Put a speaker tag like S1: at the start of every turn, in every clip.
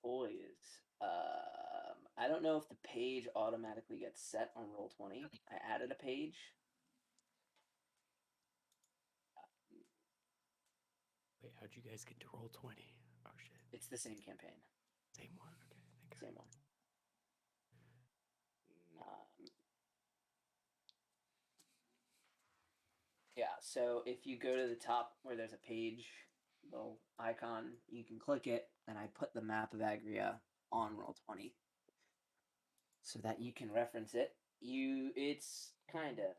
S1: Boys, I don't know if the page automatically gets set on Roll20. I added a page.
S2: Wait, how'd you guys get to roll 20? Oh shit.
S1: It's the same campaign.
S2: Same one. Okay, thank God.
S1: Same one. Yeah, so if you go to the top where there's a page, little icon, you can click it, and I put the map of Agria on Roll20 so that you can reference it. It's kind of,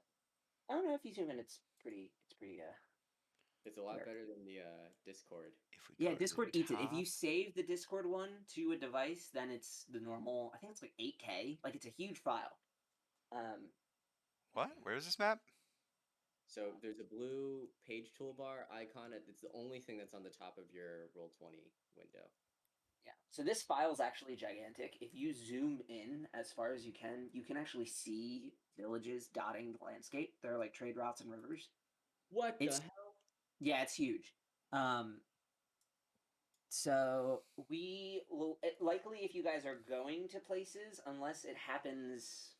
S1: I don't know if you zoom in, it's pretty,
S3: It's a lot
S1: clear.
S3: better than the Discord.
S4: If we
S1: Yeah,
S4: go to
S1: Discord
S4: the
S1: eats it. If you
S4: top-
S1: save the Discord one to a device, then it's the normal. I think it's like 8K. Like it's a huge file.
S4: What? Where is this map?
S3: So there's a blue page toolbar icon. It's the only thing that's on the top of your Roll20 window.
S1: Yeah. So this file is actually gigantic. If you zoom in as far as you can actually see villages dotting the landscape. They're like trade routes and rivers.
S3: What
S1: It's
S3: the hell?
S1: yeah, it's huge. So we will likely, if you guys are going to places, unless it happens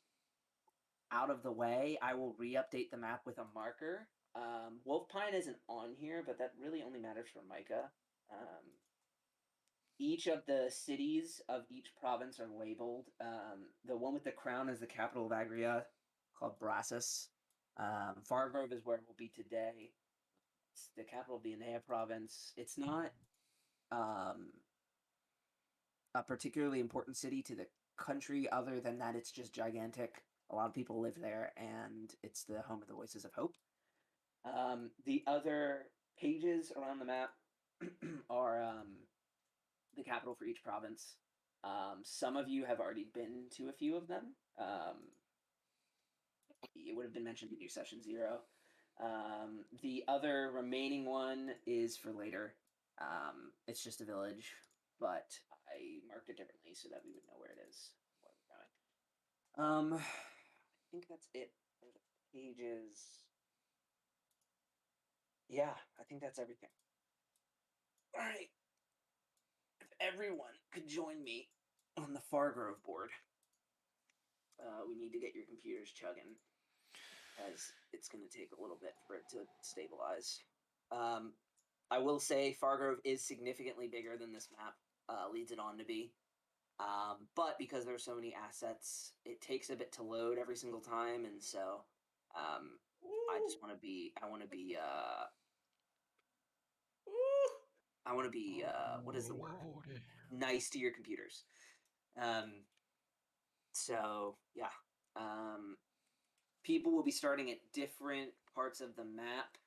S1: out of the way, I will re-update the map with a marker. Wolf Pine isn't on here, but that really only matters for Micah. Each of the cities of each province are labeled. The one with the crown is the capital of Agria, called Brassus. Fargrove is where we'll be today. It's the capital of the Enea province. It's not a particularly important city to the country, other than that it's just gigantic. A lot of people live there, and it's the home of the Voices of Hope. The other pages around the map are the capital for each province. Some of you have already been to a few of them. It would have been mentioned in your session 0. The other remaining one is for later. It's just a village, but I marked it differently so that we would know where it is, where we're going. I think that's it for the pages. Yeah, I think that's everything. All right. If everyone could join me on the Fargrove board, we need to get your computers chugging, as it's going to take a little bit for it to stabilize. I will say Fargrove is significantly bigger than this map leads it on to be. But because there are so many assets, it takes a bit to load every single time, and so I just want to be. I want to be. What is the word? Nice to your computers. So yeah. People will be starting at different parts of the map.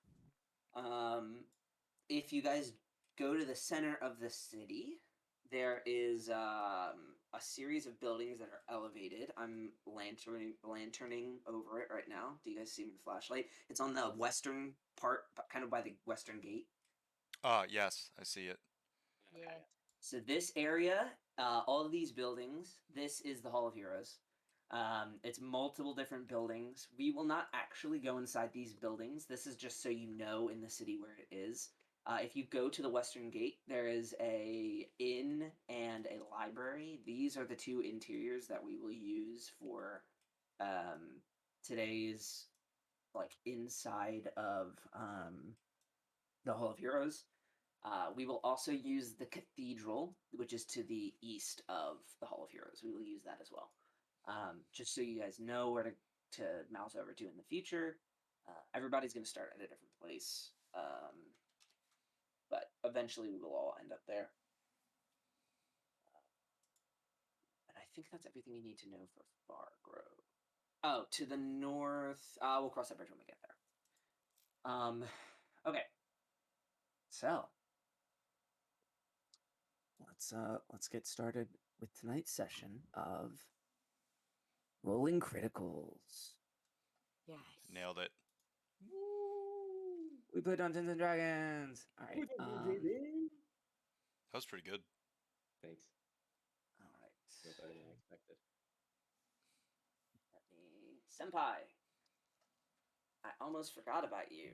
S1: If you guys go to the center of the city, there is a series of buildings that are elevated. I'm lanterning over it right now. Do you guys see my flashlight? It's on the western part, kind of by the western gate.
S4: Yes, I see it.
S5: Yeah.
S1: So this area, all of these buildings, this is the Hall of Heroes. It's multiple different buildings. We will not actually go inside these buildings. This is just so you know in the city where it is. If you go to the western gate, there is a inn and a library. These are the two interiors that we will use for today's like inside of the Hall of Heroes. We will also use the cathedral, which is to the east of the Hall of Heroes. We will use that as well. Just so you guys know where to mouse over to in the future. Everybody's going to start at a different place. But eventually we will all end up there. And I think that's everything you need to know for Fargrove. Oh, to the north. We'll cross that bridge when we get there. Okay. So let's get started with tonight's session of rolling criticals.
S5: Yes.
S4: Nailed it.
S1: We play Dungeons and Dragons. All right.
S3: That
S4: That was pretty good.
S3: Thanks.
S1: All right.
S3: No better than I expected.
S1: Let me, Senpai. I almost forgot about you.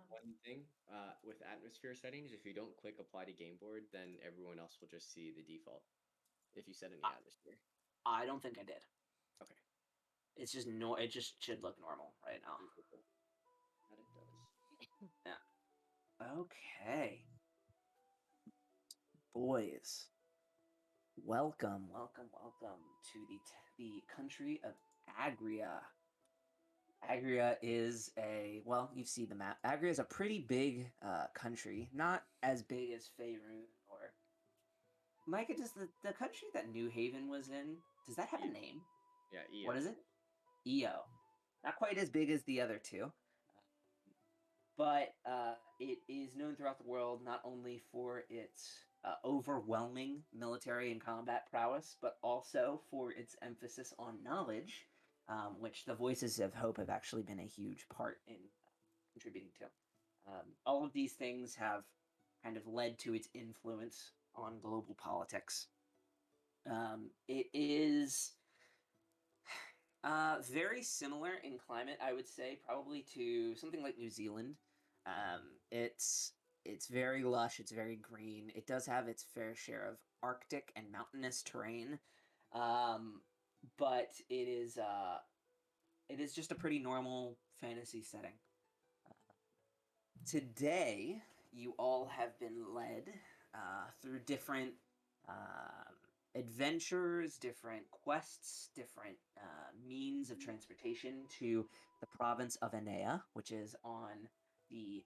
S3: one thing with atmosphere settings, if you don't click apply to game board, then everyone else will just see the default. If you set any atmosphere.
S1: I don't think I did.
S3: Okay.
S1: It's just no. It just should look normal right now.
S3: That it does.
S1: Yeah. Okay. Boys, welcome to the country of Agria. Agria is you see the map. Agria is a pretty big country, not as big as Faerun or. Micah, does the country that New Haven was in, does that have a name?
S3: Yeah, EO.
S1: What is it? EO. Not quite as big as the other two, but it is known throughout the world not only for its overwhelming military and combat prowess, but also for its emphasis on knowledge, which the Voices of Hope have actually been a huge part in contributing to. All of these things have kind of led to its influence on global politics. It is very similar in climate, I would say, probably to something like New Zealand. It's very lush. It's very green. It does have its fair share of Arctic and mountainous terrain, but it is just a pretty normal fantasy setting. Today, you all have been led through different adventures, different quests, different means of transportation to the province of Enea, which is on the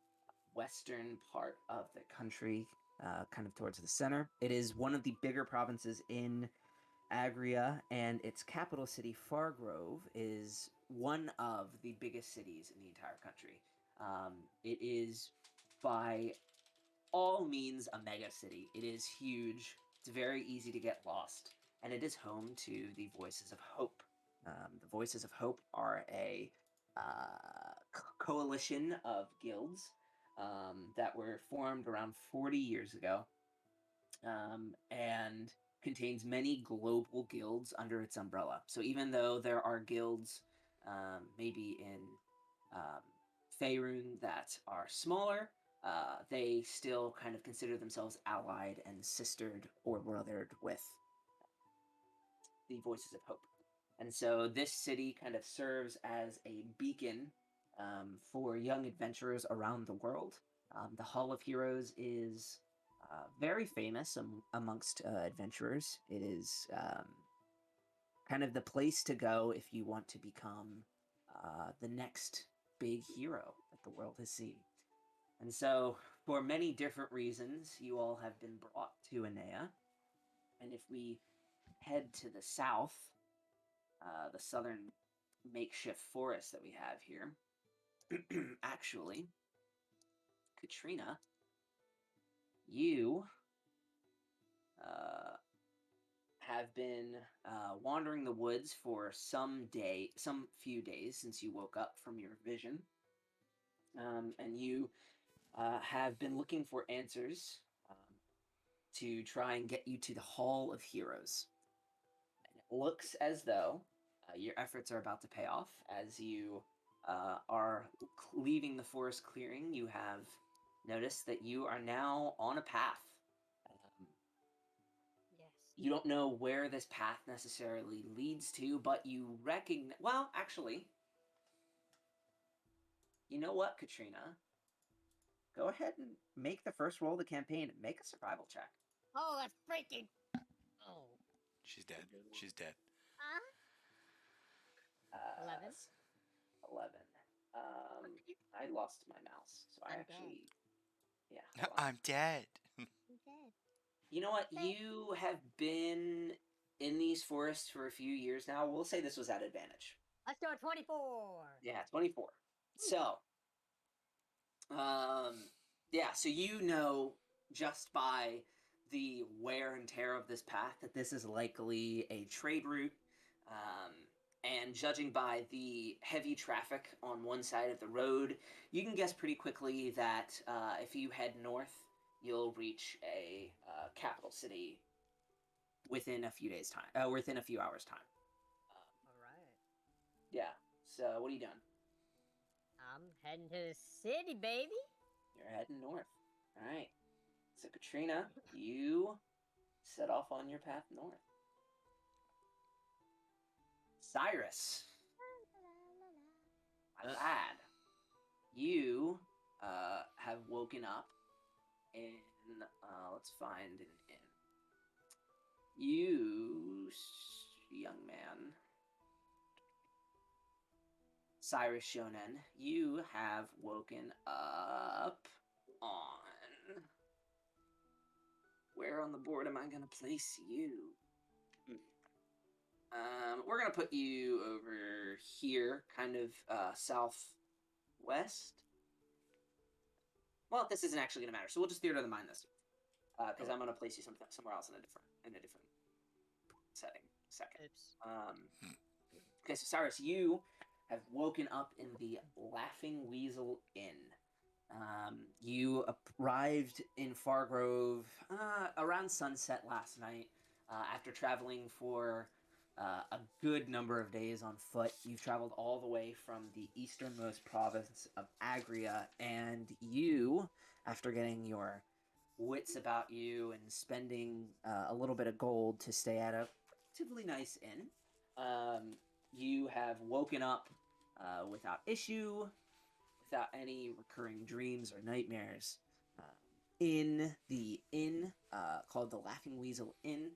S1: western part of the country, kind of towards the center. It is one of the bigger provinces in Agria, and its capital city, Fargrove, is one of the biggest cities in the entire country. It is by all means a mega city. It is huge. It's very easy to get lost, and it is home to the Voices of Hope. The Voices of Hope are a coalition of guilds that were formed around 40 years ago, and contains many global guilds under its umbrella. So even though there are guilds, maybe in Faerun that are smaller, they still kind of consider themselves allied and sistered or brothered with the Voices of Hope. And so this city kind of serves as a beacon for young adventurers around the world. The Hall of Heroes is very famous amongst adventurers. It is kind of the place to go if you want to become the next big hero that the world has seen. And so, for many different reasons, you all have been brought to Enea. And if we head to the south, the southern makeshift forest that we have here, actually, Katrina, you have been wandering the woods for some few days since you woke up from your vision. And you have been looking for answers to try and get you to the Hall of Heroes. And it looks as though your efforts are about to pay off. As you are leaving the forest clearing, you have noticed that you are now on a path.
S5: Yes.
S1: You don't know where this path necessarily leads to, but you recognize... Well, actually, you know what, Katrina? Go ahead and make the first roll of the campaign and make a survival check.
S5: Oh, that's freaking. Oh.
S4: She's dead. She's dead.
S5: 11?
S1: 11. I lost my mouse, so I
S5: I'm
S1: actually... Yeah. hold on.
S4: I'm dead.
S5: I'm dead.
S1: You know what? You have been in these forests for a few years now. We'll say this was at advantage.
S5: Let's do a 24.
S1: Yeah, 24. So, yeah, so you know just by the wear and tear of this path that this is likely a trade route. And judging by the heavy traffic on one side of the road, you can guess pretty quickly that if you head north, you'll reach a capital city within a few days' time, within a few hours' time.
S5: All right.
S1: Yeah. So what are you doing?
S5: I'm heading to the city, baby.
S1: You're heading north. All right. So Katrina, you set off on your path north. Cyrus, my lad, you have woken up in let's find an inn. You, young man, Cyrus Shonen, you have woken up on. Where on the board am I going to place you? We're going to put you over here, kind of southwest. Well, this isn't actually going to matter, so we'll just theater of the mind this, because I'm going to place you somewhere else in a different setting. Second.
S5: Oops.
S1: Okay, so Cyrus, you have woken up in the Laughing Weasel Inn. You arrived in Fargrove around sunset last night after traveling for a good number of days on foot. You've traveled all the way from the easternmost province of Agria, and you, after getting your wits about you and spending a little bit of gold to stay at a relatively nice inn, you have woken up without issue, without any recurring dreams or nightmares, in the inn called the Laughing Weasel Inn.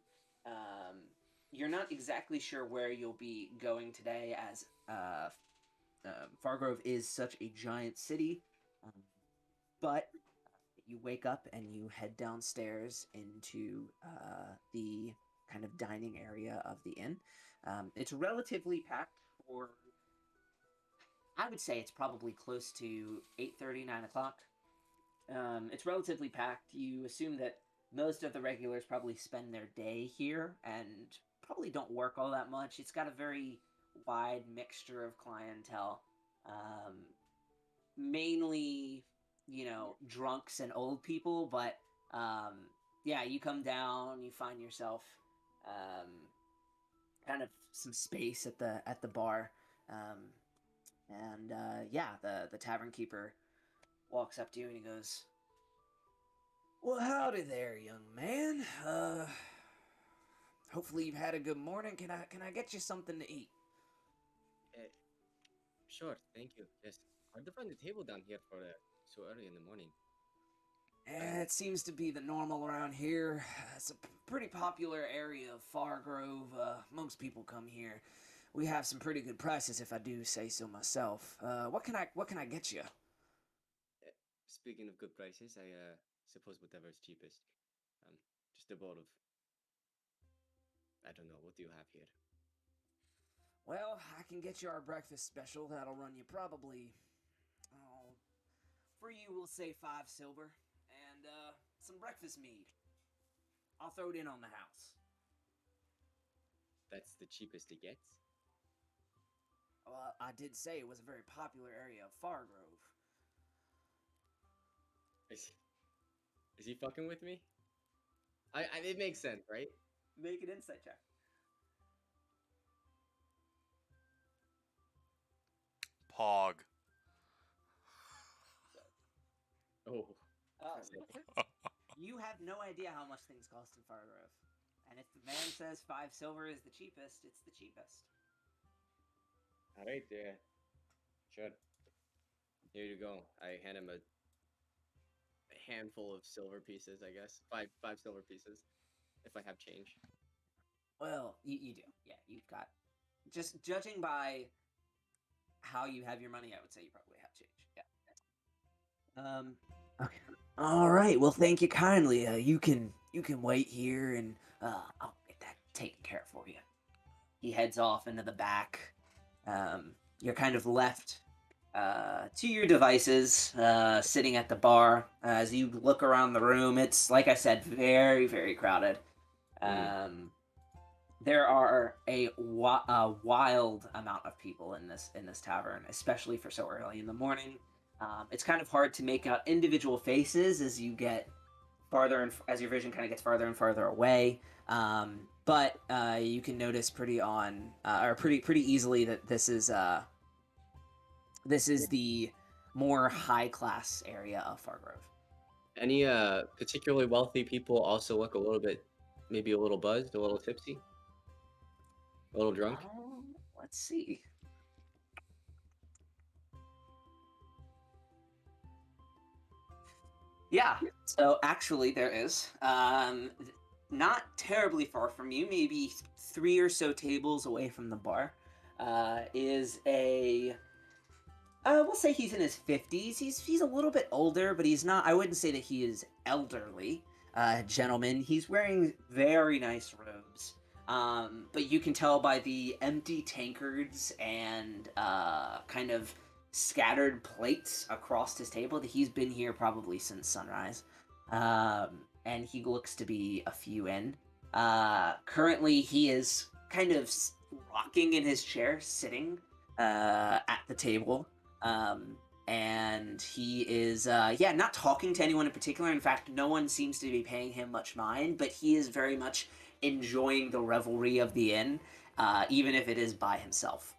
S1: You're not exactly sure where you'll be going today, as Fargrove is such a giant city, but you wake up and you head downstairs into the kind of dining area of the inn. It's relatively packed for, I would say it's probably close to 8:30, 9 o'clock. It's relatively packed. You assume that most of the regulars probably spend their day here and probably don't work all that much. It's got a very wide mixture of clientele. Mainly, drunks and old people, but yeah, you come down, you find yourself kind of some space at the bar. And yeah, the tavern keeper walks up to you and he goes, "Well, howdy there, young man. Hopefully you've had a good morning. Can I get you something to eat?"
S3: Sure, thank you. Yes, hard to find a table down here for so early in the morning.
S1: It seems to be the normal around here. It's a pretty popular area of Fargrove. Most people come here. We have some pretty good prices, if I do say so myself. What can I get you?
S3: Speaking of good prices, I suppose whatever's cheapest. Just a bowl of. I don't know. What do you have here?
S1: Well, I can get you our breakfast special. That'll run you probably, for you, we'll say 5 silver. And some breakfast mead. I'll throw it in on the house.
S3: That's the cheapest it gets.
S1: Well, I did say it was a very popular area of Fargrove.
S3: Is he fucking with me? It makes sense, right?
S1: Make an insight check.
S4: Pog.
S3: Oh.
S1: You have no idea how much things cost in Fargrove. And if the man says 5 silver is the cheapest, it's the cheapest.
S3: All right, yeah. Sure. Here you go. I hand him a handful of silver pieces, I guess. Five silver pieces, if I have change.
S1: Well, you do. Yeah, you've got... Just judging by how you have your money, I would say you probably have change. Yeah. Okay. All right. Well, thank you kindly. You can wait here, and I'll get that taken care of for you. He heads off into the back. You're kind of left to your devices, sitting at the bar. As you look around the room, it's, like I said, very, very crowded. There are a wild amount of people in this tavern, especially for so early in the morning. It's kind of hard to make out individual faces as you get farther and as your vision kind of gets farther and farther away. But you can notice pretty easily that this is the more high class area of Fargrove.
S3: Any particularly wealthy people also look a little bit, maybe a little buzzed, a little tipsy, a little drunk?
S1: Let's see. Yeah, so actually there is. Not terribly far from you, maybe 3 or so tables away from the bar, is a. We'll say he's in his 50s. He's a little bit older, but he's not. I wouldn't say that he is elderly. Gentleman. He's wearing very nice robes. But you can tell by the empty tankards and kind of scattered plates across his table that he's been here probably since sunrise. And he looks to be a few in. Currently, he is kind of rocking in his chair, sitting at the table. And he is, not talking to anyone in particular. In fact, no one seems to be paying him much mind, but he is very much enjoying the revelry of the inn, even if it is by himself.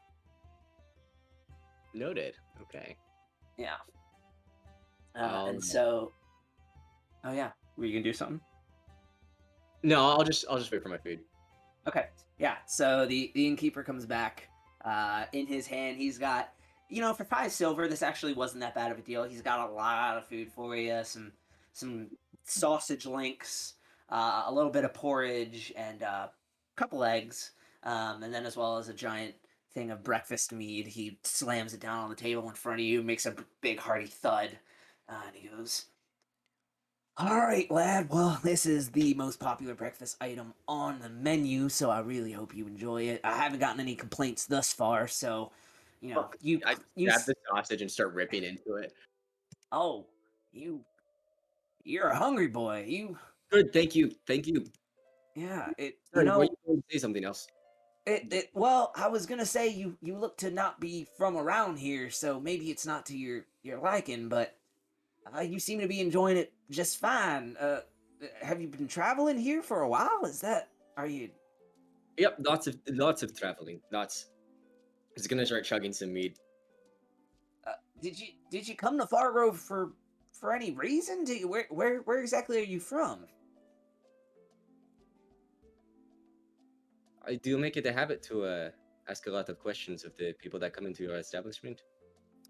S3: Noted. Okay.
S1: Yeah. And so, oh yeah, were you gonna do something?
S3: No, I'll just wait for my food.
S1: Okay. Yeah. So the innkeeper comes back. In his hand, he's got, for 5 silver, this actually wasn't that bad of a deal. He's got a lot of food for you. Some sausage links, a little bit of porridge, and a couple eggs, and then as well as a giant thing of breakfast mead. He slams it down on the table in front of you, makes a big hearty thud, and he goes, "All right, lad. Well, this is the most popular breakfast item on the menu, so I really hope you enjoy it. I haven't gotten any complaints thus far, so,
S3: I grab the sausage and start ripping into it.
S1: Oh, you're a hungry boy.
S3: Good, thank you.
S1: Yeah,
S3: Sorry, were you going to say something else?
S1: well, I was gonna say you look to not be from around here, so maybe it's not to your liking, but you seem to be enjoying it just fine. Have you been traveling here for a while? Are you?
S3: Yep, lots of traveling. Lots. He's gonna start chugging some mead.
S1: Did you come to Fargrove for any reason? Where exactly are you from?
S3: I do make it a habit to ask a lot of questions of the people that come into your establishment.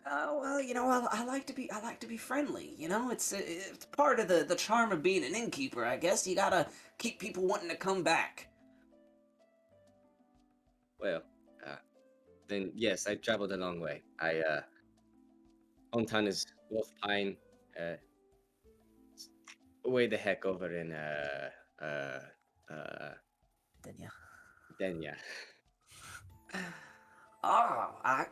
S1: Well, I like to be friendly. It's part of the charm of being an innkeeper. I guess you gotta keep people wanting to come back.
S3: Well, then yes, I traveled a long way. Hometown is Wolf Pine, way the heck over in
S1: Didn't
S3: Denya.
S1: Oh, I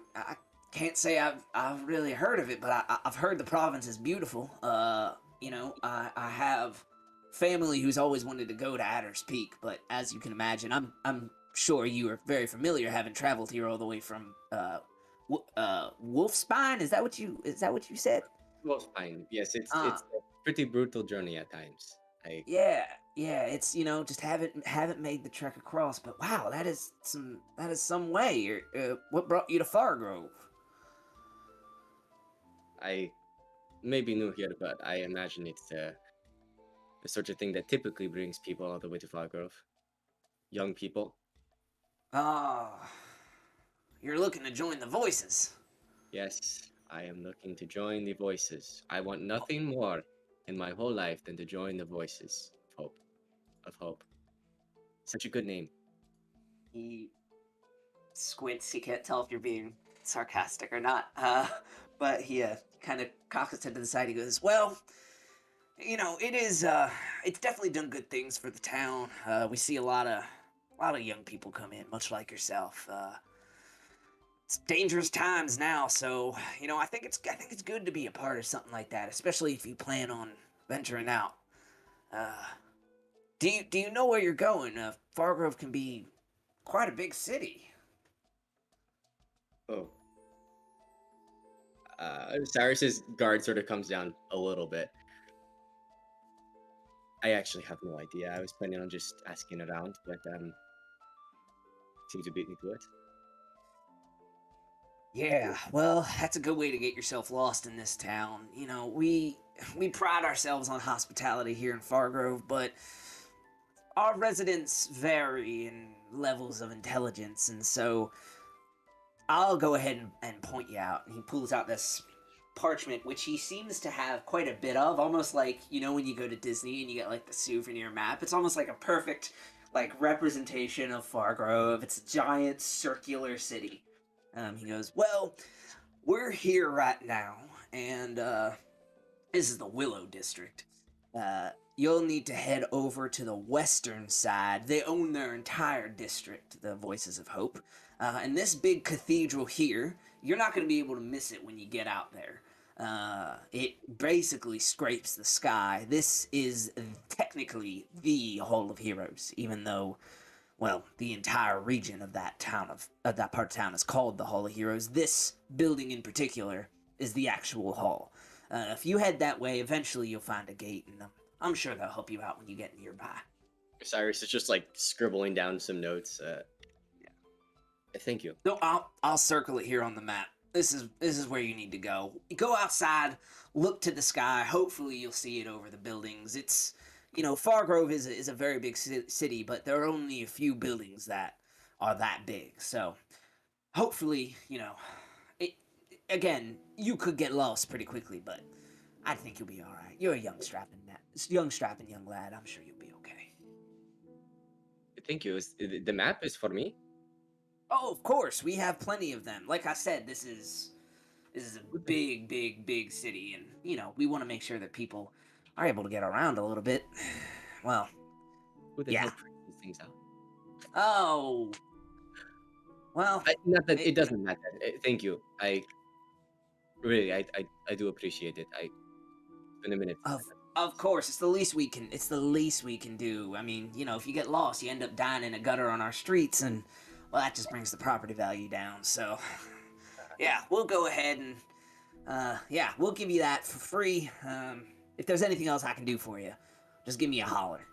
S1: can't say I've really heard of it, but I've heard the province is beautiful. I have family who's always wanted to go to Adder's Peak, but as you can imagine, I'm sure you are very familiar having traveled here all the way from Wolfspine. Is that what you said?
S3: Wolf Pine, yes, it's a pretty brutal journey at times.
S1: Yeah, it's just haven't made the trek across, but wow, that is some way. What brought you to Fargrove?
S3: I may be new here, but I imagine it's the sort of thing that typically brings people all the way to Flaggrove. Young people.
S1: Ah, you're looking to join the Voices.
S3: Yes, I am looking to join the Voices. I want nothing more in my whole life than to join the Voices of Hope. Of Hope. Such a good name.
S1: He squints. He can't tell if you're being sarcastic or not. But he kind of cocks his head to the side. He goes, "Well, it's definitely done good things for the town. We see a lot of young people come in, much like yourself. It's dangerous times now, so I think it's good to be a part of something like that, especially if you plan on venturing out. Do you know where you're going? Fargrove can be quite a big city."
S3: Oh. Cyrus's guard sort of comes down a little bit. I actually have no idea. I was planning on just asking around, but seems to beat me to it.
S1: Yeah, well, that's a good way to get yourself lost in this town. You know, we pride ourselves on hospitality here in Fargrove, but our residents vary in levels of intelligence, and so I'll go ahead and point you out. And he pulls out this parchment, which he seems to have quite a bit of, almost like, you know, when you go to Disney and you get like the souvenir map. It's almost like a perfect like representation of Fargrove. It's a giant circular city. He goes, well, we're here right now, and this is the Willow District. You'll need to head over to the western side. They own their entire district, the Voices of Hope. And this big cathedral here, you're not going to be able to miss it when you get out there. It basically scrapes the sky. This is technically the Hall of Heroes, even though, well, the entire region of that that part of town is called the Hall of Heroes. This building in particular is the actual hall. If you head that way, eventually you'll find a gate, and I'm sure they'll help you out when you get nearby.
S3: Cyrus is just like scribbling down some notes. Thank you.
S1: No, I'll circle it here on the map. This is where you need to go. You go outside, look to the sky. Hopefully you'll see it over the buildings. It's, you know, Fargrove is a very big city, but there are only a few buildings that are that big. So hopefully, you know, again, you could get lost pretty quickly, but I think you'll be all right. You're a young strapping young lad. I'm sure you'll be okay.
S3: Thank you. The map is for me.
S1: Oh, of course, we have plenty of them. Like I said, this is a big city, and you know we want to make sure that people are able to get around a little bit. Well,
S3: Who the
S1: yeah.
S3: hell prints these things out?
S1: Oh, well,
S3: Not that it doesn't matter. Thank you. I do appreciate it. It's been a minute.
S1: Of course, it's the least we can do. I mean, you know, if you get lost, you end up dying in a gutter on our streets, and well, that just brings the property value down. So, yeah, we'll go ahead and yeah, we'll give you that for free. If there's anything else I can do for you, just give me a holler.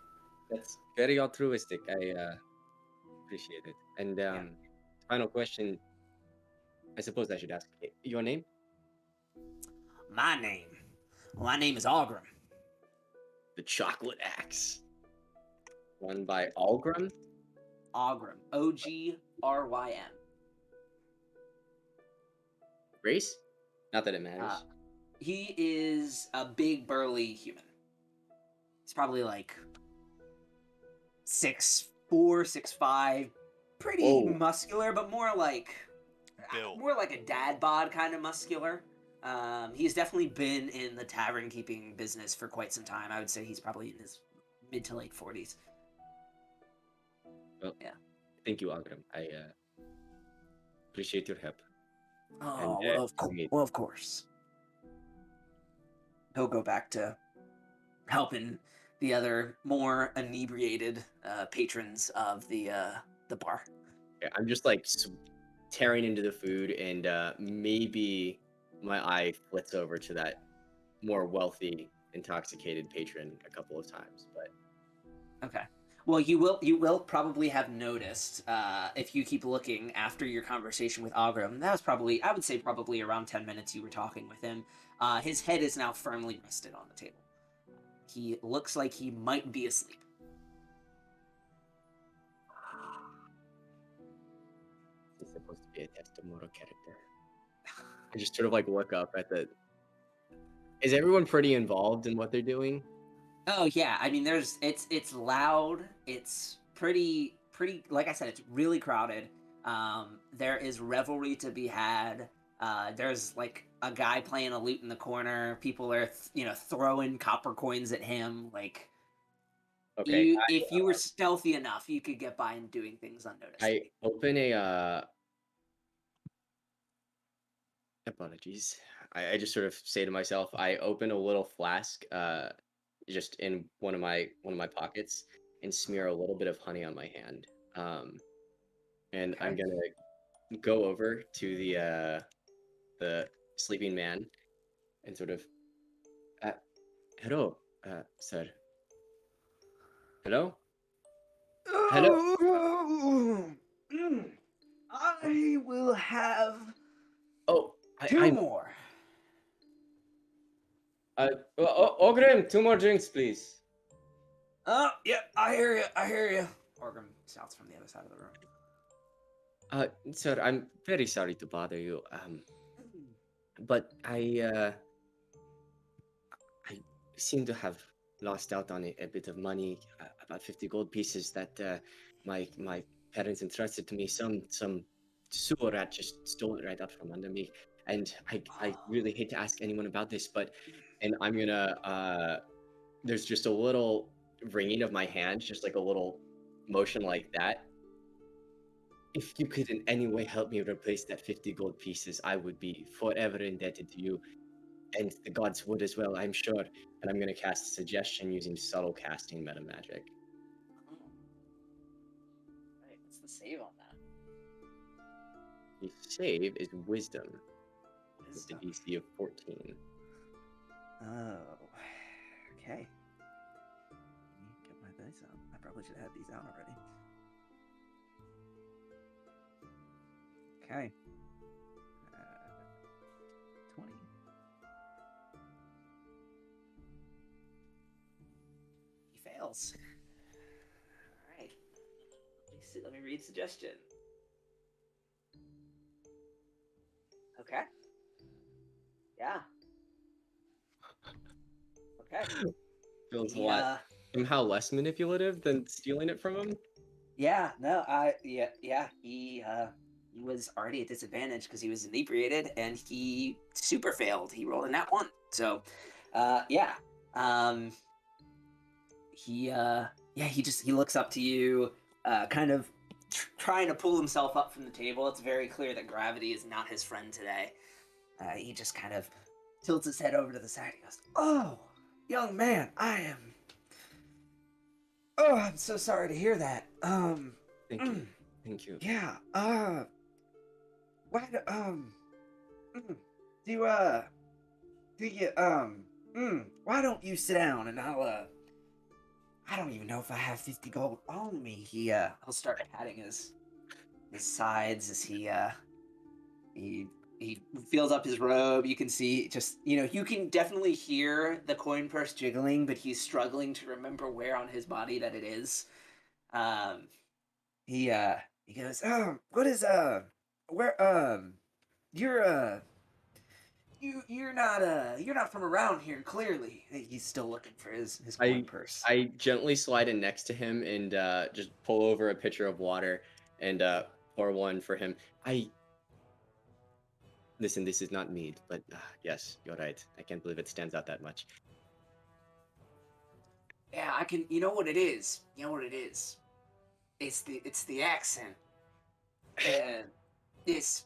S3: That's very altruistic. I appreciate it. And final question. I suppose I should ask your name.
S1: My name is Algrim.
S3: The Chocolate Axe. Run by Algrim.
S1: Ogrim. Ogrym.
S3: Race? Not that it matters.
S1: He is a big, burly human. He's probably like 6'4", 6'5", pretty muscular, but more like a dad bod kind of muscular. He's definitely been in the tavern keeping business for quite some time. I would say he's probably in his mid to late 40s.
S3: Well,
S1: yeah.
S3: Thank you, Algrim. I appreciate your help.
S1: Oh,
S3: And,
S1: well, of course. He'll go back to helping the other more inebriated patrons of the bar.
S3: Yeah, I'm just like tearing into the food, and maybe my eye flits over to that more wealthy, intoxicated patron a couple of times. But
S1: okay. Well, you will probably have noticed if you keep looking after your conversation with Ogrim. That was probably, I would say, probably around 10 minutes you were talking with him. His head is now firmly rested on the table. He looks like he might be asleep.
S3: he's supposed to be a Testimoro character. I just sort of like look up at the. Is everyone pretty involved in what they're doing?
S1: Oh yeah, I mean, it's loud. It's pretty. Like I said, it's really crowded. There is revelry to be had. There's like a guy playing a lute in the corner. People are throwing copper coins at him. Like,
S3: Okay.
S1: If you were stealthy enough, you could get by and doing things unnoticed.
S3: I open a. Apologies. I just sort of say to myself, I open a little flask, just in one of my pockets, and smear a little bit of honey on my hand. And I'm gonna go over to the sleeping man, and sort of, hello, sir. Hello. Hello.
S1: I will have 2
S3: I'm
S1: more.
S3: Ogrim, 2 more drinks, please.
S1: Oh, yep, I hear you. I hear you. Orgrim shouts from the other side of the room.
S3: Sir, I'm very sorry to bother you. But I seem to have lost out on a bit of money, about 50 gold pieces that my parents entrusted to me. Some sewer rat just stole it right out from under me, and I really hate to ask anyone about this, and I'm gonna there's just a little wringing of my hand, just like a little motion like that. If you could in any way help me replace that 50 gold pieces, I would be forever indebted to you. And the gods would as well, I'm sure. And I'm gonna cast a suggestion using subtle casting meta magic.
S1: Oh. Right, what's the save on that?
S3: The save is wisdom with
S1: Wisdom.
S3: the DC of 14.
S1: Oh, okay. Let me get my dice out. I probably should have had these out already. Okay. 20. He fails. All right. Let me read suggestion. Okay. Yeah. Okay.
S3: Feels a
S1: He,
S3: lot somehow less manipulative than stealing it from him.
S1: yeah, no, he was already at disadvantage because he was inebriated and he super failed. He rolled a nat 1. So, yeah. He looks up to you, kind of trying to pull himself up from the table. It's very clear that gravity is not his friend today. He just kind of tilts his head over to the side. He goes, "Oh, young man, I'm so sorry to hear that.
S3: Thank you. Thank you.
S1: Yeah, why why don't you sit down and I don't even know if I have 50 gold on me." He'll start patting his sides as he feels up his robe. You can see you can definitely hear the coin purse jiggling, but he's struggling to remember where on his body that it is. He goes, what is where you're not from around here, clearly. He's still looking for his coin purse.
S3: I gently slide in next to him and just pull over a pitcher of water and pour one for him. Listen, this is not mead, but yes, you're right. I can't believe it stands out that much.
S1: Yeah, I can. You know what it is? You know what it is? It's the accent. This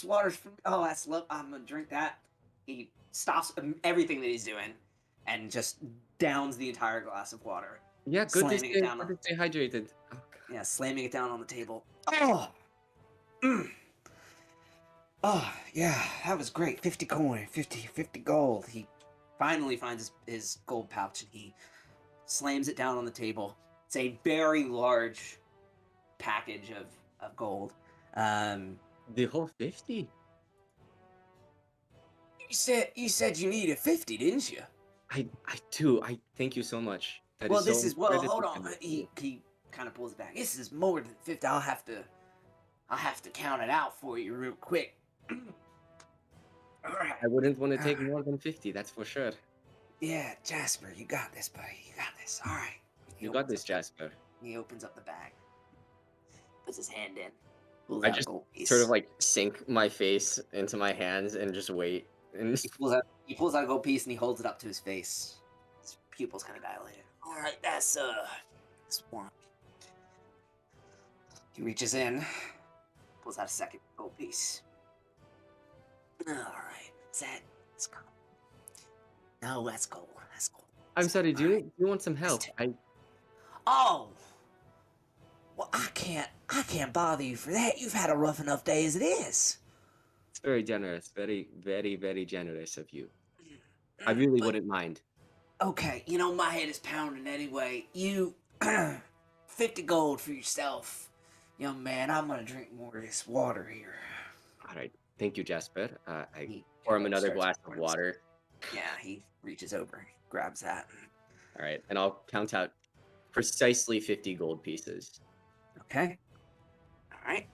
S1: water's from. Oh, that's love. I'm gonna drink that. He stops everything that he's doing, and just downs the entire glass of water.
S3: Yeah, good to
S1: Slamming it down
S3: good to stay hydrated. Oh, God.
S1: Yeah, slamming it down on the table. Oh, oh yeah, that was great. 50 coin, 50 gold. He finally finds his gold pouch and he slams it down on the table. It's a very large package of gold.
S3: The whole 50?
S1: You said you needed 50, didn't you?
S3: I do. I thank you so much. That
S1: Well,
S3: is
S1: this
S3: so
S1: is hold
S3: incredibly
S1: on.
S3: kind of
S1: He
S3: you.
S1: kind of pulls it back. This is more than 50. I'll have to count it out for you real quick. All right.
S3: I wouldn't want to take more than 50, that's for sure.
S1: Yeah, Jasper, you got this, buddy. You got this. All right.
S3: You got this, Jasper.
S1: He opens up the bag, puts his hand in, pulls
S3: I
S1: out a
S3: just
S1: gold piece.
S3: sort of like sink my face into my hands and just wait. And
S1: He pulls out a gold piece and he holds it up to his face. His pupils kind of dilated. All right, that's this one. He reaches in, pulls out a second gold piece. All right, it's gold. No, that's gold. That's gold.
S3: I'm sorry, do
S1: All
S3: you want some help?
S1: Oh, well, I can't bother you for that. You've had a rough enough day as it is.
S3: It's very generous. Very, very, very generous of you. I really wouldn't mind.
S1: Okay, my head is pounding anyway. You 50 gold for yourself. Young man, I'm gonna drink more of this water here.
S3: All right. Thank you, Jasper. I
S1: He
S3: pour him
S1: kinda
S3: another
S1: starts
S3: glass of
S1: pouring
S3: water.
S1: Yeah, he reaches over, grabs that.
S3: All right, and I'll count out precisely 50 gold pieces.
S1: Okay. All right.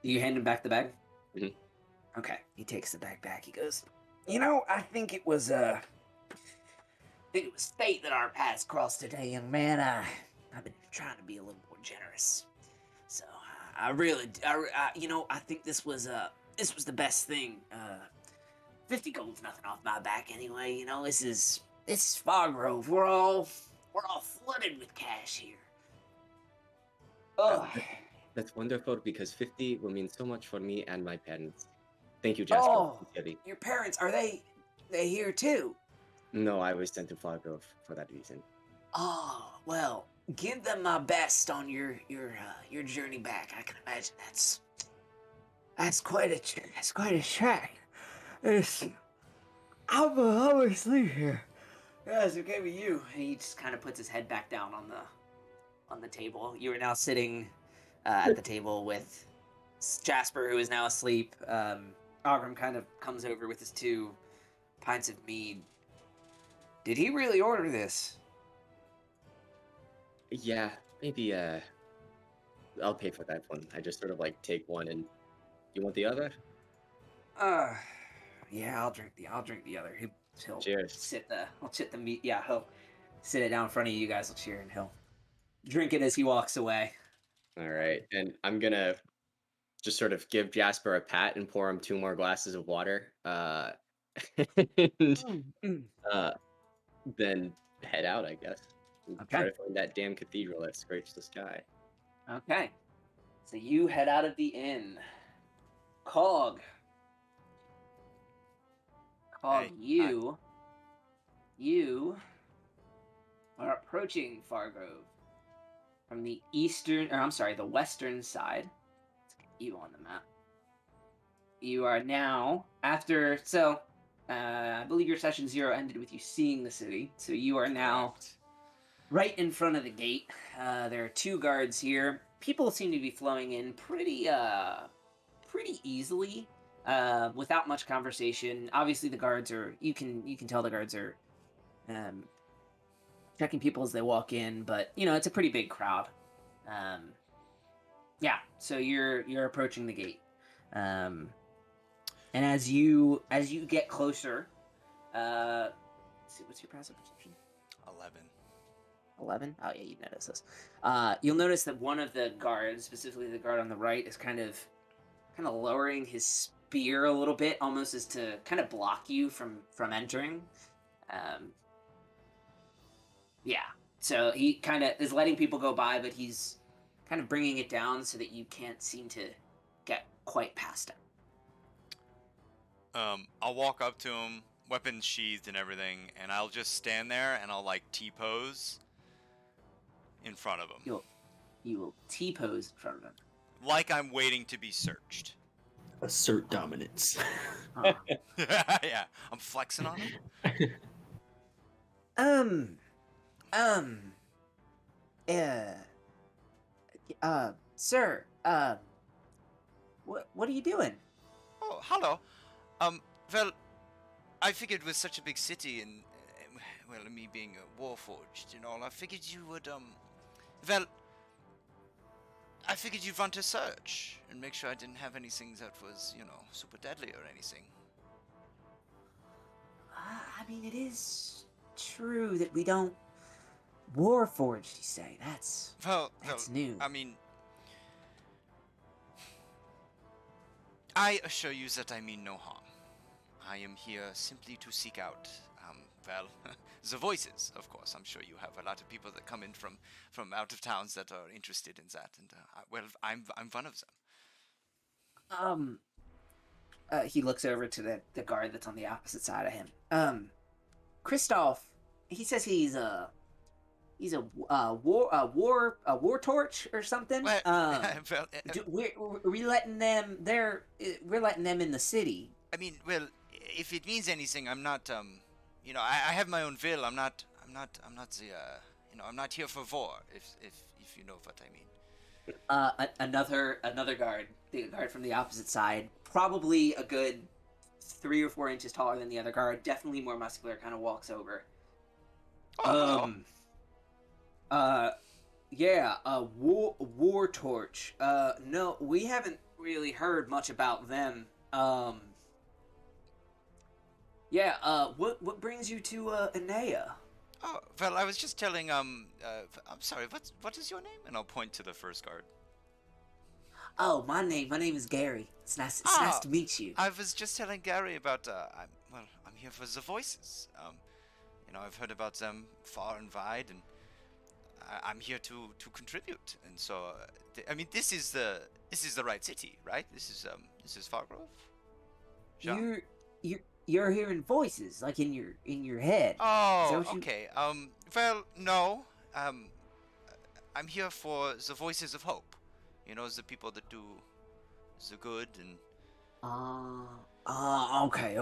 S1: Do you hand him back the bag?
S3: Mhm.
S1: Okay. He takes the bag back. He goes, I think it was fate that our paths crossed today, young man. I've been trying to be a little more generous. So I really, I think this was the best thing. 50 gold's nothing off my back anyway. This is Fargrove. We're all flooded with cash here.
S3: Uh,
S1: Oh,
S3: that's wonderful because 50 will mean so much for me and my parents. Thank you, Jasper.
S1: oh,
S3: Sincerely.
S1: your parents are they here too?
S3: No, I was sent to Fargrove for that reason.
S1: Oh, well, give them my best on your journey back. I can imagine that's quite a track. It's I'm always sleep here. Yeah, it's okay with you. And he just kind of puts his head back down on the table. You are now sitting at the table with Jasper, who is now asleep. Ogrim kind of comes over with his 2 pints of mead. Did he really order this?
S3: Yeah, maybe I'll pay for that one. I just sort of like take one and you want the other?
S1: Uh, yeah, I'll drink the other. He'll
S3: Cheers.
S1: I'll sit the meat. Yeah, he'll sit it down in front of you. You guys will cheer, and he'll drink it as he walks away.
S3: All right, and I'm gonna just sort of give Jasper a pat and pour him 2 more glasses of water. And
S1: Mm.
S3: uh, then head out, I guess. And try
S1: Okay.
S3: to find that damn cathedral that scrapes the sky.
S1: Okay. So you head out of the inn. Cog. Cog,
S4: Hey,
S1: you are approaching Fargrove from the the western side. Let's get you on the map. You are now I believe your session 0 ended with you seeing the city. So you are now
S4: correct.
S1: right in front of the gate. There are 2 guards here. People seem to be flowing in pretty easily, without much conversation. Obviously, the guards are. You can tell the guards are um, checking people as they walk in, but it's a pretty big crowd. Um, yeah, so you're approaching the gate, and as you get closer, let's see, what's your passive perception?
S4: 11.
S1: 11? Oh yeah, you notice this. You'll notice that one of the guards, specifically the guard on the right, is kind of lowering his spear a little bit, almost as to kind of block you from entering. Yeah. So he kind of is letting people go by, but he's kind of bringing it down so that you can't seem to get quite past him.
S4: I'll walk up to him, weapons sheathed and everything, and I'll just stand there and I'll like T-pose in front of him.
S1: You will T-pose in front of him.
S4: Like I'm waiting to be searched.
S2: Assert dominance.
S1: Huh.
S4: Yeah, I'm flexing on him.
S1: Sir, what are you doing?
S4: Oh, hello. Well, I figured with such a big city and, well, me being a Warforged and all, I figured you would, well, I figured you'd run to search and make sure I didn't have anything that was, super deadly or anything.
S1: I mean, it is true that we don't Warforged, you say. That's new.
S4: I mean, I assure you that I mean no harm. I am here simply to seek out, the voices, of course. I'm sure you have a lot of people that come in from out of towns that are interested in that, and, I'm one of them.
S1: He looks over to the guard that's on the opposite side of him. Christoph, he says he's a war torch or something.
S4: Well,
S1: We're letting them we're letting them in the city.
S4: I mean, well, if it means anything, I'm not, I have my own will. I'm not the, I'm not here for war, if you know what I mean.
S1: Another guard, the guard from the opposite side, probably a good 3 or 4 inches taller than the other guard, definitely more muscular, kind of walks over.
S4: Oh, hello.
S1: Uh, yeah, War Torch. No, we haven't really heard much about them. Yeah, what brings you to, Anea?
S4: Oh, well, I was just telling, I'm sorry, what is your name? And I'll point to the first guard.
S1: Oh, my name is Gary. It's nice
S4: Ah,
S1: to meet you.
S4: I was just telling Gary about, I'm here for the voices. I've heard about them far and wide, and I'm here to contribute. And so, I mean, this is the right city, right? This is Fargrove. Jean?
S1: You're hearing voices, like in your head. Is that
S4: Oh,
S1: what you...
S4: okay. Well, no. I'm here for the voices of hope. You know, the people that do the good and.
S1: Okay.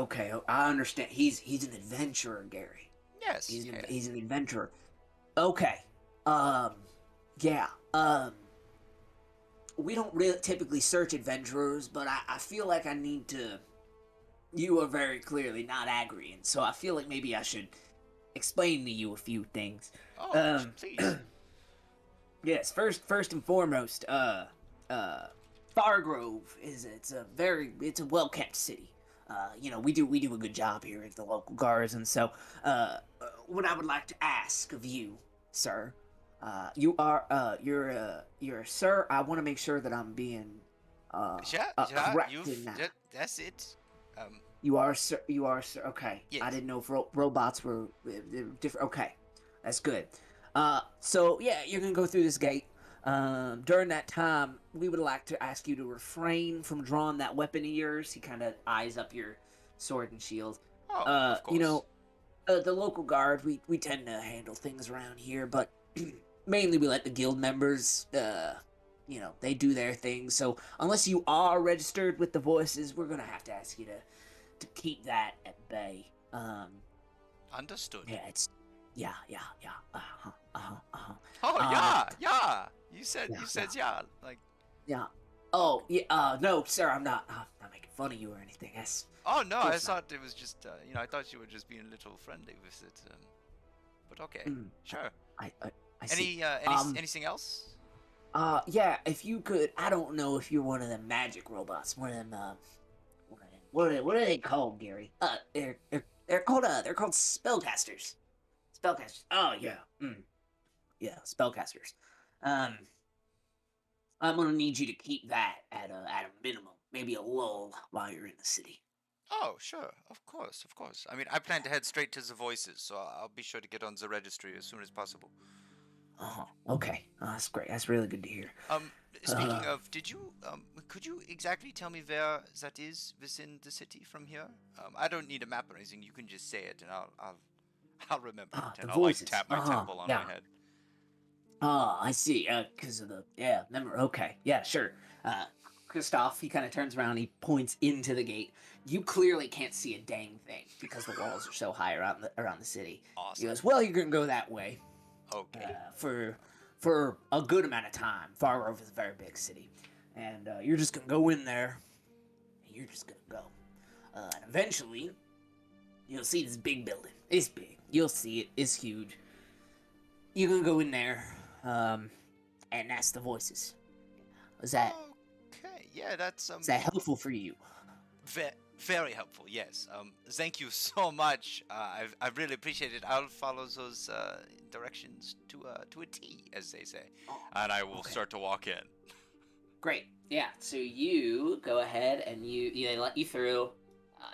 S1: I understand. He's an adventurer, Gary.
S4: Yes.
S1: He's an adventurer. Okay. Yeah. We don't really typically search adventurers, but I feel like I need to. You are very clearly not Agrian, so I feel like maybe I should explain to you a few things.
S4: Oh, please.
S1: Yes, first and foremost, Fargrove it's a well kept city. We do a good job here at the local guards, and so what I would like to ask of you, sir, you're a sir. I want to make sure that I'm being correct in that.
S4: That's it.
S1: You are sir. Okay.
S4: Yes.
S1: I didn't know if robots were different. Okay, that's good. So yeah, you're gonna go through this gate. During that time, we would like to ask you to refrain from drawing that weapon of yours. He kind of eyes up your sword and shield.
S4: Oh, of course.
S1: The local guard, we tend to handle things around here, but mainly we let the guild members, they do their thing. So unless you are registered with the voices, we're gonna have to ask you to keep that at bay.
S4: Understood.
S1: Yeah, it's yeah.
S4: Oh, yeah. You said
S1: yeah.
S4: yeah. Like.
S1: Yeah. Oh, yeah. No, sir, I'm not making fun of you or anything. That's.
S4: Oh no, I
S1: course not.
S4: thought it was just. I thought you were just being a little friendly with it. But okay, sure.
S1: I see.
S4: Anything else?
S1: Yeah. If you could, I don't know if you're one of them magic robots. One of them. What are they called, Gary? They're called spellcasters. Spellcasters. Oh yeah. Yeah, spellcasters. I'm gonna need you to keep that at a minimum, maybe a lull while you're in the city.
S4: Oh, sure, of course. I mean, I plan to head straight to the voices, so I'll be sure to get on the registry as soon as possible.
S1: Okay. That's great. That's really good to hear.
S4: Speaking of, could you exactly tell me where that is within the city from here? I don't need a map or anything. You can just say it, and I'll remember it, and
S1: the
S4: I'll
S1: voices.
S4: tap my temple on
S1: yeah.
S4: my head.
S1: I see. Because of the memory. Okay. Yeah, sure. Christoph, he kind of turns around. He points into the gate. You clearly can't see a dang thing because the walls are so high around the city.
S4: Awesome.
S1: He goes, "Well, you're gonna go that way.
S4: Okay.
S1: For a good amount of time. Fargrove is a very big city, and you're just gonna go in there. And you're just gonna go, and eventually, you'll see this big building. It's big. You'll see it. It's huge. You're gonna go in there, and that's the voices. Is that
S4: Yeah, that's
S1: is that helpful for you?
S4: Very helpful. Yes. Thank you so much. I really appreciate it. I'll follow those directions to a T, as they say, and I will start to walk in.
S1: Great. Yeah. So you go ahead and they let you through.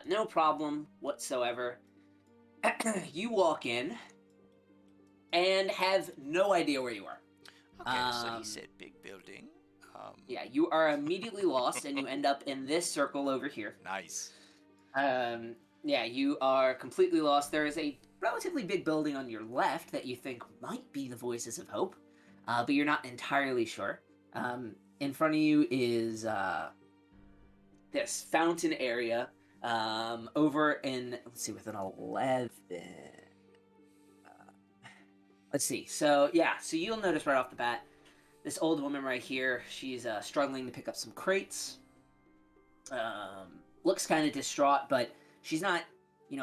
S1: No problem whatsoever. You walk in and have no idea where you are.
S4: Okay. So he said big building.
S1: Yeah, you are immediately lost, and you end up in this circle over here.
S4: Nice.
S1: Yeah, you are completely lost. There is a relatively big building on your left that you think might be the Voices of Hope, but you're not entirely sure. In front of you is this fountain area over in, let's see, with an 11. Let's see. So, yeah, so you'll notice right off the bat, this old woman right here, she's struggling to pick up some crates. Looks kind of distraught, but she's not,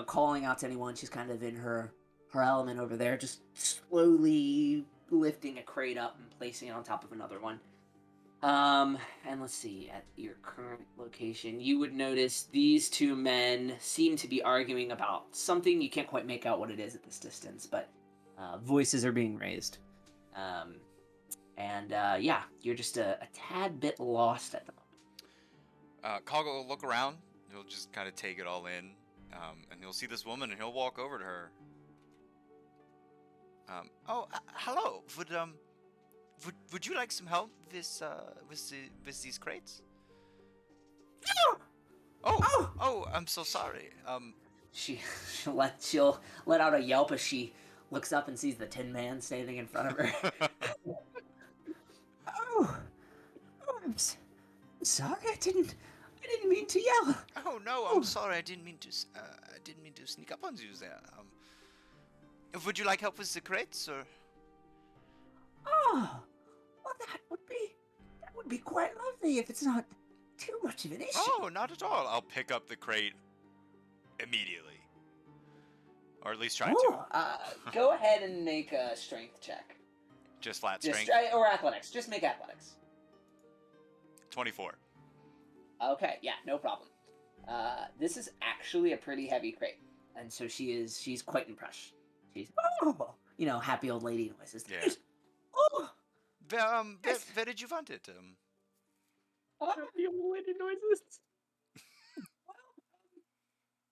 S1: calling out to anyone. She's kind of in her element over there, just slowly lifting a crate up and placing it on top of another one. And let's see, at your current location, you would notice these two men seem to be arguing about something. You can't quite make out what it is at this distance, but voices are being raised. Yeah, you're just a tad bit lost at the moment.
S4: Cog will look around. He'll just kind of take it all in, and he'll see this woman, and he'll walk over to her. Hello. Would you like some help with these crates? Oh, I'm so sorry.
S1: She'll let out a yelp as she looks up and sees the Tin Man standing in front of her. I'm sorry. I didn't mean to yell.
S4: Oh no, I'm sorry. I didn't mean to sneak up on you there. Would you like help with the crates, or?
S1: Oh, well, that would be quite lovely if it's not too much of an issue.
S4: Oh, not at all. I'll pick up the crate immediately, or at least try to.
S1: Go ahead and make a strength check.
S4: Just flat strength.
S1: Or athletics. Just make athletics.
S4: 24.
S1: Okay, yeah, no problem. This is actually a pretty heavy crate, and so she's quite impressed. She's happy old lady noises.
S4: Yeah.
S1: Oh,
S4: Where did you find it?
S2: Happy old lady noises.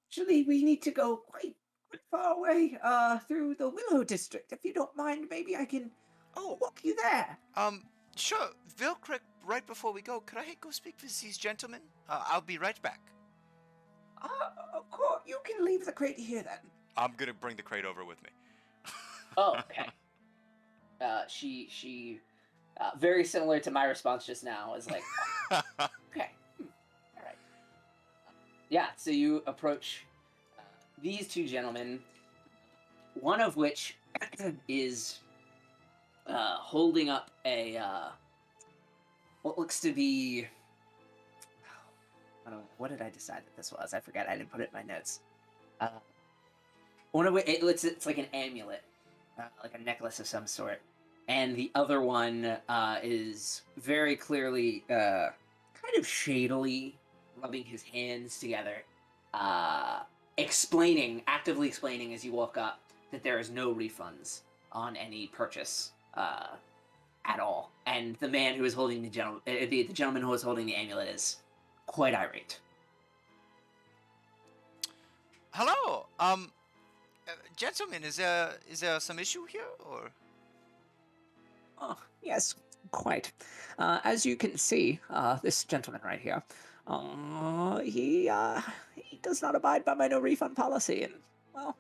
S1: Actually, we need to go quite far away through the Willow District. If you don't mind, maybe I can walk you there.
S4: Sure. Real quick, right before we go, could I go speak with these gentlemen? I'll be right back.
S1: Of course, you can leave the crate here then.
S4: I'm gonna bring the crate over with me.
S1: Oh, okay. She very similar to my response just now, is like, okay, all right. Yeah, so you approach these two gentlemen, one of which is holding up a what looks to be, I don't know, what did I decide that this was? I forgot. I didn't put it in my notes. One of which it's like an amulet, like a necklace of some sort, and the other one is very clearly kind of shadily rubbing his hands together, actively explaining as you walk up that there is no refunds on any purchase at all. And the man who is holding the gentleman who is holding the amulet is quite irate.
S4: Hello. Gentlemen, is there some issue here, or?
S1: Oh, yes, quite. As you can see, this gentleman right here, he does not abide by my no refund policy, and, well,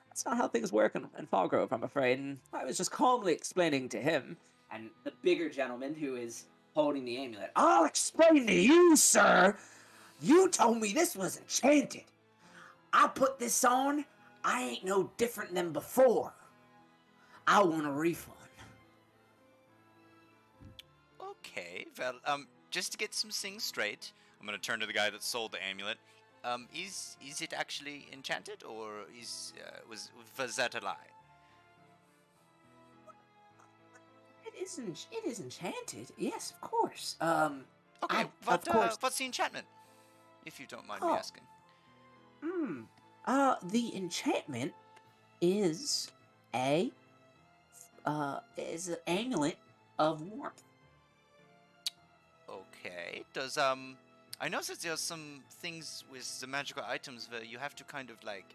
S1: that's not how things work in Fargrove, I'm afraid, and I was just calmly explaining to him, and the bigger gentleman who is holding the amulet, I'll explain to you, sir! You told me this was enchanted! I put this on, I ain't no different than before. I want a refund.
S4: Okay, well, just to get some things straight, I'm gonna turn to the guy that sold the amulet. Is it actually enchanted, or was that a lie?
S1: It is enchanted. Yes, of course.
S4: Okay,
S1: of course.
S4: what's the enchantment, if you don't mind me asking?
S1: The enchantment is an amulet of warmth.
S4: Okay, does I know that there's some things with the magical items where you have to kind of like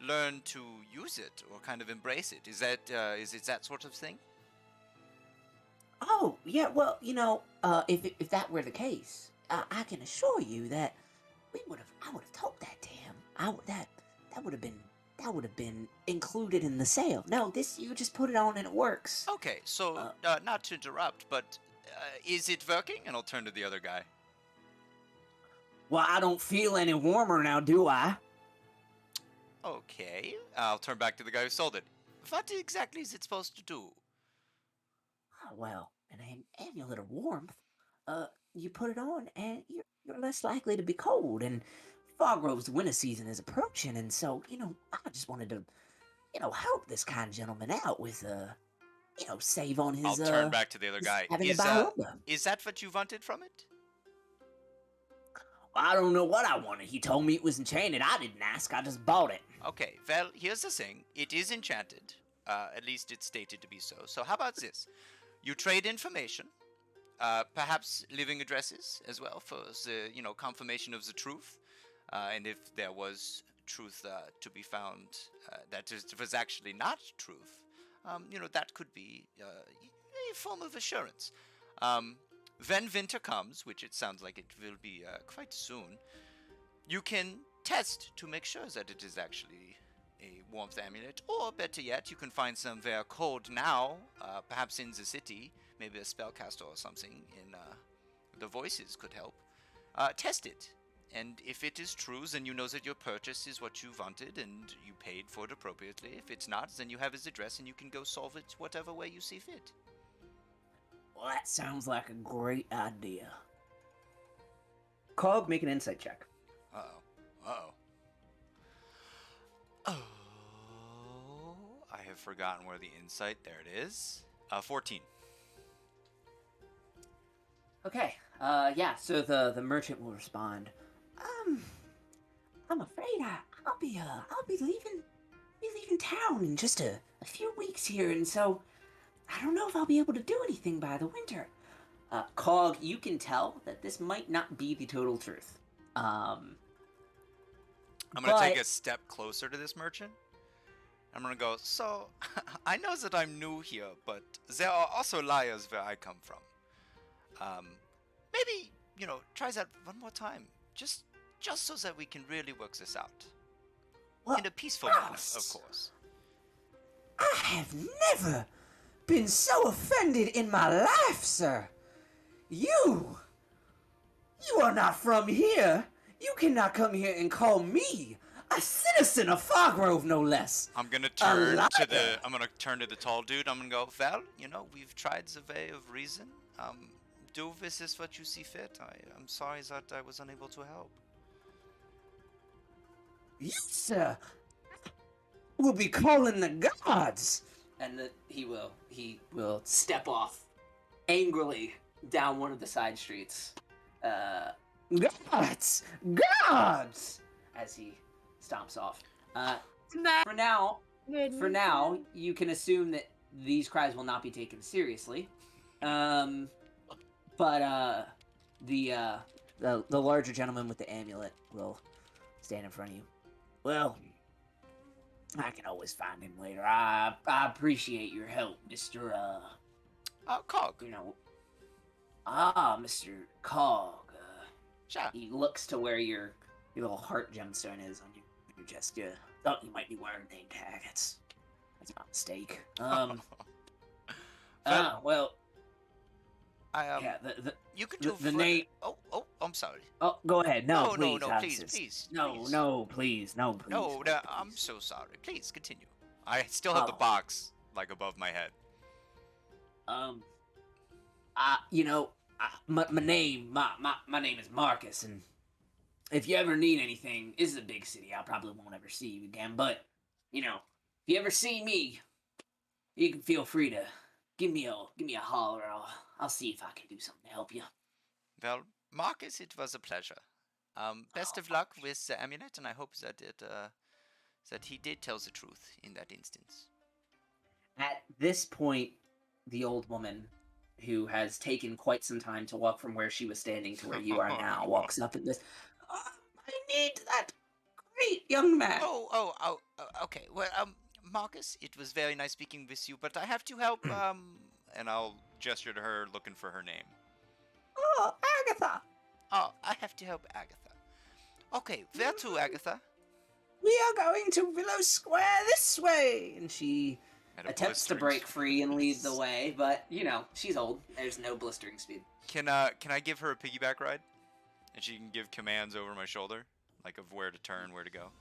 S4: learn to use it or kind of embrace it. Is it that sort of thing?
S1: Oh, yeah, well, if that were the case, I can assure you that I would have told that to him. That would have been included in the sale. No, you just put it on and it works.
S4: Okay, so not to interrupt, but is it working? And I'll turn to the other guy.
S1: Well, I don't feel any warmer now, do I?
S4: Okay, I'll turn back to the guy who sold it. What exactly is it supposed to do?
S1: Oh, well, an amulet of warmth, you put it on and you're less likely to be cold. And Fargrove's winter season is approaching, and so I just wanted to help this kind gentleman out with save on
S4: I'll
S1: his
S4: turn back to the other
S1: his
S4: guy.
S1: having to buy lumber.
S4: Is that what you wanted from it?
S1: I don't know what I wanted. He told me it was enchanted. I didn't ask. I just bought it.
S4: Okay, well, here's the thing. It is enchanted. At least it's stated to be so. So how about this? You trade information, perhaps living addresses as well for the, confirmation of the truth. And if there was truth to be found that was actually not truth, that could be a form of assurance. When winter comes, which it sounds like it will be quite soon, you can test to make sure that it is actually a warmth amulet, or better yet, you can find somewhere cold now, perhaps in the city, maybe a spellcaster or something in the voices could help. Test it, and if it is true, then you know that your purchase is what you wanted and you paid for it appropriately. If it's not, then you have his address and you can go solve it whatever way you see fit.
S1: Well, that sounds like a great idea. Cog, make an insight check.
S4: Uh-oh. Oh, I have forgotten where the insight, there it is. 14.
S1: Okay. Yeah. So the merchant will respond. I'm afraid I'll be leaving town in just a few weeks here, and so I don't know if I'll be able to do anything by the winter. Cog, you can tell that this might not be the total truth.
S4: I'm gonna take a step closer to this merchant. I'm gonna go, so, I know that I'm new here, but there are also liars where I come from. Maybe, try that one more time. Just so that we can really work this out.
S1: Well,
S4: in a peaceful manner, of course.
S1: I have never been so offended in my life, sir. You are not from here. You cannot come here and call me a citizen of Fargrove, no less.
S4: I'm gonna turn to the tall dude. I'm gonna go, well, we've tried the way of reason. Do with this what you see fit. I'm sorry that I was unable to help.
S1: You, sir, will be calling the gods. And he will step off angrily down one of the side streets. Gods! As he stomps off. For now, you can assume that these cries will not be taken seriously. But the larger gentleman with the amulet will stand in front of you. Well, I can always find him later. I appreciate your help, Mr.
S4: Cog.
S1: Mr. Cog.
S4: Sure.
S1: He looks to where your little heart gemstone is on your chest. You thought you might be wearing a name tag. That's my mistake. Well.
S4: Yeah, you can do
S1: the name.
S4: Oh, I'm sorry.
S1: Oh, go ahead. No,
S4: please.
S1: please. No,
S4: I'm so sorry. Please continue. I still have the box above my head.
S1: My name is Marcus, and if you ever need anything, this is a big city. I probably won't ever see you again, but if you ever see me, you can feel free to give me a holler. I'll see if I can do something to help you.
S4: Well, Marcus, it was a pleasure. Best of luck with the amulet, and I hope that that he did tell the truth in that instance.
S1: At this point, the old woman, who has taken quite some time to walk from where she was standing to where you are now, walks up and goes, I need that great young man.
S4: Okay. Well, Marcus, it was very nice speaking with you, but I have to help, and I'll gesture to her, looking for her name.
S1: Oh, Agatha.
S4: Oh, I have to help Agatha. Okay, where to, Agatha?
S1: We are going to Willow Square this way. And she attempts to break free and lead the way, but, she's old. There's no blistering speed.
S4: Can I give her a piggyback ride? And she can give commands over my shoulder? Of where to turn, where to go?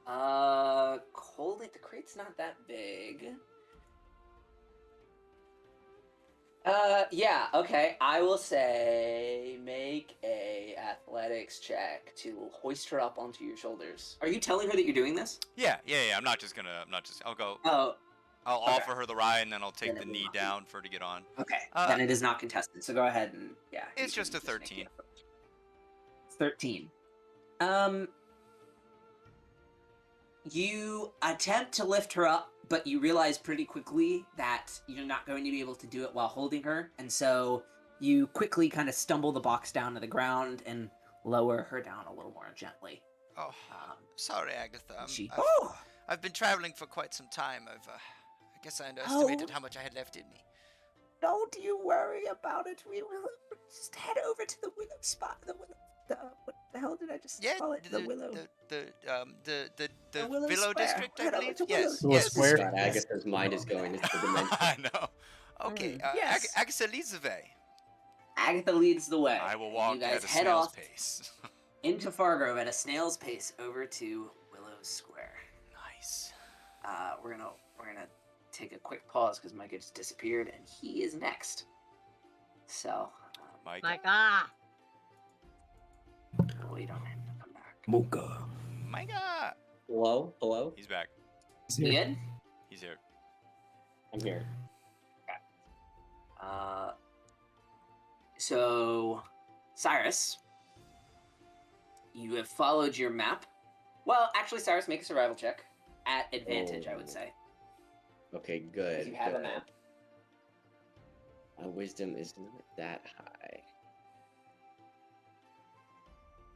S1: Hold it. The crate's not that big. Yeah, okay. I will say make a athletics check to hoist her up onto your shoulders. Are you telling her that you're doing this?
S4: Yeah. I'm not just gonna. I'll go.
S1: Oh,
S4: I'll
S1: okay.
S4: offer her the ride, and then I'll take
S1: Then
S4: the
S1: it will
S4: knee
S1: not be.
S4: down for her to get on.
S1: okay.
S4: Uh,
S1: Then it is not contested. So go ahead and yeah. you
S4: It's just
S1: can
S4: a
S1: make the
S4: 13.
S1: effort. 13. Um, you attempt to lift her up, but you realize pretty quickly that you're not going to be able to do it while holding her, and so you quickly kind of stumble the box down to the ground and lower her down a little more gently.
S4: Oh, sorry, Agatha.
S1: She.
S4: I've been traveling for quite some time. I guess I underestimated how much I had left in me.
S1: Don't you worry about it. We will just head over to the willow spot. What the hell did I just call it? The willow.
S4: The
S1: Willow
S4: Willow
S1: Square.
S4: District, I
S1: Head over
S4: believe.
S1: to
S4: Yes.
S2: Willow
S4: Yes.
S2: Square?
S3: God, Agatha's mind is going into the dimension.
S4: I know. Okay.
S1: Yes.
S4: Agatha leads the way.
S1: Agatha leads the way.
S4: I will
S1: and
S4: walk
S1: you guys
S4: at a
S1: head
S4: snail's
S1: off
S4: pace.
S1: into Fargrove at a snail's pace over to Willow Square.
S4: Nice.
S1: We're gonna take a quick pause because Micah just disappeared and he is next. So
S4: Mike.
S5: Micah.
S1: we'll wait on him to come back.
S2: Mocha.
S4: Micah.
S3: Hello?
S4: He's back.
S1: You good?
S4: He's here.
S3: I'm here.
S1: So Cyrus, you have followed your map. Well, actually, Cyrus, make a survival check at advantage. I would say.
S3: Okay, good.
S1: If you have a
S3: good.
S1: map.
S3: My wisdom is not that high.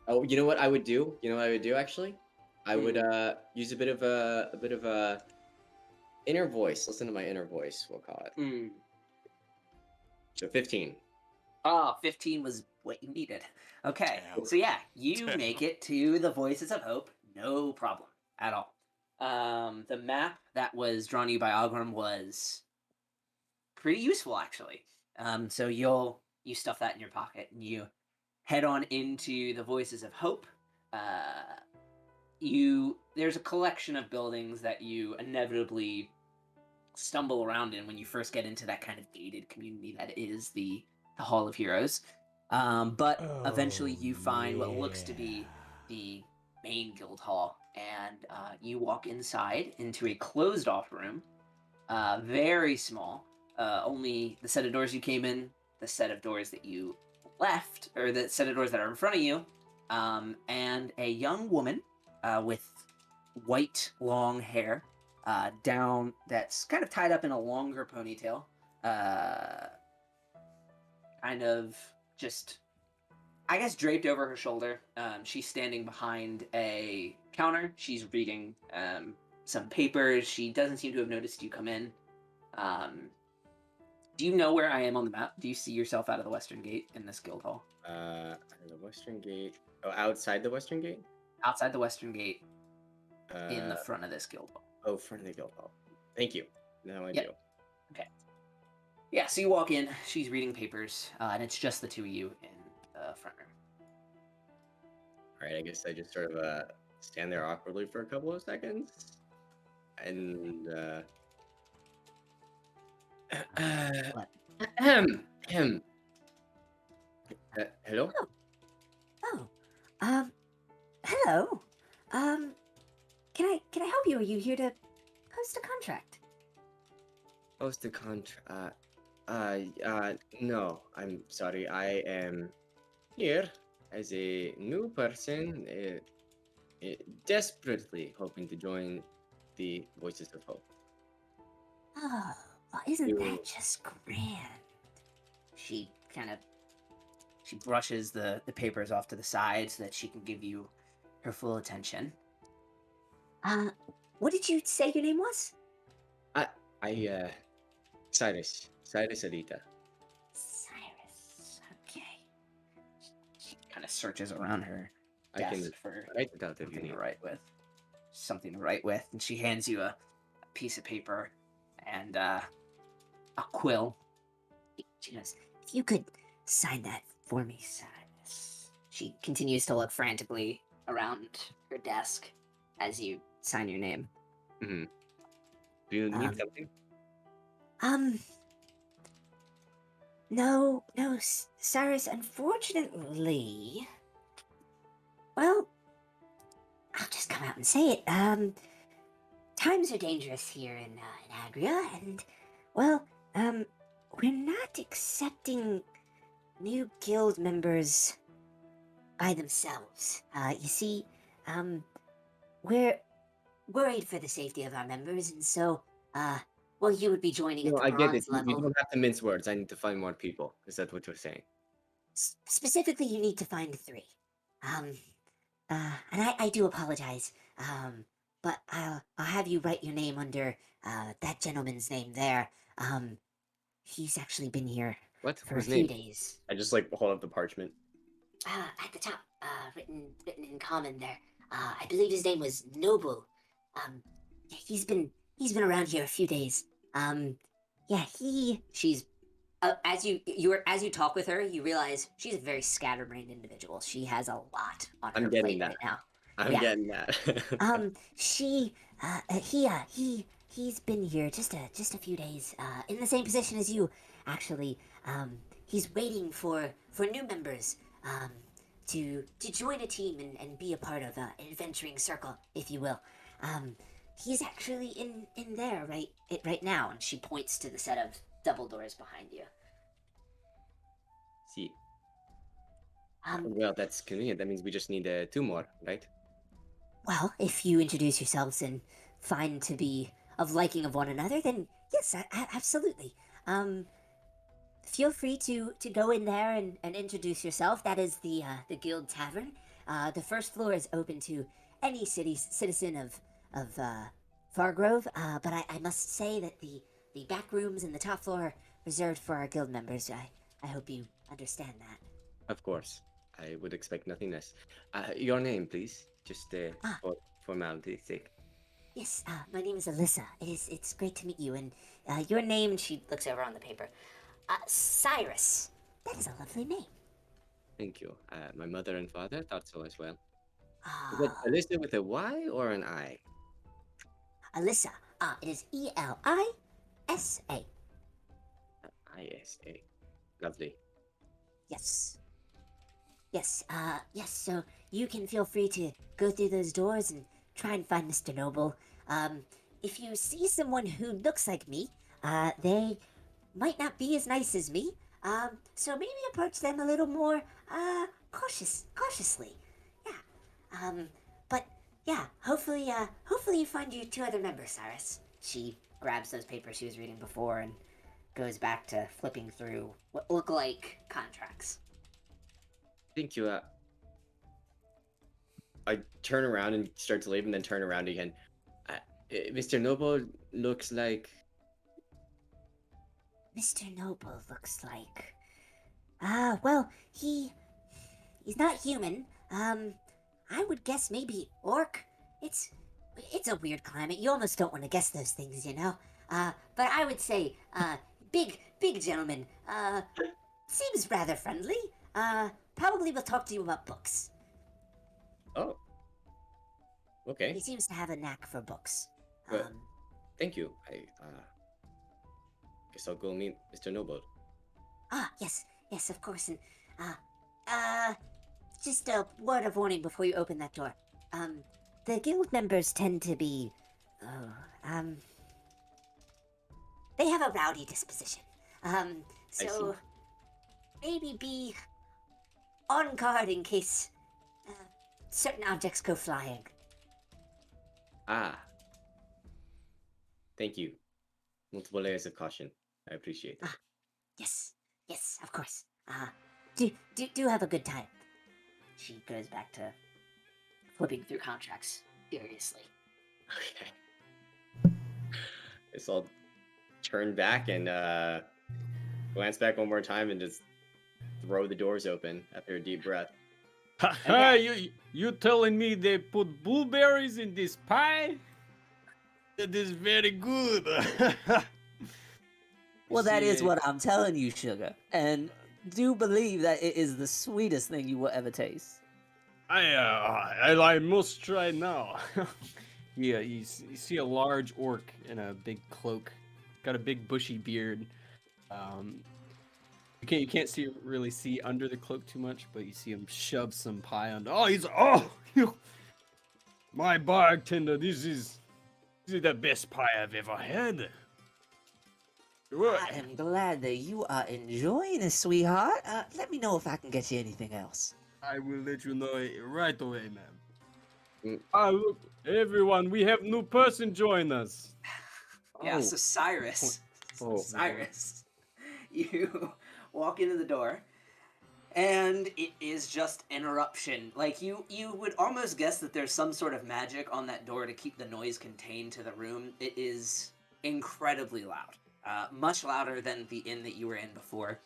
S3: Oh, you know what I would do? You know what I would do actually? I would use a bit of a inner voice. Listen to my inner voice, we'll call it. So 15.
S1: 15 was what you needed. Okay,
S4: Damn.
S1: so yeah, you
S4: Damn.
S1: make it to the Voices of Hope, no problem at all. The map that was drawn to you by Ogrim was pretty useful, actually. So you stuff that in your pocket and you head on into the Voices of Hope. There's a collection of buildings that you inevitably stumble around in when you first get into that kind of gated community that is the Hall of Heroes. But eventually you find what looks to be the main guild hall, and you walk inside into a closed off room, very small. Only the set of doors you came in, the set of doors that you left, or the set of doors that are in front of you, and a young woman with white long hair down that's kind of tied up in a longer ponytail, kind of just, I guess, draped over her shoulder. She's standing behind a counter. She's reading some papers. She doesn't seem to have noticed you come in. Do you know where I am on the map? Do you see yourself out of the western gate in this guild hall?
S3: The western gate. Oh, outside the western gate?
S1: Outside the western gate, in the front of this guild hall.
S3: Oh, front of the guild hall. Thank you. Now I
S1: Yep.
S3: do.
S1: Okay. Yeah, so you walk in, she's reading papers, and it's just the two of you in the front room.
S3: Alright, I guess I just sort of stand there awkwardly for a couple of seconds. And hello?
S6: Oh, hello. Can I help you? Are you here to post a contract?
S3: Post the contract. No, I'm sorry. I am here as a new person, desperately hoping to join the Voices of Hope.
S6: Oh, well, isn't
S3: You-
S6: that just grand?
S1: She brushes the papers off to the side so that she can give you her full attention.
S6: What did you say your name was?
S3: Cyrus Arita.
S6: Cyrus. Okay.
S1: Kind of searches around her
S3: I can
S1: desk for
S3: write it out if you
S1: something
S3: need.
S1: to write with. Something to write with, and she hands you a piece of paper and a quill.
S6: She goes, if you could sign that for me, Cyrus. She continues to look frantically around her desk as you sign your name.
S3: Mm-hmm. Do you need
S6: Um,
S3: something?
S6: No, no, Cyrus, unfortunately. Well, I'll just come out and say it. Times are dangerous here in Agria, and, well, we're not accepting new guild members by themselves. You see, we're worried for the safety of our members, and so, well, you would be joining at
S3: No,
S6: the
S3: I get it.
S6: bronze
S3: You
S6: level.
S3: don't have to mince words. I need to find more people. Is that what you're saying?
S6: Specifically, you need to find 3. Um, and I do apologize. But I'll have you write your name under that gentleman's name there. He's actually been here
S3: What?
S6: for a
S3: Whose
S6: few
S3: name?
S6: days.
S3: I just like hold up the parchment.
S6: At the top, written in common there. I believe his name was Noble. Yeah, he's been around here a few days. Yeah, she's as you talk with her, you realize she's a very scatterbrained individual. She has a lot on
S3: I'm
S6: her
S3: getting
S6: plate
S3: that.
S6: right now.
S3: I'm
S6: Yeah.
S3: getting that.
S6: He's been here just a few days, in the same position as you, actually. He's waiting for new members, to join a team and be a part of an adventuring circle, if you will. He's actually in there right now, and she points to the set of double doors behind you.
S3: See.
S6: Um,
S3: Well, that's convenient. That means we just need 2 more, right?
S6: Well, if you introduce yourselves and find to be of liking of one another, then yes, absolutely. Feel free to go in there and introduce yourself. That is the guild tavern. The first floor is open to any citizen of Fargrove. But I must say that the back rooms and the top floor are reserved for our guild members. I hope you understand that.
S3: Of course. I would expect nothing less. Your name, please. Just for formality's sake.
S6: Yes, my name is Alyssa. It's great to meet you. And your name, she looks over on the paper. Cyrus. That is a lovely name.
S3: Thank you. My mother and father thought so as well. Is it Alyssa with a Y or an I?
S6: Alyssa. It is Elisa.
S3: ISA. Lovely.
S6: Yes. Yes, so you can feel free to go through those doors and try and find Mr. Noble. If you see someone who looks like me, they might not be as nice as me. So maybe approach them a little more, cautiously. Yeah. But yeah, hopefully you find your 2 other members, Cyrus. She grabs those papers she was reading before and goes back to flipping through what look like contracts.
S3: Thank you. I turn around and start to leave and then turn around again. Mr. Noble looks like...
S6: Mr. Noble looks like... well, he's not human. I would guess maybe orc. It's a weird climate. You almost don't want to guess those things, you know? But I would say, big gentleman. Seems rather friendly. Probably will talk to you about books.
S3: Oh. Okay.
S6: He seems to have a knack for books.
S3: Good. Thank you. I guess I'll go meet Mr. Noble.
S6: Yes, of course. And just a word of warning before you open that door. The guild members tend to be, they have a rowdy disposition. So maybe be on guard in case certain objects go flying.
S3: Thank you. Multiple layers of caution. I appreciate it.
S6: Yes, of course. Do have a good time. She goes back to flipping through contracts furiously.
S3: Okay. Guess I'll turn back and glance back one more time and just throw the doors open after a deep breath.
S2: Ha! You telling me they put blueberries in this pie? That is very good.
S7: Well, that is what I'm telling you, Sugar. And do believe that it is the sweetest thing you will ever taste.
S2: I must try now. Yeah, you see a large orc in a big cloak, got a big bushy beard. You can't really see under the cloak too much, but you see him shove some pie under. Oh, my bartender. This is the best pie I've ever had. What?
S7: I am glad that you are enjoying it, sweetheart. Let me know if I can get you anything else.
S2: I will let you know it right away, ma'am.
S3: Mm.
S2: Ah, look, everyone, we have new person join us.
S1: Yeah,
S3: Oh.
S1: so Cyrus.
S3: Oh.
S1: Cyrus. You walk into the door, and it is just an eruption. Like, you would almost guess that there's some sort of magic on that door to keep the noise contained to the room. It is incredibly loud. Much louder than the inn that you were in before.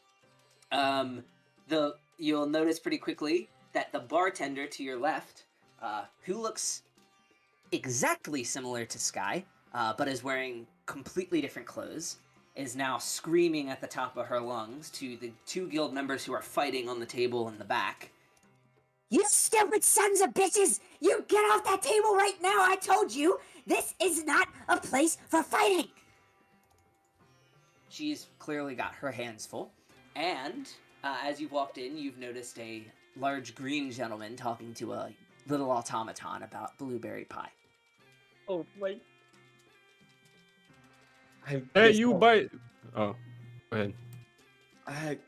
S1: You'll notice pretty quickly that the bartender to your left, who looks exactly similar to Sky, but is wearing completely different clothes, is now screaming at the top of her lungs to the two guild members who are fighting on the table in the back.
S6: You stupid sons of bitches! You get off that table right now! I told you! This is not a place for fighting!
S1: She's clearly got her hands full. And as you've walked in, you've noticed a large green gentleman talking to a little automaton about blueberry pie.
S3: Oh my.
S2: Hey, you buy. Oh, go ahead.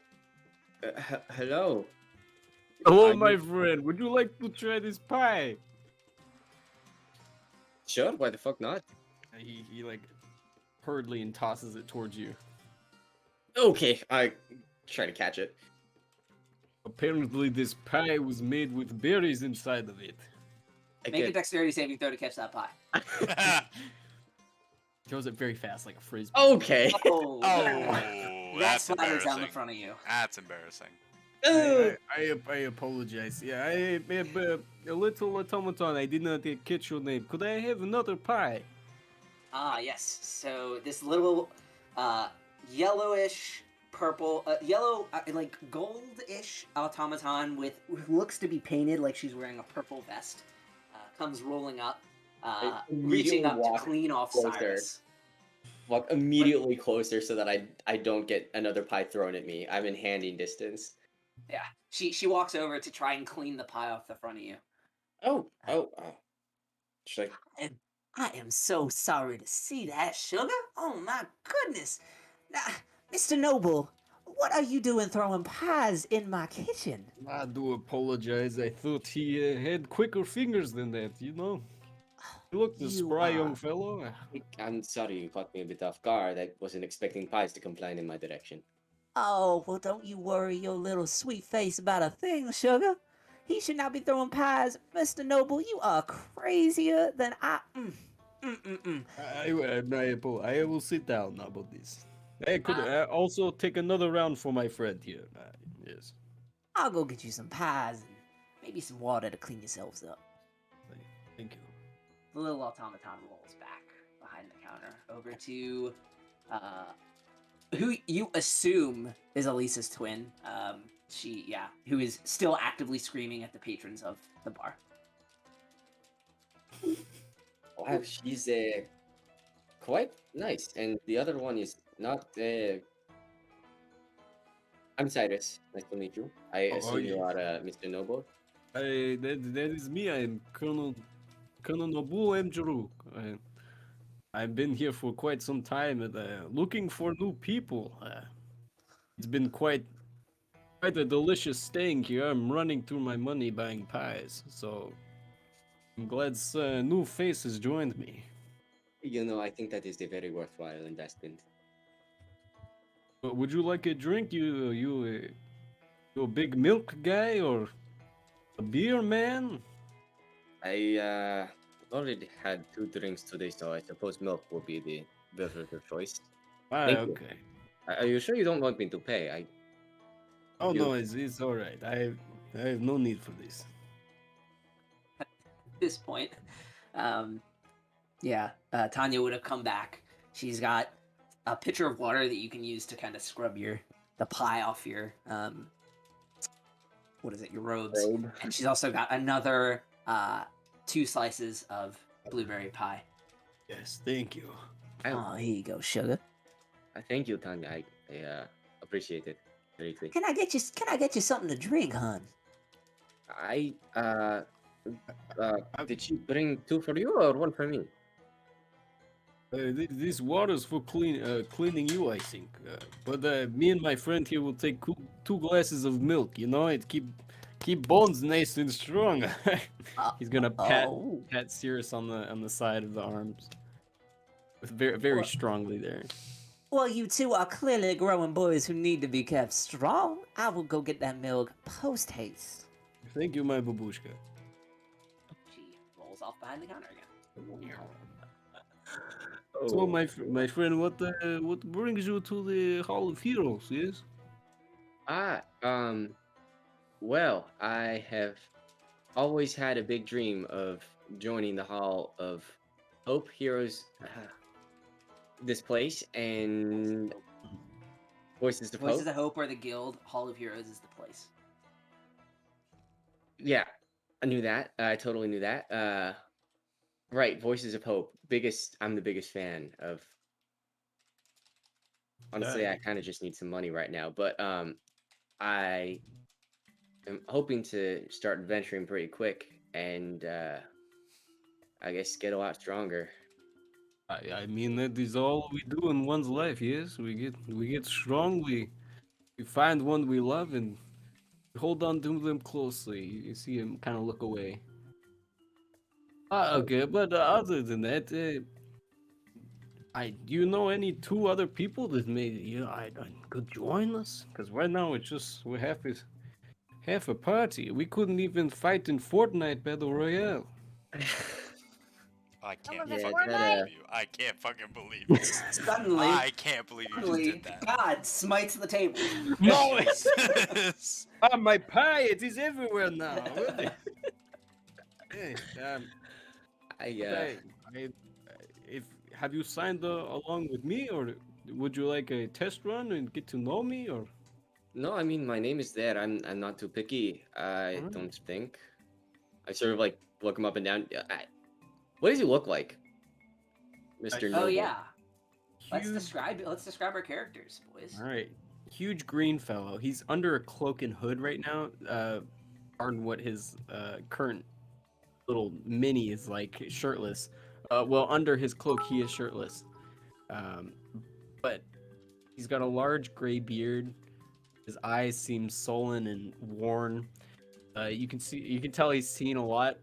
S3: Hello.
S2: Hello,
S3: Are
S2: my
S3: you-
S2: friend. Would you like to try this pie?
S3: Sure. Why the fuck not?
S2: He like hurriedly and tosses it towards you.
S3: Okay. I try to catch it.
S2: Apparently, this pie was made with berries inside of it.
S3: I
S1: Make a
S3: get-
S1: dexterity saving throw to catch that pie.
S2: Throws it very fast, like a frisbee.
S3: Okay.
S1: Oh,
S4: Oh,
S1: that
S4: that's
S1: splatters down the
S4: embarrassing.
S1: front of you.
S4: That's embarrassing.
S2: I apologize. Yeah, a little automaton. I did not catch your name. Could I have another pie?
S1: Ah, yes. So this little yellowish, purple, yellow, like gold-ish automaton with who looks to be painted like she's wearing a purple vest comes rolling up,
S3: I
S1: reaching
S3: immediately
S1: up to
S3: walk
S1: clean off
S3: closer.
S1: Cyrus.
S3: Walk immediately closer so that I don't get another pie thrown at me. I'm in handing distance.
S1: Yeah, she walks over to try and clean the pie off the front of you.
S3: Oh. Should
S7: I am so sorry to see that, sugar. Oh my goodness. Now, Mr. Noble, what are you doing throwing pies in my kitchen?
S2: I do apologize. I thought he had quicker fingers than that, you know? He looked a
S7: You
S2: spry young
S7: are-
S2: fellow.
S3: I'm sorry you caught me a bit off guard. I wasn't expecting pies to come flying in my direction.
S7: Oh, well, don't you worry your little sweet face about a thing, sugar. He should not be throwing pies. Mr. Noble, you are crazier than I...
S2: I will sit down about this. I could also take another round for my friend here. Yes.
S7: I'll go get you some pies and maybe some water to clean yourselves up.
S2: Thank you.
S1: The little automaton rolls back behind the counter over to who you assume is Elisa's twin. Who is still actively screaming at the patrons of the bar.
S3: Wow, she's quite nice, and the other one is not. I'm Cyrus. Nice to meet you. I assume you
S2: yeah.
S3: are Mr. Noble.
S2: That is me. I am Colonel Nobu Mjuru. I've been here for quite some time and looking for new people. It's been quite a delicious staying here. I'm running through my money buying pies, so I'm glad new faces joined me.
S3: You know, I think that is a very worthwhile investment.
S2: But would you like a drink? You a big milk guy or a beer man?
S3: I already had 2 drinks today, so I suppose milk will be the better choice. Thank you.
S2: Okay.
S3: Are you sure you don't want me to pay?
S2: Oh
S3: You-
S2: no, it's all right. I have no need for this.
S1: At this point, Tanya would have come back. She's got a pitcher of water that you can use to kind of scrub the pie off your your robes.
S3: Robe.
S1: And she's also got another 2 slices of blueberry pie.
S2: Yes, thank you.
S7: Oh, here you go, sugar.
S3: Thank you, Tanya. I appreciate it. Briefly.
S7: Can I get you something to drink, hon?
S3: Did you bring 2 for you or 1 for me?
S2: This water's for cleaning you, I think. But me and my friend here will take 2 glasses of milk. You know, it keep bones nice and strong. He's gonna pat
S7: Oh.
S2: Cirrus on the side of the arms, with very
S7: Well-
S2: strongly there.
S7: Well, you two are clearly growing boys who need to be kept strong. I will go get that milk post haste.
S2: Thank you, my babushka.
S1: She rolls off behind the counter again.
S2: So my friend, what brings you to the Hall of Heroes? Yes.
S3: Well, I have always had a big dream of joining the Hall of Hope Heroes, this place, and Voices of Hope.
S1: Voices of Hope or the Guild. Hall of Heroes is the place.
S3: Yeah, I knew that. I totally knew that. Right, Voices of Hope. I'm the biggest fan of. Honestly, I kind of just need some money right now, but I am hoping to start venturing pretty quick and I guess get a lot stronger.
S2: I mean that is all we do in one's life. Yes, we get strong. We find one we love and hold on to them closely. You see him kind of look away. Okay, but other than that, do you know any 2 other people that I could join us? Because right now we're half a party. We couldn't even fight in Fortnite Battle Royale.
S4: I can't
S5: Someone's
S3: Yeah,
S4: fucking
S5: Fortnite?
S4: believe you. I can't fucking believe you.
S1: Suddenly,
S4: I can't believe you just did that.
S1: God smites the table.
S2: No,
S4: Jesus.
S2: my pie! It is everywhere now. Hey, if have you signed along with me, or would you like a test run and get to know me, or?
S3: No, I mean my name is there. I'm not too picky. I
S2: Alright.
S3: don't think. I sort of like look him up and down. What does he look like, Mr.
S1: Oh
S3: Noble?
S1: yeah. Let's
S2: Huge-
S1: describe our characters, boys.
S2: All right, huge green fellow. He's under a cloak and hood right now. Pardon what his current little mini is like, shirtless. Well, under his cloak he is shirtless. But he's got a large gray beard. His eyes seem sullen and worn. You can tell he's seen a lot.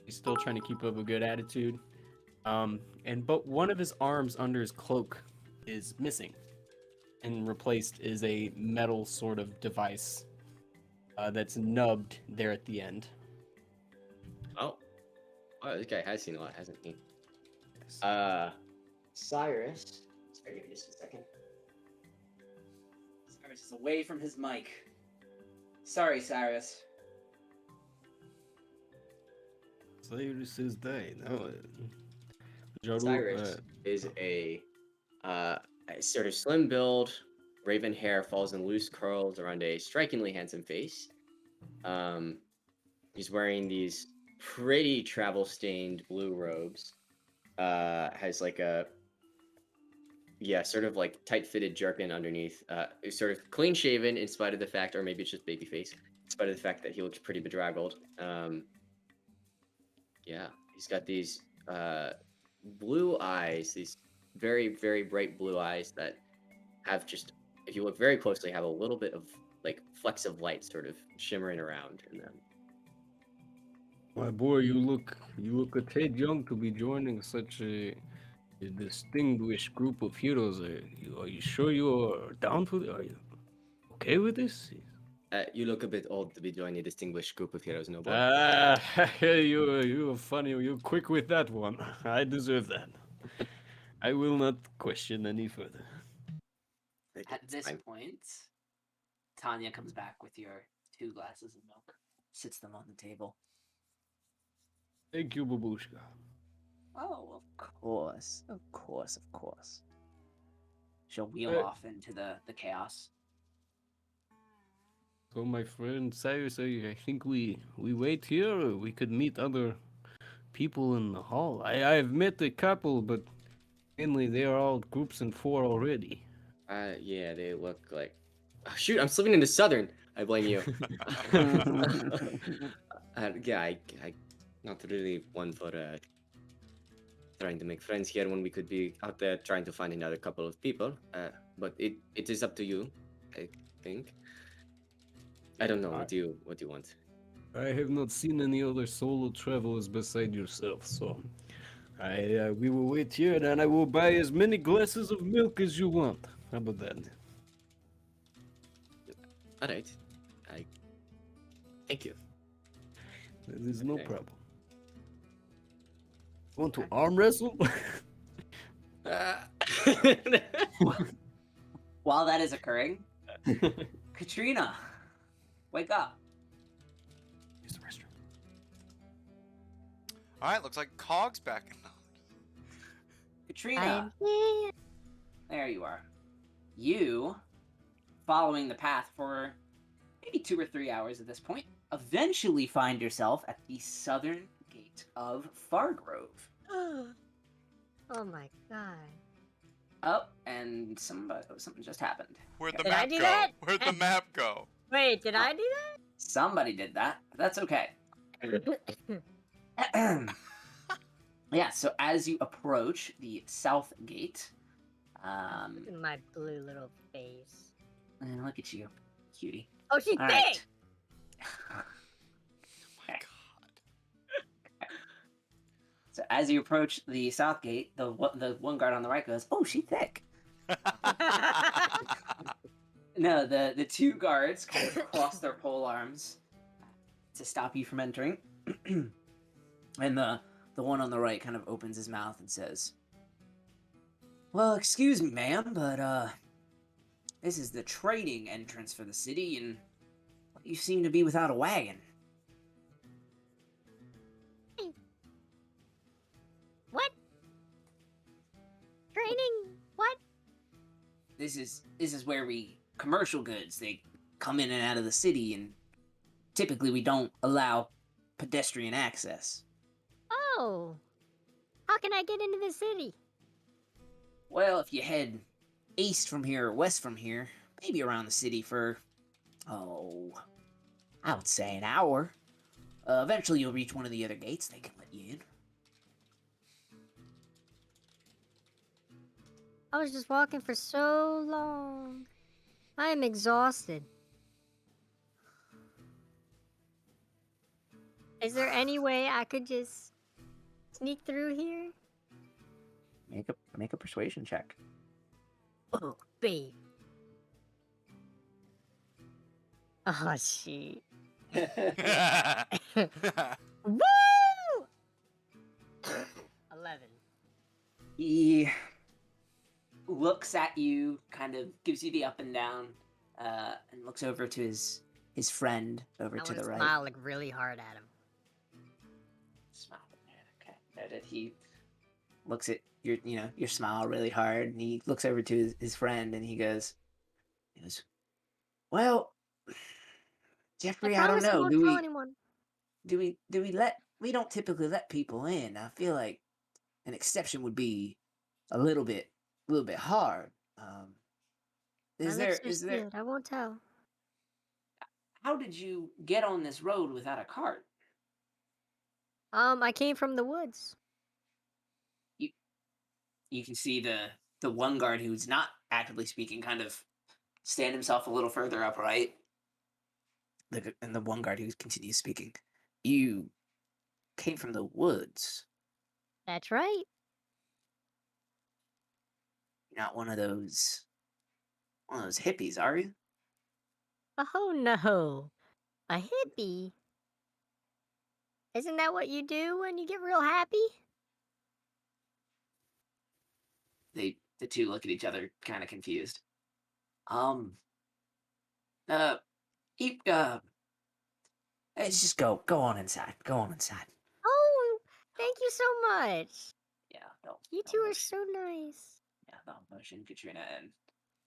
S2: He's still trying to keep up a good attitude. But one of his arms under his cloak is missing, and replaced is a metal sort of device that's nubbed there at the end.
S3: Oh, this guy has seen a lot, hasn't he?
S2: Yes.
S3: Cyrus. Sorry, give me just a second.
S1: Cyrus is away from his mic. Sorry, Cyrus.
S2: Cyrus is dead. No, Jaru,
S3: Cyrus is a sort of slim build, raven hair falls in loose curls around a strikingly handsome face. He's wearing these pretty travel-stained blue robes. Has like a sort of like tight-fitted jerkin underneath. Is sort of clean-shaven in spite of the fact, or maybe it's just baby face, in spite of the fact that he looks pretty bedraggled. Yeah, he's got these blue eyes, these very, very bright blue eyes that have just, if you look very closely, have a little bit of like flecks of light sort of shimmering around in them.
S2: my boy, you look a tad young to be joining such a distinguished group of heroes. Are you sure you are down for? Are you okay with this?
S3: You look a bit old to be joining a distinguished group of heroes, Noble.
S2: Ah, you are funny. You're quick with that one. I deserve that. I will not question any further.
S1: At this
S3: Fine.
S1: point, Tanya comes back with your 2 glasses of milk, sits them on the table.
S2: Thank you, babushka.
S1: Oh,
S7: Of course.
S1: she'll wheel
S2: Hey.
S1: off into the chaos.
S2: So, my friend Cyrus, I think we wait here. Or we could meet other people in the hall. I've met a couple, but mainly they are all groups in 4 already.
S3: Yeah, they look like Shoot, I'm slipping into Southern. I blame you. Yeah, I not really one for trying to make friends here when we could be out there trying to find another couple of people. But it is up to you, I think. I don't know. What do you want?
S2: I have not seen any other solo travelers beside yourself, so we will wait here, and I will buy as many glasses of milk as you want. How about that?
S3: All right. Thank you.
S2: That is no
S3: Okay.
S2: problem. Want to arm wrestle?
S1: While that is occurring, Katrina, wake up.
S2: Use the restroom.
S4: All right, looks like Cog's back.
S1: Katrina,
S5: I'm here.
S1: there you are. You, following the path for maybe 2 or 3 hours at this point, eventually find yourself at the southern gate of Fargrove.
S5: Oh my god.
S1: Oh, and something just happened.
S4: Where'd the
S5: Did I
S4: map
S5: do
S4: go?
S5: that?
S4: Where'd the map go?
S5: Wait, did I do that?
S1: Somebody did that, but that's okay. Yeah, so as you approach the south gate,
S5: Look at my blue little face.
S1: and look at you, cutie.
S5: Oh, she's
S1: All
S5: big!
S1: right.
S4: My
S1: Okay.
S4: God.
S1: So as you approach the south gate, the one guard on the right goes, "Oh, she's thick." No, the two guards kind of cross their pole arms to stop you from entering, and the one on the right kind of opens his mouth and says, "Well, excuse me, ma'am, but this is the trading entrance for the city, and you seem to be without a wagon."
S5: What? Training? What?
S1: This is where commercial goods, they come in and out of the city, and typically we don't allow pedestrian access.
S5: Oh. How can I get into the city?
S1: Well, if you head east from here or west from here, maybe around the city for, I would say an hour. Eventually you'll reach one of the other gates, they can let you in.
S5: I was just walking for so long. I am exhausted. Is there any way I could just sneak through here?
S1: Make a persuasion check.
S5: Oh, babe. Oh, shit. Woo! 11.
S1: He looks at you, kind of gives you the up and down, and looks over to his friend over
S5: I
S1: to
S5: want
S1: the
S5: to
S1: right.
S5: smile like really hard at him.
S1: Smile. Okay. Noted. He looks at your smile really hard, and he looks over to his friend, and he goes, "Well, Jeffrey, I don't
S5: promise I
S1: know.
S5: won't tell anyone.
S1: We don't typically let people in. I feel like an exception would be a little bit hard.
S5: My
S1: Is
S5: lips
S1: there
S5: are sealed. I won't tell.
S1: How did you get on this road without a cart?"
S5: I came from the woods.
S1: You can see the one guard who's not actively speaking kind of stand himself a little further upright. And the one guard who continues speaking. "You came from the woods.
S5: That's right.
S1: You're not one of those hippies, are you?"
S5: Oh no. A hippie? Isn't that what you do when you get real happy?
S1: The two look at each other, kind of confused. You, let's just go on inside. Go on inside.
S5: Oh, thank you so much.
S1: Yeah, no.
S5: You
S1: no
S5: two are
S1: motion.
S5: so nice.
S1: Yeah, no motion, Katrina, and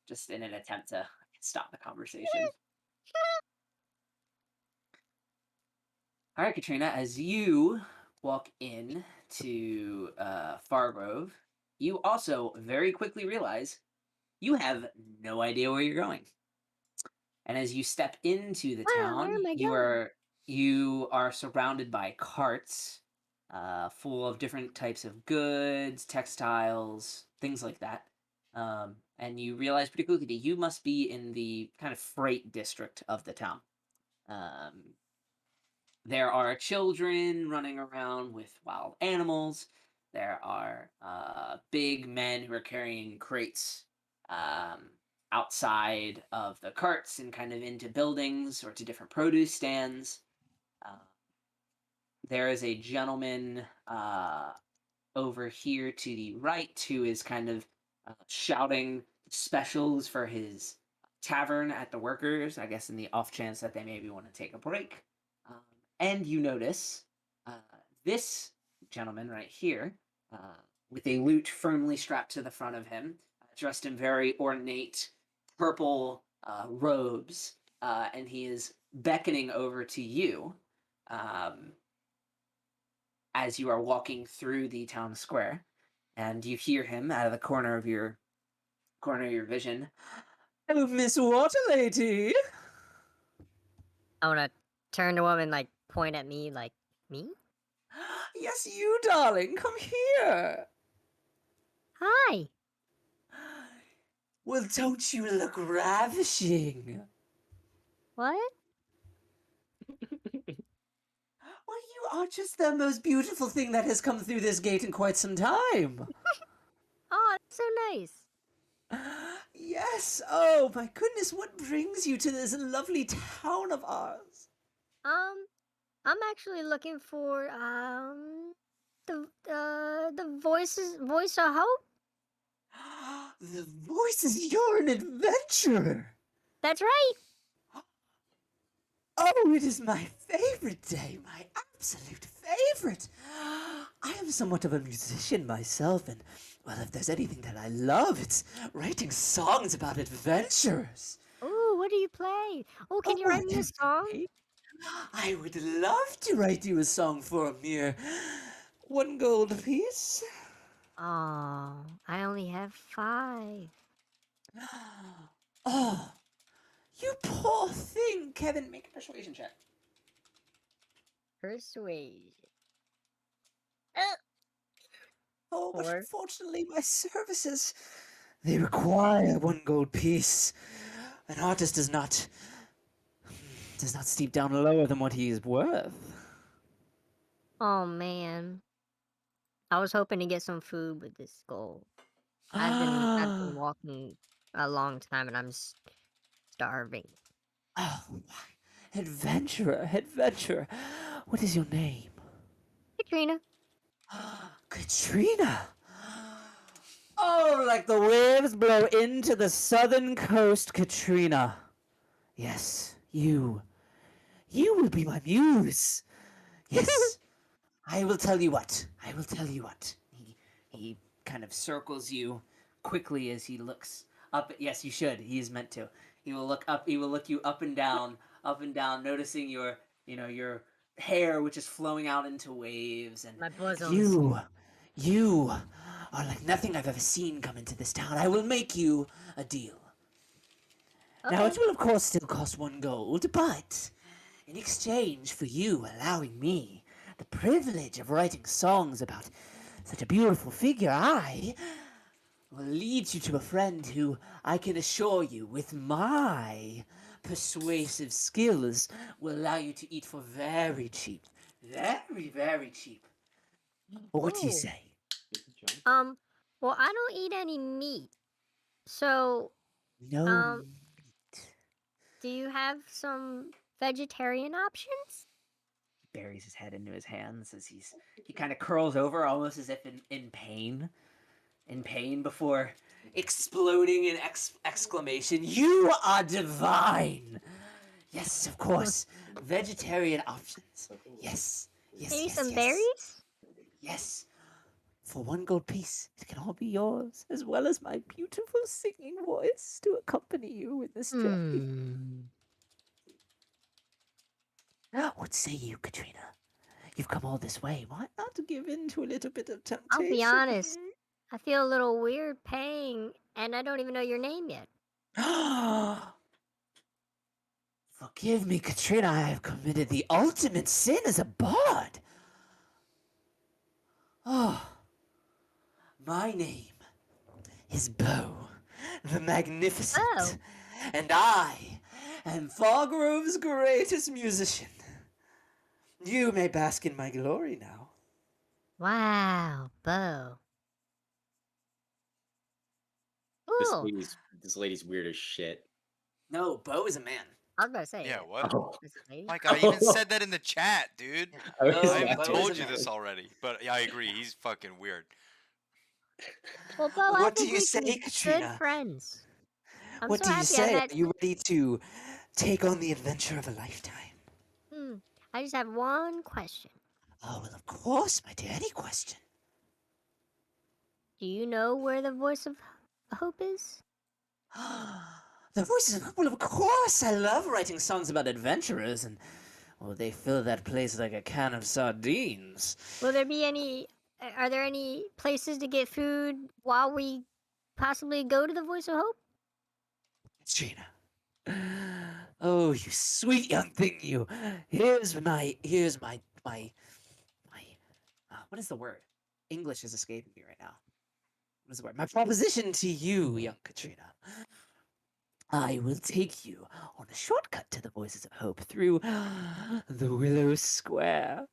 S1: just in an attempt to stop the conversation. All right, Katrina, as you walk in to Fargrove, you also very quickly realize you have no idea where you're going. And as you step into the
S5: Where
S1: town,
S5: am I
S1: you
S5: going?
S1: are surrounded by carts full of different types of goods, textiles, things like that. And you realize pretty quickly that you must be in the kind of freight district of the town. Um, there are children running around with wild animals. There are big men who are carrying crates um, outside of the carts and kind of into buildings or to different produce stands. Uh, there is a gentleman over here to the right who is kind of shouting specials for his tavern at the workers, I guess in the off chance that they maybe want to take a break. Um, and you notice uh, this gentleman right here, uh, with a lute firmly strapped to the front of him, dressed in very ornate purple robes, and he is beckoning over to you. Um, as you are walking through the town square, and you hear him out of the corner of your vision. Oh, Miss Water Lady!
S5: I wanna turn to him and like point at me, like me.
S1: Yes, you, darling. Come here.
S5: Hi.
S1: Well, don't you look ravishing?
S5: What?
S1: Well, you are just the most beautiful thing that has come through this gate in quite some time.
S5: Oh, that's so nice.
S1: Yes. Oh my goodness, what brings you to this lovely town of ours?
S5: I'm actually looking for the voice of hope.
S1: The voices. You're an adventurer.
S5: That's right.
S1: Oh, it is my favorite day, my absolute favorite. I am somewhat of a musician myself, and, well, if there's anything that I love, it's writing songs about adventures.
S5: Ooh, what do you play? Oh, can you write me a song?
S1: I would love to write you a song for a mere 1 gold apiece.
S5: Oh, I only have 5.
S1: Oh, you poor thing. Kevin, make a persuasion check.
S5: Persuasion.
S1: Oh, but
S5: 4.
S1: unfortunately, my services, they require 1 gold piece. An artist does not steep down lower than what he is worth.
S5: Oh man, I was hoping to get some food with this goal. I've been walking a long time and I'm starving.
S1: Oh, why? Adventurer. What is your name?
S5: Katrina.
S1: Katrina. Oh, like the waves blow into the southern coast, Katrina. Yes, you. You will be my muse. Yes. I will tell you what. He kind of circles you quickly as he looks up. Yes, you should. He is meant to. He will look up. He will look you up and down, noticing your hair, which is flowing out into waves, and
S5: My bosoms.
S1: you are like nothing I've ever seen come into this town. I will make you a deal. Now,
S5: Okay.
S1: it will, of course, still cost 1 gold, but in exchange for you allowing me the privilege of writing songs about such a beautiful figure, I will lead you to a friend who I can assure you, with my persuasive skills, will allow you to eat for very cheap. Very, very cheap. What do you
S5: Ooh.
S1: say?
S5: Well, I don't eat any meat. So,
S1: No
S5: um,
S1: meat.
S5: do you have some vegetarian options?
S1: Buries his head into his hands as he kind of curls over almost as if in pain. In pain before exploding in exclamation. You are divine! Yes, of course. Vegetarian options. Yes.
S5: Maybe some berries?
S1: Yes. For 1 gold piece, it can all be yours, as well as my beautiful singing voice to accompany you in this journey. What say you, Katrina? You've come all this way. Why not give in to a little bit of temptation?
S5: I'll be honest. I feel a little weird paying, and I don't even know your name yet.
S7: Forgive me, Katrina. I have committed the ultimate sin as a bard. Oh, my name is Bo, the Magnificent,
S5: Oh.
S7: and I am Fargrove's greatest musician. You may bask in my glory now.
S5: Wow, Bo.
S3: This
S5: Ooh,
S3: lady's weird as shit.
S1: No, Bo is a man.
S5: I was about to say.
S4: Yeah, what?
S3: Oh,
S5: This lady?
S4: Mike, I even said that in the chat, dude.
S3: I was
S1: Bo,
S4: I even
S1: Bo is
S4: told
S1: a
S4: you
S1: man.
S4: this already, but yeah, I agree. He's fucking weird.
S5: Well, Bo, I
S7: What do
S5: think
S7: you
S5: we
S7: say,
S5: can be good
S7: Katrina?
S5: friends. I'm
S7: What
S5: so
S7: do you
S5: happy I
S7: say?
S5: met.
S7: Are you ready to take on the adventure of a lifetime?
S5: I just have one question.
S7: Oh, well, of course, my dear. Any question.
S5: Do you know where the voice of hope is?
S7: The voices of... Well, of course. I love writing songs about adventurers, and... Well, they fill that place like a can of sardines.
S5: Will there be any? Are there any places to get food while we possibly go to the voice of hope?
S7: Katrina. Oh, you sweet young thing, you. Here's my... what is the word? English is escaping me right now. What is the word? My proposition to you, young Katrina. I will take you on a shortcut to the Voices of Hope through the Willow Square.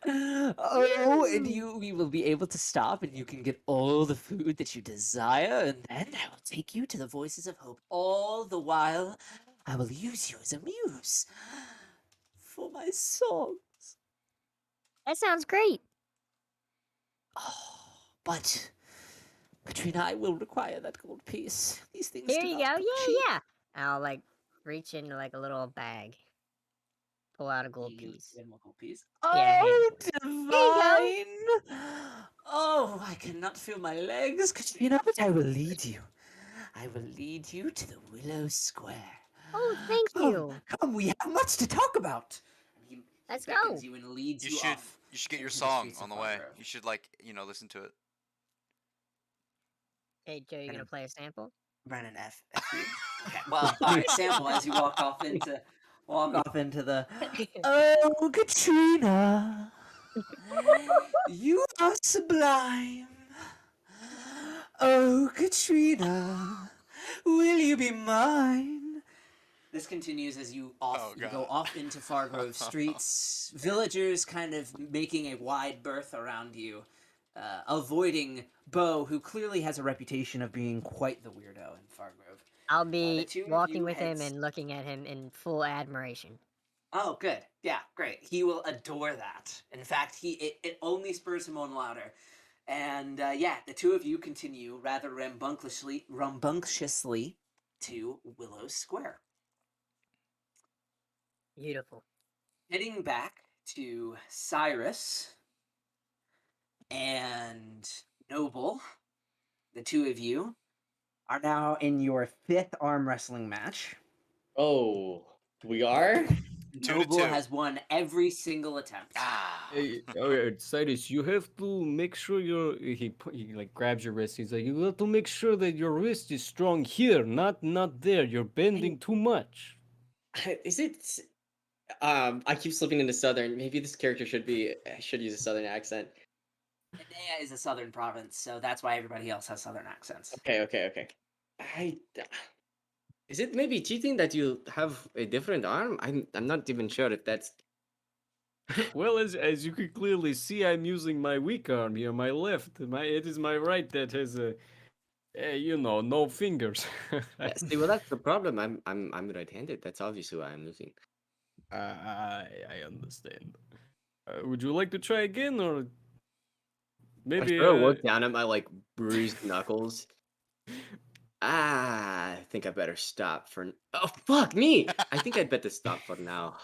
S7: Oh, and we will be able to stop and you can get all the food that you desire, and then I will take you to the Voices of Hope. All the while, I will use you as a muse for my song.
S5: That sounds great.
S7: Oh, but Katrina, I will require that gold piece. These things
S5: Here
S7: do
S5: you go.
S7: not come
S5: Yeah,
S7: cheap.
S5: yeah. I'll like reach into like a little bag, pull out a gold
S1: You
S5: piece.
S1: give him a gold piece.
S5: Yeah,
S7: Oh,
S5: Here you
S7: divine! Oh, I cannot feel my legs, Katrina, but I will lead you. I will lead you to the Willow Square.
S5: Oh, thank
S7: Come,
S5: you.
S7: come, we have much to talk about.
S1: He
S5: Let's
S1: beckons
S5: go.
S1: you and leads
S4: You
S1: you,
S4: should
S1: off.
S4: you should get your
S1: into the
S4: song
S1: streets of
S4: on the way.
S1: Fargrove.
S4: You should like, listen to it.
S5: Hey, Joe, you gonna play a sample?
S7: Brennan F you.
S1: Okay. Well, all right. Sample as you walk off into the.
S7: Oh, Katrina, you are sublime. Oh, Katrina, will you be mine? This continues as you go
S4: God.
S1: off into Fargrove streets. Villagers kind of making a wide berth around you, avoiding Bo, who clearly has a reputation of being quite the weirdo in Fargrove.
S5: I'll
S1: The
S5: be
S1: two of
S5: walking
S1: you
S5: with him
S1: heads-
S5: and looking at him in full admiration.
S1: Oh, good. Yeah, great. He will adore that. In fact, it only spurs him on louder. And yeah, the two of you continue rather rambunctiously to Willow Square.
S5: Beautiful.
S1: Heading back to Cyrus and Noble, the two of you are now in your fifth arm wrestling match.
S3: Oh, we are?
S4: 2 to
S1: Noble
S4: 2.
S1: has won every single attempt.
S4: Ah.
S2: Hey, Cyrus, you have to make sure he like grabs your wrist. He's like, you have to make sure that your wrist is strong here, not there. You're bending too much.
S3: Is it? I keep slipping into Southern. Maybe this character should use a Southern accent.
S1: Enea is a southern province, so that's why everybody else has southern accents.
S3: Okay. Is it maybe cheating that you have a different arm? I'm not even sure if that's.
S2: Well, as you can clearly see, I'm using my weak arm here, my left. It is my right that has no fingers.
S3: Yeah, see, well, that's the problem. I'm right-handed. That's obviously why I'm losing.
S2: I understand. Would you like to try again, or
S3: I
S2: maybe?
S3: sort of look down at my bruised knuckles. I think I better stop for. Oh fuck me! I think I'd better stop for now.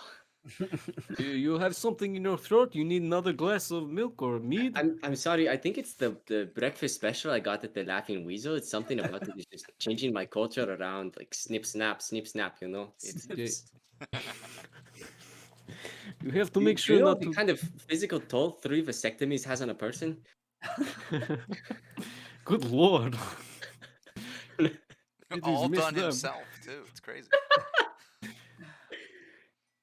S2: You have something in your throat. You need another glass of milk or mead.
S3: I'm sorry. I think it's the breakfast special I got at the Laughing Weasel. It's something about it is just changing my culture around, like snip snap, snip snap. You know, it's
S2: You have to
S3: you,
S2: make
S3: you
S2: sure
S3: know
S2: not
S3: the
S2: to.
S3: kind of physical toll 3 vasectomies has on a person.
S2: Good lord. It is
S4: All
S2: messed
S4: done
S2: up.
S4: himself too. It's crazy.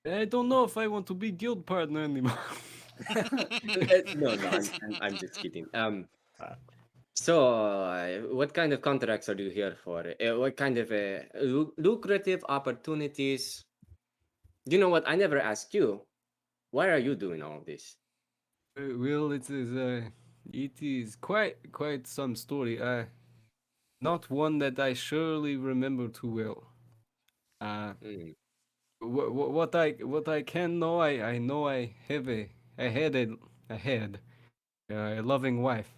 S2: I don't know if I want to be guild partner anymore.
S3: No, I'm just kidding. So, what kind of contracts are you here for? What kind of lucrative opportunities? You know what? I never asked you. Why are you doing all of this?
S2: Well, it is quite some story. Not one that I surely remember too well. Uh,
S3: Hmm.
S2: what I can know, I know I had a loving wife.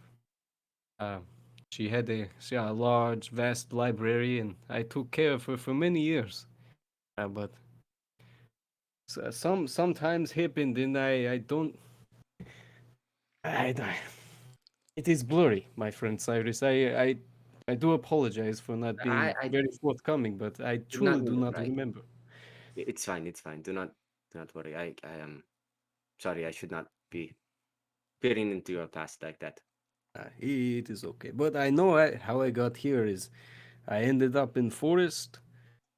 S2: Uh, she had a large, vast library, and I took care of her for many years. But sometimes happened, and I don't. I it is blurry, my friend Cyrus. I do apologize for not being
S3: I
S2: very forthcoming, but I
S3: did not
S2: truly
S3: mean
S2: do
S3: to
S2: not
S3: pry.
S2: remember.
S3: It's fine. It's fine. Do not worry. I am sorry. I should not be peering into your past like that.
S2: It is okay. But I know how I got here is I ended up in forest.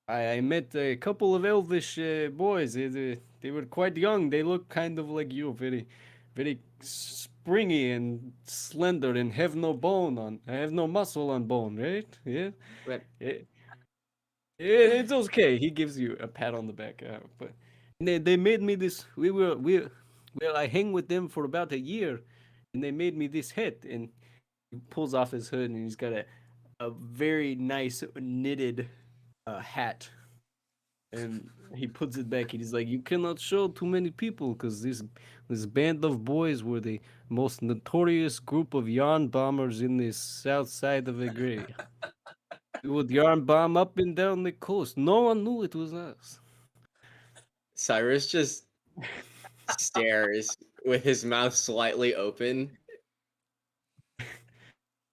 S2: I met a couple of elvish boys. They were quite young. They look kind of like you, very springy and slender, and have no bone on. I have no muscle on bone, right? Yeah.
S3: Well,
S2: Eh, it's okay. He gives you a pat on the back. But they made me this. Well, I hang with them for about a year, and they made me this hat. And he pulls off his hood, and he's got a very nice knitted hat. And he puts it back, and he's like, "You cannot show too many people, because this band of boys were the most notorious group of yarn bombers in the south side of Agrey. We would yarn bomb up and down the coast. No one knew it was us."
S3: Cyrus just stares with his mouth slightly open.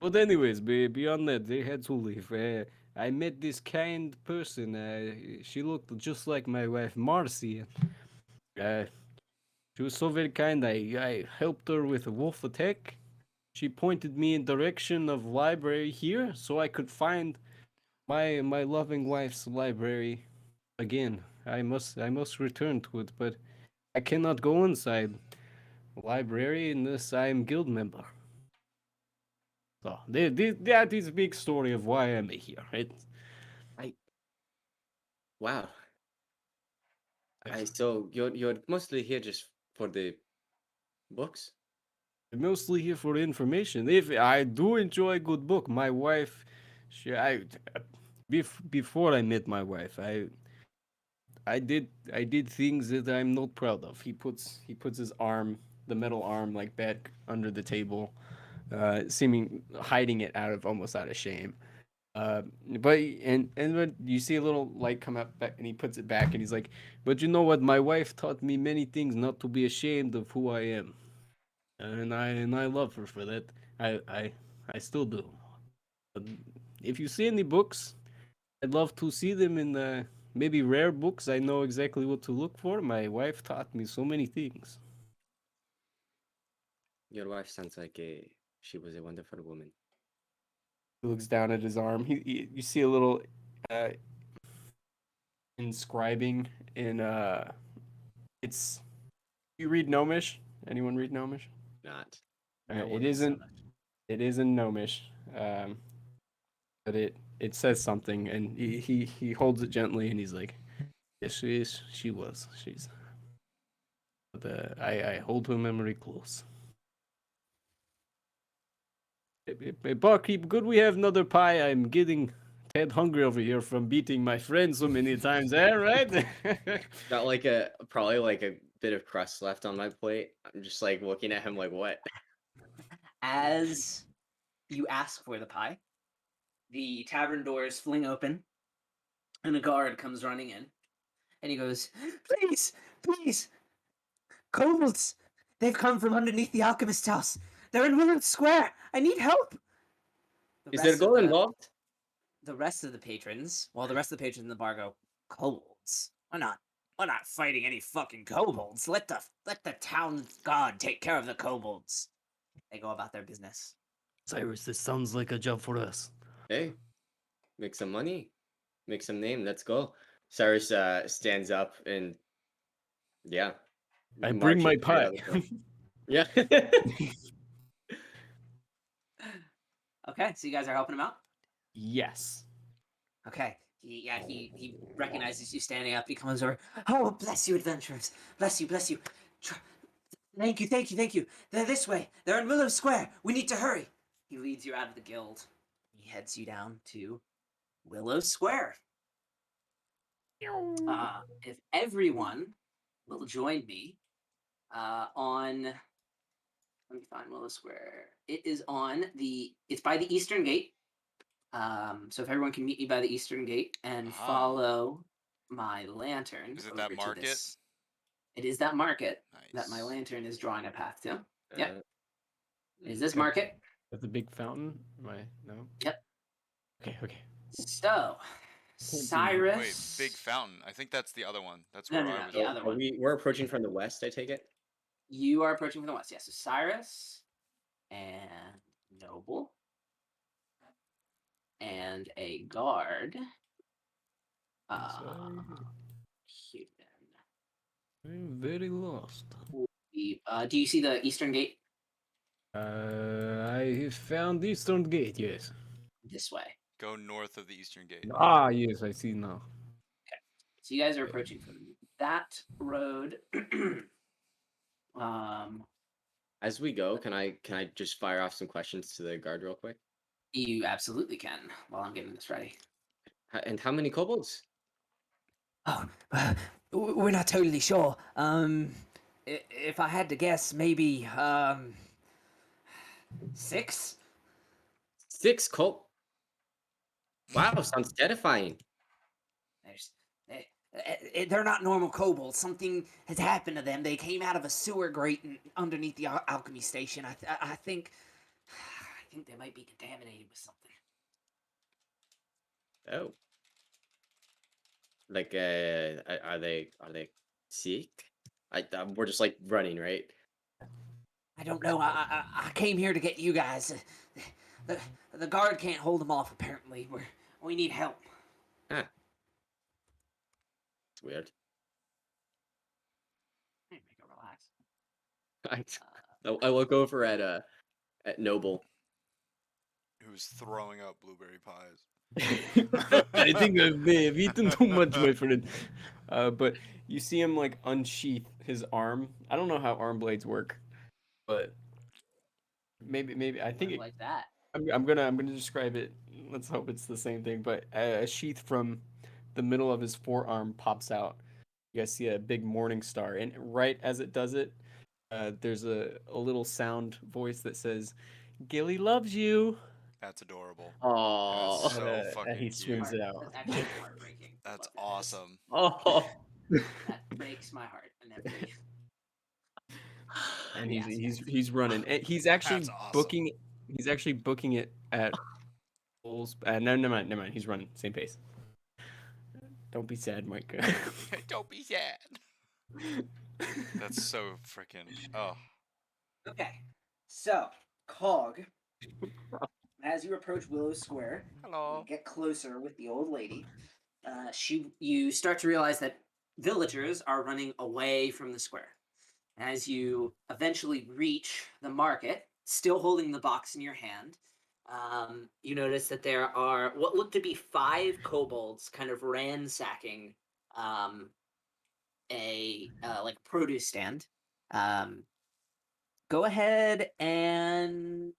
S2: But anyways, beyond that, they had to leave. I met this kind person. She looked just like my wife, Marcy. Uh, she was so very kind. I helped her with a wolf attack. She pointed me in direction of library here, so I could find my loving wife's library again. I must return to it, but I cannot go inside the library unless I am guild member. So that is a big story of why I'm here. Right?
S3: I wow.
S2: Yes.
S3: So you're mostly here just for the books.
S2: I'm mostly here for information. If I do enjoy a good book, my wife, before I met my wife, I did things that I'm not proud of. He puts his arm, the metal arm, like back under the table, seeming hiding it almost out of shame. But and when you see a little light come up back, and he puts it back, and he's like, "But you know what? My wife taught me many things not to be ashamed of who I am, and I love her for that. I I I still do. But if you see any books, I'd love to see them in maybe rare books. I know exactly what to look for. My wife taught me so many things."
S3: Your wife sounds like she was a wonderful woman.
S2: He looks down at his arm. You see a little uh, inscribing in it's you read Gnomish? Anyone read Gnomish?
S3: Not.
S7: No
S2: It
S7: one is so
S2: isn't.
S7: much.
S2: It isn't Gnomish, but it says something, and he holds it gently, and he's like, "Yes, she is. She was. She's." But I hold her memory close. Hey, barkeep, could we have another pie? I'm getting dead hungry over here from beating my friend so many times. Eh, right?
S3: Got like probably like a bit of crust left on my plate. I'm just like looking at him like what?
S1: As you ask for the pie, the tavern doors fling open, and a guard comes running in, and he goes,
S7: Please, please, kobolds! They've come from underneath the alchemist's house. They're in Willard Square. I need help.
S1: the
S3: Is there
S1: rest of
S3: gold involved?
S1: the rest of the patrons, well, the rest of the patrons in the bar go, kobolds? We're not fighting any fucking kobolds. Let the town god take care of the kobolds. They go about their business.
S2: Cyrus, this sounds like a job for us.
S3: Hey, make some money, make some name. Let's go. Cyrus stands up and Yeah.
S2: I bring my
S3: Marching straight out
S2: pie.
S3: the door. Yeah.
S1: Okay, so you guys are helping him out.
S2: Yes.
S1: Okay. He recognizes you standing up. He comes over. Oh, bless you, adventurers. Bless you, bless you. Thank you, thank you, thank you. They're this way. They're in Willow Square. We need to hurry. He leads you out of the guild. He heads you down to Willow Square. If everyone will join me on, let me find Willow Square. It is on it's by the Eastern Gate. So if everyone can meet me by the Eastern Gate and follow my lantern
S4: Is it
S1: over
S4: that
S1: to
S4: market?
S1: this. It is that market that my
S4: Nice.
S1: lantern is drawing a path to. Yep. Is this
S2: Okay.
S1: market?
S2: At the big fountain? Am I? No.
S1: Yep.
S2: Okay.
S1: So,
S2: see.
S1: Cyrus.
S4: Wait, big fountain. I think that's the other one. That's
S1: No,
S4: where
S1: no,
S4: I
S1: no,
S4: was.
S1: the other one.
S3: We're approaching from the west, I take it?
S1: You are approaching from the west. Yes. So Cyrus and Noble and a guard. Human.
S2: I'm very lost.
S1: Do you see the Eastern Gate?
S2: I found Eastern Gate, yes.
S1: This way.
S4: Go north of the Eastern Gate.
S2: Ah, yes, I see now.
S1: So you guys are approaching from that road.
S3: As we go, can I just fire off some questions to the guard real quick?
S1: You absolutely can while I'm getting this ready.
S3: And how many kobolds?
S7: Oh, we're not totally sure. If I had to guess, maybe 6.
S3: 6 kobolds. Wow, sounds terrifying.
S7: They're not normal kobolds. Something has happened to them. They came out of a sewer grate underneath the alchemy station. I think
S1: they might be contaminated with something.
S3: Oh. Like, are they sick? We're just like running, right?
S7: I don't know. I came here to get you guys. The guard can't hold them off. Apparently, we need help.
S3: Ah. It's weird.
S1: Hey, make it relax.
S3: I look over at Noble.
S4: Who's throwing up blueberry pies?
S2: I think I may have eaten too much, my friend. But you see him like unsheath his arm. I don't know how arm blades work, but maybe I think
S1: Like that.
S2: I'm gonna describe it. Let's hope it's the same thing. But a sheath from the middle of his forearm pops out. You guys see a big morning star, and right as it does it, there's a little sound voice that says, "Gilly loves you."
S4: That's adorable.
S3: Oh.
S4: That's so
S2: And
S4: fucking
S2: he swings
S4: cute.
S2: it out.
S1: That's actually heartbreaking.
S4: That's
S1: what that is.
S4: awesome.
S3: Oh.
S1: That breaks my heart. And every...
S2: And
S1: Yes.
S2: he's running. He's actually
S4: That's awesome.
S2: booking. He's actually booking it at. Bulls. No, never mind. He's running same pace. Don't be sad, Mike.
S4: Don't be sad. That's so freaking. Oh.
S1: Okay. So, Cog, as you approach Willow Square,
S4: Hello.
S1: you get closer with the old lady. You start to realize that villagers are running away from the square. As you eventually reach the market, still holding the box in your hand, you notice that there are what look to be 5 kobolds kind of ransacking a like produce stand. Go ahead and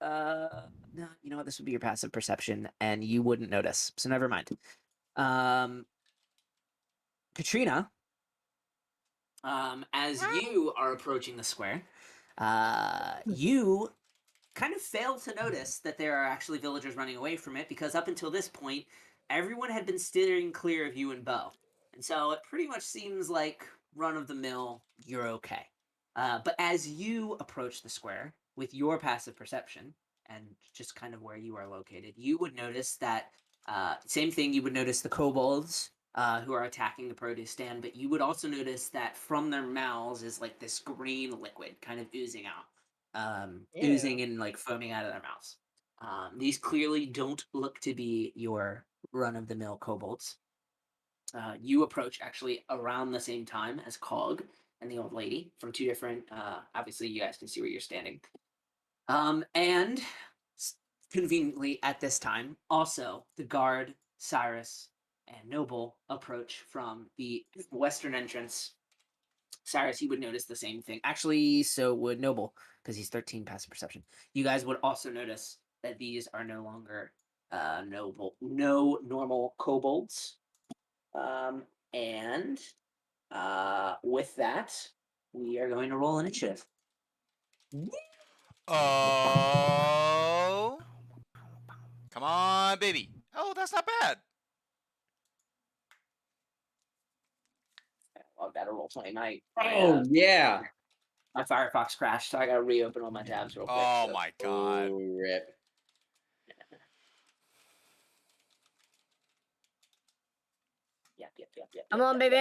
S1: no, you know what? This would be your passive perception, and you wouldn't notice. So never mind. Katrina, as you are approaching the square, you kind of fail to notice that there are actually villagers running away from it, because up until this point, everyone had been steering clear of you and Bo. And so it pretty much seems like run of the mill, you're okay. But as you approach the square with your passive perception and just kind of where you are located, you would notice that same thing, you would notice the kobolds who are attacking the produce stand, but you would also notice that from their mouths is like this green liquid kind of oozing out. Oozing and like foaming out of their mouths. These clearly don't look to be your run-of-the-mill kobolds. You approach actually around the same time as Cog and the old lady from two different. Obviously, you guys can see where you're standing. And conveniently at this time, also the guard, Cyrus, and Noble approach from the western entrance. Cyrus, you would notice the same thing. Actually, so would Noble, because he's 13 passive perception. You guys would also notice that these are no longer no normal kobolds. And with that, we are going to roll initiative.
S4: Oh. Come on, baby. Oh, that's not bad.
S1: I've got to roll 20.
S3: Oh yeah.
S1: My Firefox crashed, so I got to reopen all my tabs real quick.
S4: Oh
S1: so.
S4: my god.
S3: Oh, rip.
S1: Yep.
S5: Come on, baby.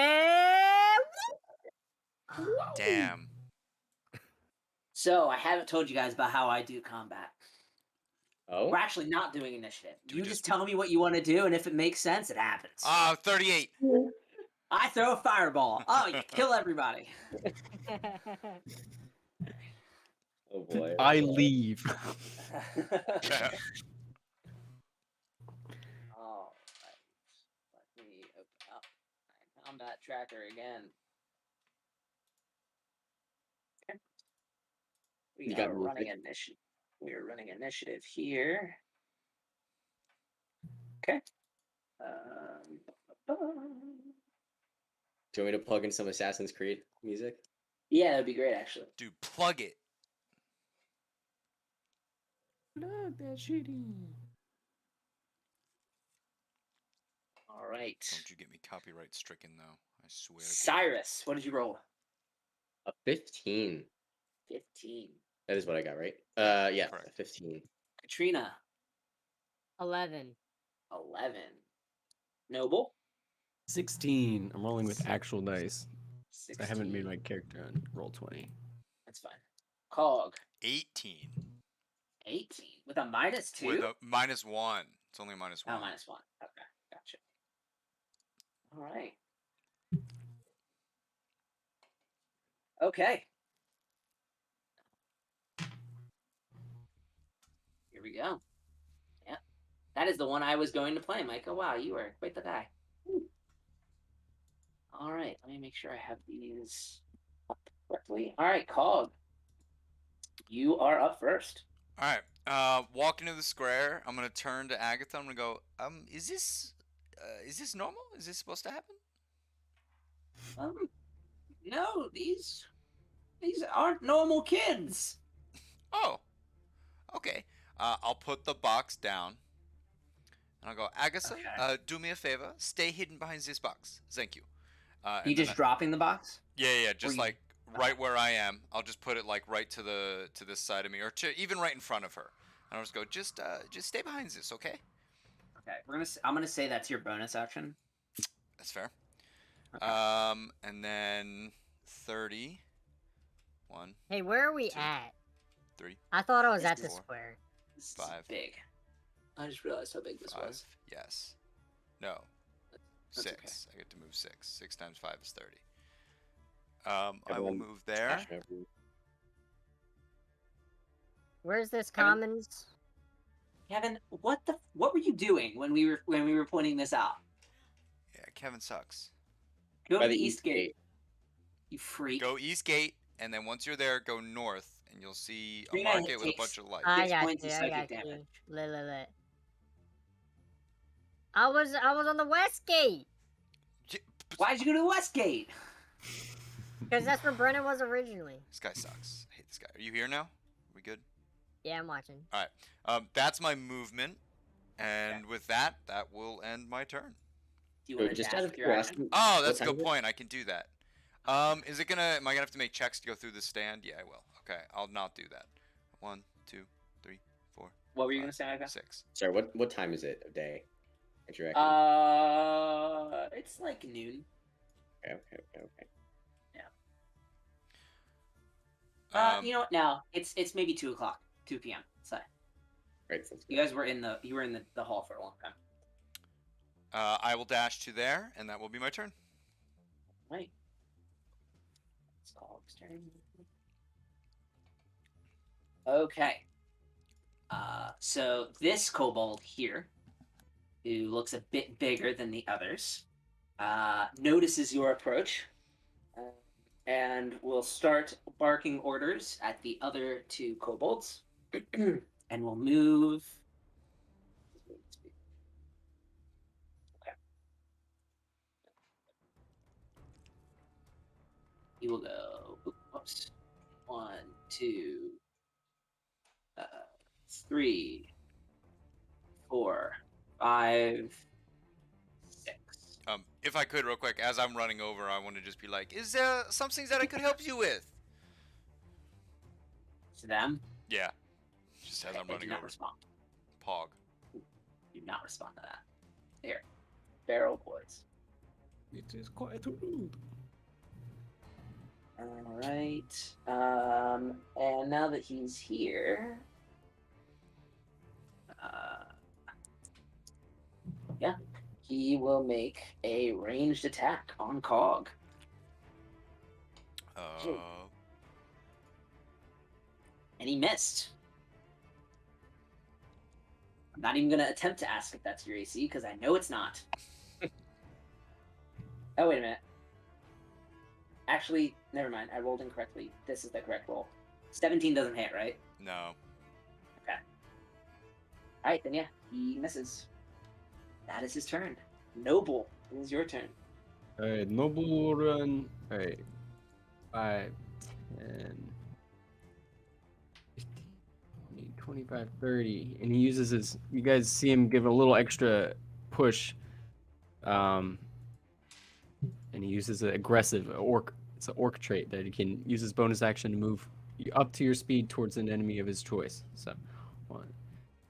S4: Damn.
S1: So I haven't told you guys about how I do combat.
S3: Oh.
S1: We're actually not doing initiative.
S4: Do we
S1: You
S4: just-
S1: just tell me what you want to do, and if it makes sense, it happens.
S4: 38.
S1: I throw a fireball. Oh, you kill everybody.
S3: Oh boy.
S2: I leave.
S1: All right. Let me open up my combat tracker again. Okay. We
S3: You
S1: are
S3: got
S1: running
S3: movement.
S1: initiative. We are running initiative here. Okay.
S3: Do you want me to plug in some Assassin's Creed music?
S1: Yeah, that'd be great, actually.
S4: Dude, plug it.
S2: Love that shitty.
S1: All right.
S4: Don't you get me copyright stricken though. I swear to God.
S1: Cyrus, what did you roll?
S3: A 15.
S1: 15.
S3: That is what I got, right? Yeah,
S4: Correct.
S3: a 15.
S1: Katrina,
S5: 11.
S1: 11. Noble,
S2: 16. I'm rolling with actual dice.
S1: 16.
S2: I haven't made my character on roll 20.
S1: That's fine. Cog,
S4: 18.
S1: 18. With a -2?
S4: With a -1. It's only a -1.
S1: Oh, -1. Okay, gotcha. All right. Okay. Here we go. Yeah. That is the one I was going to play, Micah. Wow, you are quite the guy. Woo. All right. Let me make sure I have these up correctly. All right, Cog. You are up first.
S4: All right. Walk into the square. I'm gonna turn to Agatha. I'm gonna go. Is this normal? Is this supposed to happen?
S1: No, these aren't normal kids.
S4: Oh. Okay. I'll put the box down. And I'll go, Agatha.
S1: Okay.
S4: Do me a favor. Stay hidden behind this box. Thank you.
S1: You
S4: and then
S1: just dropping the box?
S4: Yeah. Just
S1: you-
S4: like right where I am. I'll just put it like right to this side of me, or even right in front of her. And I'll just go. Just stay behind this, okay?
S1: Okay, I'm gonna say that's your bonus action.
S4: That's fair.
S1: Okay.
S4: And then 30. 1,
S5: Hey, where are we
S4: 2,
S5: at?
S4: 3,
S5: I thought I was
S1: This
S5: at the
S4: is-
S5: square.
S1: This is
S4: 5.
S1: big. I just realized how big this
S4: 5.
S1: was.
S4: Yes. No.
S1: That's
S4: 6. I get to move 6. 6 times 5 is 30. I will
S3: Everyone
S4: move there.
S5: Where's this
S1: Kevin?
S5: commons?
S1: Kevin, what were you doing when we were pointing this out?
S4: Yeah, Kevin sucks.
S1: Go
S3: By
S1: to
S3: the
S1: the east gate. You freak.
S4: Go east gate, and then once you're there, go north, and you'll see a
S1: Yeah,
S4: market
S1: it
S4: with a
S1: takes-
S4: bunch of lights.
S5: I
S1: 6
S5: got
S1: points
S5: you.
S1: of
S5: I
S1: psychic
S5: got you.
S1: damage.
S5: Lit. I was on the west gate
S1: Why'd you go to the west gate?
S5: because that's where Brennan was originally.
S4: This guy sucks. I hate this guy. Are you here now? We good?
S5: Yeah, I'm watching.
S4: All right. That's my movement, and with that will end my turn.
S1: Do you want to
S3: Just
S1: dash
S3: out of
S1: with your action?
S3: curiosity,
S4: Oh,
S3: what
S4: that's a
S3: time
S4: good
S3: is it?
S4: point. I can do that. Am I gonna have to make checks to go through the stand? Yeah, I will. Okay, I'll not do that. 1, 2, 3, 4.
S1: What were you
S4: 5,
S1: gonna say, Micah?
S4: 6.
S3: Sorry, what time is it of day? What you reckon?
S1: It's like noon.
S3: Okay.
S1: You know what? No, it's maybe 2 o'clock, 2 p.m. So
S3: Right, sounds
S1: you
S3: good.
S1: guys were in the hall for a long time.
S4: I will dash to there, and that will be my turn.
S1: Right. It's Cog's turn. Okay. So this kobold here, who looks a bit bigger than the others, notices your approach, and will start barking orders at the other two kobolds, and will move. Okay. He will go. Oops. 1, 2, 3, 4, 5, 6.
S4: If I could, real quick, as I'm running over, I want to just be like, "Is there something that I could help you with?"
S1: To them.
S4: Yeah, just as
S1: Okay,
S4: I'm
S1: they do
S4: running
S1: not
S4: over.
S1: respond.
S4: Pog.
S1: Do not respond to that. Here, barrel boys.
S2: It is quite rude.
S1: All right. And now that he's here, yeah, he will make a ranged attack on Cog. And he missed. I'm not even going to attempt to ask if that's your AC, because I know it's not. Oh, wait a minute. Actually, never mind. I rolled incorrectly. This is the correct roll. 17 doesn't hit, right?
S4: No.
S1: Okay. Alright, then yeah, he misses. That is his turn. Noble, it is your turn.
S2: Alright, Noble will run. Alright. 5, 10, 15, 20, 25, 30. And he uses his. You guys see him give a little extra push. And he uses an aggressive orc. It's an orc trait that he can use his bonus action to move up to your speed towards an enemy of his choice. So, 1,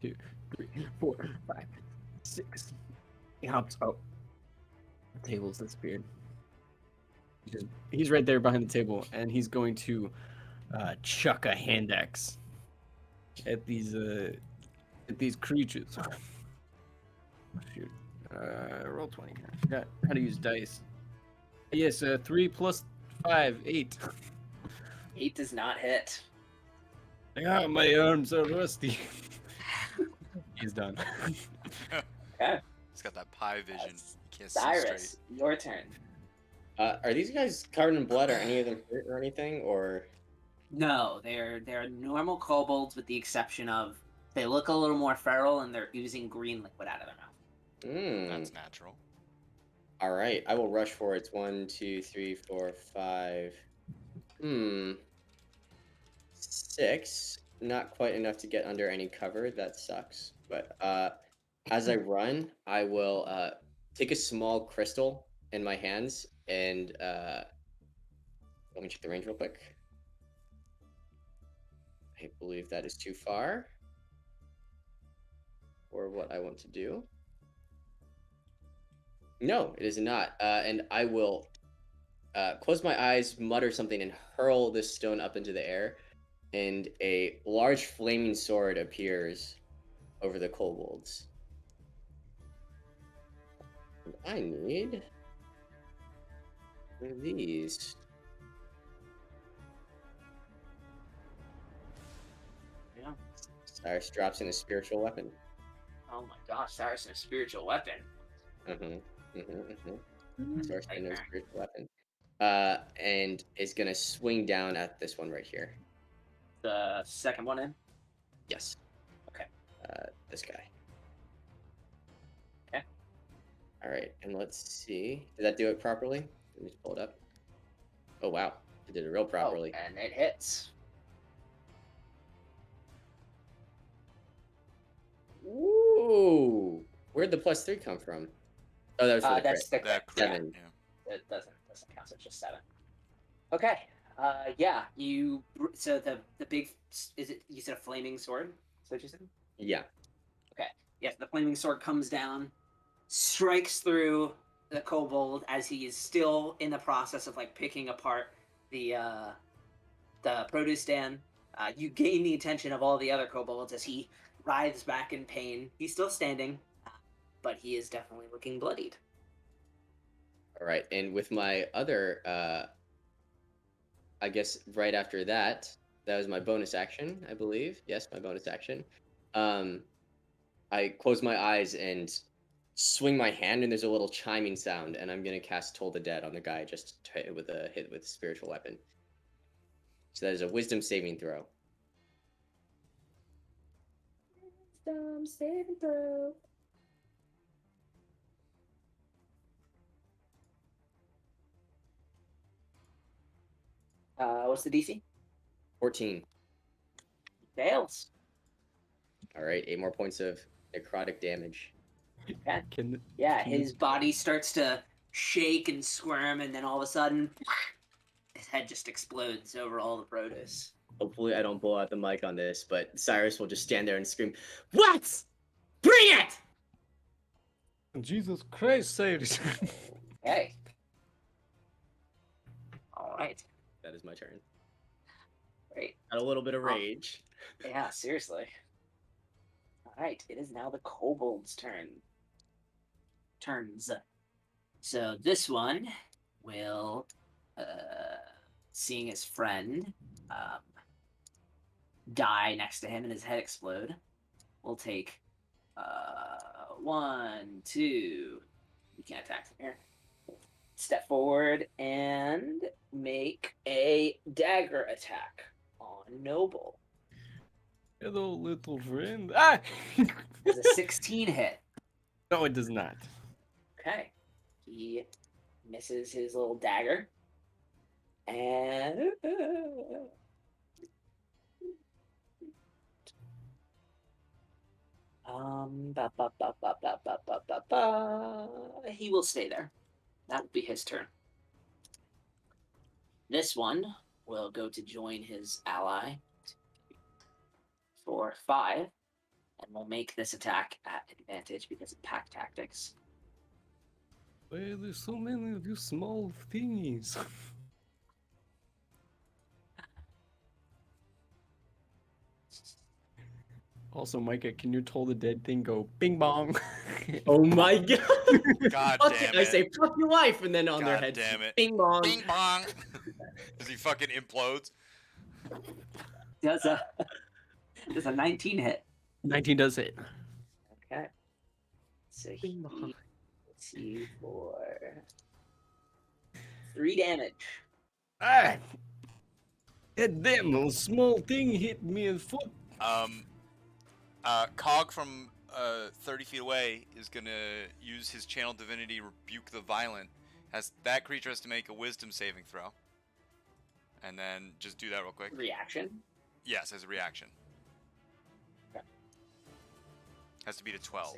S2: 2, 3, 4, 5, 6. He hops. Oh, the table's disappeared. He's right there behind the table, and he's going to chuck a hand axe at these creatures. Shoot. Roll 20. I forgot how to use dice. Yes, 3 plus 5, 8.
S1: 8 does not hit.
S2: Ah, my arms are rusty. He's done.
S1: Okay.
S4: He's got that pie vision. You can't see
S1: Cyrus,
S4: straight.
S1: your turn.
S3: Are these guys covered in blood? Are any of them hurt or anything? Or
S1: No, they're normal kobolds with the exception of they look a little more feral and they're oozing green liquid out of their mouth.
S4: That's natural.
S3: All right, I will rush for it. It's 1, 2, 3, 4, 5. 6. Not quite enough to get under any cover. That sucks. But as I run, I will take a small crystal in my hands and let me check the range real quick. I believe that is too far for what I want to do. No, it is not. And I will close my eyes, mutter something, and hurl this stone up into the air. And a large flaming sword appears over the kobolds. And I need one of these.
S1: Yeah.
S3: Cyrus drops in a spiritual weapon.
S1: Oh my gosh, Cyrus in a spiritual weapon.
S3: Cyrus in a spiritual weapon. And is gonna swing down at this one right here.
S1: The second one in?
S3: Yes.
S1: Okay.
S3: This guy.
S1: Okay.
S3: All right, and let's see. Did that do it properly? Let me just pull it up. Oh wow, it did it real properly.
S1: Oh, and it hits.
S3: Ooh, where'd the +3 come from? Oh, that was for the
S1: That's
S3: crit.
S1: the
S4: That
S1: crit.
S4: crit,
S3: Seven.
S4: yeah.
S1: It doesn't count. So it's just 7. Okay. Yeah. So the big is it? You said a flaming sword. Is that what you said?
S3: Yeah.
S1: Okay. Yes. The flaming sword comes down, strikes through the kobold as he is still in the process of like picking apart the produce stand. You gain the attention of all the other kobolds as he writhes back in pain. He's still standing, but he is definitely looking bloodied.
S3: All right, and with my other, I guess right after that, that was my bonus action, I believe. Yes, my bonus action. I close my eyes and swing my hand, and there's a little chiming sound, and I'm gonna cast Toll the Dead on the guy just to hit with a spiritual weapon. So that is a Wisdom saving throw.
S1: Wisdom saving throw. What's the DC?
S3: 14.
S1: Fails.
S3: All right, 8 more points of necrotic damage.
S1: Okay.
S2: Can
S1: Yeah,
S2: can you-
S1: his body starts to shake and squirm, and then all of a sudden, his head just explodes over all the produce.
S3: Hopefully, I don't blow out the mic on this, but Cyrus will just stand there and scream, "What? Bring it!"
S2: Jesus Christ, Cyrus.
S1: Okay. All right.
S3: That is my turn.
S1: Great.
S3: Got a little bit of
S1: Oh.
S3: rage.
S1: Yeah, seriously. All right, it is now the kobold's turns. So this one will, seeing his friend die next to him and his head explode, will take 1, 2. You can't attack from here. Step forward and make a dagger attack on Noble.
S2: Hello, little friend. Ah!
S1: Does a 16 hit?
S2: No, it does not.
S1: Okay. He misses his little dagger. And he will stay there. That will be his turn. This one will go to join his ally for 5, and we'll make this attack at advantage because of pack tactics.
S2: Well, there's so many of you small thingies. Also, Micah, can you tell the dead thing go bing bong?
S3: Oh my god!
S4: God
S3: Fuck
S4: damn
S3: I
S4: it.
S3: say, "Fuck your life," and then on their
S4: God
S3: head,
S4: damn it.
S3: bing bong.
S4: Bing bong. As he fucking implodes.
S1: Does a 19 hit?
S2: 19 does hit.
S1: Okay. So he hits you for 3 damage.
S2: Ah! That damn little small thing hit me in the foot.
S4: Cog from 30 feet away is gonna use his channel divinity, rebuke the violent. That creature has to make a wisdom saving throw. And then just do that real quick.
S1: Reaction?
S4: Yes, as a reaction.
S1: Okay.
S4: Has to be to 12.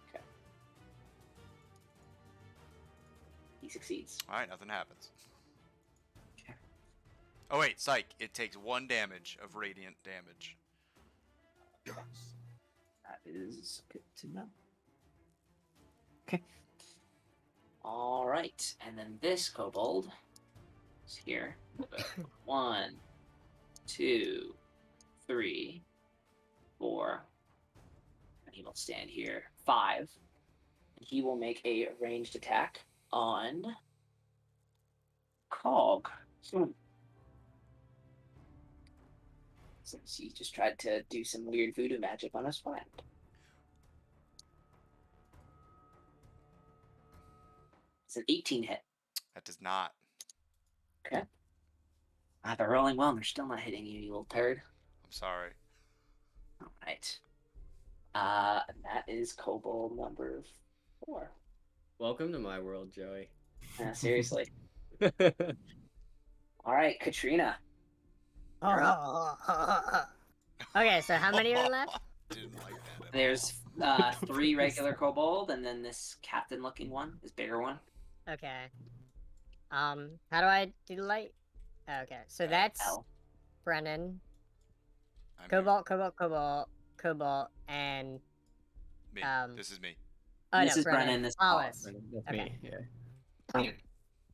S1: Okay. He succeeds.
S4: Alright, nothing happens.
S1: Okay.
S4: Oh wait, psych. It takes 1 damage of radiant damage.
S1: That is good to know. Okay. All right, and then this kobold is here. 1, 2, 3, 4, and he will stand here. 5, and he will make a ranged attack on Cog. Since he just tried to do some weird voodoo magic on his friend. It's an 18 hit.
S4: That does not.
S1: Okay. They're rolling well and they're still not hitting you, you little turd.
S4: I'm sorry.
S1: Alright. And that is kobold number 4.
S3: Welcome to my world, Joey.
S1: Seriously. Alright, Katrina.
S5: Okay, so how many are left?
S4: Didn't like that at
S1: There's 3 regular kobold and then this captain looking one, this bigger one.
S5: Okay. How do I do light? Okay, so that's
S1: L.
S5: Brennan,
S4: I'm
S5: Cobalt, and
S4: me. This is me.
S5: oh
S1: This
S5: no,
S1: is Brennan, this is
S5: Hollis.
S2: That's
S5: Okay.
S2: me, yeah.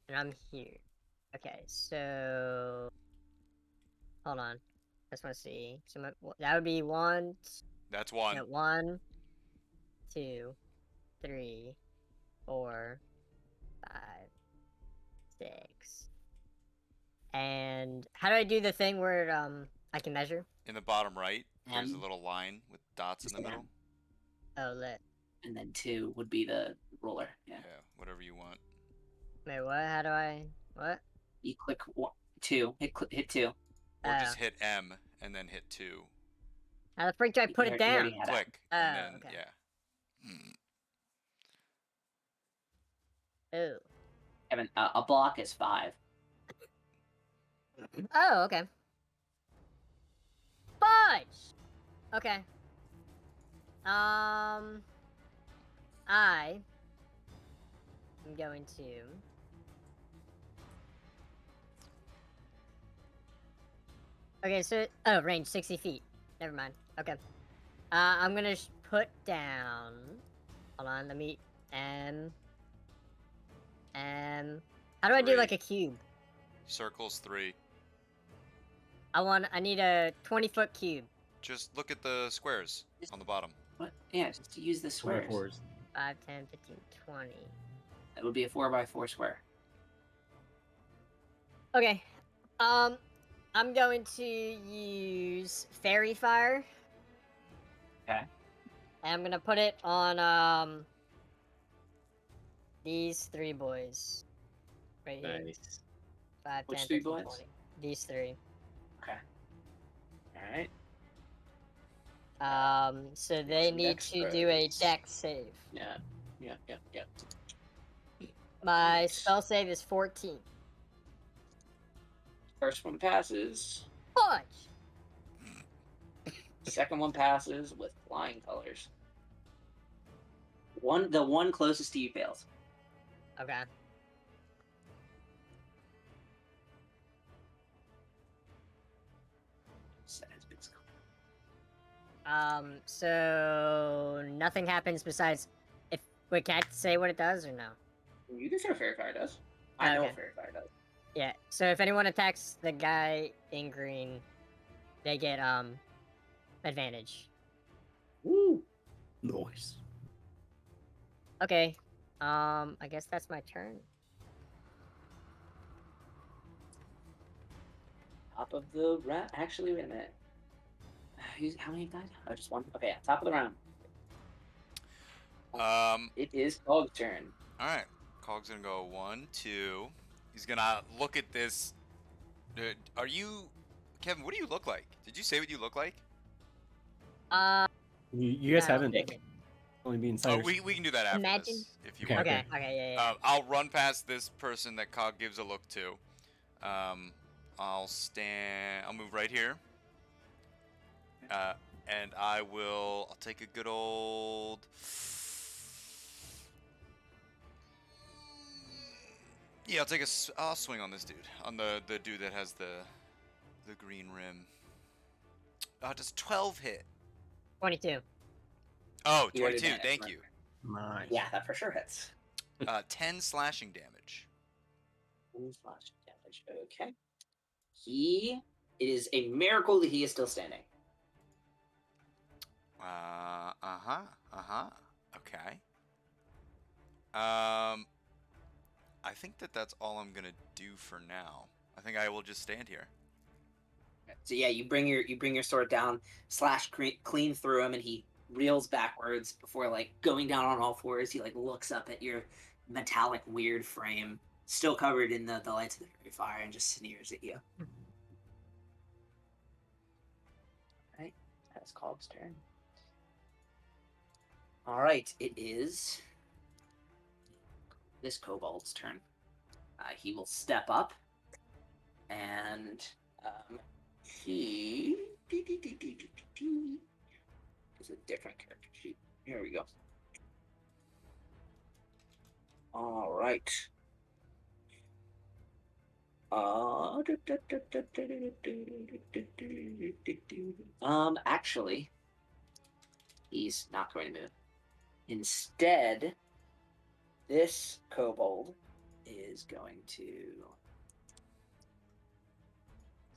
S5: And I'm here. Okay, so hold on. I just want to see. So that would be 1,
S4: That's 1.
S5: 1, 2, 3, 4, 5, 6. And how do I do the thing where I can measure?
S4: In the bottom right, there's a
S1: M.
S4: little line with dots in the
S1: Just
S4: middle.
S1: M.
S5: Oh, lit.
S1: And then 2 would be the ruler. Yeah.
S4: Yeah, whatever you want.
S5: Wait, what? How do I? What?
S1: You click 2. Hit 2.
S4: Or just
S5: Oh.
S4: hit M and then hit 2.
S5: How the freak do I put
S1: You
S5: it
S1: already
S5: down?
S1: had it.
S4: Click.
S5: Oh,
S4: And then,
S5: okay.
S4: yeah.
S5: Oh.
S1: Kevin, a block is 5.
S5: Oh, okay. Fudge! Okay. I am going to... Okay, so... Oh, range 60 feet. Never mind. Okay. I'm gonna put down... Hold on, let me... M... How do I do,
S4: 3.
S5: like, a cube?
S4: Circles 3.
S5: I need a 20-foot cube.
S4: Just look at the squares on the bottom.
S1: What? Yeah, just to use the squares.
S5: 5, 10, 15, 20.
S1: That would be a 4x4 square.
S5: Okay. I'm going to use Fairy Fire.
S1: Okay.
S5: And I'm gonna put it on these 3 boys. Right here.
S3: Nice.
S5: 5,
S1: Which
S5: 10,
S1: 3
S5: 15,
S1: boys?
S5: 20. These 3.
S1: Okay. Alright.
S5: So they
S1: Some
S5: need
S1: dex
S5: to do a
S1: throws.
S5: dex save.
S1: Yeah.
S5: My
S1: Nice.
S5: spell save is 14.
S1: First one passes.
S5: Fudge!
S1: Second one passes with flying colors. The one closest to you fails.
S5: Okay. So nothing happens besides if wait, can I say what it does or no?
S1: You can say what Fairy Fire does. I know
S5: Okay.
S1: what Fairy Fire does.
S5: Yeah. So if anyone attacks the guy in green, they get advantage.
S1: Woo!
S2: Nice.
S5: Okay. I guess that's my turn.
S1: Top of the round. Actually, wait a minute. How many died? Oh, just one. Okay, top of the round. It is Cog's turn.
S4: All right. Cog's gonna go 1, 2. He's gonna look at this. Are you, Kevin? What do you look like? Did you say what you look like?
S2: You guys
S5: no,
S2: haven't
S5: okay.
S2: only been
S4: Oh,
S2: insiders.
S4: we can do that after
S5: Imagine-
S4: this if you
S2: Okay,
S4: want.
S5: Okay. Okay. Yeah.
S4: I'll run past this person that Cog gives a look to. I'll stand. I'll move right here. And I'll take a good old. Yeah, I'll swing on this dude, on the dude that has the green rim. Does 12 hit?
S5: 22.
S4: Oh,
S1: You already
S4: 22.
S1: did it,
S4: Thank
S1: right?
S4: you.
S2: Nice.
S1: Yeah, that for sure hits.
S4: 10 slashing damage.
S1: 1 slashing damage. Okay. It is a miracle that he is still standing.
S4: Okay. I think that's all I'm gonna do for now. I think I will just stand here.
S1: So yeah, you bring your sword down, slash clean through him, and he reels backwards before like going down on all fours. He like looks up at your metallic weird frame, still covered in the lights of the Fairy Fire, and just sneers at you. Right, that's Cog's turn. All right, it is this kobold's turn. He will step up, and he is a different character sheet. Here we go. All right. Actually, he's not going to move. Instead, this kobold is going to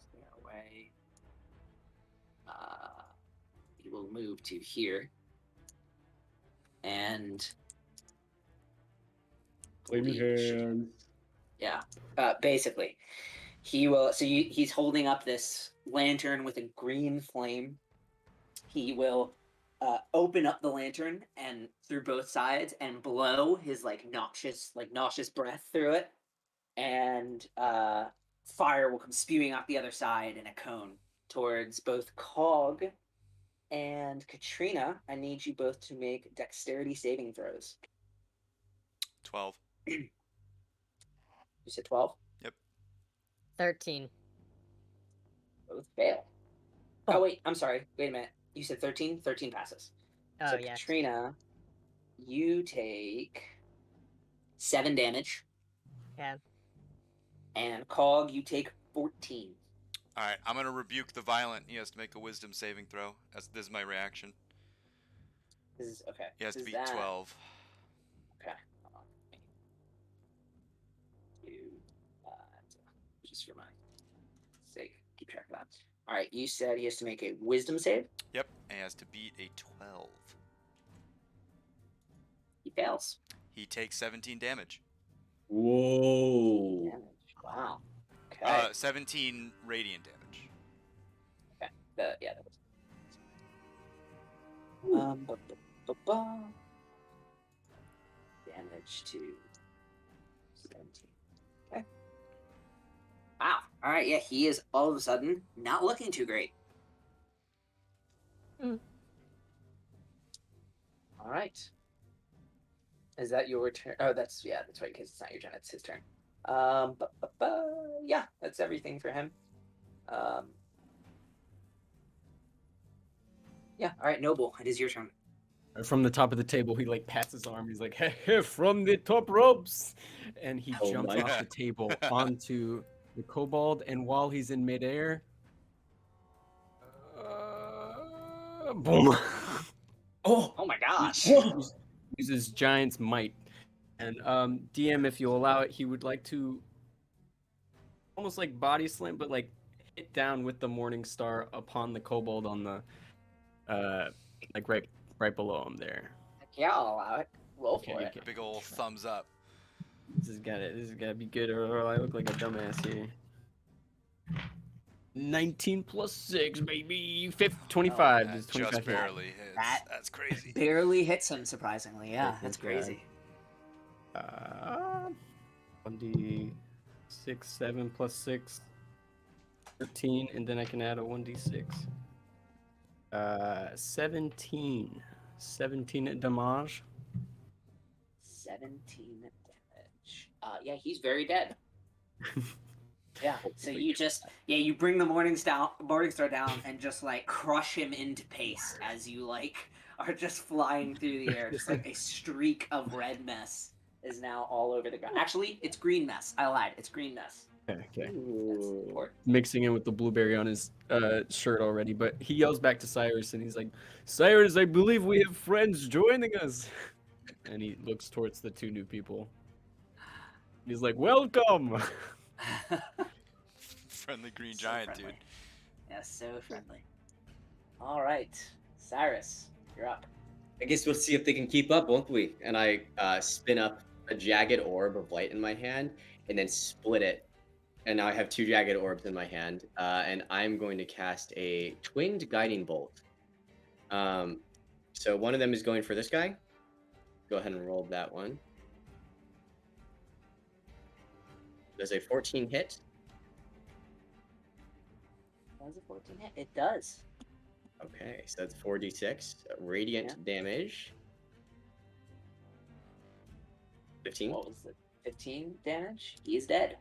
S1: stay away. He will move to here. and
S2: Flaming hands.
S1: yeah, basically, he will. So he's holding up this lantern with a green flame. He will open up the lantern and through both sides and blow his noxious breath through it, and fire will come spewing out the other side in a cone towards both Cog and Katrina. I need you both to make dexterity saving throws.
S4: 12.
S1: You said 12?
S5: 13.
S1: Both fail. Oh, wait, I'm sorry. Wait a minute. You said 13? 13 passes.
S5: Oh,
S1: So,
S5: yeah.
S1: Katrina, you take 7 damage.
S5: Yeah.
S1: And Cog, you take 14.
S4: All right, I'm gonna rebuke the violent. He has to make a wisdom saving throw. This is my reaction.
S1: This is okay.
S4: He has to
S1: Is
S4: beat
S1: that-
S4: 12.
S1: Okay. Hold on. Just for my sake, keep track of that. All right, you said he has to make a wisdom save.
S4: Yep, and he has to beat a 12.
S1: He fails.
S4: He takes 17 damage.
S3: Whoa.
S1: Damage. Wow. Okay.
S4: 17 radiant damage.
S1: Yeah, that was. Damage to 17. Okay. Wow. All right. Yeah, he is all of a sudden not looking too great.
S5: Mm.
S1: All right. Is that your turn? Oh, that's right, because it's not your turn. It's his turn. Yeah, that's everything for him. Yeah. All right, Noble. It is your turn.
S2: From the top of the table, he like pats his arm. He's like, "Hey, from the top ropes," and he
S3: Oh
S2: jumps
S3: my
S2: off the
S4: God.
S2: table onto the kobold. And while he's in midair, boom!
S3: Oh,
S1: Oh my gosh.
S2: Uses giant's might. And DM, if you allow it, he would like to almost like body slam, but like hit down with the morning star upon the kobold on the like right below him there.
S1: Yeah, I'll allow it. Roll for
S2: Okay,
S1: it.
S2: okay.
S4: Big ol' thumbs up.
S2: This has gotta be good, or I look like a dumbass here. 19 plus 6, baby. 25.
S4: That
S2: Does 25
S4: just
S2: hit?
S4: barely hits.
S1: That-
S4: That's crazy.
S1: Barely hits him, surprisingly. Yeah,
S2: Okay,
S1: that's
S2: good.
S1: crazy.
S2: 1d6, 7 plus 6, 13, and then I can add a 1d6. 17. 17 damage.
S1: 17 damage. Yeah, he's very dead. Yeah. So you bring the Morningstar down and just like crush him into paste as you like are just flying through the air. Just like a streak of red mess is now all over the ground. Actually, it's green mess. I lied. It's green mess.
S2: Okay.
S1: That's important.
S2: Mixing in with the blueberry on his shirt already, but he yells back to Cyrus and he's like, "Cyrus, I believe we have friends joining us." And he looks towards the two new people. He's like, "Welcome."
S4: Friendly green
S1: So
S4: giant,
S1: friendly.
S4: dude.
S1: Yeah, so friendly. All right, Cyrus, you're up.
S3: I guess we'll see if they can keep up, won't we? And I spin up a jagged orb of light in my hand and then split it. And now I have 2 jagged orbs in my hand. And I'm going to cast a twinned guiding bolt. So one of them is going for this guy. Go ahead and roll that one. Does a 14 hit?
S1: Does a 14 hit? It does.
S3: Okay, so that's 4d6 radiant damage. 15.
S1: What was it? 15 damage? He is dead.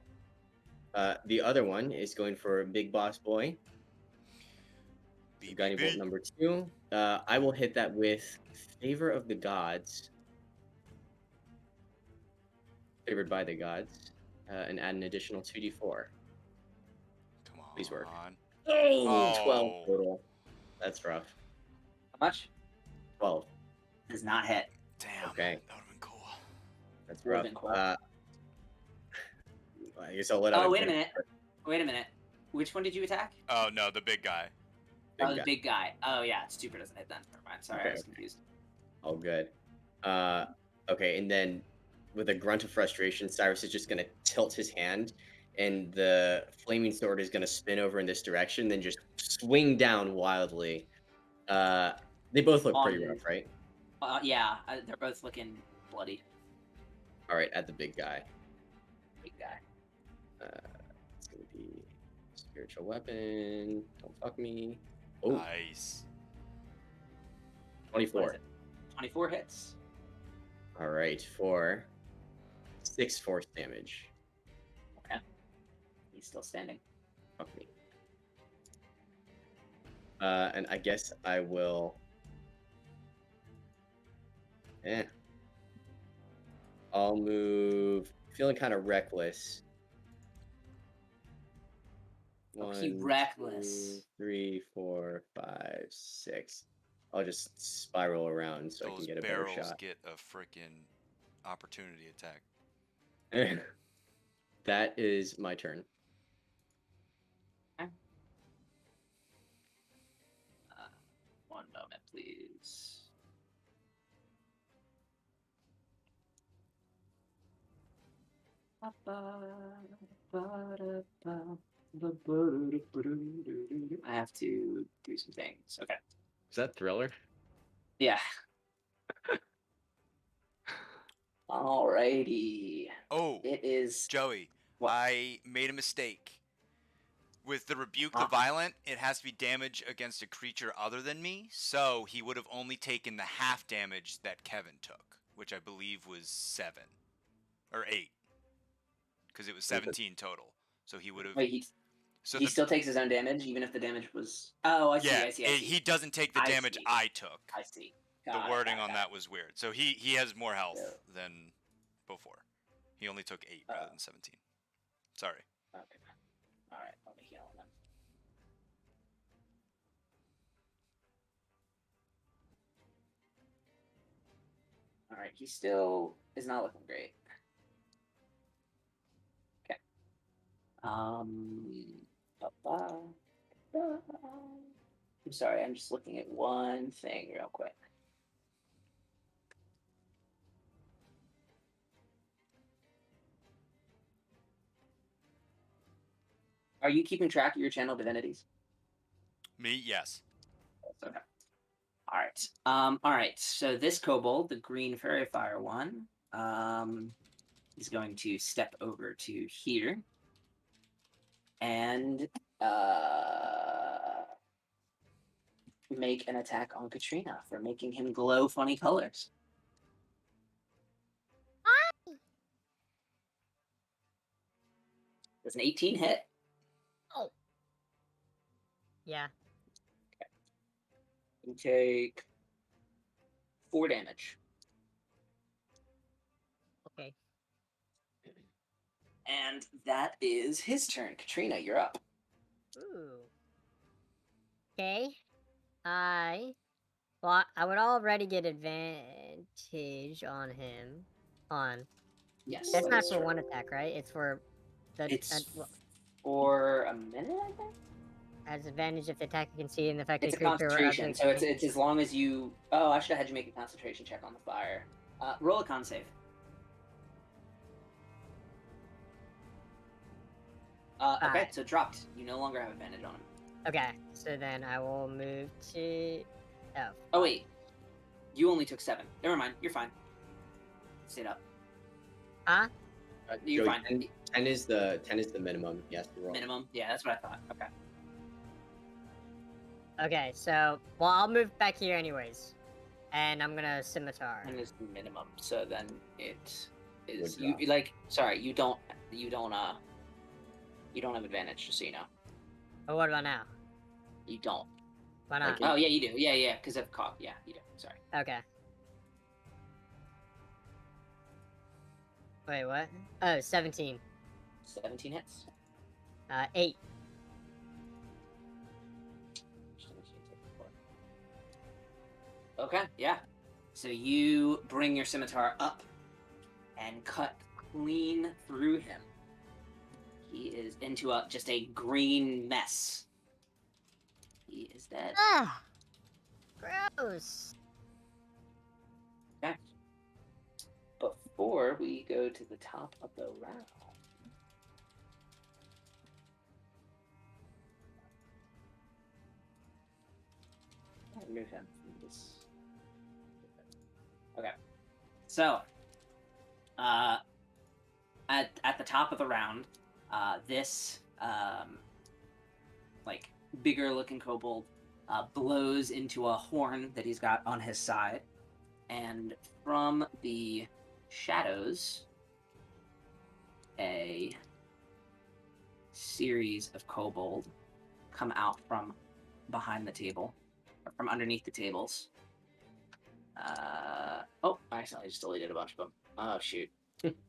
S3: The other one is going for Big Boss Boy.
S4: Beep,
S3: Guiding
S4: beep,
S3: bolt number 2. I will hit that with Favor of the Gods. Favored by the gods. And add an additional 2d4.
S4: Come on.
S3: Please work.
S4: Oh.
S3: 12 total. That's rough.
S1: How much?
S3: 12.
S1: Does not hit.
S4: Damn.
S3: Okay.
S4: That would've been cool.
S3: That's
S1: Would've
S3: rough.
S1: been cool.
S3: I guess I'll let
S1: Oh,
S3: other
S1: wait a
S3: players-
S1: minute. Which one did you attack?
S4: Oh no, the big guy.
S3: Big
S1: Oh, the
S3: guy.
S1: big guy. Oh, yeah, Super doesn't hit then. Never mind. Sorry, I
S3: Okay,
S1: was
S3: okay.
S1: confused.
S3: All good. Okay, and then with a grunt of frustration, Cyrus is just gonna tilt his hand, and the flaming sword is gonna spin over in this direction, then just swing down wildly. They both look pretty
S1: On-
S3: rough, right?
S1: Yeah, they're both looking bloody.
S3: All right, at the big guy.
S1: Big guy.
S3: It's gonna be spiritual weapon. Don't fuck me. Oh,
S4: Nice.
S3: 24.
S1: What is it? 24 hits.
S3: All right, for 6 force damage.
S1: Okay. He's still standing.
S3: Fuck me. And I guess I will. I'll move. Feeling kind of reckless.
S1: Oh, he
S3: 1,
S1: reckless.
S3: 2, 3, 4, 5, 6. I'll just spiral around so I
S4: Those
S3: can get a better
S4: barrels
S3: shot.
S4: get a freaking opportunity attack.
S3: That is my turn.
S1: One moment, please. I have to do some things. Okay.
S3: Is that Thriller?
S1: Yeah. Alrighty.
S4: Oh,
S1: It is.
S4: Joey,
S1: What?
S4: I made a mistake. With the Rebuke the Violent, it has to be damage against a creature other than me, so he would have only taken the half damage that Kevin took, which I believe was 7. Or 8. Because it was 17 total. So he would have...
S1: Wait, he
S4: So
S1: he still takes his own damage, even if the damage was. Oh, I see.
S4: yeah,
S1: I see. I see.
S4: he doesn't take the
S1: I
S4: damage
S1: see.
S4: I took.
S1: I see.
S4: The
S1: Got it,
S4: wording
S1: got it,
S4: on
S1: got
S4: that
S1: it.
S4: was weird. So he has more health
S1: So-
S4: than before. He only took 8 rather than 17. Sorry.
S1: Okay. All right. Let me heal him. All right. He still is not looking great. Okay. ba-ba, ba. I'm sorry. I'm just looking at one thing real quick. Are you keeping track of your channel divinities?
S4: Me, yes.
S1: Okay. All right. All right. So this kobold, the green fairy fire one, is going to step over to here and make an attack on Katrina for making him glow funny colors. Does an 18 hit?
S5: Oh. Yeah.
S1: You take 4 damage.
S5: Okay.
S1: And that is his turn. Katrina, you're up.
S5: Ooh. Okay. Well, I would already get advantage on him.
S1: Yes.
S5: That's
S1: that
S5: not
S1: is
S5: for
S1: true.
S5: one attack, right? It's for the.
S1: It's for a minute, I think?
S5: Has advantage if the attacker can see an affected
S1: It's a
S5: creature or
S1: concentration,
S5: object.
S1: so it's as long as you. Oh, I should have had you make a concentration check on the fire. Roll a con save. Okay,
S5: Five.
S1: so dropped. You no longer have advantage on him.
S5: Okay, so then I will move to.
S1: Oh wait, you only took 7. Never mind, you're fine. Sit up.
S5: Huh?
S1: You're
S3: Joey,
S1: fine.
S3: 10 is the minimum. Yes, the roll.
S1: Minimum. Yeah, that's what I thought. Okay.
S5: Okay, so well, I'll move back here anyways, and I'm gonna scimitar.
S1: And it's minimum, so then it is
S3: Would
S1: you like. Sorry, you don't have advantage. Just so you know,
S5: But what about now?
S1: you don't.
S5: Why not?
S3: Like
S1: Oh yeah, you do. Yeah, because of cough. Yeah, you do. Sorry.
S5: Okay. Wait, what? Oh, 17.
S1: 17 hits.
S5: 8.
S1: Okay, yeah. So you bring your scimitar up and cut clean through him. He is into just a green mess. He is dead.
S5: Ah! Gross!
S1: Okay. before we go to the top of the round, I'll remove him from this. Okay. So, at the top of the round, this like bigger looking kobold blows into a horn that he's got on his side, and from the shadows, a series of kobold come out from behind the table, or from underneath the tables. Oh, I accidentally just deleted a bunch of them. Oh, shoot.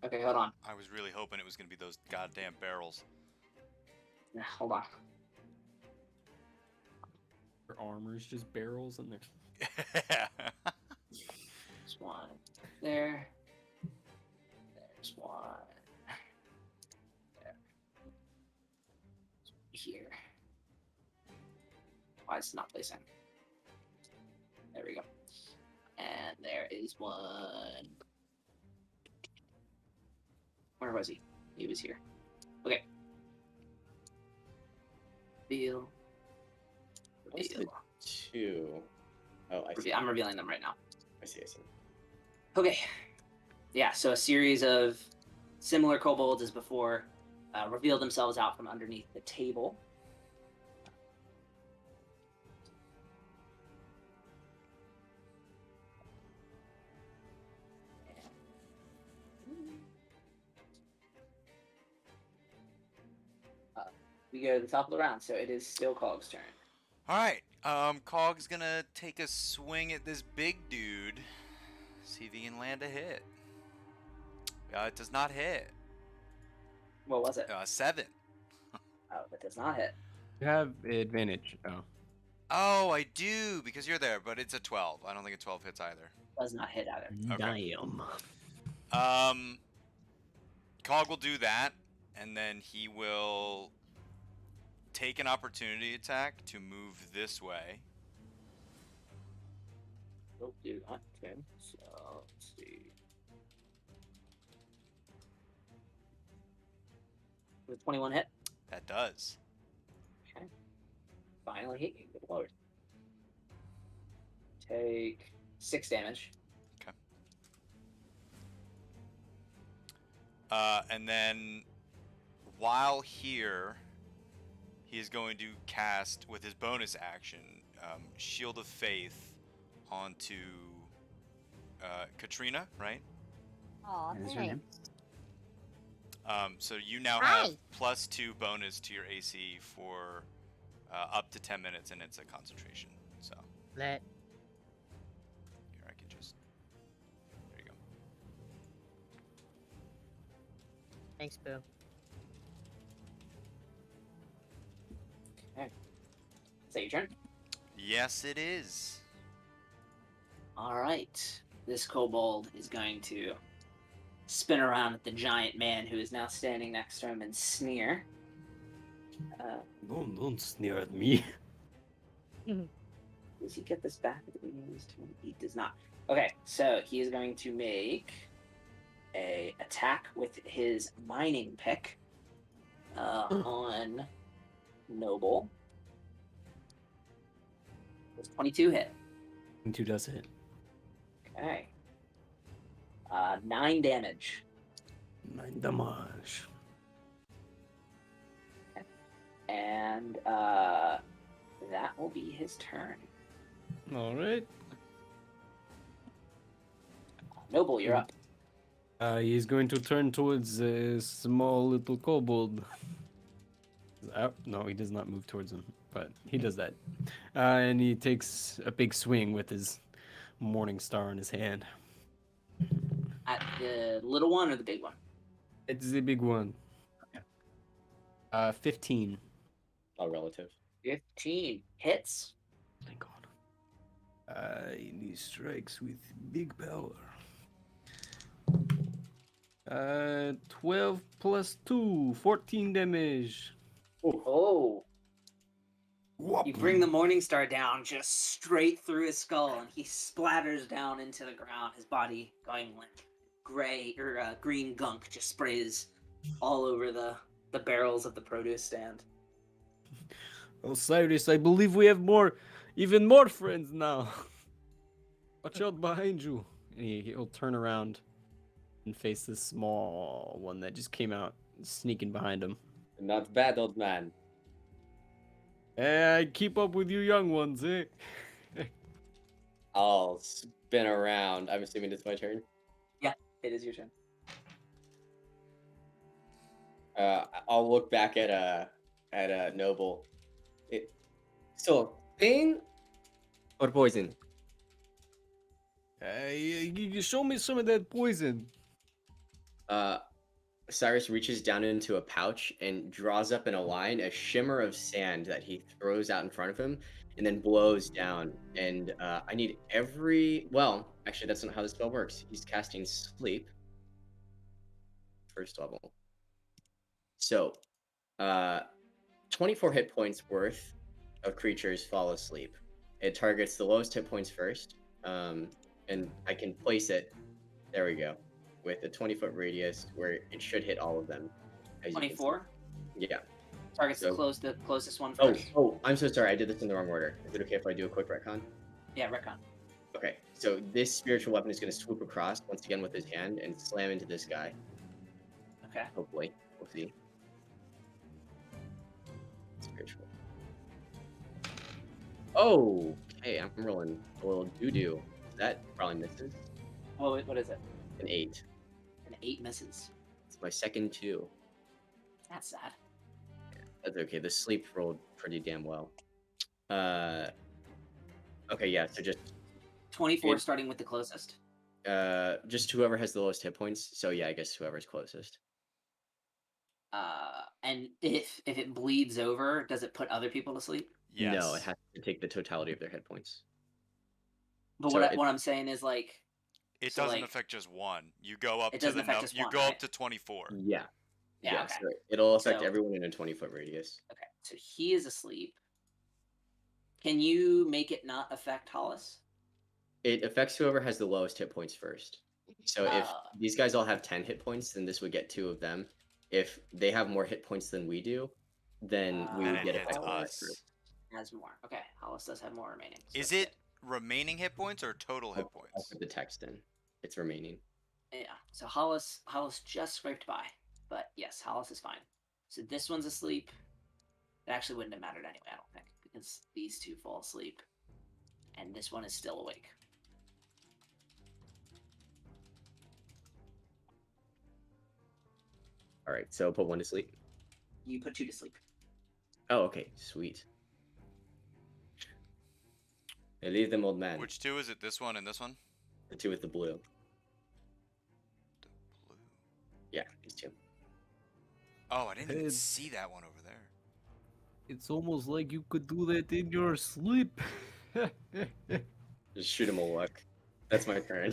S1: Okay, hold on.
S4: I was really hoping it was going to be those goddamn barrels.
S1: Hold on.
S2: Their armor's just barrels in there.
S1: There's one there. There's one there. Here. Why is it not placing? There we go. And there is one. Where was he? He was here. Okay. Reveal.
S3: What's the
S1: Reveal.
S3: 2? Oh, I see.
S1: I'm revealing them right now.
S3: I see.
S1: Okay. Yeah, so a series of similar kobolds as before reveal themselves out from underneath the table. We go to the top of the round, so it is still Cog's turn.
S4: All right. Cog's gonna take a swing at this big dude. See if he can land a hit. It does not hit.
S1: What was it?
S4: 7.
S1: Oh, it does not hit.
S2: You have advantage. Oh.
S4: Oh, I do because you're there, but it's a 12. I don't think a 12 hits either.
S1: Does not hit either.
S4: Okay.
S2: Damn.
S4: Cog will do that, and then he will take an opportunity attack to move this way.
S1: Don't do that, Tim. So, let's see. With 21 hit.
S4: That does.
S1: Okay. Finally hit you. Good lord. Take 6 damage.
S4: And then while here, he is going to cast, with his bonus action, Shield of Faith onto Katrina, right?
S5: Aw,
S7: That is your name.
S4: thanks. So you now
S5: Hi.
S4: have +2 bonus to your AC for up to 10 minutes, and it's a concentration. So
S5: Let.
S4: here, I can just... There you go.
S5: Thanks, Boo.
S1: Okay. Is that your turn?
S4: Yes, it is.
S1: Alright. This kobold is going to spin around at the giant man who is now standing next to him and sneer.
S2: Don't sneer at me.
S1: Does he get this back at the beginning of his turn? He does not. Okay, so he is going to make a attack with his mining pick on Noble. Does 22 hit?
S2: 2 does hit.
S1: Okay. 9 damage.
S2: 9 damage.
S1: And that will be his turn.
S2: Alright.
S1: Noble, you're up.
S2: He's going to turn towards a small little kobold. No, he does not move towards him, but he does that. And he takes a big swing with his morning star in his hand.
S1: At the little one or the big one?
S2: It's the big one.
S1: Okay.
S2: 15.
S3: All relative.
S1: 15 hits.
S2: Thank God. And he strikes with big power. 12 plus 2, 14 damage.
S1: Oh. You bring the Morning Star down just straight through his skull, and he splatters down into the ground, his body going limp. gray or green gunk just sprays all over the barrels of the produce stand.
S2: Osiris, I believe we have even more friends now. Watch out behind you. And he'll turn around and face this small one that just came out, sneaking behind him.
S3: Not bad, old man.
S2: Hey, I keep up with you young ones, eh?
S3: I'll spin around. I'm assuming it's my turn.
S1: It is your turn.
S3: I'll look back at Noble. So pain or poison?
S2: You show me some of that poison.
S3: Cyrus reaches down into a pouch and draws up in a line a shimmer of sand that he throws out in front of him and then blows down. And I need well, actually, that's not how the spell works. He's casting sleep. First level. So, 24 hit points worth of creatures fall asleep. It targets the lowest hit points first, and I can place it. There we go, with a 20-foot radius where it should hit all of them.
S1: 24.
S3: Yeah.
S1: Targets
S3: So-
S1: the closest one
S3: Oh,
S1: first.
S3: I'm so sorry. I did this in the wrong order. Is it okay if I do a quick retcon?
S1: Yeah, retcon.
S3: Okay. So this spiritual weapon is going to swoop across once again with his hand and slam into this guy.
S1: Okay.
S3: Hopefully, we'll see. Spiritual. Oh, okay. I'm rolling a little doo-doo. That probably misses.
S1: Oh, what is it?
S3: An 8.
S1: An 8 misses.
S3: It's my second 2.
S1: That's sad.
S3: That's okay. The sleep rolled pretty damn well. Okay, yeah. So
S1: 24
S3: It-
S1: starting with the closest.
S3: just whoever has the lowest hit points. So yeah, I guess whoever's closest.
S1: And if it bleeds over, does it put other people to sleep?
S4: Yes.
S3: No, it has to take the totality of their hit points.
S1: But
S3: So
S1: what I'm saying is like
S4: It
S1: so,
S4: doesn't
S1: like,
S4: affect just one. You go up
S1: it
S4: to
S1: doesn't
S4: the
S1: affect just
S4: you
S1: one,
S4: go
S1: right?
S4: up to 24.
S3: Yeah.
S1: yeah, okay.
S3: So it'll affect
S1: So-
S3: everyone in a 20-foot radius.
S1: Okay. So he is asleep. Can you make it not affect Hollis?
S3: It affects whoever has the lowest hit points first. So if
S1: Uh.
S3: these guys all have 10 hit points, then this would get 2 of them. If they have more hit points than we do, then we
S4: Then
S3: would
S4: it
S3: get
S4: hits
S3: affected by
S4: us.
S3: group.
S1: Has more. Okay. Hollis does have more remaining. so
S4: Is
S1: that's
S4: it remaining hit points or total hit
S3: I'll
S4: points?
S3: put the text in. It's remaining.
S1: good. Yeah. So Hollis just scraped by. But yes, Hollis is fine. So this one's asleep. It actually wouldn't have mattered anyway, I don't think, because these two fall asleep. And this one is still awake.
S3: All right, so put 1 to sleep.
S1: You put 2 to sleep.
S3: Oh, okay, sweet. I leave them, old man.
S4: Which two is it? This one and this one?
S3: The 2 with the blue.
S4: The blue.
S3: Yeah, these 2.
S4: Oh, I didn't even
S2: Hey.
S4: see that one over there.
S2: It's almost like you could do that in your sleep.
S3: Just shoot him a look. That's my turn.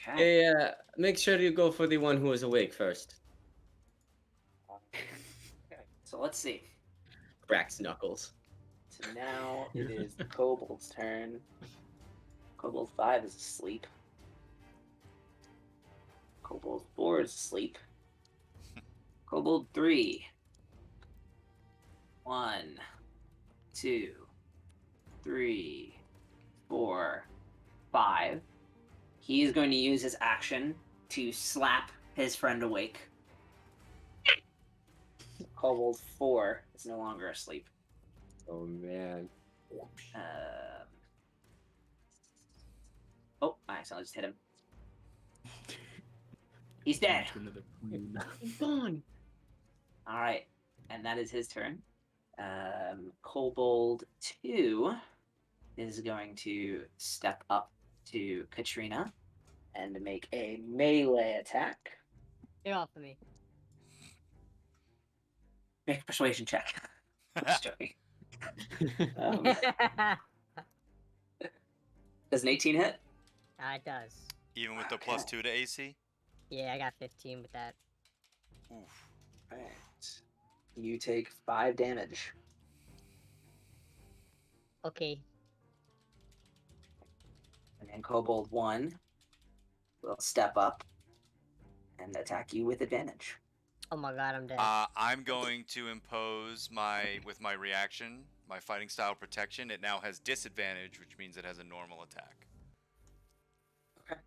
S1: Okay.
S3: Hey, make sure you go for the one who is awake first.
S1: So let's see.
S3: Cracks knuckles.
S1: So now it is the kobold's turn. Kobold 5 is asleep. Kobold 4 is asleep. Kobold 3. 1, 2, 3, 4, 5. He is going to use his action to slap his friend awake. Kobold 4 is no longer asleep.
S3: Oh man.
S1: Oh, I accidentally just hit him. He's dead.
S2: Another queen.
S3: Gone.
S1: All right, and that is his turn. Kobold 2 is going to step up to Katrina and make a melee attack.
S5: Get off of me.
S1: Make a persuasion check. Just joking. Um, does an 18 hit?
S5: It does.
S4: Even with the plus 2 to AC?
S5: Yeah, I got 15 with that.
S4: Oof.
S1: Alright. You take 5 damage.
S5: Okay.
S1: And then Kobold 1 will step up and attack you with advantage.
S5: Oh my god, I'm dead.
S4: I'm going to impose with my reaction, my fighting style protection. It now has disadvantage, which means it has a normal attack.
S1: Okay.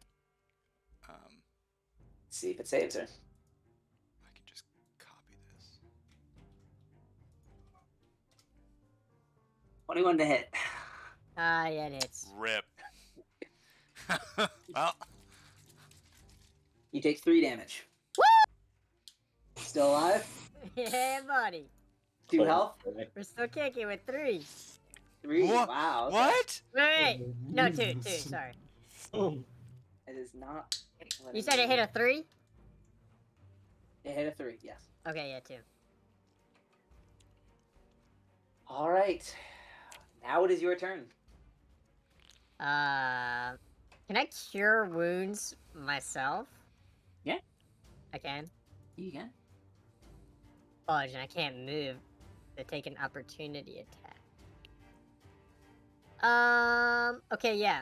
S4: Um,
S1: See if it saves her.
S4: I can just copy this.
S1: 21 to hit.
S5: Ah, yeah, it is.
S4: Rip. Well,
S1: You take 3 damage. Still alive?
S5: Yeah, buddy.
S1: 2 health?
S5: We're still kicking with 3.
S1: 3.
S4: What?
S1: Wow. Okay.
S4: what?
S5: Wait. No, 2. Sorry.
S2: Oh,
S1: It is not.
S5: You said it hit a 3?
S1: It hit a 3, yes.
S5: Okay, yeah, 2.
S1: All right. Now it is your turn.
S5: Can I cure wounds myself?
S1: Yeah.
S5: I can.
S1: You can.
S5: Fudge, and I can't move to take an opportunity attack. Okay, yeah.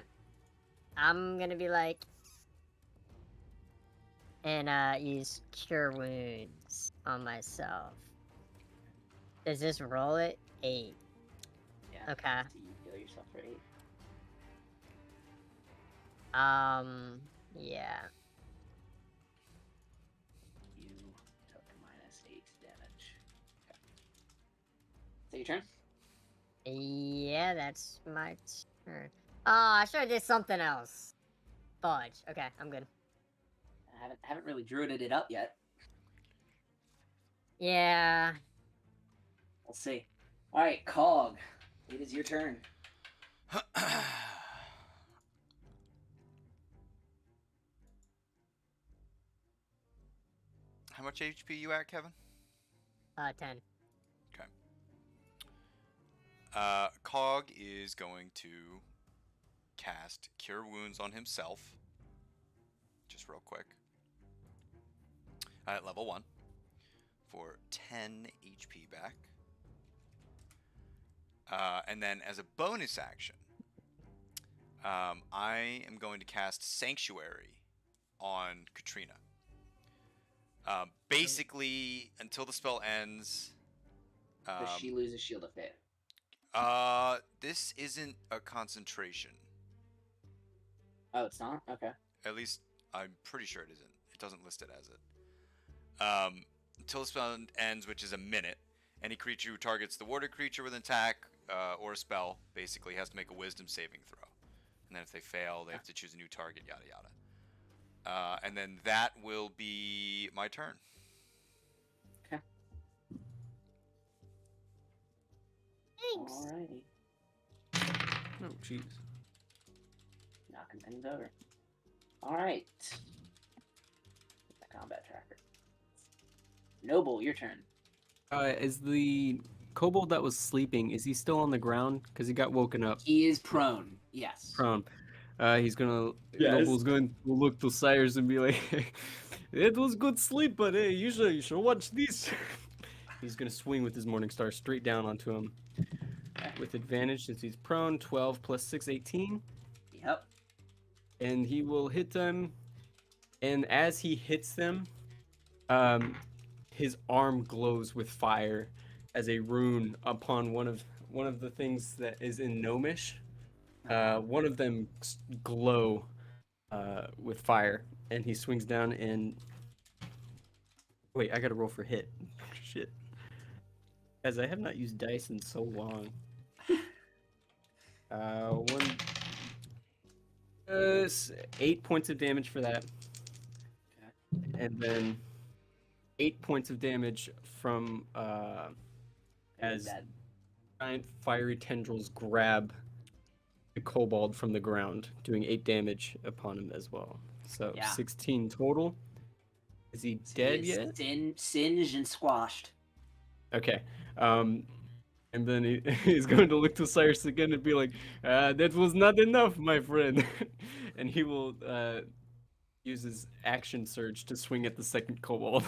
S5: I'm gonna be like, and use cure wounds on myself. Does this roll it? 8.
S1: Yeah.
S5: Okay.
S1: So you heal yourself for 8.
S5: Yeah.
S1: You took -8 damage. Okay. Is that your turn?
S5: Yeah, that's my turn. Oh, I should have did something else. Fudge. Okay, I'm good.
S1: I haven't really druided it up yet.
S5: Yeah.
S1: We'll see. All right, Cog. It is your turn.
S4: How much HP you at, Kevin?
S5: 10.
S4: Okay. Cog is going to cast Cure Wounds on himself. Just real quick. At level 1. For 10 HP back. And then as a bonus action, I am going to cast Sanctuary on Katrina. Basically, until the spell ends...
S1: Does she lose a shield of faith?
S4: This isn't a concentration.
S1: Oh, it's not? Okay.
S4: At least, I'm pretty sure it isn't. It doesn't list it as it. Until the spell ends, which is a minute, any creature who targets the warded creature with an attack or a spell basically has to make a wisdom saving throw. And then if they fail, they have to choose a new target, yada yada. And then that will be my turn.
S1: Okay.
S5: Thanks.
S1: Alrighty.
S2: oh, jeez.
S1: Knocking things over. Alright. The combat tracker. Noble, your turn.
S2: Is the kobold that was sleeping, is he still on the ground? Because he got woken up.
S1: He is prone. Yes.
S2: Prone. He's gonna...
S3: Yes.
S2: Noble's going to look to Cyrus and be like, it was good sleep, but hey, you should watch this. He's gonna swing with his Morning Star straight down onto him. With advantage since he's prone. 12 plus 6, 18.
S1: Yep.
S2: And he will hit them. And as he hits them, his arm glows with fire as a rune upon one of the things that is in Gnomish. One of them glow with fire, and he swings down and... Wait, I gotta roll for hit. Shit. As I have not used dice in so long. 8 points of damage for that. And then 8 points of damage from as
S1: Dead.
S2: giant fiery tendrils grab the kobold from the ground, doing 8 damage upon him as well. So
S1: Yeah.
S2: 16 total. Is he dead
S1: He is
S2: yet?
S1: Singed and squashed.
S2: Okay. And then he's going to look to Cyrus again and be like, that was not enough, my friend. And he will use his action surge to swing at the second kobold.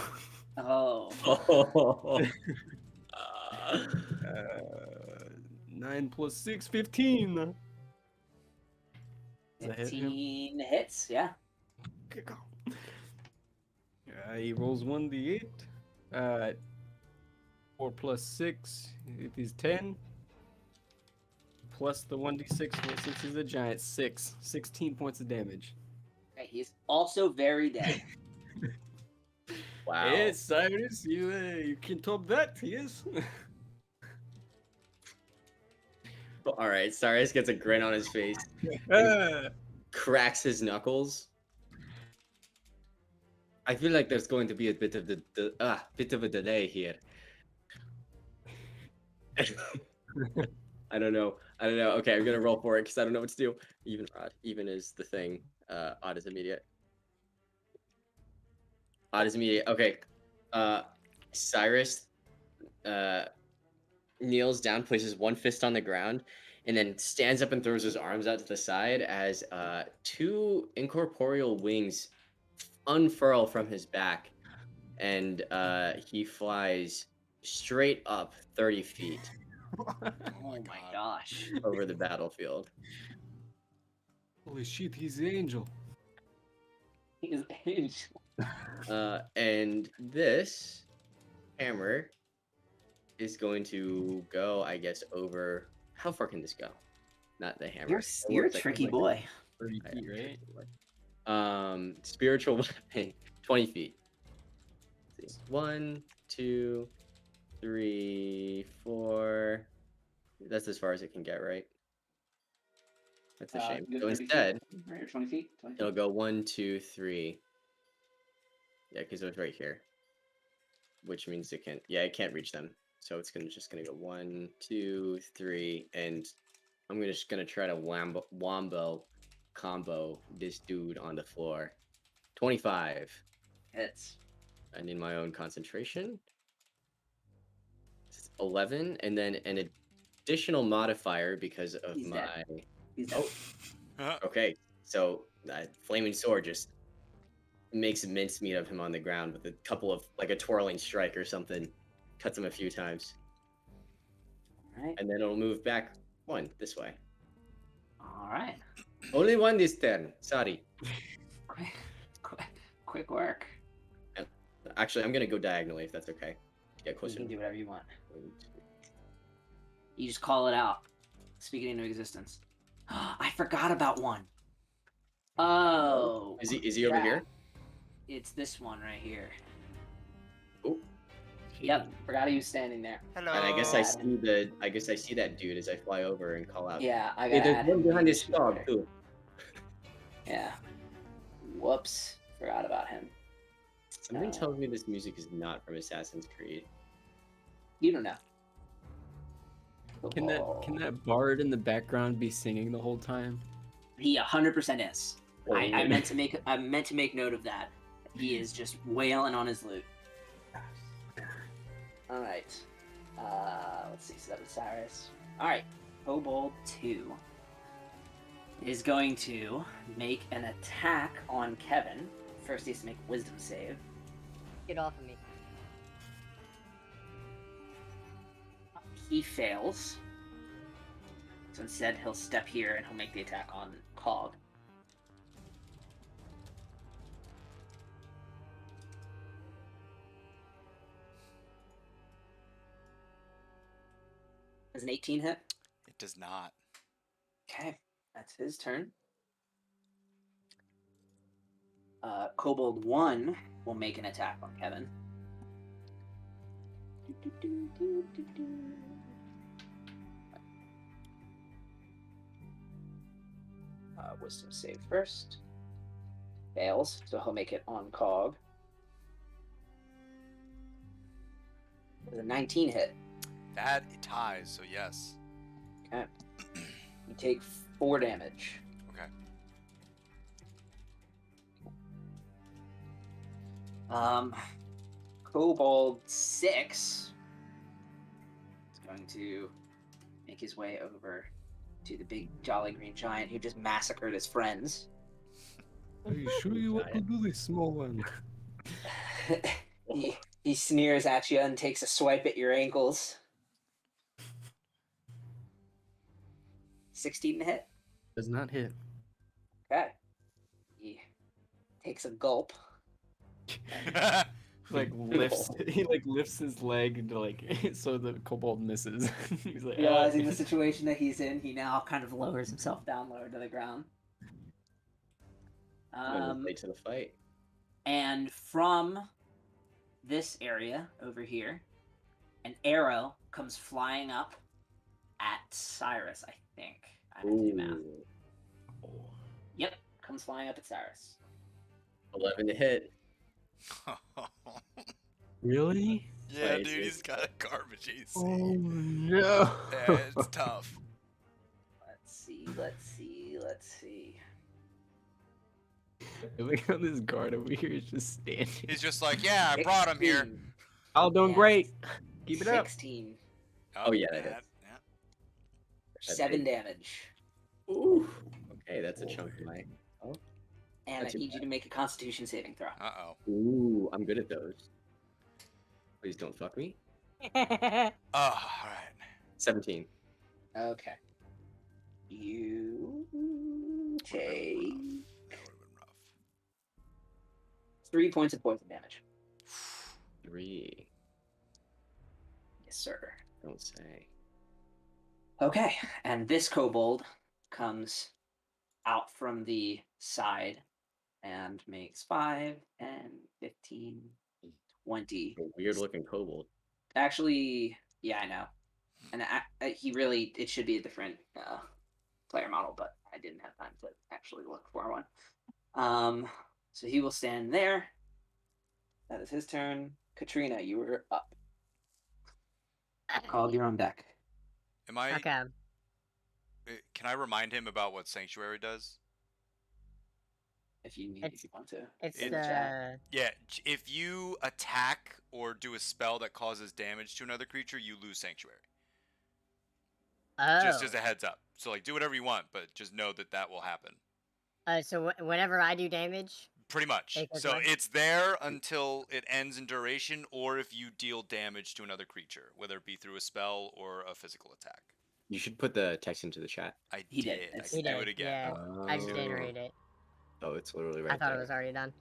S1: Oh.
S2: 9 plus 6, 15. Does that hit him?
S1: 15 hits, yeah.
S2: Okay, go. He rolls 1d8. 4 plus 6, it is 10. Plus the 1d6, since he's a giant, 6. 16 points of damage.
S1: Okay, he's also very dead.
S3: Wow.
S2: Yes, Cyrus, you can top that, yes.
S3: All right, Cyrus gets a grin on his face,
S2: Ah.
S3: cracks his knuckles. I feel like there's going to be a bit of a delay here. I don't know. Okay, I'm gonna roll for it because I don't know what to do. Even odd. Even is the thing. Odd is immediate. Odd is immediate. Okay. Cyrus kneels down, places one fist on the ground, and then stands up and throws his arms out to the side as two incorporeal wings unfurl from his back, and he flies straight up 30 feet
S1: Oh my gosh.
S3: over the battlefield.
S2: Holy shit, he's the angel.
S1: He's angel.
S3: And this hammer is going to go, I guess, over. How far can this go? Not the hammer.
S1: You're a
S3: It looks like
S1: tricky
S3: it's
S1: boy.
S2: 30 feet, right?
S3: Spiritual weapon, 20 feet. Let's see. 1, 2, 3, 4. That's as far as it can get, right? That's a shame.
S1: Good
S3: So
S1: 30
S3: instead,
S1: feet, right, or 20 feet? 20 feet.
S3: it'll go 1, 2, 3. Yeah, because it was right here. Which means it can't. Yeah, it can't reach them. So it's just gonna go 1, 2, 3, and I'm just gonna try to wombo combo this dude on the floor. 25.
S1: Hits.
S3: I need my own concentration. 11, and then an additional modifier because of
S1: He's
S3: my.
S1: dead. He's dead.
S3: Okay, so flaming sword just makes mincemeat of him on the ground with a couple of like a twirling strike or something, cuts him a few times,
S1: All right.
S3: and then it'll move back one this way.
S1: All right.
S3: Only one this turn. Sorry.
S1: Quick work.
S3: Actually, I'm gonna go diagonally if that's okay. Get
S1: You
S3: closer.
S1: can do whatever you want. You just call it out. Speak it into existence. I forgot about one. Oh.
S3: Is he over here?
S1: It's this one right here.
S3: Oh.
S1: Yep. Forgot he was standing there.
S4: Hello.
S3: And I guess I see that dude as I fly over and call out.
S1: Yeah, I
S3: Hey,
S1: got.
S3: there's one behind this dog too.
S1: Yeah. Whoops. Forgot about him.
S3: Something tells me this music is not from Assassin's Creed.
S1: You don't know.
S2: Can that bard in the background be singing the whole time?
S1: He 100% is.
S3: Oh,
S1: I meant to make note of that. He is just wailing on his lute. All right. Let's see. So that was Cyrus. All right. Kobold 2 is going to make an attack on Kevin. First, he has to make a wisdom save.
S5: Get off of me.
S1: He fails. So instead, he'll step here and he'll make the attack on Cog. Does an 18 hit?
S4: It does not.
S1: Okay, that's his turn. Kobold 1 will make an attack on Kevin. Wisdom save first. Fails, so he'll make it on Cog. With a 19 hit.
S4: That it ties, so yes.
S1: Okay. You take 4 damage.
S4: Okay.
S1: Kobold 6 is going to make his way over to the big jolly green giant who just massacred his friends.
S2: Are you sure you want to do this, small one?
S1: he sneers at you and takes a swipe at your ankles. 16 to hit.
S2: Does not hit.
S1: Okay. He takes a gulp.
S2: Like lifts, he like lifts his leg to like so the kobold misses. He's like,
S1: Realizing the situation that he's in, he now kind of lowers himself down lower to the ground.
S3: Late to the fight.
S1: And from this area over here, an arrow comes flying up at Cyrus, I think. I have to do math. Yep, comes flying up at Cyrus.
S3: 11 to hit.
S2: Really?
S4: Yeah,
S3: Right,
S4: dude,
S3: it's-
S4: he's got a garbage AC.
S2: Oh no!
S4: Yeah, it's tough.
S1: Let's see.
S2: Look how this guard over here is just standing.
S4: He's just like, yeah, I brought him here.
S1: 16.
S2: All doing
S1: Yeah.
S2: great. Keep it up.
S1: 16.
S3: Oh, yeah, that hits.
S4: yeah.
S1: 7 damage.
S3: Ooh. Okay, that's a chunk of my.
S1: And
S3: Not
S1: I
S3: too
S1: need you to make a constitution saving throw.
S4: Uh-oh.
S3: Ooh, I'm good at those. Please don't fuck me.
S4: Oh, all right.
S3: 17.
S1: Okay. You take
S4: That would have been rough.
S1: 3 points of poison damage.
S3: 3.
S1: Yes, sir.
S3: Don't say.
S1: Okay, and this kobold comes out from the side and makes 5, 10, 15, 20.
S3: A weird looking kobold.
S1: Actually, yeah, I know. And it should be a different player model, but I didn't have time to actually look for one. So he will stand there. That is his turn. Katrina, you were up. Called your own deck.
S4: Am I?
S5: Okay.
S4: Can I remind him about what Sanctuary does?
S1: If you want to.
S5: It's
S1: in the chat.
S4: Yeah, if you attack or do a spell that causes damage to another creature, you lose Sanctuary.
S5: Oh.
S4: Just as a heads up. So like, do whatever you want, but just know that that will happen.
S5: So whenever I do damage,
S4: Pretty much.
S5: Take as
S4: So
S5: much?
S4: it's there until it ends in duration, or if you deal damage to another creature, whether it be through a spell or a physical attack.
S3: You should put the text into the chat.
S4: I
S1: He
S4: did.
S1: did.
S4: I
S1: He
S4: can do
S5: did,
S4: it again.
S5: yeah. I just
S3: Oh.
S5: generated it.
S3: Oh, it's literally right
S5: I thought
S3: there.
S5: it was already done.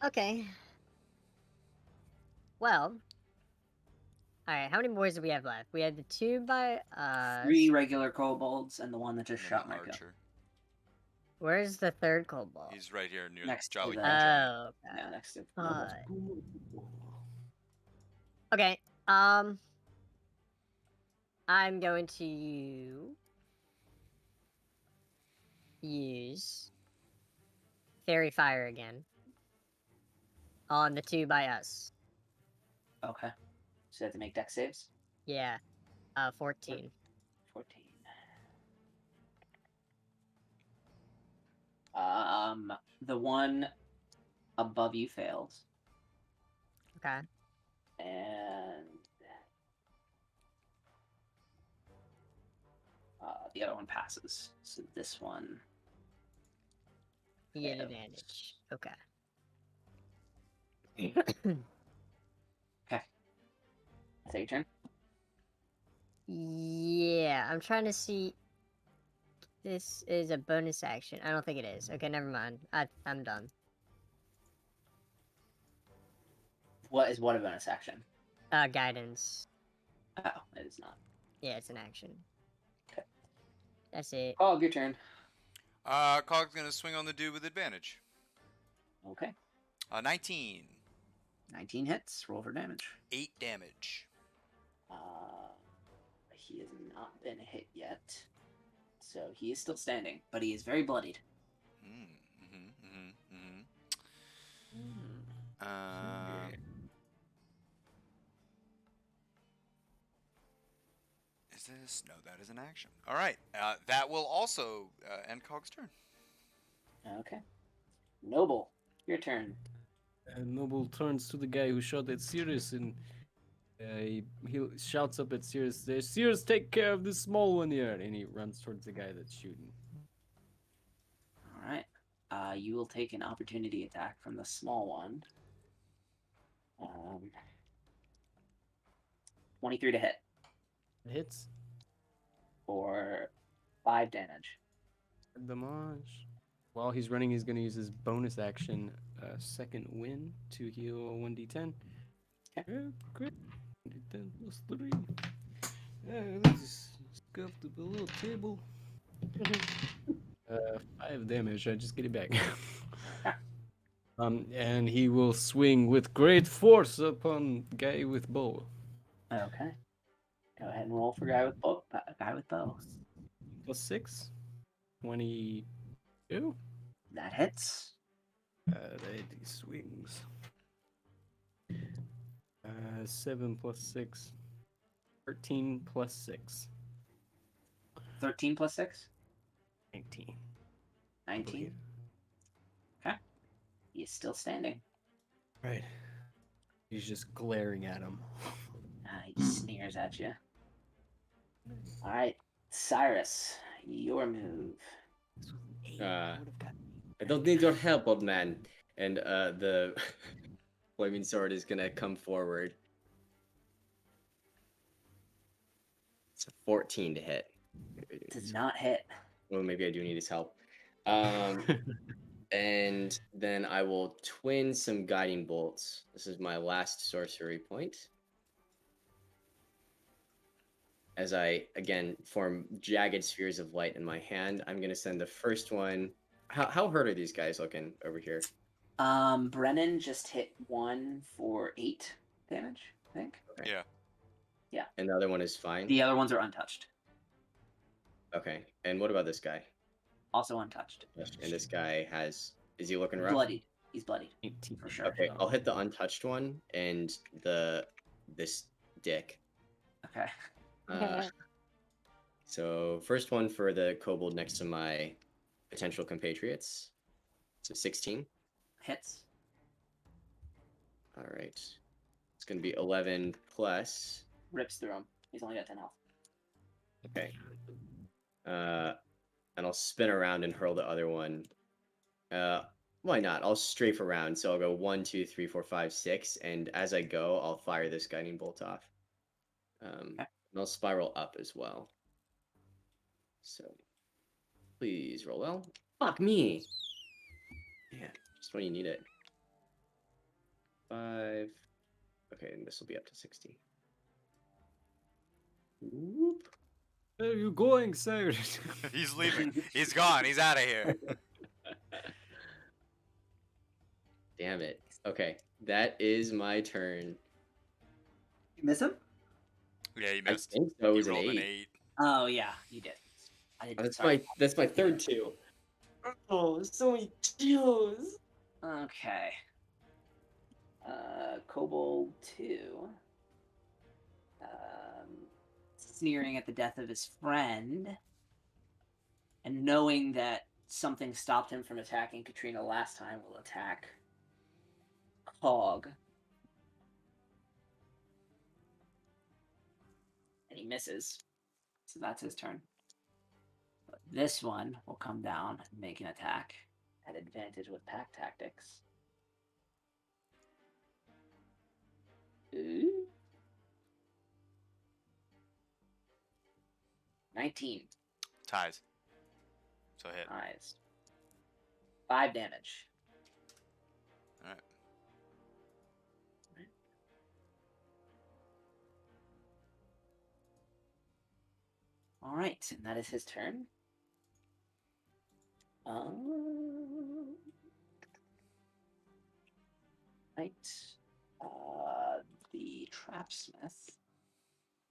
S5: Okay. Well. Alright, how many boys do we have left? We had the 2 by
S1: 3 regular kobolds and the one that just
S4: And
S1: shot
S4: then
S1: my
S4: the
S1: kill.
S4: archer.
S5: Where's the 3rd kobold?
S4: He's right here near
S1: Next to
S4: Jolly
S1: the-
S4: Green Giant.
S5: Oh, okay.
S1: Yeah, next to
S5: Okay, I'm going to use Fairy Fire again on the 2 by us.
S1: Okay. So you have to make deck saves.
S5: Yeah, 14.
S1: 14. The one above you fails,
S5: Okay.
S1: and the other one passes. So this one.
S5: You get
S1: fails.
S5: advantage. Okay.
S1: Is that your turn?
S5: Yeah, I'm trying to see. This is a bonus action. I don't think it is. Okay, never mind. I'm done.
S1: What is what a bonus action?
S5: Guidance.
S1: Oh, it is not.
S5: Yeah, it's an action.
S1: Okay.
S5: That's it.
S1: Oh, your turn.
S4: Cog's gonna swing on the dude with advantage.
S1: Okay.
S4: 19.
S1: 19 hits. Roll for damage.
S4: 8 damage.
S1: He has not been hit yet. So he is still standing, but he is very bloodied.
S4: Is this? No, that is an action. All right. That will also end Cog's turn.
S1: Okay. Noble, your turn.
S2: And Noble turns to the guy who shot at Sirius and he shouts up at Sirius, Sirius, take care of this small one here. And he runs towards the guy that's shooting.
S1: All right. You will take an opportunity attack from the small one. 23 to hit
S2: It hits.
S1: for 5 damage.
S2: Damage. While he's running, he's going to use his bonus action, second wind, to heal 1d10. Great. 1d10 plus 3. Let's go up to the little table. 5 damage. I just get it back. And he will swing with great force upon guy with bow.
S1: Okay. Go ahead and roll for guy with bow. Guy with bow.
S2: Plus 6. 22.
S1: That hits.
S2: That he swings. 7 plus 6. 13 plus 6.
S1: 13 plus 6?
S2: 19.
S1: 19. Okay. He is still standing.
S2: Right. He's just glaring at him.
S1: He sneers at you. All right, Cyrus, your move.
S3: I don't need your help, old man. And the flaming sword is gonna come forward. It's a 14 to hit.
S1: Does not hit.
S3: Well, maybe I do need his help. And then I will twin some guiding bolts. This is my last sorcery point. As I, again, form jagged spheres of light in my hand, I'm going to send the first one. How hurt are these guys looking over here?
S1: Brennan just hit 1 for 8 damage, I think.
S3: Okay.
S4: Yeah.
S3: And the other one is fine?
S1: The other ones are untouched.
S3: Okay. And what about this guy?
S1: Also untouched.
S3: And this guy is he looking rough?
S1: Bloodied. He's bloodied.
S2: 18
S1: for sure.
S3: Okay, I'll hit the untouched one and this dick.
S1: Okay.
S3: So first one for the kobold next to my potential compatriots. So 16.
S1: Hits.
S3: All right. It's going to be 11 plus.
S1: Rips through him. He's only got 10 health.
S3: Okay. And I'll spin around and hurl the other one. Why not? I'll strafe around. So I'll go 1, 2, 3, 4, 5, 6. And as I go, I'll fire this guiding bolt off. And I'll spiral up as well. So please roll well. Fuck me. Yeah, just when you need it. 5. Okay, and this will be up to 60. Whoop.
S2: Where are you going, sir?
S4: He's leaving. He's gone. He's out of here.
S3: Damn it. Okay, that is my turn.
S1: You miss him?
S4: Yeah, you
S3: I
S4: missed.
S3: think so. It
S4: You
S3: was an
S4: rolled
S3: 8.
S4: an 8.
S1: Oh, yeah, you did. I didn't.
S3: That's my third 2. Oh, so many 2s.
S1: Okay. Kobold 2. Sneering at the death of his friend. And knowing that something stopped him from attacking Katrina last time, will attack Cog. And he misses. So that's his turn. But this one will come down and make an attack at advantage with pack tactics. Ooh. 19.
S4: Ties. So hit.
S1: Eyes. 5 damage.
S4: Alright.
S1: Alright, and that is his turn. Right. The Trapsmith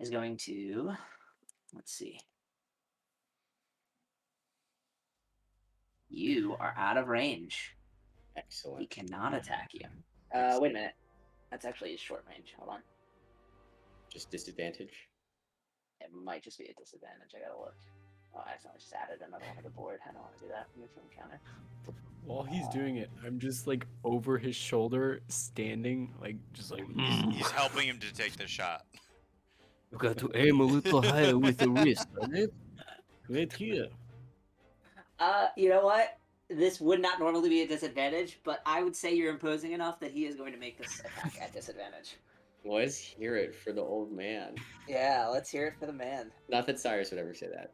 S1: is going to... Let's see. You are out of range. He
S3: Excellent.
S1: cannot attack you. Wait a minute. That's actually his short range. Hold on.
S3: Just disadvantage.
S1: It might just be a disadvantage. I gotta look. Oh, I accidentally just added another one to the board. I don't want to do that. Move from counter.
S2: While he's doing it, I'm just like over his shoulder, standing, like just like.
S4: He's helping him to take the shot.
S2: You got to aim a little higher with the wrist, right? Right here.
S1: You know what? This would not normally be a disadvantage, but I would say you're imposing enough that he is going to make this attack at disadvantage.
S3: Let's hear it for the old man.
S1: Yeah, let's hear it for the man.
S3: Not that Cyrus would ever say that.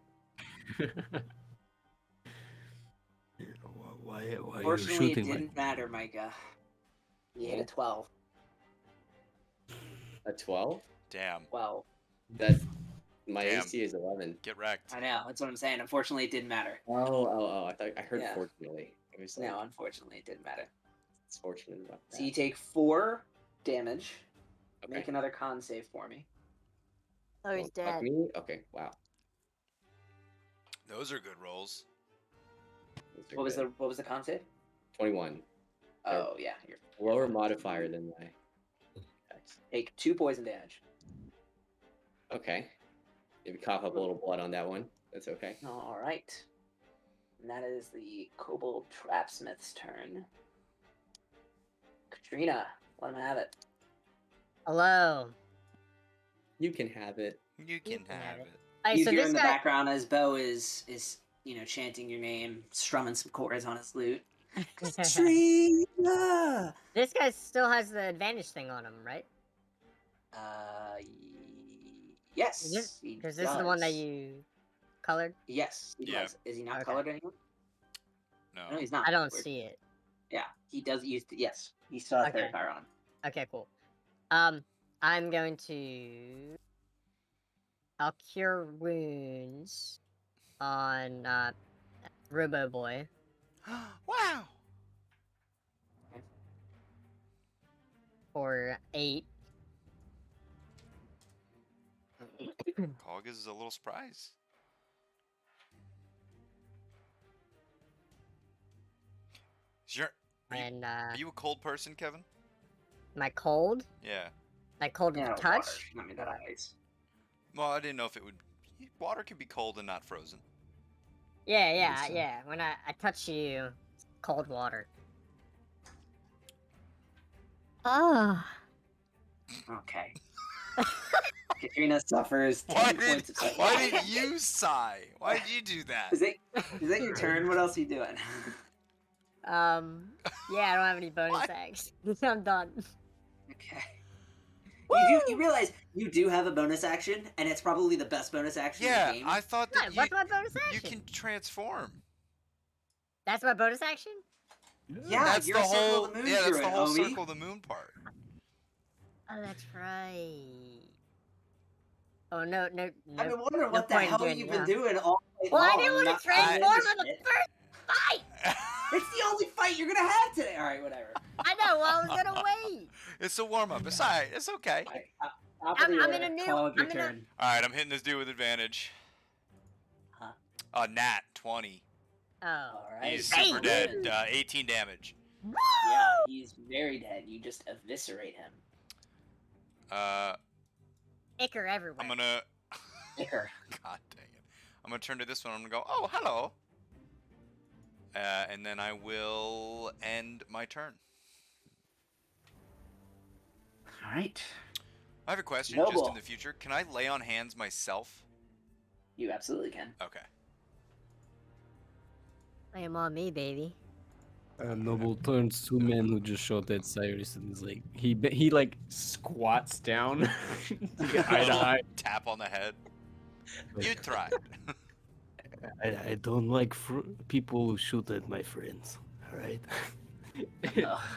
S2: Why are you
S1: Fortunately, it
S2: shooting like
S1: didn't matter, Micah. You hit a 12.
S3: A 12?
S4: Damn.
S1: 12.
S3: That my
S4: Damn.
S3: AC is 11.
S4: Get wrecked.
S1: I know. That's what I'm saying. Unfortunately, it didn't matter.
S3: Oh! I heard
S1: Yeah.
S3: fortunately. I was like,
S1: No, unfortunately, it didn't matter.
S3: it's fortunate about that.
S1: So you take 4 damage.
S3: Okay.
S1: Make another con save for me.
S5: Oh, he's
S3: Don't fuck
S5: dead.
S3: me? Okay, wow.
S4: Those are good rolls.
S3: Those are
S1: What was
S3: good.
S1: the con save?
S3: 21.
S1: Oh yeah, you're
S3: Lower
S1: fine.
S3: modifier than my X.
S1: Take 2 poison damage.
S3: Okay. Maybe cough up a little blood on that one. That's okay.
S1: All right. And that is the Kobold Trapsmith's turn. Katrina, let him have it.
S5: Hello.
S3: You can have it.
S4: You can have it.
S5: Alright,
S1: You
S5: so
S1: hear
S5: this
S1: in the
S5: guy.
S1: background as Bo is chanting your name, strumming some chords on his lute. Katrina.
S5: This guy still has the advantage thing on him, right?
S1: Yes. he
S5: Because this is the one that
S1: does.
S5: you colored.
S1: Yes, he
S4: Yeah.
S1: does. Is he not
S5: Okay.
S1: colored anymore?
S4: No.
S1: No, he's not.
S5: I don't
S1: Weird.
S5: see it.
S1: Yeah, he does use. Yes, he still has
S5: Okay.
S1: Terrifier on.
S5: Okay, cool. I'm going to. I'll cure wounds on Robo Boy.
S4: Wow.
S5: For 8.
S4: Cog is a little surprised. Sure.
S5: And
S4: Are you a cold person, Kevin?
S5: my cold,
S4: Yeah.
S5: like cold
S1: Yeah,
S5: to touch.
S1: water. Not me that ice.
S4: Well, I didn't know if it would. Water could be cold and not frozen.
S5: Yeah.
S1: so.
S5: When I touch you, it's cold water. Ah.
S1: Okay. Katrina suffers 10
S4: Why
S1: points of psychic
S4: why did
S1: damage.
S4: you sigh? Why did you do that?
S1: Is that your turn? What else are you doing?
S5: Yeah, I don't have any bonus
S4: What?
S5: acts. I'm done.
S1: Okay. You realize you do have a bonus action, and it's probably the best bonus action in
S4: Yeah,
S1: the game.
S4: I thought that
S5: What's my bonus
S4: you
S5: action?
S4: can transform.
S5: That's my bonus action?
S1: Yeah,
S4: That's
S1: you're
S4: the
S1: a Circle
S4: whole.
S1: of the Moon
S4: Yeah, that's the
S1: druid,
S4: whole
S1: homie.
S4: circle of the moon part.
S5: Oh, that's right. Oh, no.
S1: I've been wondering
S5: no
S1: what the
S5: point in
S1: hell
S5: doing
S1: you've
S5: it
S1: been
S5: now.
S1: doing all night
S5: Well, I
S1: long,
S5: didn't want
S1: not
S5: to transform
S1: doing
S5: on the
S1: this shit.
S5: first fight!
S1: It's the only fight you're gonna have today. All right, whatever.
S5: I know, well, I was gonna wait.
S4: It's a warm up. It's alright. It's okay.
S1: All right, top of the
S5: I'm in
S1: order.
S5: a new-
S1: Cog, your
S5: I'm in a-
S1: turn.
S4: All right, I'm hitting this dude with advantage.
S1: Huh.
S4: Nat 20.
S5: Oh.
S1: All right.
S4: He's
S5: Hey,
S4: super dead. 18 damage.
S1: Yeah, he's very dead. You just eviscerate him.
S5: Icker everywhere.
S4: I'm gonna.
S1: Icker.
S4: God dang it! I'm gonna turn to this one. I'm gonna go. Oh, hello. And then I will end my turn.
S1: All right.
S4: I have a question. Just
S1: Noble.
S4: in the future, can I lay on hands myself?
S1: You absolutely can.
S4: Okay.
S5: I am on me, baby.
S2: Noble turns to men who just shot at Cyrus and is like he like squats down to get eye to
S4: Little
S2: eye.
S4: tap on the head. You tried.
S2: I don't like people who shoot at my friends. All right.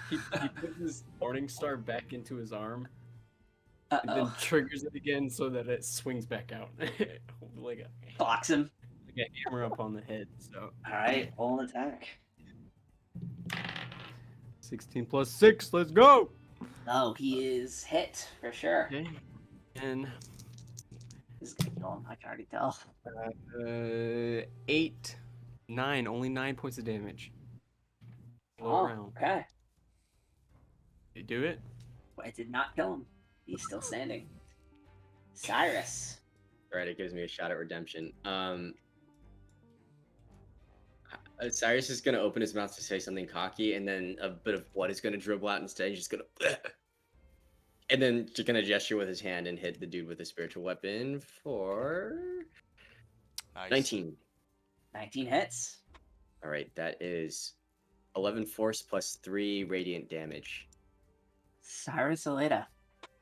S2: he puts his morning star back into his arm and then
S1: Uh-oh.
S2: triggers it again so that it swings back out like
S1: Box him.
S2: a hammer up on the head. So
S1: All right, roll an attack.
S2: 16 plus 6. Let's go.
S1: Oh, he is hit for sure.
S2: Okay. And
S1: This is gonna kill him. I can already tell.
S2: 8, 9. Only 9 points of damage. All
S1: Oh,
S2: around.
S1: okay.
S2: You do it?
S1: I did not kill him. He's still standing. Cyrus.
S3: Right, it gives me a shot at redemption. Cyrus is gonna open his mouth to say something cocky, and then a bit of blood is gonna dribble out instead. He's just gonna, and then just gonna gesture with his hand and hit the dude with a spiritual weapon for
S4: Nice.
S3: 19.
S1: 19 hits.
S3: All right, that is 11 force plus 3 radiant damage.
S1: Cyrus Aleda,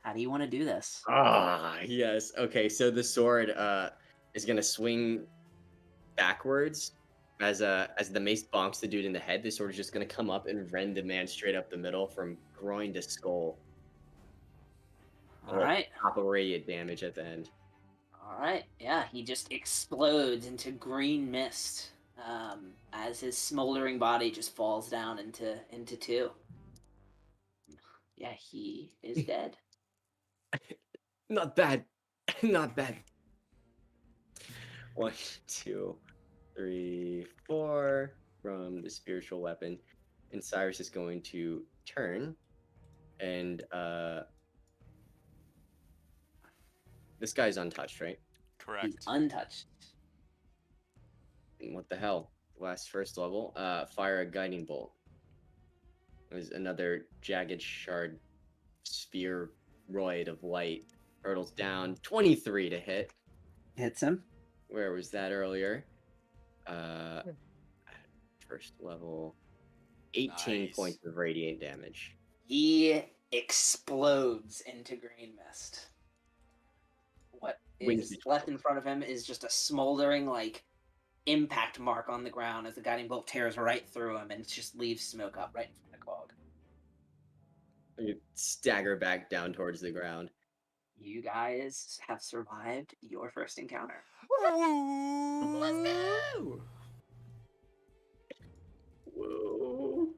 S1: how do you want to do this?
S3: Ah, yes. Okay, so the sword is gonna swing backwards as the mace bonks the dude in the head, this sword is just gonna come up and rend the man straight up the middle from groin to skull.
S1: All right.
S3: Pop of radiant damage at the end.
S1: All right. Yeah, he just explodes into green mist as his smoldering body just falls down into two. Yeah, he is dead.
S3: Not bad. Not bad. 1, 2, 3, 4 from the spiritual weapon. And Cyrus is going to turn and this guy's untouched, right?
S1: He's
S4: Correct.
S1: untouched.
S3: And what the hell? Last first level. Fire a guiding bolt. There's another jagged shard spheroid of light. Hurtles down. 23 to hit.
S1: Hits him.
S3: Where was that earlier? First level. 18
S4: Nice.
S3: points of radiant damage.
S1: He explodes into green mist. What
S3: Wings
S1: is
S3: each
S1: left in front of him is just a smoldering, like, impact mark on the ground as the guiding bolt tears right through him and just leaves smoke up right in front of Quag.
S3: You stagger back down towards the ground.
S1: You guys have survived your first encounter.
S2: Whoa.
S3: Whoa.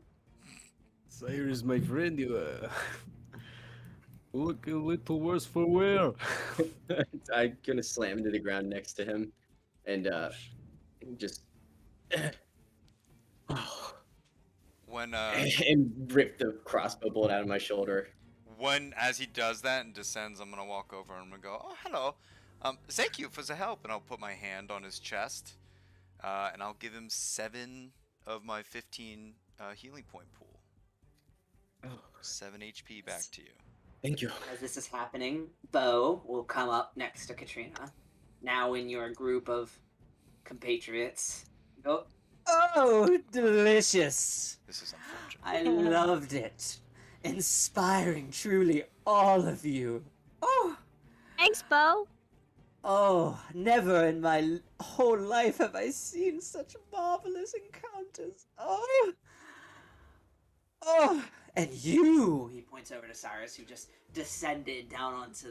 S2: Cyrus, my friend, you look a little worse for wear.
S3: I'm gonna slam into the ground next to him and just
S4: When
S3: and rip the crossbow bolt out of my shoulder.
S4: as he does that and descends, I'm gonna walk over and I'm gonna go, oh hello, thank you for the help, and I'll put my hand on his chest, and I'll give him 7 of my 15 healing point pool. 7 HP back to you.
S3: Thank you.
S1: As this is happening, Bo will come up next to Katrina, now in your group of compatriots. Go, oh, delicious!
S4: This is unfortunate.
S1: I loved it. Inspiring, truly, all of you. Oh,
S5: Thanks, Bo.
S1: oh, never in my whole life have I seen such marvelous encounters. Oh, oh, and you, he points over to Cyrus, who just descended down onto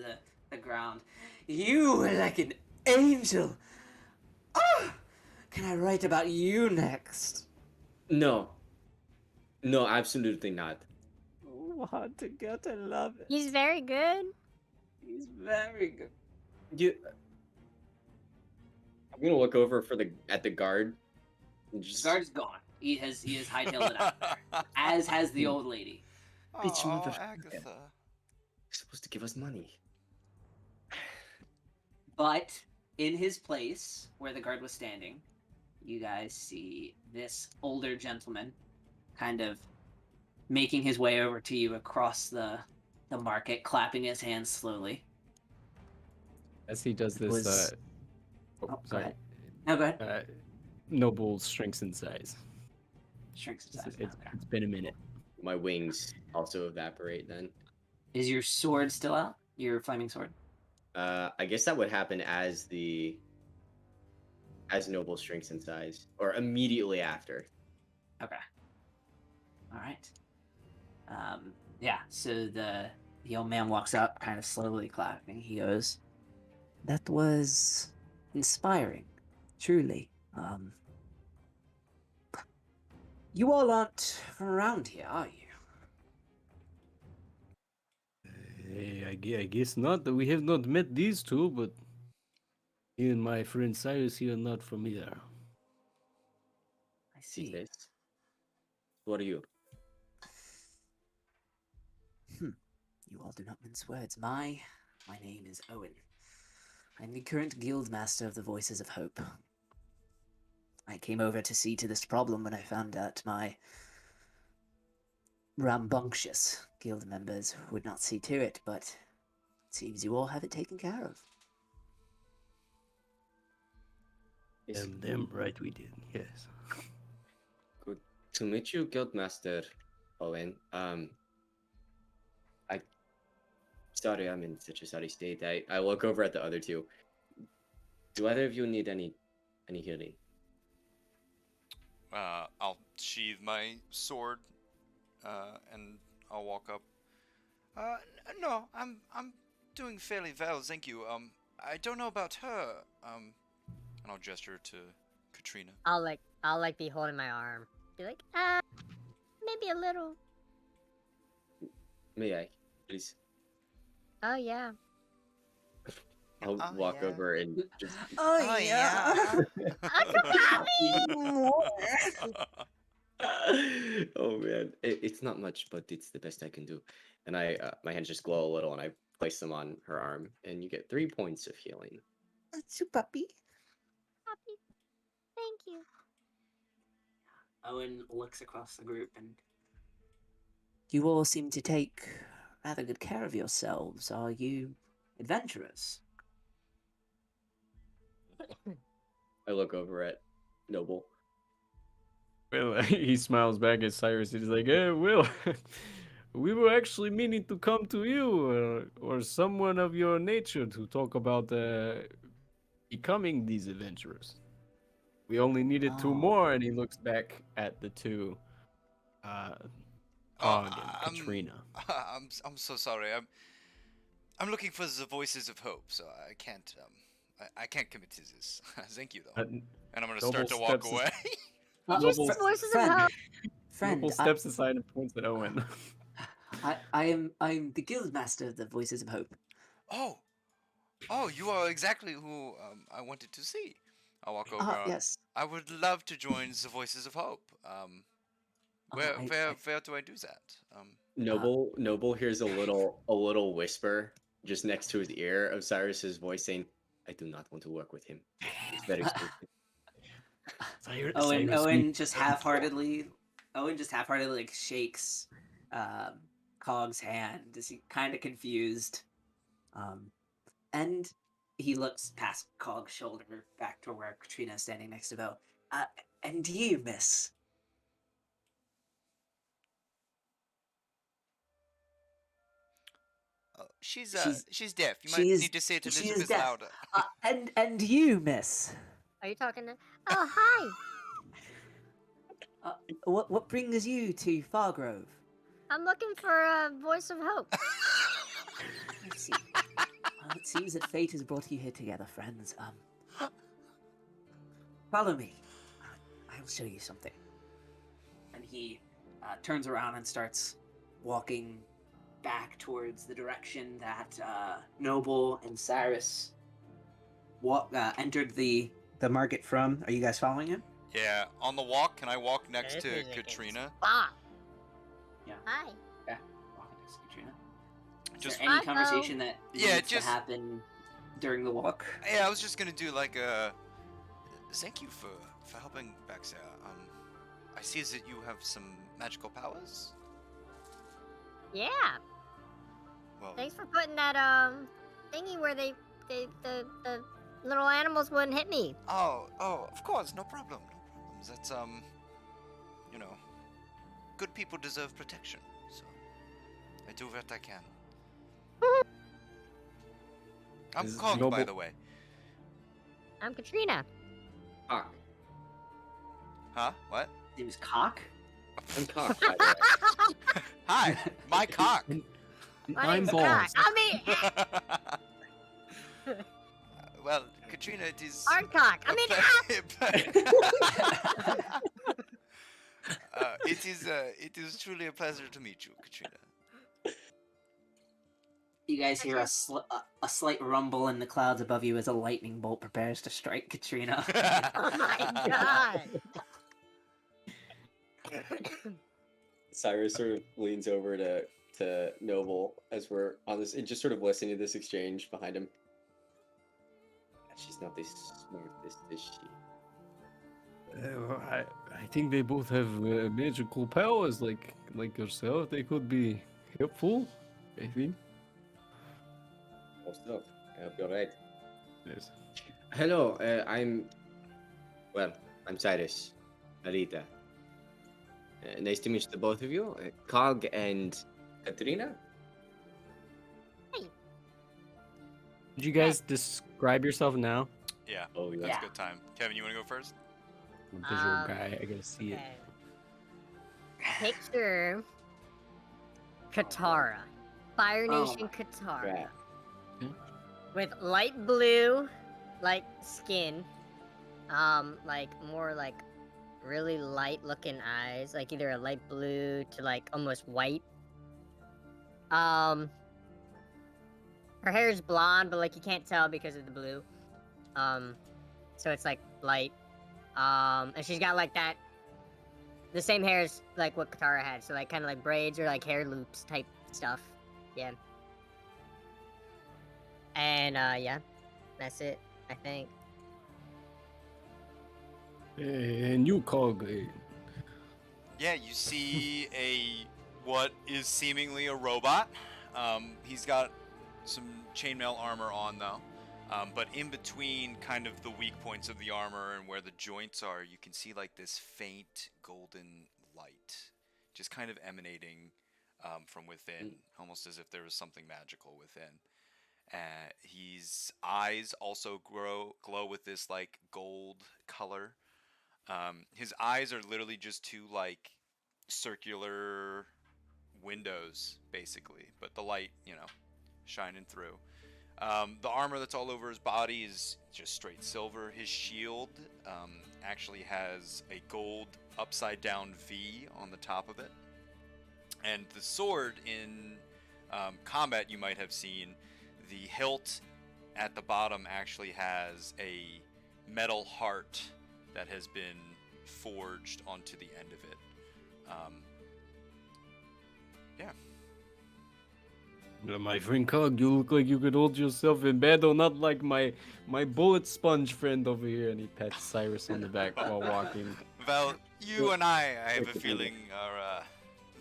S1: the ground. You were like an angel. Oh, can I write about you next?
S3: No. No, absolutely not.
S1: Oh, hard to get, I love it.
S5: He's very good.
S1: He's very good.
S3: You. I'm gonna look over at the guard. And
S1: The
S3: just,
S1: guard's gone. He has hightailed it out there, as has the old lady.
S3: Bitch,
S4: Oh,
S3: motherfucker.
S4: Agatha.
S3: You're supposed to give us money.
S1: But in his place, where the guard was standing, you guys see this older gentleman kind of making his way over to you across the market, clapping his hands slowly.
S2: As he does this,
S1: Was-
S2: oh,
S1: go
S2: sorry.
S1: ahead. No, go ahead.
S2: Noble shrinks in size.
S1: Shrinks in
S2: It's,
S1: size.
S2: it's,
S1: Okay.
S2: it's been a minute.
S3: My wings also evaporate then.
S1: Is your sword still out? Your flaming sword?
S3: I guess that would happen as Noble shrinks in size. Or immediately after.
S1: Okay. All right. Yeah. So the old man walks up, kind of slowly clapping. He goes, "That was inspiring, truly. You all aren't from around here, are you?"
S2: I guess not. We have not met these two, but me and my friend Cyrus here are not from here.
S1: I see.
S3: This. What are you?
S1: You all do not mince words. My name is Owen. I'm the current guild master of the Voices of Hope. I came over to see to this problem when I found out my rambunctious guild members would not see to it, but it seems you all have it taken care of.
S2: Damn right we did. Yes.
S3: Good to meet you, Guildmaster Owen. Sorry, I'm in such a sorry state. I look over at the other two. Do either of you need any healing?
S4: I'll sheathe my sword, and I'll walk up. No, I'm doing fairly well, thank you. I don't know about her. And I'll gesture to Katrina.
S5: I'll be holding my arm. Be like, maybe a little.
S3: May I, please?
S5: Oh yeah.
S3: I'll
S4: Oh,
S3: walk
S4: yeah.
S3: over and just.
S1: Oh, yeah.
S3: Oh man, it's not much, but it's the best I can do. And my hands just glow a little, and I place them on her arm, and you get 3 points of healing.
S7: That's your puppy.
S5: Happy. Thank you.
S1: Owen looks across the group and
S7: You all seem to take rather good care of yourselves. Are you adventurous?
S3: I look over at Noble.
S2: Well, he smiles back at Cyrus. He's like, Will, we were actually meaning to come to you or someone of your nature to talk about becoming these adventurers. We only needed 2
S7: Oh.
S2: more," and he looks back at the two, Hog and Katrina.
S4: I'm so sorry. I'm looking for the voices of hope, so I can't I can't commit to this. Thank you though. And I'm gonna start to
S2: Noble
S4: walk
S2: steps
S4: away.
S5: Just
S2: Noble,
S5: voices of
S7: friend.
S5: hope.
S7: Friend,
S2: Noble steps aside and points at Owen.
S7: I'm the guild master of the Voices of Hope.
S4: Oh, you are exactly who I wanted to see. I'll walk over.
S7: Yes.
S4: I would love to join the Voices of Hope. Where do I do that?
S3: Noble hears a little whisper just next to his ear of Cyrus's voice saying, "I do not want to work with him. He's very stupid."
S1: Owen just half-heartedly like shakes Cog's hand as he kind of confused. And he looks past Cog's shoulder back to where Katrina is standing next to Bo. And you, miss.
S4: She's deaf. You
S1: she
S4: might
S1: is-
S4: need to say it a
S1: she
S4: little
S1: is
S4: bit
S1: deaf.
S4: louder.
S7: And you, miss.
S5: Are you talking to? Oh hi.
S7: What brings you to Fargrove?
S5: I'm looking for a voice of hope.
S7: I see. Well, it seems that fate has brought you here together, friends. Follow me. I will show you something.
S1: And he turns around and starts walking back towards the direction that Noble and Cyrus entered the market from. Are you guys following him?
S4: Yeah, on the walk, can I walk next
S5: This
S4: to
S5: is a good
S4: Katrina?
S5: spot.
S1: Yeah.
S5: Hi.
S1: Walking next to Katrina. Is
S4: Just
S1: there any
S5: Hi, Bo.
S1: conversation that
S4: Yeah,
S1: needs to
S4: just-
S1: happen during the walk?
S4: Yeah, I was just gonna do like a. Thank you for helping back there. I see that you have some magical powers.
S5: Yeah.
S4: Well,
S5: Thanks for putting that thingy where the little animals wouldn't hit me.
S4: oh, of course, no problem, no problems. That's you know, good people deserve protection, so I do what I can. I'm
S2: Is
S4: Cog, by
S2: Noble-
S4: the way.
S5: I'm Katrina.
S3: Cock.
S4: Huh? What?
S1: It was Cock?
S3: I'm Cock, by the way.
S4: Hi, my cock.
S5: My
S2: I'm
S5: name's
S2: Balls.
S5: Scott. I mean,
S4: Well, Katrina, it is.
S5: hard cock. I mean,
S4: it is truly a pleasure to meet you, Katrina.
S1: You guys hear a slight rumble in the clouds above you as a lightning bolt prepares to strike Katrina.
S5: oh my god.
S3: Cyrus sort of leans over to Noble as we're on this, and just sort of listening to this exchange behind him. She's not this smart, is she?
S2: I think they both have magical powers, like yourself. They could be helpful. I think.
S3: Most of. I hope you're right.
S2: Yes.
S3: Hello, I'm Cyrus, Narita. Nice to meet the both of you, Cog and Katrina.
S2: Did you guys describe yourself now?
S4: Yeah,
S3: Oh
S4: that's
S3: yeah.
S4: a good time. Kevin, you want to go first?
S2: I'm a visual
S5: Um,
S2: guy. I gotta see it.
S5: Okay. Picture Katara, Fire
S1: Oh
S5: Nation
S1: my
S5: Katara,
S3: crap.
S5: with light blue, like skin, like more like really light looking eyes, like either a light blue to like almost white. Her hair is blonde, but like you can't tell because of the blue. So it's like light. And she's got like that. The same hair as like what Katara had, so like kind of like braids or like hair loops type stuff. Yeah. And yeah, that's it. I think.
S2: And you, Cog.
S4: Yeah, you see what is seemingly a robot. He's got some chainmail armor on though. But in between kind of the weak points of the armor and where the joints are, you can see like this faint golden light just kind of emanating from within, almost as if there was something magical within. His eyes also glow with this like gold color. His eyes are literally just two like circular windows, basically, but the light, shining through. The armor that's all over his body is just straight silver. His shield actually has a gold upside down V on the top of it. And the sword in combat, you might have seen, the hilt at the bottom actually has a metal heart that has been forged onto the end of it. Yeah.
S2: My friend Cog, you look like you could hold yourself in battle, not like my bullet sponge friend over here. And he pats Cyrus on the back while walking.
S4: Well, you and I have a feeling, are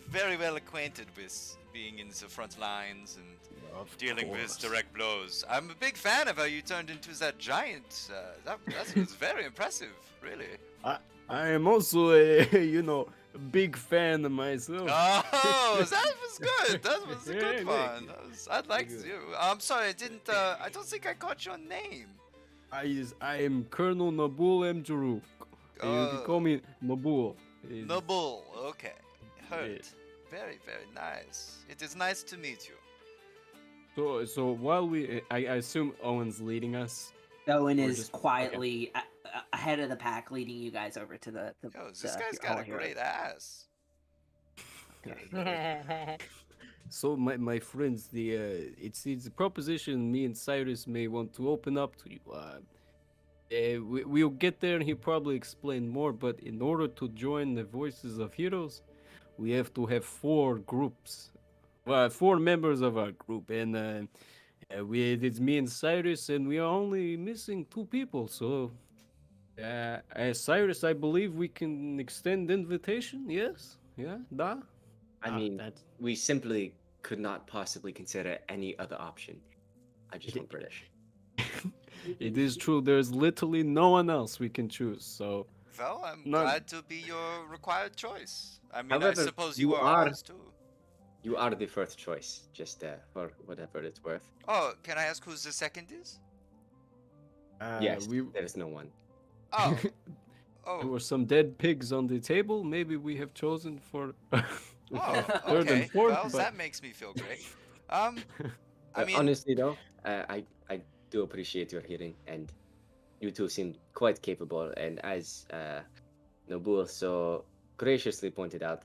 S4: very well acquainted with being in the front lines and
S2: Of
S4: dealing
S2: course.
S4: with direct blows. I'm a big fan of how you turned into that giant. That was very impressive, really.
S2: I am also a a big fan of myself.
S4: Oh, that was good. That was a
S2: Yeah,
S4: good
S2: thank
S4: one.
S2: you.
S4: I liked
S2: Thank you.
S4: you. I'm sorry, I didn't. I don't think I caught your name.
S2: I am Colonel Nabul M. Jaruk. You can call me Nabul.
S4: Nabul. Okay, heard.
S2: Yes.
S4: Very, very nice. It is nice to meet you.
S2: So while I assume Owen's leading us.
S1: Owen
S2: Or
S1: is
S2: just-
S1: quietly ahead of the pack, leading you guys over to the.
S4: Yo, this
S1: the
S4: guy's got
S1: hall
S4: a
S1: here.
S4: great ass.
S2: So my friends, it's a proposition me and Cyrus may want to open up to you. We'll get there and he'll probably explain more. But in order to join the Voices of Heroes, we have to have 4 groups, 4 members of our group, and it's me and Cyrus, and we are only missing 2 people. So, Cyrus, I believe we can extend invitation. Yes, yeah, da.
S3: I mean,
S2: that's
S3: we simply could not possibly consider any other option. I just went British.
S2: It is true. There's literally no one else we can choose. So
S4: Well, I'm
S2: No.
S4: glad to be your required choice. I mean, I
S3: However,
S4: suppose
S3: you
S4: you are
S3: are-
S4: ours too.
S3: You are the first choice, just for whatever it's worth.
S4: Oh, can I ask who the second is?
S3: Yes,
S2: we
S3: there's no one.
S4: Oh,
S2: there
S4: oh,
S2: were some dead pigs on the table. Maybe we have chosen for
S4: oh.
S2: third
S4: Okay.
S2: and fourth.
S4: Well,
S2: but
S4: that makes me feel great. I mean,
S3: Honestly, though, I do appreciate your hearing, and you two seem quite capable. And as Nobul so graciously pointed out,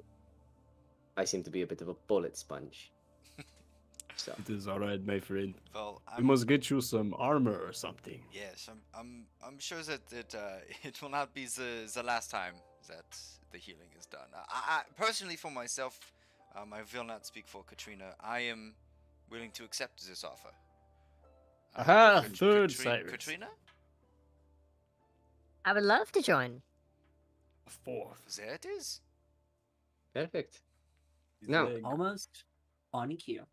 S3: I seem to be a bit of a bullet sponge. So
S2: it is all right, my friend.
S4: well,
S2: We must get you some armor or something.
S4: Yes, I'm sure that it will not be the last time that the healing is done. I personally, for myself, I will not speak for Katrina. I am willing to accept this offer.
S2: Aha, third Cyrus.
S4: Katrina?
S5: I would love to join.
S2: Fourth.
S4: There it is.
S3: perfect.
S2: His
S3: Now-
S2: leg.
S1: Almost on cue,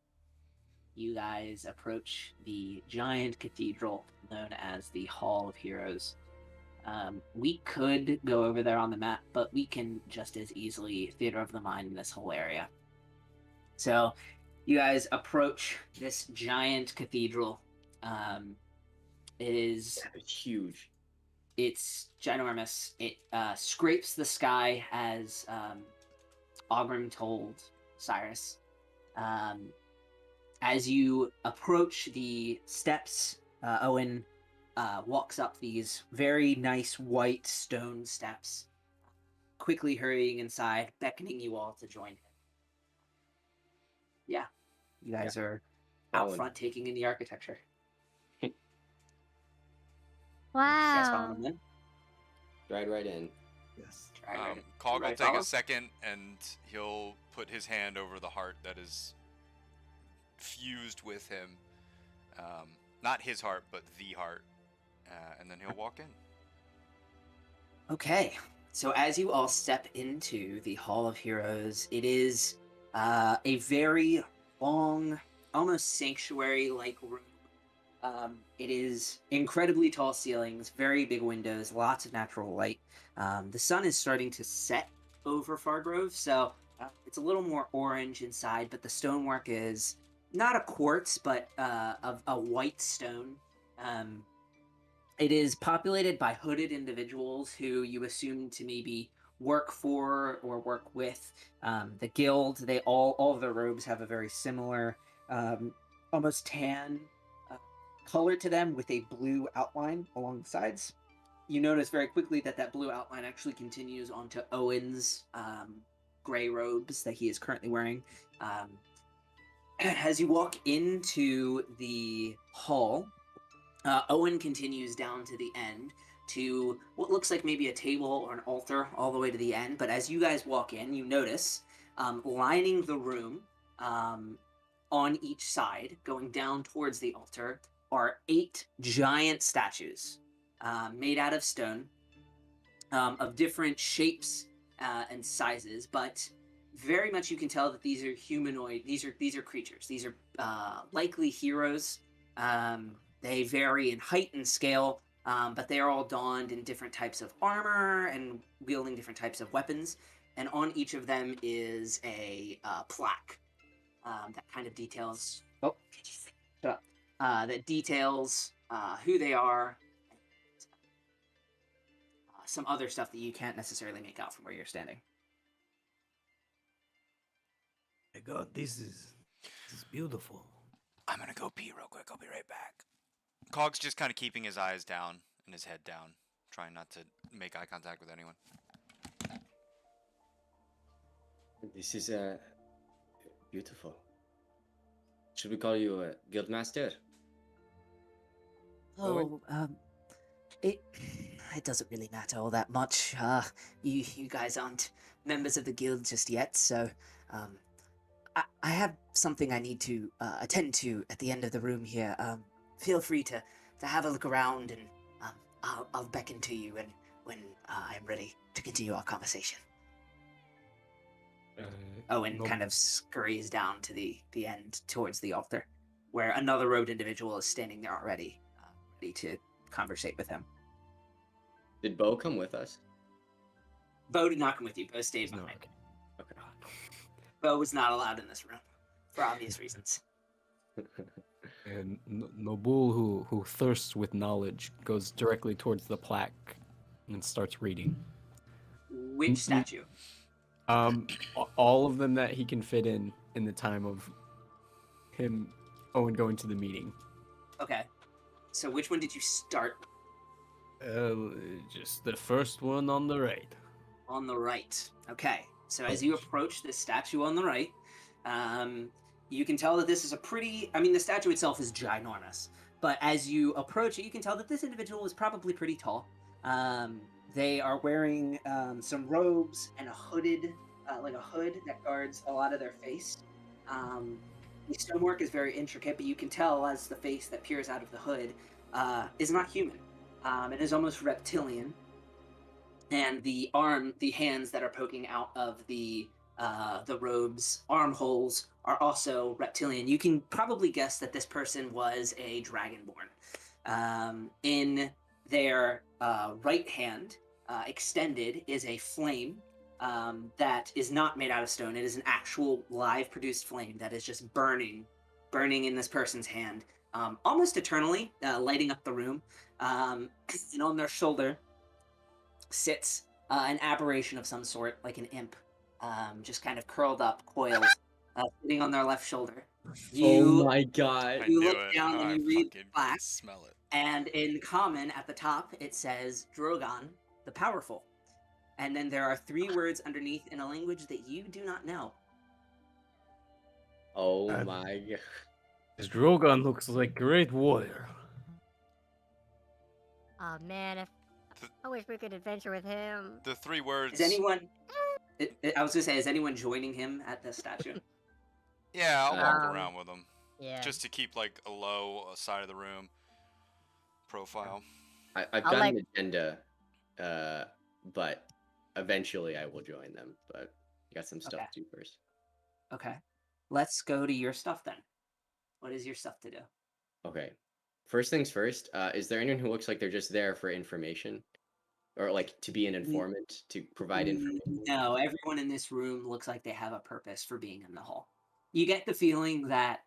S1: you guys approach the giant cathedral known as the Hall of Heroes. We could go over there on the map, but we can just as easily theater of the mind in this whole area. So, you guys approach this giant cathedral. It is
S3: It's huge.
S1: It's ginormous. It scrapes the sky as Ogrim told Cyrus. As you approach the steps, Owen walks up these very nice white stone steps, quickly hurrying inside, beckoning you all to join him. Yeah, you guys are out
S3: Owen.
S1: front taking in the architecture. You guys following
S5: Wow.
S1: him in?
S3: Right in.
S2: Yes.
S1: Try right in.
S4: Cog will
S1: Everybody
S4: take
S1: follow?
S4: a second and he'll put his hand over the heart that is fused with him. Not his heart, but the heart. And then he'll walk in.
S1: Okay, so as you all step into the Hall of Heroes, it is a very long, almost sanctuary-like room. It is incredibly tall ceilings, very big windows, lots of natural light. The sun is starting to set over Fargrove, so it's a little more orange inside, but the stonework is not a quartz, but of a white stone. It is populated by hooded individuals who you assume to maybe work for or work with the guild. They all of their robes have a very similar, almost tan color to them with a blue outline along the sides. You notice very quickly that that blue outline actually continues onto Owen's gray robes that he is currently wearing. As you walk into the hall, Owen continues down to the end to what looks like maybe a table or an altar all the way to the end. But as you guys walk in, you notice lining the room on each side, going down towards the altar, are 8 giant statues made out of stone of different shapes and sizes, but very much you can tell that these are humanoid. These are creatures. These are likely heroes. They vary in height and scale, but they are all donned in different types of armor and wielding different types of weapons. And on each of them is a plaque that kind of details. Oh, shut up. That details who they are. Some other stuff that you can't necessarily make out from where you're standing.
S8: My God, this is beautiful.
S4: I'm gonna go pee real quick. I'll be right back. Cog's just kind of keeping his eyes down and his head down, trying not to make eye contact with anyone.
S3: This is beautiful. Should we call you a guildmaster?
S7: Oh, it doesn't really matter all that much.
S1: You guys aren't members of the guild just yet, so I have something I need to attend to at the end of the room here. Feel free to have a look around, and I'll beckon to you when I'm ready to continue our conversation. Owen
S2: no-
S1: kind of scurries down to the end towards the altar, where another robed individual is standing there already, ready to conversate with him.
S3: Did Bo come with us?
S1: Bo did not come with you. Bo stayed
S2: No,
S1: behind.
S2: okay.
S1: Bo was not allowed in this room for obvious reasons.
S2: And Nobul, who thirsts with knowledge, goes directly towards the plaque and starts reading.
S1: Which statue?
S2: All of them that he can fit in the time of Owen going to the meeting.
S1: Okay. So which one did you start
S2: Just the first one on the right.
S1: on the right? Okay. So as you approach this statue on the right, you can tell that this is a pretty... I mean, the statue itself is ginormous. But as you approach it, you can tell that this individual is probably pretty tall. They are wearing some robes and a hooded... like a hood that guards a lot of their face. The stonework is very intricate, but you can tell as the face that peers out of the hood is not human. It is almost reptilian. And the hands that are poking out of the robes, armholes, are also reptilian. You can probably guess that this person was a dragonborn. In their right hand, extended, is a flame that is not made out of stone. It is an actual live produced flame that is just burning in this person's hand, almost eternally, lighting up the room. And on their shoulder, sits an aberration of some sort, like an imp, just kind of curled up, coiled, sitting on their left shoulder.
S3: Oh
S1: You
S3: my god.
S4: I
S1: you
S4: knew
S1: look
S4: it.
S1: down
S4: Oh,
S1: and
S4: I
S1: you read
S4: fucking
S1: black,
S4: could smell it.
S1: and in common at the top it says Drogon the Powerful. And then there are 3 words underneath in a language that you do not know.
S3: Oh my god.
S2: This Drogon looks like great warrior.
S5: Oh man, I wish we could adventure with him.
S4: The 3 words.
S1: Is anyone? I was gonna say, is anyone joining him at the statue?
S4: Yeah, I'll walk
S5: Um,
S4: around with him.
S5: Yeah.
S4: Just to keep like a low side of the room profile.
S3: I've
S5: I'll,
S3: got
S5: like-
S3: an agenda, but eventually I will join them. But I got some stuff
S1: Okay.
S3: to do first.
S1: Okay, let's go to your stuff then. What is your stuff to do?
S3: Okay. First things first. Is there anyone who looks like they're just there for information, or like to be an informant to provide information?
S1: No, everyone in this room looks like they have a purpose for being in the hall. You get the feeling that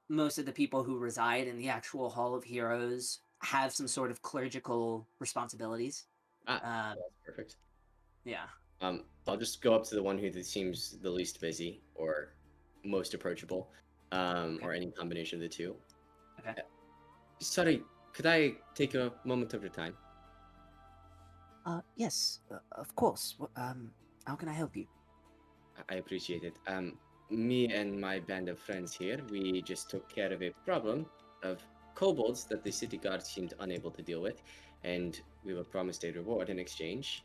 S1: most of the people who reside in the actual Hall of Heroes have some sort of clerical responsibilities.
S3: Ah, that's perfect.
S1: Yeah.
S3: I'll just go up to the one who seems the least busy or most approachable, or any combination of the two.
S1: Okay.
S3: Sorry, could I take a moment of your time?
S7: Yes, of course. How can I help you?
S3: I appreciate it. Me and my band of friends here, we just took care of a problem of kobolds that the city guard seemed unable to deal with, and we were promised a reward in exchange.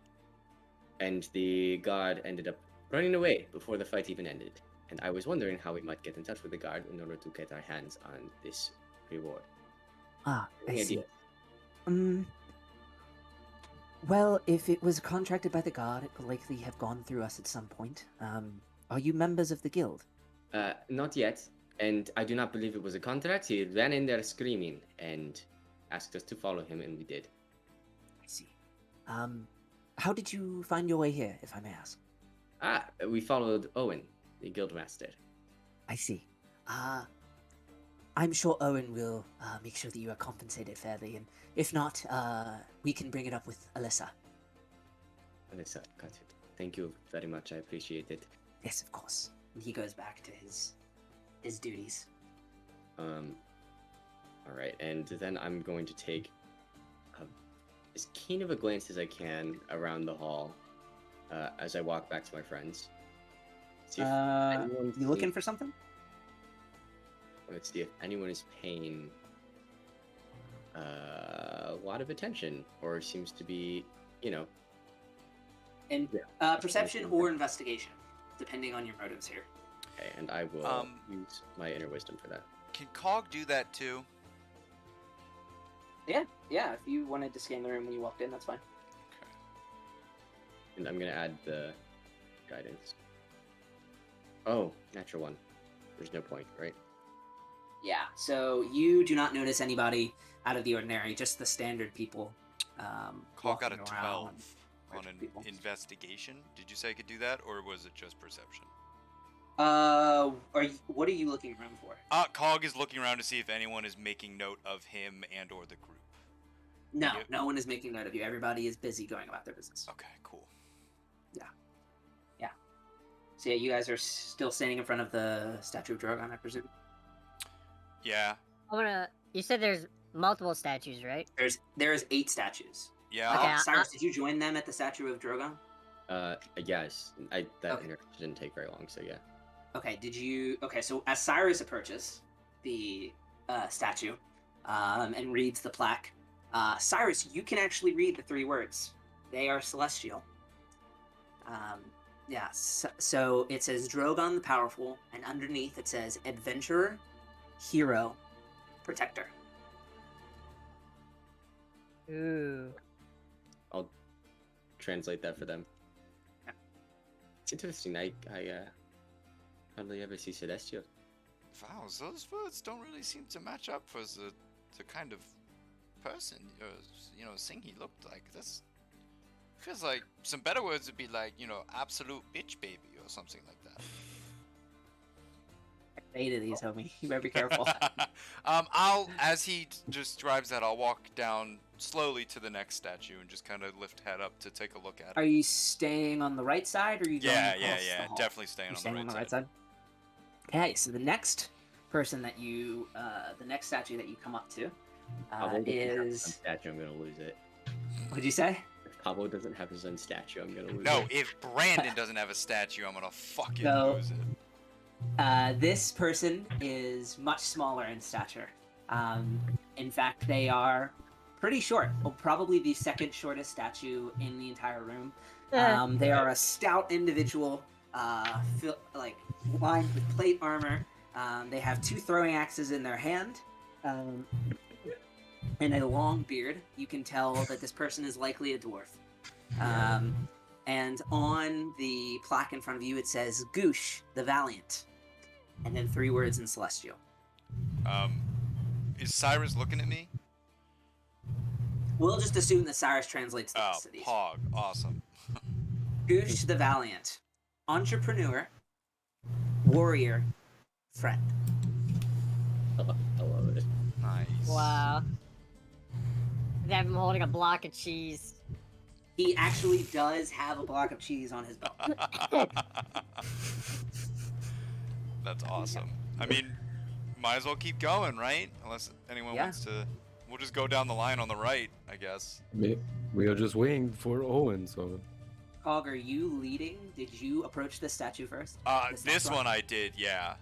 S3: And the guard ended up running away before the fight even ended. And I was wondering how we might get in touch with the guard in order to get our hands on this reward.
S7: I
S3: Any
S7: see.
S3: ideas?
S7: Well, if it was contracted by the guard, it will likely have gone through us at some point. Are you members of the guild?
S3: Not yet. And I do not believe it was a contract. He ran in there screaming and asked us to follow him, and we did.
S7: I see. How did you find your way here, if I may ask?
S3: We followed Owen, the guildmaster.
S7: I see. I'm sure Owen will make sure that you are compensated fairly, and if not, we can bring it up with Alyssa.
S3: Alyssa, got it. Thank you very much. I appreciate it.
S7: Yes, of course.
S1: And he goes back to his duties.
S3: All right, and then I'm going to take as keen of a glance as I can around the hall as I walk back to my friends. See if anyone
S1: You looking
S3: sees-
S1: for something?
S3: Let's see if anyone is paying a lot of attention or seems to be,
S1: And
S3: Yeah.
S1: perception or investigation, depending on your motives here.
S3: okay, and I will use my inner wisdom for that.
S4: Can Cog do that too?
S1: Yeah. If you wanted to scan the room when you walked in, that's fine.
S3: And I'm gonna add the guidance. Oh, natural one. There's no point, right?
S1: Yeah. So you do not notice anybody out of the ordinary, just the standard people.
S4: Cog got a
S1: walking
S4: 12
S1: around,
S4: on
S1: regular
S4: an
S1: people.
S4: investigation. Did you say I could do that, or was it just perception?
S1: What are you looking around for?
S4: Cog is looking around to see if anyone is making note of him and or the group.
S1: No,
S4: Yep.
S1: no one is making note of you. Everybody is busy going about their business.
S4: Okay, cool.
S1: So yeah, you guys are still standing in front of the statue of Drogon, I presume.
S4: Yeah,
S5: You said there's multiple statues, right?
S1: There is 8 statues.
S4: yeah.
S5: Okay,
S1: Cyrus, did you join them at the statue of Drogon?
S3: Yes. That
S1: Okay.
S3: interaction didn't take very long, so yeah.
S1: Okay, so as Cyrus approaches the statue and reads the plaque, Cyrus, you can actually read the 3 words. They are celestial. So it says Drogon the Powerful, and underneath it says Adventurer, Hero, Protector.
S5: Ooh.
S3: I'll translate that for them.
S1: Yeah.
S3: It's interesting. I hardly ever see Celestial.
S4: Wow, those words don't really seem to match up for the kind of person, thing he looked like. This feels like some better words would be like, absolute bitch baby or something like that.
S7: 8 of these, homie. You better be careful.
S4: As he just drives that, I'll walk down slowly to the next statue and just kind of lift head up to take a look at
S7: Are
S4: it.
S7: you staying on the right side, or are you going
S4: Yeah,
S7: across the hall?
S4: definitely staying
S7: You're
S4: on
S7: staying
S4: the
S7: on the
S4: right
S7: right
S4: side.
S7: side. Okay, so the next person that you, the next statue that you come up to,
S3: Pablo doesn't have his own
S7: is.
S3: statue. I'm gonna lose it.
S7: What'd you say?
S3: If Pablo doesn't have his own statue, I'm gonna lose
S4: No,
S3: it.
S4: if Brandon doesn't have a statue, I'm gonna fucking
S7: No.
S4: lose it.
S7: This person is much smaller in stature. In fact, they are pretty short. Well, probably the second shortest statue in the entire room. They are a stout individual, lined with plate armor. They have 2 throwing axes in their hand, and a long beard. You can tell that this person is likely a dwarf. And on the plaque in front of you, it says "Goosh the Valiant," and then 3 words in Celestial.
S4: Is Cyrus looking at me?
S7: We'll just assume that Cyrus translates the
S4: Oh,
S7: rest of these.
S4: Pog, awesome.
S7: Goosh the Valiant, entrepreneur, warrior, friend.
S3: I love it.
S4: Nice.
S5: Wow. They have him holding a block of cheese.
S7: He actually does have a block of cheese on his belt.
S4: That's awesome. I mean, might as well keep going, right? Unless anyone
S7: Yeah.
S4: wants to. We'll just go down the line on the right, I guess.
S2: We are just waiting for Owen, so
S7: Cog, are you leading? Did you approach this statue first?
S4: This
S7: next
S4: one I did, yeah.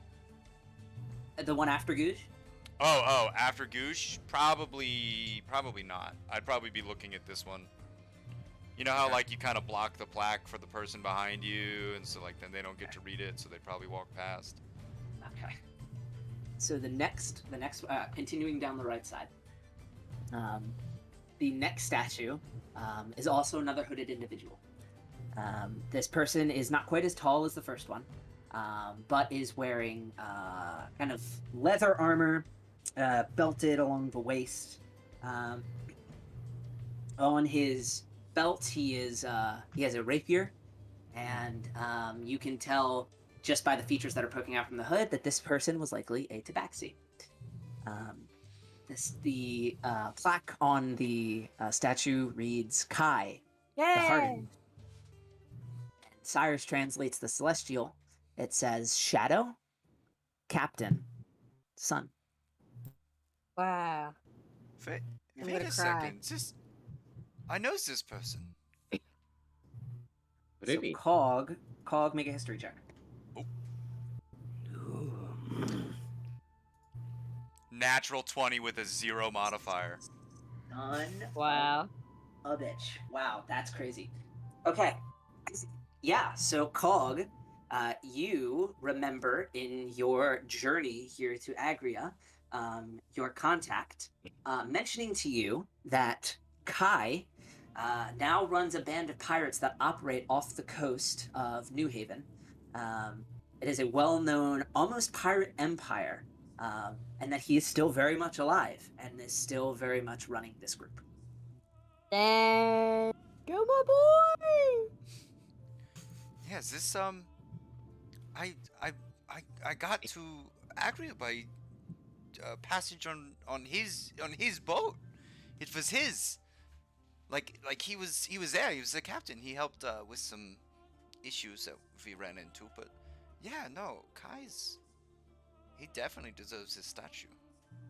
S7: The one after Goosh?
S4: Oh, after Goosh? Probably not. I'd probably be looking at this one. You know how,
S7: Okay.
S4: like, you kind of block the plaque for the person behind you, and so, like, then they don't get to read it, so they'd probably walk past.
S7: Okay. So the next, continuing down the right side, the next statue is also another hooded individual. This person is not quite as tall as the first one, but is wearing kind of leather armor, belted along the waist. On his belt, he has a rapier, and you can tell just by the features that are poking out from the hood that this person was likely a tabaxi. The plaque on the statue reads Kai, the Hardened. And Cyrus translates the Celestial. It says Shadow, Captain, Sun.
S5: Wow.
S4: Wait
S5: I'm
S4: a
S5: gonna cry.
S4: second. I know this person.
S3: Would it be?
S7: Cog, make a history check.
S4: Natural 20 with a 0 modifier.
S7: Son
S5: Wow.
S7: of a bitch. Wow, that's crazy. Okay. Yeah, so Cog, you remember in your journey here to Agria, your contact mentioning to you that Kai now runs a band of pirates that operate off the coast of New Haven. It is a well-known, almost pirate empire, and that he is still very much alive and is still very much running this group.
S5: Dang. Go, my boy.
S4: Yeah, is this I got to Agria by passage on his boat. It was his. Like he was there. He was the captain. He helped with some issues that we ran into. But yeah, no, he definitely deserves his statue.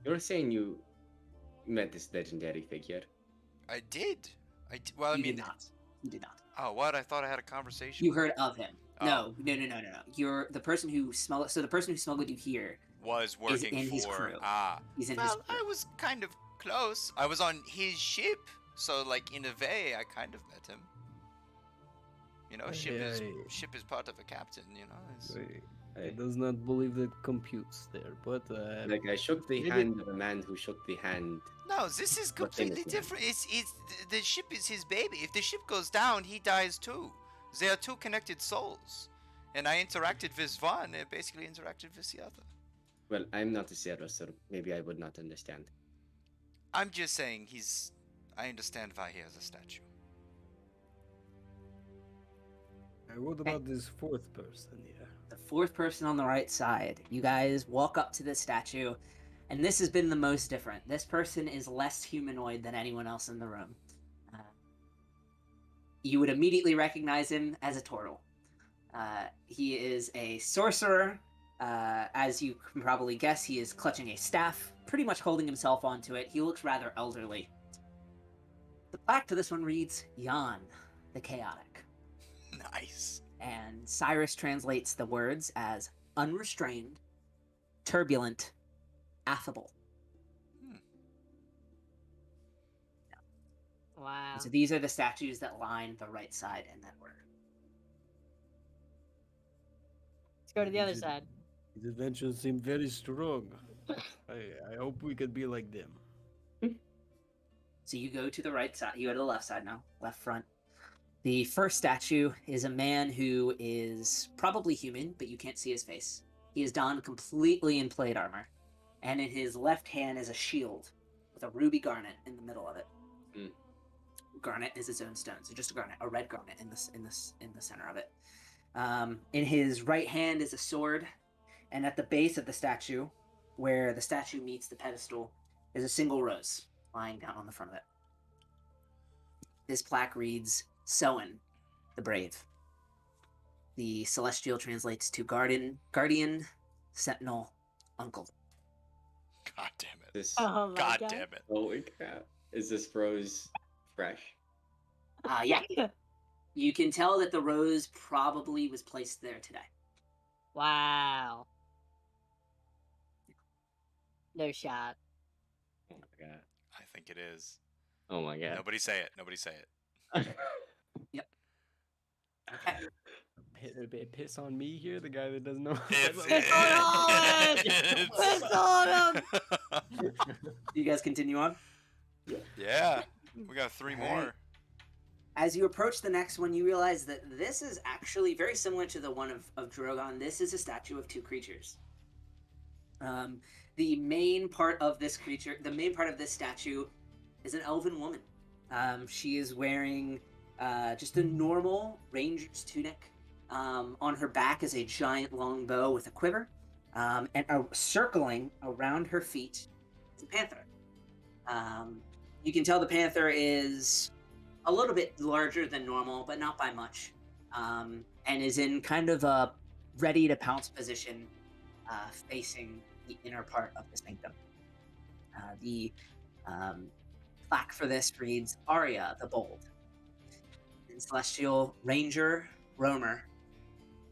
S3: You're saying you met this legendary figure?
S4: I did. Well, I
S7: You
S4: mean,
S7: did not. You did not.
S4: Oh, what? I thought I had a conversation.
S7: You
S4: with
S7: heard
S4: him.
S7: of him.
S4: Oh.
S7: No. You're the person who smuggled. So the person who smuggled you here.
S4: Was working
S7: in
S4: for
S7: his crew. He's in his
S4: Well,
S7: crew.
S4: I was kind of close. I was on his ship, so like in a way, I kind of met him. You know, ship is part of a captain. You know.
S2: I does not believe that computes there, but
S3: Like I shook the
S2: maybe-
S3: hand of a man who shook the hand.
S4: No, this is
S3: What thing
S4: completely
S3: is that?
S4: different. The ship is his baby. If the ship goes down, he dies too. They are two connected souls, and I interacted with one. I basically interacted with the other.
S3: Well, I'm not a sailor, so maybe I would not understand.
S4: I'm just saying I understand why he has a statue.
S2: what about this fourth person here?
S7: The fourth person on the right side. You guys walk up to this statue, and this has been the most different. This person is less humanoid than anyone else in the room. You would immediately recognize him as a turtle. He is a sorcerer. As you can probably guess, he is clutching a staff, pretty much holding himself onto it. He looks rather elderly. The plaque to this one reads, Jan, the Chaotic.
S4: Nice.
S7: And Cyrus translates the words as unrestrained, turbulent, affable.
S5: Wow.
S7: So these are the statues that line the right side in that order.
S5: Let's go to the other side.
S2: These adventures seem very strong. I hope we could be like them.
S7: So you go to the right side. You go to the left side now, left front. The first statue is a man who is probably human, but you can't see his face. He is donned completely in plate armor, and in his left hand is a shield with a ruby garnet in the middle of it.
S3: Mm.
S7: Garnet is its own stone, so just a garnet, a red garnet in the center of it. In his right hand is a sword, and at the base of the statue, where the statue meets the pedestal, is a single rose lying down on the front of it. This plaque reads, Soen, the Brave. The celestial translates to guardian, sentinel, uncle.
S4: God damn it.
S3: This.
S5: Oh my
S4: God
S5: god.
S4: damn it.
S3: Holy crap! Is this rose fresh?
S7: Yeah. You can tell that the rose probably was placed there today.
S5: Wow. No shot.
S3: Oh my god!
S4: I think it is.
S3: Oh my god!
S4: Nobody say it. Nobody say it.
S7: Okay.
S2: Piss on me here, the guy that doesn't know.
S5: Piss on him!
S7: You guys continue on?
S4: Yeah. We got three
S7: All right.
S4: more.
S7: As you approach the next one, you realize that this is actually very similar to the one of Drogon. This is a statue of two creatures. The main part of this statue is an elven woman. She is wearing just a normal ranger's tunic. On her back is a giant long bow with a quiver. And circling around her feet is a panther. You can tell the panther is a little bit larger than normal, but not by much. And is in kind of a ready to pounce position, facing the inner part of the sanctum. The plaque for this reads Arya the Bold. In Celestial, Ranger, Roamer,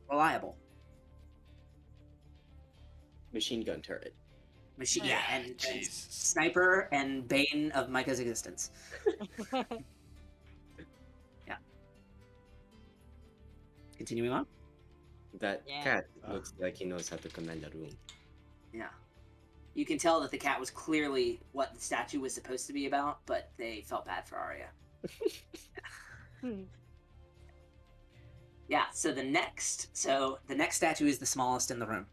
S7: Reliable.
S3: Machine gun turret.
S7: Machine,
S4: Yeah,
S7: and
S4: Jesus.
S7: Sniper and Bane of Micah's existence. Yeah. Continuing on.
S3: That
S5: Yeah.
S3: cat looks like he knows how to command a room.
S7: Yeah. You can tell that the cat was clearly what the statue was supposed to be about, but they felt bad for Arya. Yeah, so the next statue is the smallest in the room.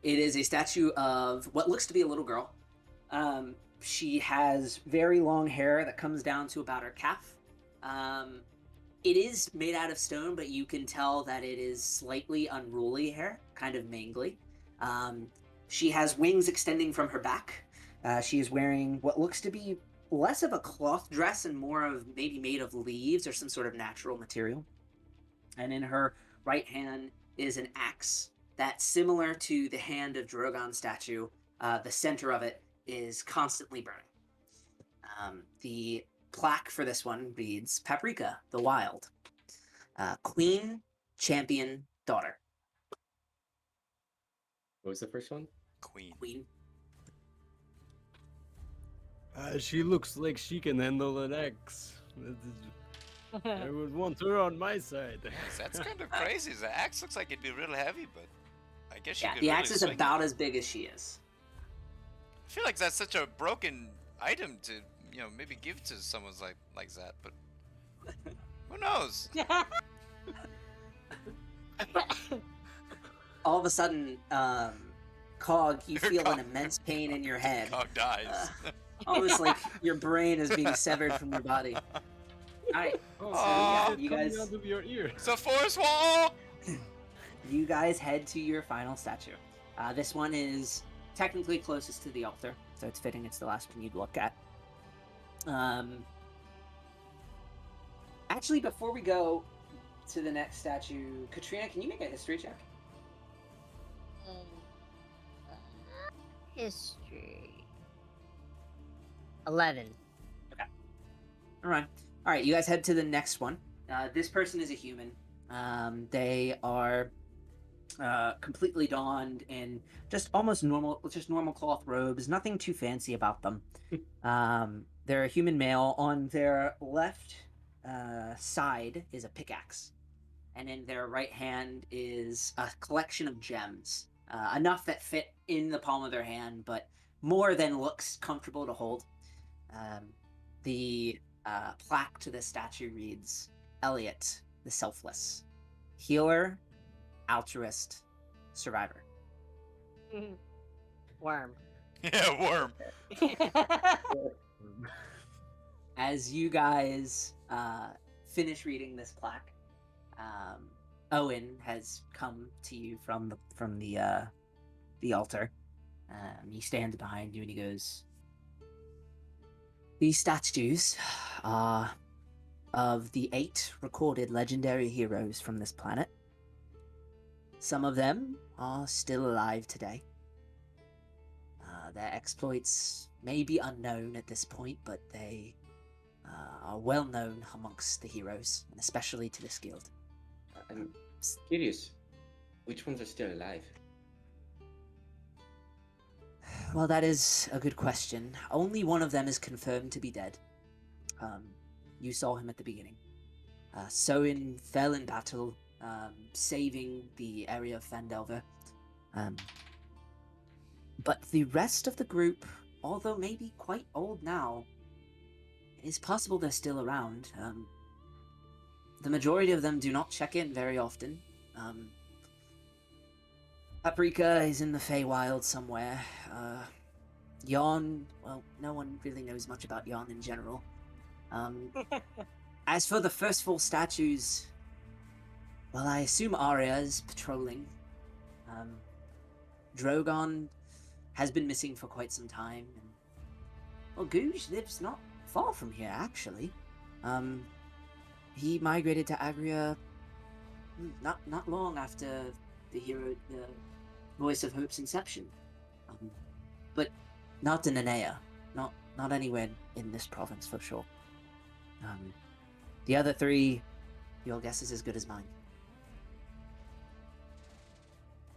S7: It is a statue of what looks to be a little girl. She has very long hair that comes down to about her calf. It is made out of stone, but you can tell that it is slightly unruly hair, kind of mangly. She has wings extending from her back. She is wearing what looks to be less of a cloth dress and more of maybe made of leaves or some sort of natural material. And in her right hand is an axe that's similar to the hand of Drogon's statue. The center of it is constantly burning. The plaque for this one reads Paprika the Wild. Queen, champion, daughter.
S3: What was the first one?
S4: Queen.
S7: Queen.
S2: She looks like she can handle an axe. I would want her on my side.
S4: Yes, that's kind of crazy. The axe looks like it'd be real heavy, but I guess you
S7: Yeah,
S4: could
S7: the
S4: really
S7: axe is
S4: swing
S7: about
S4: it.
S7: as big as she is.
S4: I feel like that's such a broken item to, maybe give to someone like that, but who knows?
S7: All of a sudden, Cog, you
S4: Your
S7: feel
S4: Cog-
S7: an immense pain in your head.
S4: Cog dies.
S7: Almost like your brain is being severed from your body. Alright,
S2: Oh,
S7: so yeah,
S2: it's
S7: you
S2: coming
S7: guys...
S2: out of your ear.
S4: It's a force wall!
S7: you guys head to your final statue. This one is technically closest to the altar, so it's fitting it's the last one you'd look at. Actually, before we go to the next statue, Katrina, can you make a history check?
S5: History. 11.
S7: All right. You guys head to the next one. This person is a human. They are completely donned in just almost normal cloth robes. Nothing too fancy about them. They're a human male. On their left side is a pickaxe, and in their right hand is a collection of gems, enough that fit in the palm of their hand, but more than looks comfortable to hold. The plaque to the statue reads, Elliot, the Selfless. Healer, altruist, survivor.
S5: Worm.
S4: Yeah, worm.
S7: As you guys finish reading this plaque, Owen has come to you from the altar. He stands behind you and he goes, "These statues are of the 8 recorded legendary heroes from this planet. Some of them are still alive today. Their exploits may be unknown at this point, but they are well known amongst the heroes, and especially to this guild."
S3: I'm curious, which ones are still alive?
S7: Well, that is a good question. Only one of them is confirmed to be dead. You saw him at the beginning. Soin fell in battle, saving the area of Fandelver. But the rest of the group, although maybe quite old now, it is possible they're still around. The majority of them do not check in very often. Paprika is in the Feywild somewhere. Yon, well, no one really knows much about Yon in general. As for the first 4 statues, well, I assume Arya is patrolling. Drogon has been missing for quite some time. And, well, Googe lives not far from here, actually. He migrated to Agria not long after the Voice of Hope's inception. But not in Nenea. Not anywhere in this province for sure. The other 3, your guess is as good as mine.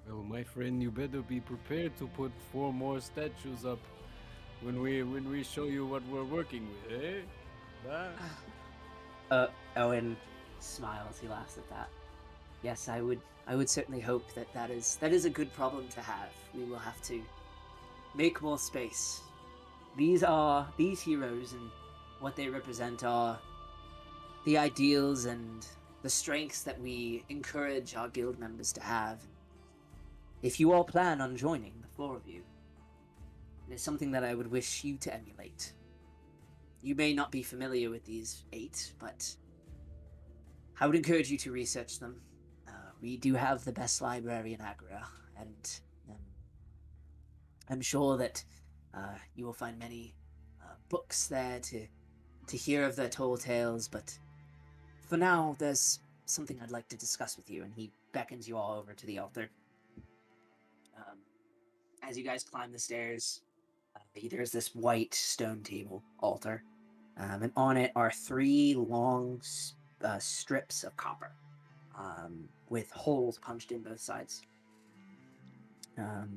S2: Well, my friend, you better be prepared to put 4 more statues up when we show you what we're working with, eh? Ah.
S7: Owen smiles. He laughs at that. Yes, I would certainly hope that is a good problem to have. We will have to make more space. These heroes and what they represent are the ideals and the strengths that we encourage our guild members to have. If you all plan on joining, the 4 of you, it is something that I would wish you to emulate. You may not be familiar with these 8, but I would encourage you to research them. We do have the best library in Agra, and I'm sure that you will find many books there to hear of their tall tales, but for now, there's something I'd like to discuss with you, and he beckons you all over to the altar. As you guys climb the stairs, there's this white stone table altar, and on it are 3 long strips of copper with holes punched in both sides.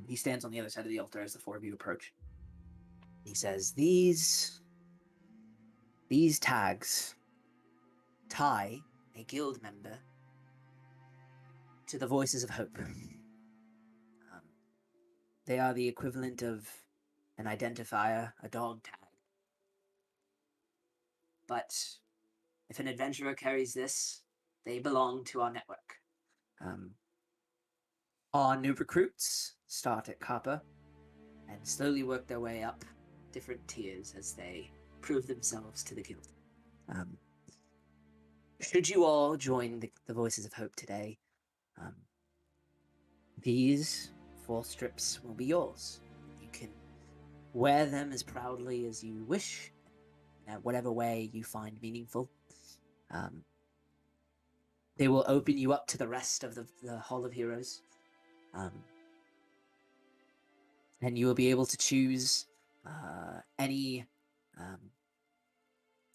S7: He stands on the other side of the altar as the 4 of you approach. He says, These tags tie a guild member to the Voices of Hope. They are the equivalent of an identifier, a dog tag. But if an adventurer carries this, they belong to our network. Our new recruits start at copper and slowly work their way up different tiers as they prove themselves to the guild. Should you all join the Voices of Hope today, these 4 strips will be yours. You can wear them as proudly as you wish, whatever way you find meaningful. They will open you up to the rest of the Hall of Heroes. And you will be able to choose any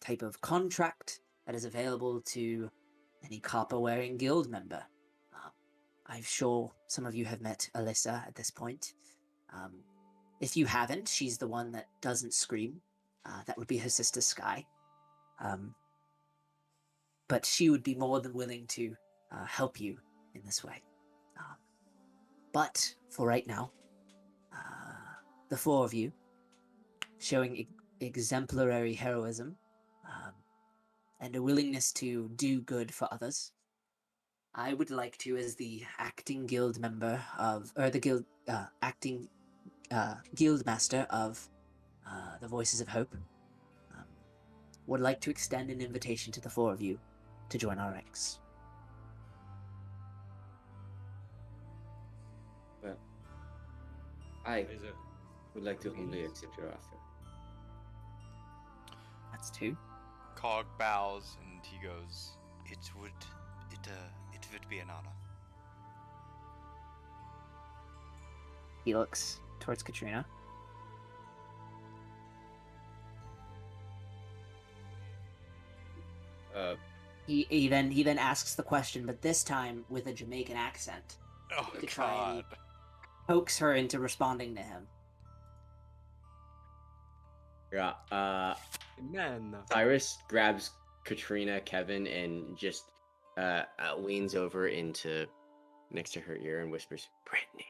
S7: type of contract that is available to any copper-wearing guild member. I'm sure some of you have met Alyssa at this point. If you haven't, she's the one that doesn't scream. That would be her sister Sky. But she would be more than willing to help you in this way. But for right now, the 4 of you, showing exemplary heroism and a willingness to do good for others, I would like to, as the acting guild member of, or the guild acting guild master of the Voices of Hope, would like to extend an invitation to the 4 of you to join our ranks.
S3: Well, I would like to humbly accept your offer.
S7: That's 2.
S4: Cog bows and he goes, it would be an honor.
S7: He looks towards Katrina. He then asks the question, but this time with a Jamaican accent,
S4: Oh
S7: to try and
S4: God.
S7: coax her into responding to him.
S3: Yeah.
S2: Man.
S3: Cyrus grabs Katrina, Kevin, and just leans over into next to her ear and whispers, "Brittany."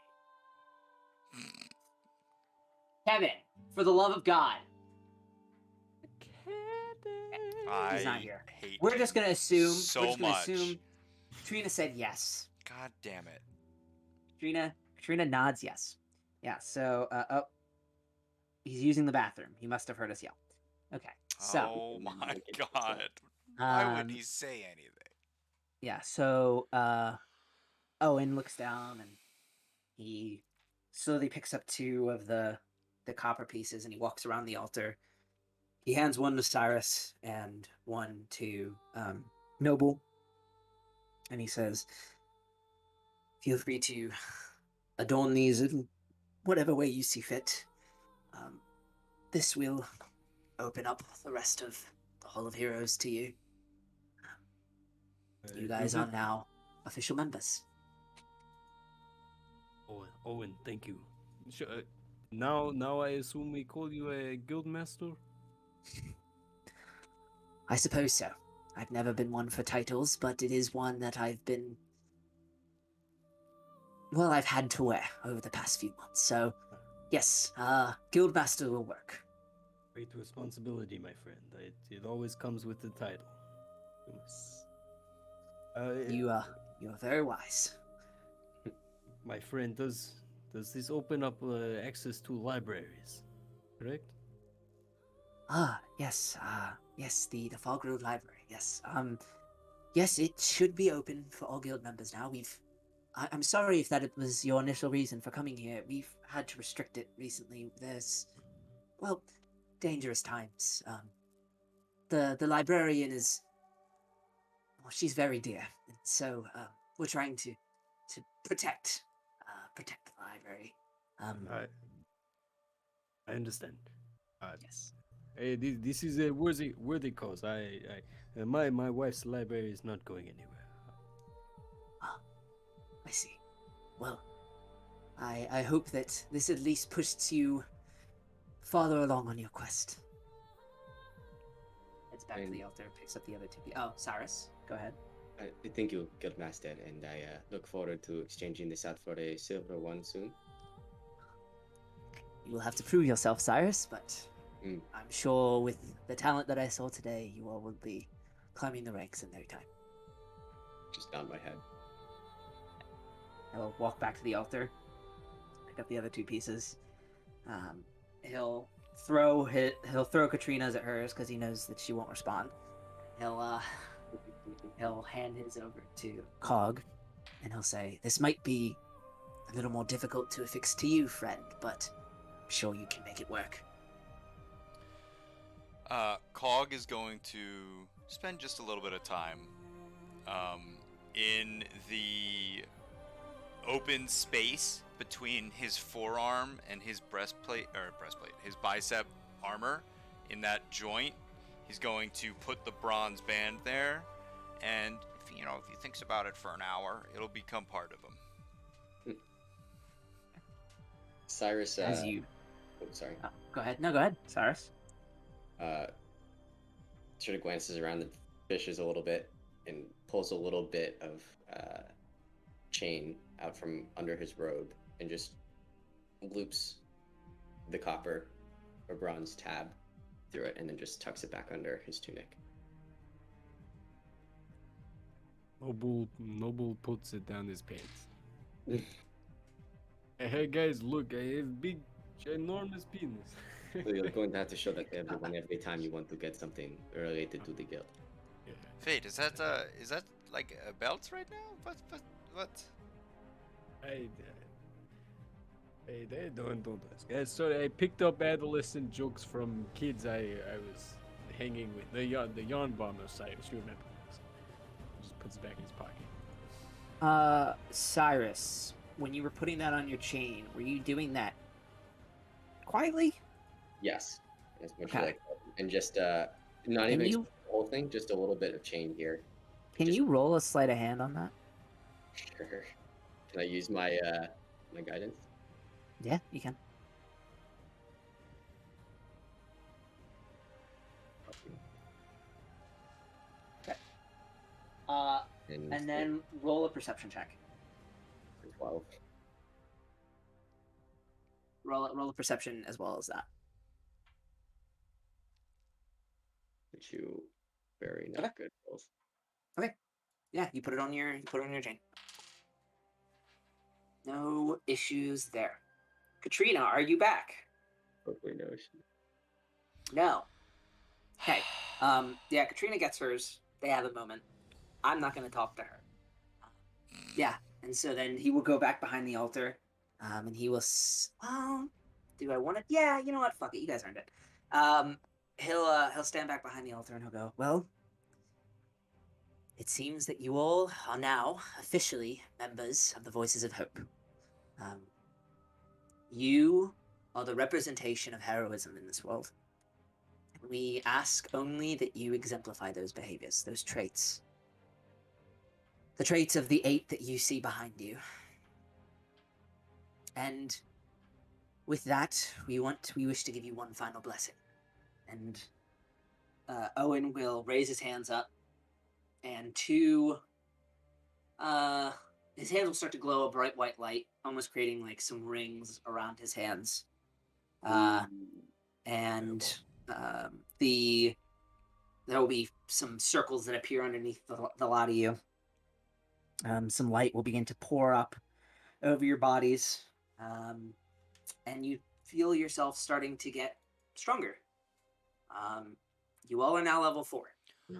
S7: Kevin, for the love of God. He's not
S4: I
S7: here.
S4: hate
S7: We're just
S4: him
S7: gonna assume.
S4: so
S7: we're just gonna
S4: much.
S7: assume. Katrina said yes.
S4: God damn it.
S7: Katrina nods yes. Yeah. So, he's using the bathroom. He must have heard us yell. Okay. So.
S4: Oh my God. Why would he say anything?
S7: Yeah. So, Owen looks down and he slowly picks up 2 of the copper pieces and he walks around the altar. He hands one to Cyrus and one to Noble. And he says, feel free to adorn these in whatever way you see fit. This will open up the rest of the Hall of Heroes to you. You guys are now official members.
S2: Owen, thank you. Now I assume we call you a guild master?
S7: I suppose so. I've never been one for titles, but it is one that I've had to wear over the past few months. So, yes, Guildmaster will work.
S2: Great responsibility, my friend. It always comes with the title.
S7: You are very wise.
S2: My friend, does this open up access to libraries? Correct?
S7: Yes. Yes, the Fog Road Library. Yes. Yes, it should be open for all guild members now. I'm sorry if that was your initial reason for coming here. We've had to restrict it recently. There's, dangerous times. The librarian is, she's very dear, and so we're trying to protect the library.
S2: I understand.
S7: Yes.
S2: This is a worthy cause. My wife's library is not going anywhere.
S7: I see. Well, I hope that this at least pushes you farther along on your quest. Heads back to the altar, picks up the other 2 people. Oh, Cyrus, go ahead.
S3: Thank you, Guildmaster, and I look forward to exchanging this out for a silver one soon.
S7: You will have to prove yourself, Cyrus, but I'm sure with the talent that I saw today, you all will be climbing the ranks in no time.
S3: Just nod my head.
S7: He'll walk back to the altar, pick up the other 2 pieces. He'll throw Katrina's at hers because he knows that she won't respond. He'll hand his over to Cog, and he'll say, "This might be a little more difficult to affix to you, friend, but I'm sure you can make it work.
S4: Cog is going to spend just a little bit of time in the open space between his forearm and his his bicep armor. In that joint, he's going to put the bronze band there, and if he thinks about it for an hour, it'll become part of him.
S3: Cyrus,
S7: As you...
S3: oh, sorry.
S7: Go ahead. No, go ahead, Cyrus.
S3: Sort of glances around the fishes a little bit and pulls a little bit of chain out from under his robe and just loops the copper or bronze tab through it and then just tucks it back under his tunic.
S2: Noble puts it down his pants. Hey guys, look, I have big, ginormous penis.
S3: So you're going to have to show that to everyone every time you want to get something related to the guild.
S2: Yeah.
S4: Fate, is that like a belt right now? What?
S2: Hey, don't ask. Sorry, I picked up adolescent jokes from kids I was hanging with. The yarn bomber Cyrus, you remember? Just puts it back in his pocket.
S7: Cyrus, when you were putting that on your chain, were you doing that quietly?
S3: Yes, as much
S7: Okay.
S3: as I could. And just not
S7: Can
S3: even
S7: you-
S3: the whole thing, just a little bit of chain here.
S7: Can
S3: Just-
S7: you roll a sleight of hand on that?
S3: Sure. Can I use my my guidance?
S7: Yeah, you can. And then roll a perception check.
S3: 12.
S7: Roll a perception as well as that.
S3: Two very not
S7: Okay.
S3: good rolls.
S7: Yeah, you put it on your chain. No issues there. Katrina, are you back?
S3: Hopefully no issue.
S7: No. Okay. Yeah, Katrina gets hers. They have a moment. I'm not going to talk to her. Yeah, and so then he will go back behind the altar, and he will. Well, do I want it? Yeah, you know what? Fuck it. You guys earned it. He'll stand back behind the altar and he'll go. Well, it seems that you all are now officially members of the Voices of Hope. You are the representation of heroism in this world. We ask only that you exemplify those behaviors, those traits. The traits of the 8 that you see behind you. And with that, we wish to give you one final blessing. And Owen will raise his hands up, and his hands will start to glow a bright white light, almost creating like some rings around his hands. And there will be some circles that appear underneath the lot of you. Some light will begin to pour up over your bodies, and you feel yourself starting to get stronger. You all are now level 4.
S3: Yo,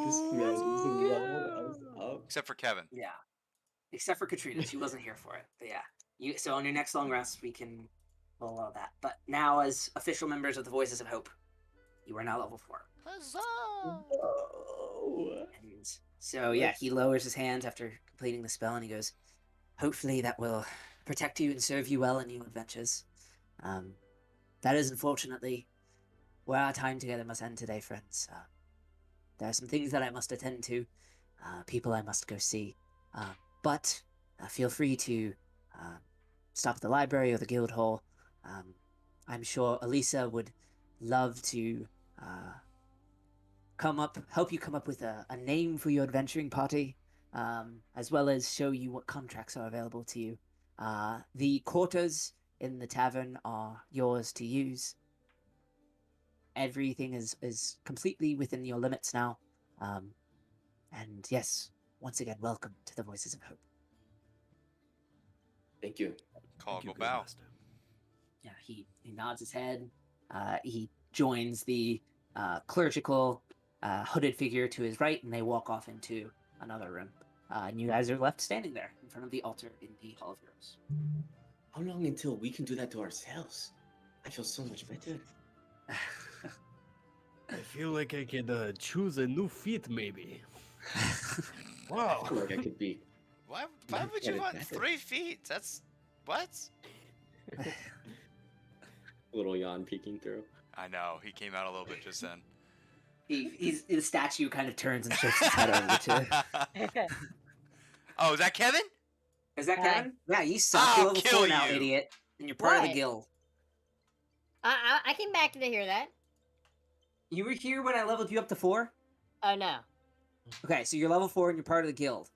S3: this man is leveled us up.
S4: Except for Kevin.
S7: Yeah, except for Katrina, she wasn't here for it. But yeah, so on your next long rest, we'll allow that. But now, as official members of the Voices of Hope, you are now level 4.
S4: Huzzah!
S3: Oh.
S7: And so yeah, he lowers his hands after completing the spell, and he goes, "Hopefully that will protect you and serve you well in your adventures. That is unfortunately where our time together must end today, friends. There are some things that I must attend to, people I must go see. But feel free to stop at the library or the guild hall. I'm sure Elisa would love to help you come up with a name for your adventuring party, as well as show you what contracts are available to you. The quarters in the tavern are yours to use. Everything is completely within your limits now. And yes, once again, welcome to the Voices of Hope."
S3: Thank you.
S4: Call
S2: Thank you,
S4: go bow.
S2: Master.
S7: Yeah, he nods his head. He joins the clerical hooded figure to his right, and they walk off into another room. And you guys are left standing there in front of the altar in the Hall of Heroes.
S3: How long until we can do that to ourselves? I feel so much better.
S2: I feel like I could choose a new feat, maybe.
S3: I
S2: Wow.
S3: feel like I could be.
S4: Why
S3: Not
S4: would
S3: get
S4: you
S3: it
S4: want
S3: better.
S4: 3 feet? That's what?
S3: Little yawn peeking through.
S4: I know he came out a little bit just then.
S7: The statue kind of turns and shifts his head over to.
S4: Oh, is that Kevin?
S7: Is that
S5: Hi.
S7: Kevin? Yeah, you suck.
S4: I'll
S7: You're level
S4: kill
S7: 4 now,
S4: you.
S7: idiot. And you're part of the
S5: What?
S7: guild.
S5: I came back to hear that.
S7: You were here when I leveled you up to 4?
S5: Oh no.
S7: Okay, so you're level 4 and you're part of the guild.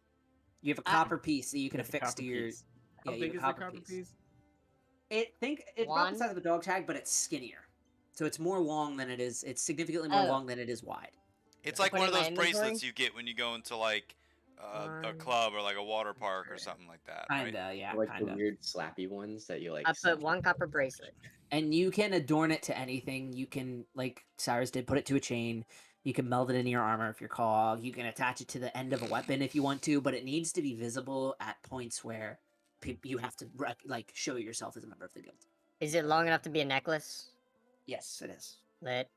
S7: You have a
S5: Ah.
S7: copper piece that you can
S2: Like a
S7: affix to
S2: copper
S7: your.
S2: piece.
S7: Yeah,
S2: How
S7: you
S2: big
S7: have
S2: is
S7: a
S2: the
S7: copper
S2: copper
S7: piece.
S2: piece?
S7: It's about
S5: One?
S7: the size of a dog tag, but it's skinnier. So it's more long than it is. It's significantly more
S5: Oh.
S7: long than it is wide.
S4: It's
S2: Yeah.
S4: like
S5: Put
S4: one
S5: it
S4: of
S5: in
S4: those
S5: my inventory?
S4: bracelets you get when you go into like a
S5: One.
S4: club or like a water park or something like that, right?
S7: Kinda, yeah,
S3: Like
S7: kinda.
S3: the weird slappy ones that you like.
S5: I
S3: slap
S5: put 1 copper bracelet.
S7: And you can adorn it to anything. You can, like Cyrus did, put it to a chain. You can meld it into your armor if you're cog. You can attach it to the end of a weapon if you want to, but it needs to be visible at points where you have to show yourself as a member of the guild.
S5: Is it long enough to be a necklace?
S7: Yes, it is.
S5: Lit.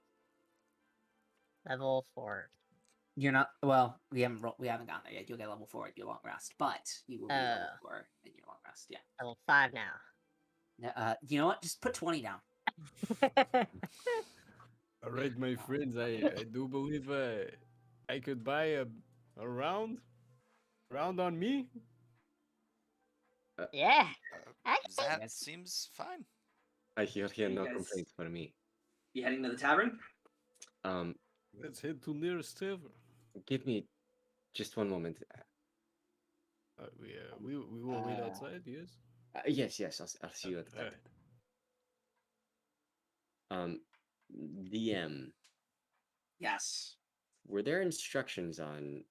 S5: Level 4.
S7: You're not. Well, we haven't gotten there yet. You'll get level 4 at your long rest, but you will be level 4 in your long rest. Yeah.
S5: Level 5 now.
S7: You know what? Just put 20 down.
S2: All right, my friends. I do believe I could buy a round on me.
S5: Yeah.
S4: That
S7: Yes.
S4: seems fine.
S3: I hear here
S7: You
S3: no
S7: guys-
S3: complaints for me.
S7: You heading to the tavern?
S2: Let's head to nearest tavern.
S3: Give me just one moment.
S2: We will wait outside. Yes.
S3: Yes, I'll see you at the
S2: Alright.
S3: tavern. DM,
S7: Yes.
S3: were there instructions on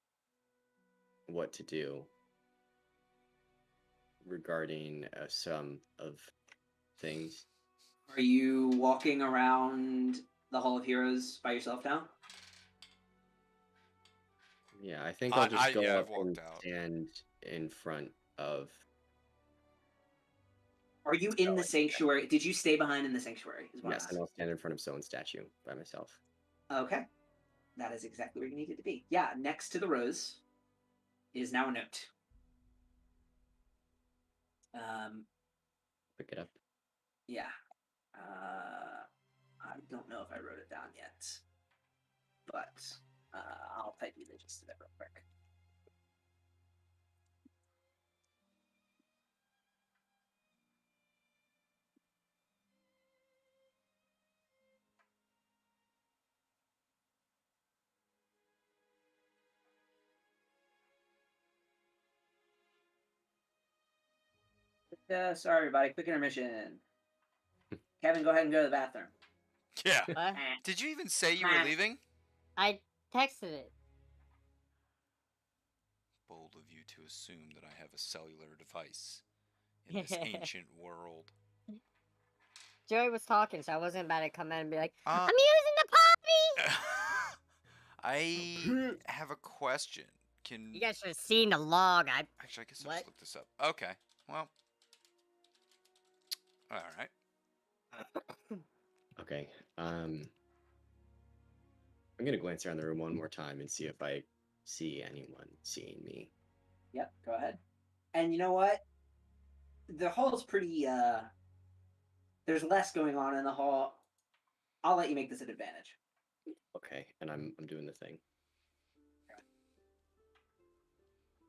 S3: what to do regarding some of things?
S7: Are you walking around the Hall of Heroes by yourself now?
S3: Yeah, I think I'll just go
S4: I've
S3: up and
S4: walked out.
S3: stand in front of.
S7: Are you in the sanctuary? Did you stay behind in the sanctuary? Is what I'm
S3: Yes, and
S7: asking.
S3: I'll stand in front of Someone's statue by myself.
S7: Okay. That is exactly where you needed to be. Yeah, next to the rose is now a note.
S3: Pick it up.
S7: Yeah. I don't know if I wrote it down yet, but I'll type you the gist of it real quick. Sorry, everybody. Quick intermission. Kevin, go ahead and go to the bathroom.
S4: Yeah.
S5: What?
S4: Did you even say you were leaving?
S5: I texted it.
S4: Bold of you to assume that I have a cellular device in this ancient world.
S5: Joey was talking, so I wasn't about to come in and be like,
S4: Uh,
S5: I'm using the potty!
S4: I have a question. Can
S5: You guys should have seen the log.
S4: actually, I guess I'll
S5: What?
S4: just look this up. Okay. Well. All right.
S3: Okay. I'm gonna glance around the room one more time and see if I see anyone seeing me.
S7: Yep, go ahead. And you know what? The hall's pretty there's less going on in the hall. I'll let you make this an advantage.
S3: Okay, and I'm doing the thing.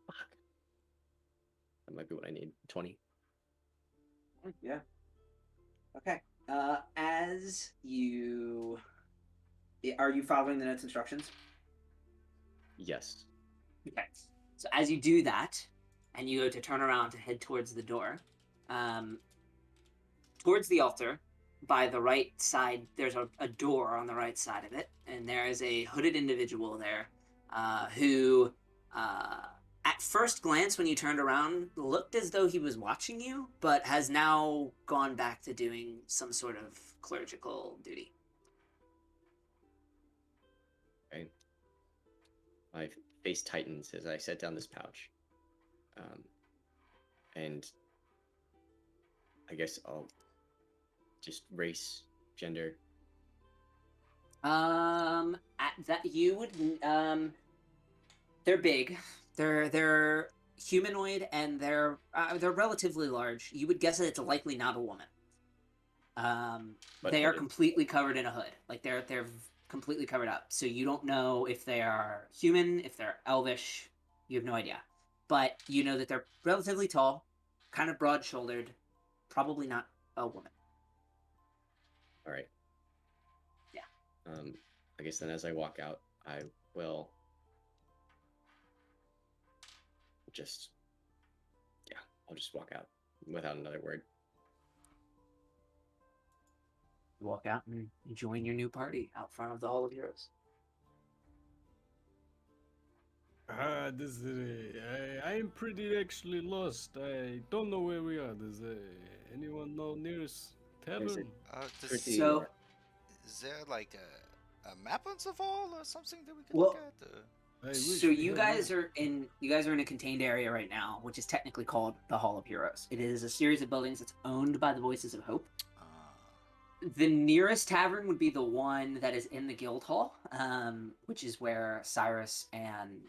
S3: Fuck. That might be what I need. 20.
S7: Yeah. Okay. As you are you following the notes instructions?
S3: Yes.
S7: Okay. So as you do that, and you go to turn around to head towards the door, towards the altar, by the right side, there's a door on the right side of it, and there is a hooded individual there who, at first glance, when you turned around, looked as though he was watching you, but has now gone back to doing some sort of clerical duty.
S3: Okay. My face tightens as I set down this pouch. And I guess I'll just race, gender.
S1: At that you would they're big. They're humanoid and they're relatively large. You would guess that it's likely not a woman.
S3: But
S1: They are
S3: hooded.
S1: completely covered in a hood. Like they're completely covered up. So you don't know if they are human, if they're elvish. You have no idea. But you know that they're relatively tall, kind of broad-shouldered, probably not a woman.
S3: All right.
S1: Yeah.
S3: I guess then as I walk out, I will just, yeah, I'll just walk out without another word.
S1: You walk out and you join your new party out front of the Hall of Heroes.
S2: This I am pretty actually lost. I don't know where we are. Does anyone know nearest tavern?
S4: Does,
S3: Pretty,
S1: So,
S4: is there like a map on the wall or something that we could
S1: Well,
S4: look at?
S2: I
S1: so
S2: wish we
S1: you
S2: had
S1: guys
S2: one.
S1: are in a contained area right now, which is technically called the Hall of Heroes. It is a series of buildings that's owned by the Voices of Hope. The nearest tavern would be the one that is in the guild hall, which is where Cyrus and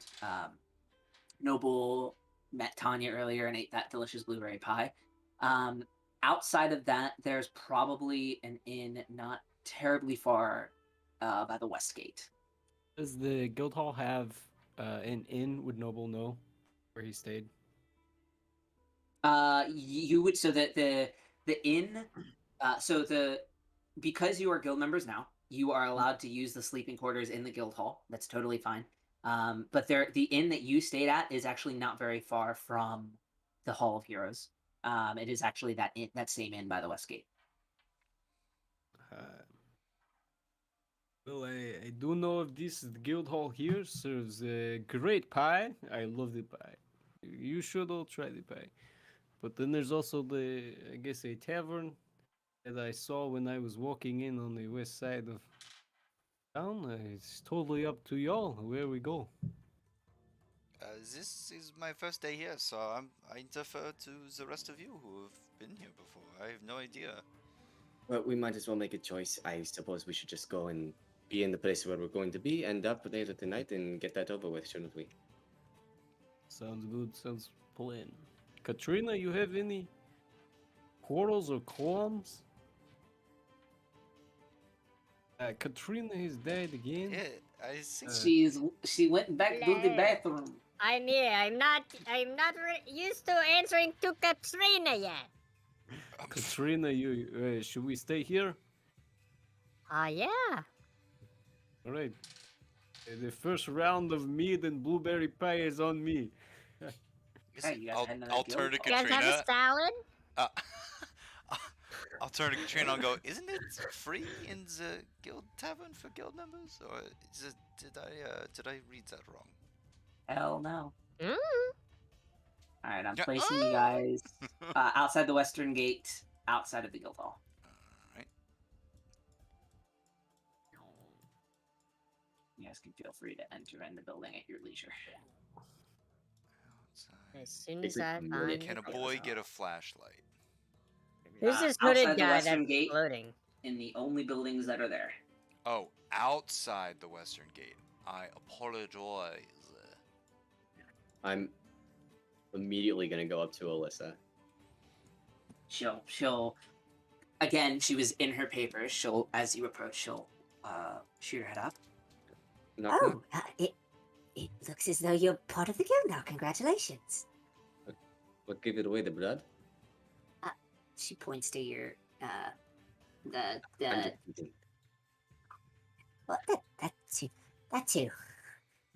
S1: Noble met Tanya earlier and ate that delicious blueberry pie. Outside of that, there's probably an inn not terribly far by the west gate.
S2: Does the guild hall have an inn? Would Noble know where he stayed?
S1: You would so that the inn, so the because you are guild members now, you are allowed to use the sleeping quarters in the guild hall. That's totally fine. But the inn that you stayed at is actually not very far from the Hall of Heroes. It is actually that same inn by the west gate.
S2: Uh, well, I do know of this guild hall here serves a great pie. I love the pie. You should all try the pie. But then there's also I guess, a tavern that I saw when I was walking in on the west side of town. It's totally up to y'all where we go.
S4: This is my first day here, so I defer to the rest of you who have been here before. I have no idea.
S3: well, we might as well make a choice. I suppose we should just go and be in the place where we're going to be, end up later tonight, and get that over with, shouldn't we?
S2: Sounds good. Sounds plain. Katrina, you have any quarrels or qualms? Katrina is dead again.
S4: Yeah, I think
S1: She went back to the
S5: Hello.
S1: bathroom.
S5: I'm here. I'm not used to answering to Katrina yet.
S2: Katrina, you should we stay here?
S5: Yeah.
S2: All right. The first round of meat and blueberry pie is on me.
S1: Hey, you guys
S4: I'll,
S1: heading to that
S4: I'll
S1: guild
S4: turn to
S1: hall?
S5: You guys have a
S4: Katrina.
S5: salad?
S4: Uh, I'll turn to Katrina and go, isn't it free in the guild tavern for guild members? Or did I read that wrong?
S1: Hell no.
S5: Mm.
S1: All right, I'm
S4: Yeah,
S1: placing you guys outside the western gate, outside of the guild hall.
S4: Alright.
S1: You guys can feel free to enter in the building at your leisure.
S4: Outside.
S5: As soon
S3: Think
S5: as
S3: we
S5: I
S3: can
S5: find
S4: Can a
S5: the
S4: boy
S5: guild
S4: get a
S5: hall.
S4: flashlight?
S5: Who's this
S1: outside
S5: hooded
S1: the
S5: guy
S1: western
S5: that's
S1: gate?
S5: floating?
S1: In the only buildings that are there.
S4: Oh, outside the western gate. I apologize.
S3: I'm immediately gonna go up to Alyssa.
S1: She'll again, she was in her papers. She'll, as you approach, she'll shoot her head up.
S3: Knock,
S6: Oh,
S3: knock.
S6: it looks as though you're part of the guild now. Congratulations.
S3: What gave it away? The blood?
S6: She points to your
S3: I'm
S6: the
S3: just kidding.
S6: well, that too.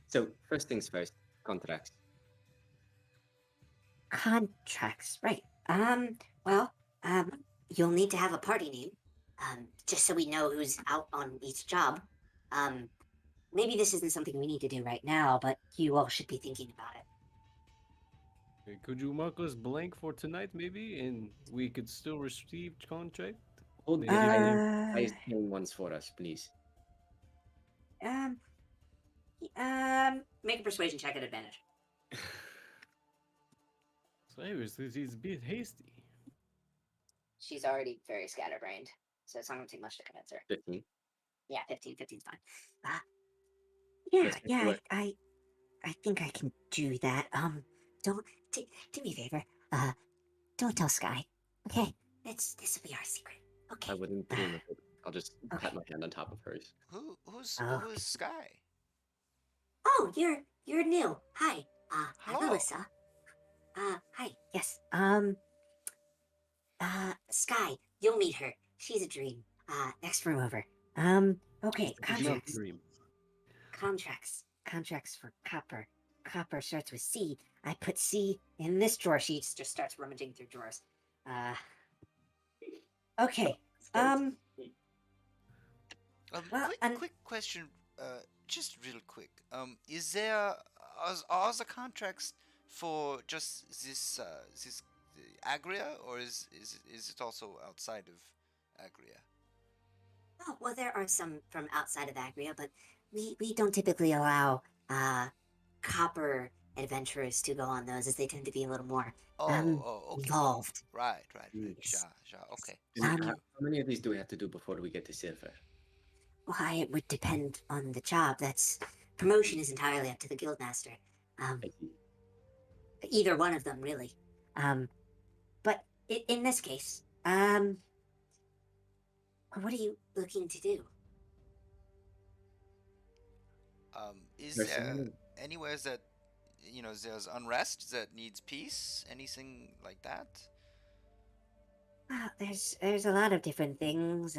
S3: So first things first, contracts.
S6: Contracts, right? Well, you'll need to have a party name, just so we know who's out on each job. Maybe this isn't something we need to do right now, but you all should be thinking about it.
S2: Could you mark us blank for tonight, maybe, and we could still receive contract?
S3: Hold
S2: Maybe
S3: the
S2: I-
S3: highest paying ones for us, please.
S1: Make a persuasion check at advantage.
S2: Cyrus, this is a bit hasty.
S6: She's already very scatterbrained, so it's not going to take much to convince her.
S3: 15.
S6: Yeah, 15. 15's fine. Yeah,
S3: Let's make it
S6: yeah,
S3: work.
S6: I think I can do that. Don't do me a favor. Don't tell Sky. Okay, this will be our secret. Okay.
S3: I wouldn't dream of it. I'll just
S6: Okay.
S3: pat my hand on top of hers.
S4: Who's
S6: Okay.
S4: Sky?
S6: Oh, you're new. Hi. I'm
S4: Hello.
S6: Alyssa. Hi. Yes. Sky, you'll meet her. She's a dream. Next room over. Okay,
S2: It's not
S6: contracts.
S2: dream.
S6: Contracts for copper. Copper starts with C. I put C in this drawer. She just starts rummaging through drawers. Okay. Well,
S4: Quick question, just real quick. Is there are the contracts for just this Agria, or is it also outside of Agria?
S6: Oh, well, there are some from outside of Agria, but we don't typically allow copper adventurers to go on those, as they tend to be a little more
S4: Okay.
S6: involved.
S4: Right.
S6: Yes.
S4: Sure. Okay.
S3: And
S6: Um,
S3: how many of these do we have to do before we get to silver?
S6: Why, it would depend on the job. Promotion is entirely up to the guildmaster.
S3: I see.
S6: Either one of them, really. But in this case, what are you looking to do?
S4: Is
S3: There's
S4: there
S3: someone-
S4: anywhere that there's unrest that needs peace? Anything like that?
S6: There's a lot of different things.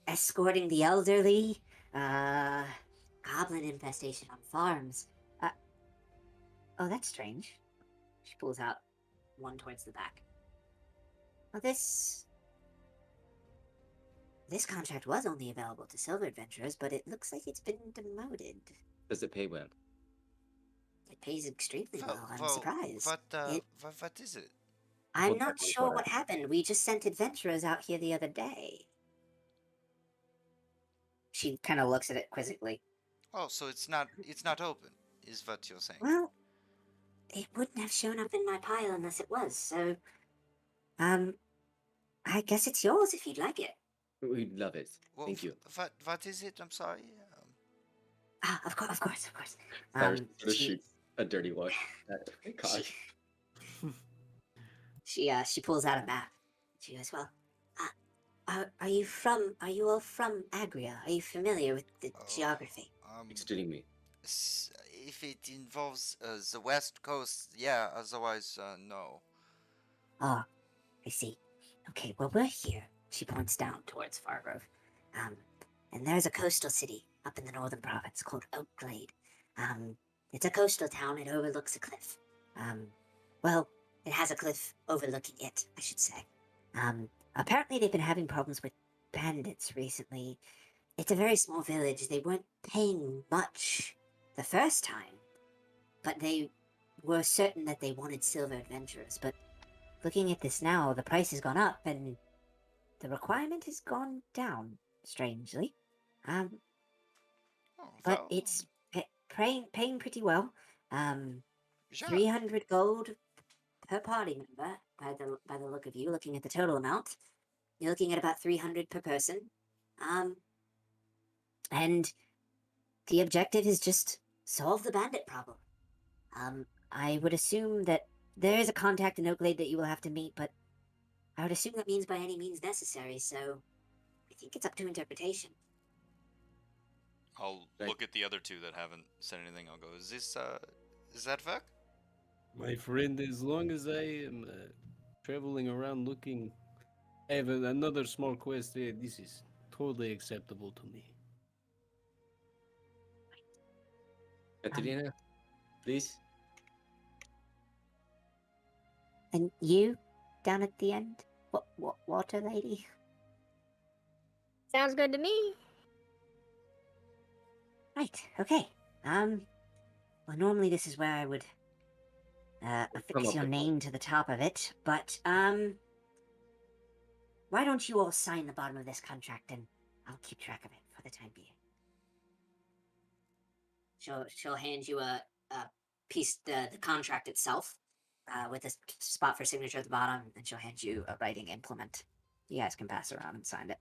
S6: Escorting the elderly, goblin infestation on farms. Oh, that's strange. She pulls out one towards the back. Well, this contract was only available to silver adventurers, but it looks like it's been demoted.
S3: Does it pay well?
S6: It pays extremely well. I'm
S4: Well,
S6: surprised.
S4: what is it?
S6: I'm
S3: Well,
S6: not
S3: that's
S6: sure
S3: what
S6: what happened. We just sent adventurers out here the other day. She kind of looks at it quizzically.
S4: Oh, so it's not open, is what you're saying?
S6: Well, it wouldn't have shown up in my pile unless it was, so... I guess it's yours if you'd like it.
S3: We'd love it.
S4: Well,
S3: Thank you.
S4: What is it? I'm sorry.
S6: Of course.
S3: Cyrus sort of
S6: She,
S3: shoots a dirty look at Kai.
S6: she pulls out a map. She goes, well, are you all from Agria? Are you familiar with the geography?
S3: Excluding me.
S4: If it involves the west coast, yeah. Otherwise, no.
S6: Oh, I see. Okay, well, we're here. She points down towards Fargrove. And there's a coastal city up in the northern province called Oakglade. It's a coastal town. It overlooks a cliff. Well, it has a cliff overlooking it, I should say. Apparently they've been having problems with bandits recently. It's a very small village. They weren't paying much the first time, but they were certain that they wanted silver adventurers. But looking at this now, the price has gone up and the requirement has gone down, strangely.
S4: Oh,
S6: But
S4: well,
S6: it's paying pretty well.
S4: sure.
S6: 300 gold per party member, by the look of you, looking at the total amount. You're looking at about 300 per person. And the objective is just solve the bandit problem. I would assume that there is a contact in Oakglade that you will have to meet, but I would assume that means by any means necessary, so I think it's up to interpretation.
S4: I'll
S3: Right.
S4: look at the other two that haven't said anything. I'll go, is that work?
S2: My friend, as long as I am traveling around looking, I have another small quest there. This is totally acceptable to me.
S3: Katerina, please.
S6: And you, down at the end? What water lady?
S5: Sounds good to me.
S6: Right, okay. Well, normally this is where I would
S3: Come
S6: affix
S3: up
S6: your
S3: with
S6: name to the top of it, but, why don't you all sign the bottom of this contract and I'll keep track of it for the time being. She'll hand you a piece, the contract itself. with a spot for signature at the bottom, and she'll hand you a writing implement. You guys can pass around and sign it.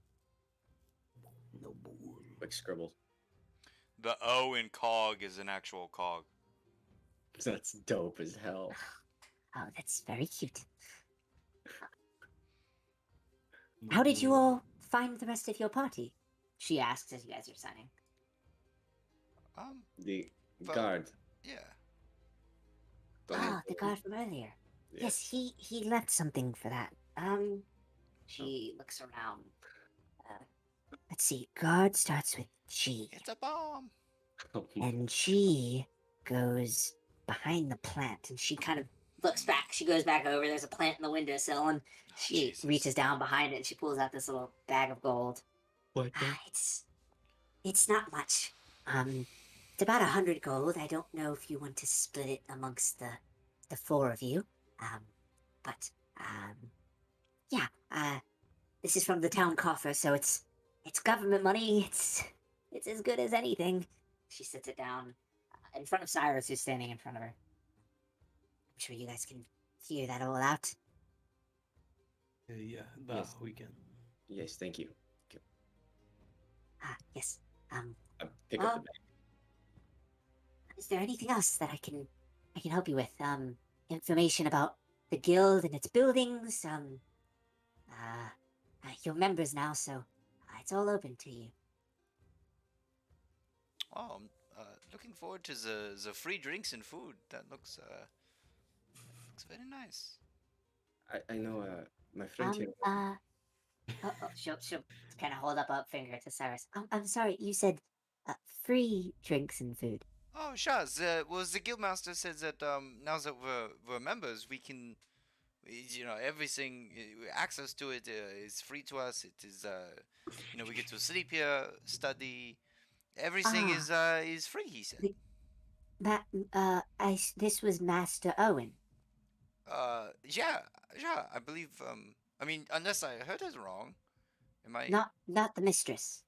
S8: Noble.
S3: Quick scribble.
S4: The O in cog is an actual cog.
S3: That's dope as hell.
S6: Oh, that's very cute. How did you all find the rest of your party? She asks as you guys are signing.
S3: The
S4: But-
S3: guard.
S4: Yeah.
S6: Ah, the guard from earlier. Yes, he left something for that. She looks around. Let's see. Guard starts with G,
S4: It's a bomb.
S6: and G goes behind the plant, and she kind of looks back. She goes back over. There's a plant in the windowsill, and she
S4: Jesus.
S6: reaches down behind it, and she pulls out this little bag of gold.
S3: What?
S6: It's not much. It's about 100 gold. I don't know if you want to split it amongst the four of you. But yeah. This is from the town coffer, so it's government money. It's as good as anything. She sits it down in front of Cyrus, who's standing in front of her. I'm sure you guys can figure that all out.
S2: Yeah,
S3: Yes.
S2: we can.
S3: Yes, thank you.
S6: Yes.
S3: I pick up the bag.
S6: Is there anything else that I can help you with? Information about the guild and its buildings. You're members now, so it's all open to you.
S4: Oh, I'm looking forward to the free drinks and food. That looks very nice.
S3: I know my friend here.
S6: She'll kind of hold up a finger to Cyrus. I'm sorry, you said free drinks and food.
S4: Oh, sure. The guildmaster says that now that we're members, we can, everything, access to it is free to us. It is, we get to sleep here, study. Everything is free. He said.
S6: This was Master Owen.
S4: Yeah. I believe. I mean, unless I heard it wrong. Am I
S6: Not the mistress.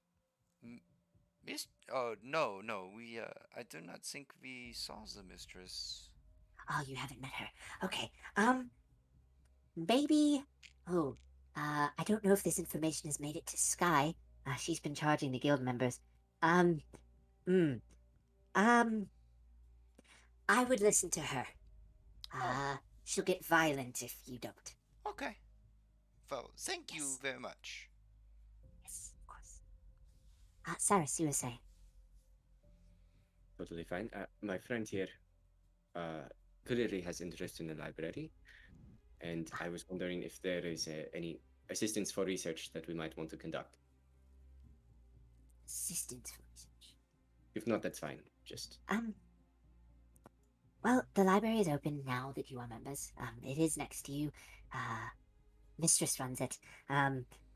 S4: Oh no. We I do not think we saw the mistress.
S6: Oh, you haven't met her. Okay. Maybe. Oh, I don't know if this information has made it to Sky. She's been charging the guild members. I would listen to her. She'll get violent if you don't.
S4: Okay. Well, thank you very much.
S6: Yes, of course. Cyrus, you were saying.
S3: Totally fine. My friend here clearly has interest in the library, and I was wondering if there is any assistance for research that we might want to conduct.
S6: Assistance for research.
S3: If not, that's fine. Just
S6: Well, the library is open now that you are members. It is next to you. Mistress runs it.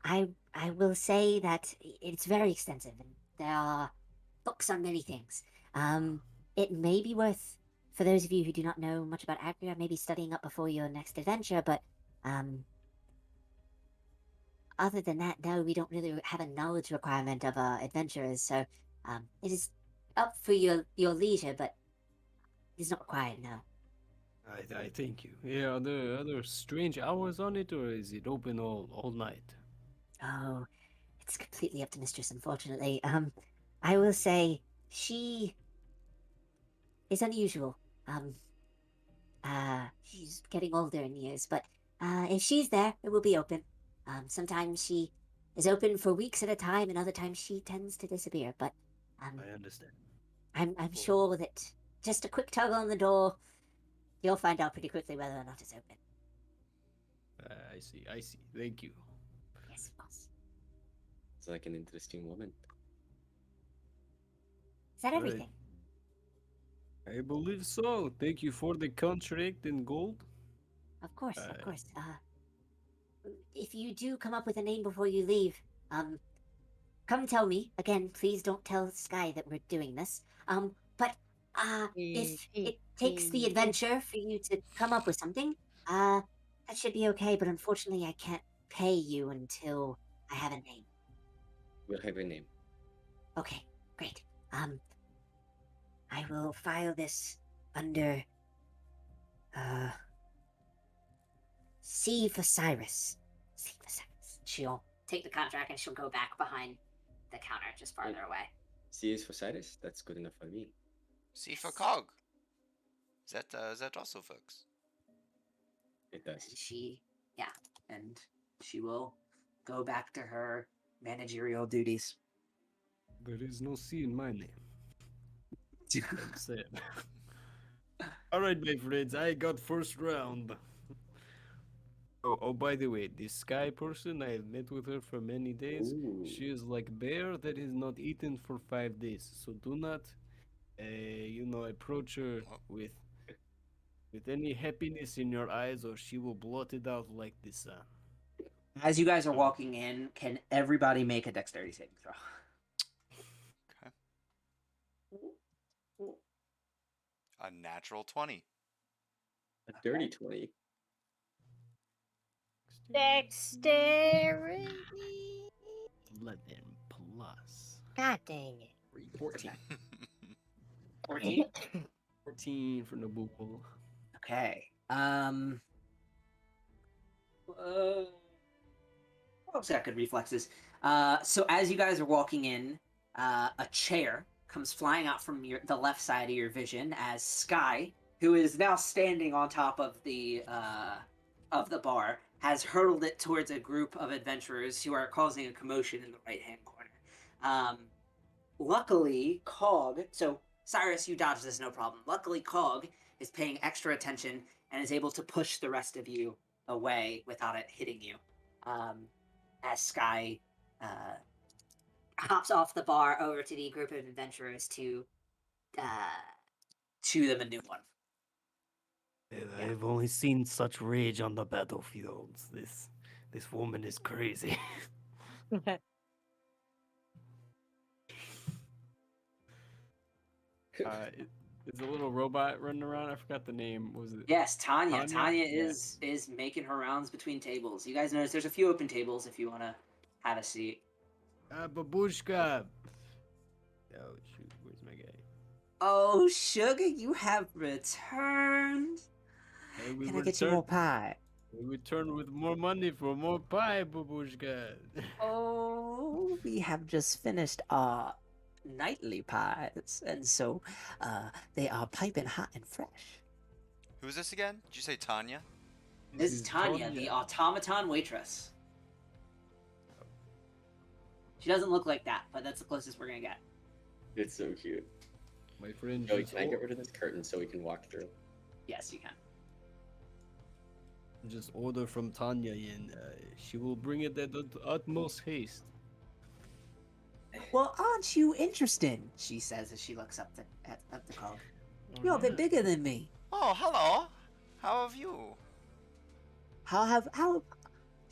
S6: I will say that it's very extensive, and there are books on many things. It may be worth, for those of you who do not know much about Agria, maybe studying up before your next adventure, but, other than that, no, we don't really have a knowledge requirement of, adventurers, so, it is up for your leisure, but it's not required, no.
S2: I thank you. Yeah, are there other strange hours on it, or is it open all night?
S6: Oh, it's completely up to Mistress, unfortunately. I will say she is unusual. She's getting older in years, but if she's there, it will be open. Sometimes she is open for weeks at a time, and other times she tends to disappear. But
S2: I understand.
S6: I'm sure that just a quick tug on the door, you'll find out pretty quickly whether or not it's open.
S2: I see. Thank you.
S6: Yes, of course.
S3: it's like an interesting woman.
S6: Is that
S2: Right.
S6: everything?
S2: I believe so. Thank you for the contract in gold.
S6: Of course, of
S2: Uh,
S6: course. If you do come up with a name before you leave, come tell me. Again, please don't tell Sky that we're doing this. But if it takes the adventure for you to come up with something, that should be okay. But unfortunately, I can't pay you until I have a name.
S3: We'll have a name.
S6: Okay, great. I will file this under C for Cyrus. C for Cyrus. She'll take the contract and she'll go back behind the counter, just farther away.
S3: C is for Cyrus. That's good enough for me.
S4: C for cog. Is that also works?
S3: It does.
S1: And she will go back to her managerial duties.
S2: There is no C in my name. I'm sad. All right, my friends, I got first round. Oh, by the way, this Sky person, I met with her for many days.
S3: Ooh.
S2: She is like bear that is not eaten for 5 days. So do not, approach her with any happiness in your eyes, or she will blot it out like the sun.
S1: As you guys are walking in, can everybody make a dexterity saving throw?
S4: Okay. A natural 20.
S3: A dirty 20.
S5: Dexterity.
S2: 11 plus
S5: God dang it.
S2: 14.
S1: 14?
S2: 14 for Naboo.
S1: Okay. Folks got good reflexes. So as you guys are walking in, a chair comes flying out from the left side of your vision as Sky, who is now standing on top of the bar, has hurled it towards a group of adventurers who are causing a commotion in the right-hand corner. Luckily, Cog... So, Cyrus, you dodged this no problem. Luckily, Cog is paying extra attention and is able to push the rest of you away without it hitting you. As Sky
S6: Hops off the bar over to the group of adventurers to
S1: chew them a new one.
S8: I've only seen such rage on the battlefields. This woman is crazy.
S2: Is a little robot running around? I forgot the name. Was it?
S1: Yes, Tanya.
S2: Tanya?
S1: Tanya
S2: Yeah.
S1: is making her rounds between tables. You guys notice there's a few open tables if you want to have a seat.
S2: Babushka. Oh shoot, where's my guy?
S1: Oh, Sugar, you have returned.
S2: Hey, we
S7: Can I get you more pie?
S2: We return with more money for more pie, Babushka.
S7: Oh, we have just finished our nightly pies, and so they are piping hot and fresh.
S4: Who's this again? Did you say Tanya?
S1: This is Tanya, the automaton waitress. She doesn't look like that, but that's the closest we're gonna get.
S3: It's so cute.
S2: My friend.
S3: Joey, can I get rid of this curtain so we can walk through?
S1: Yes, you can.
S2: Just order from Tanya, and she will bring it at the utmost haste.
S7: Well, aren't you interested? She says as she looks up at the Cog. You're a bit bigger than me.
S4: Oh, hello. How have you?
S7: How?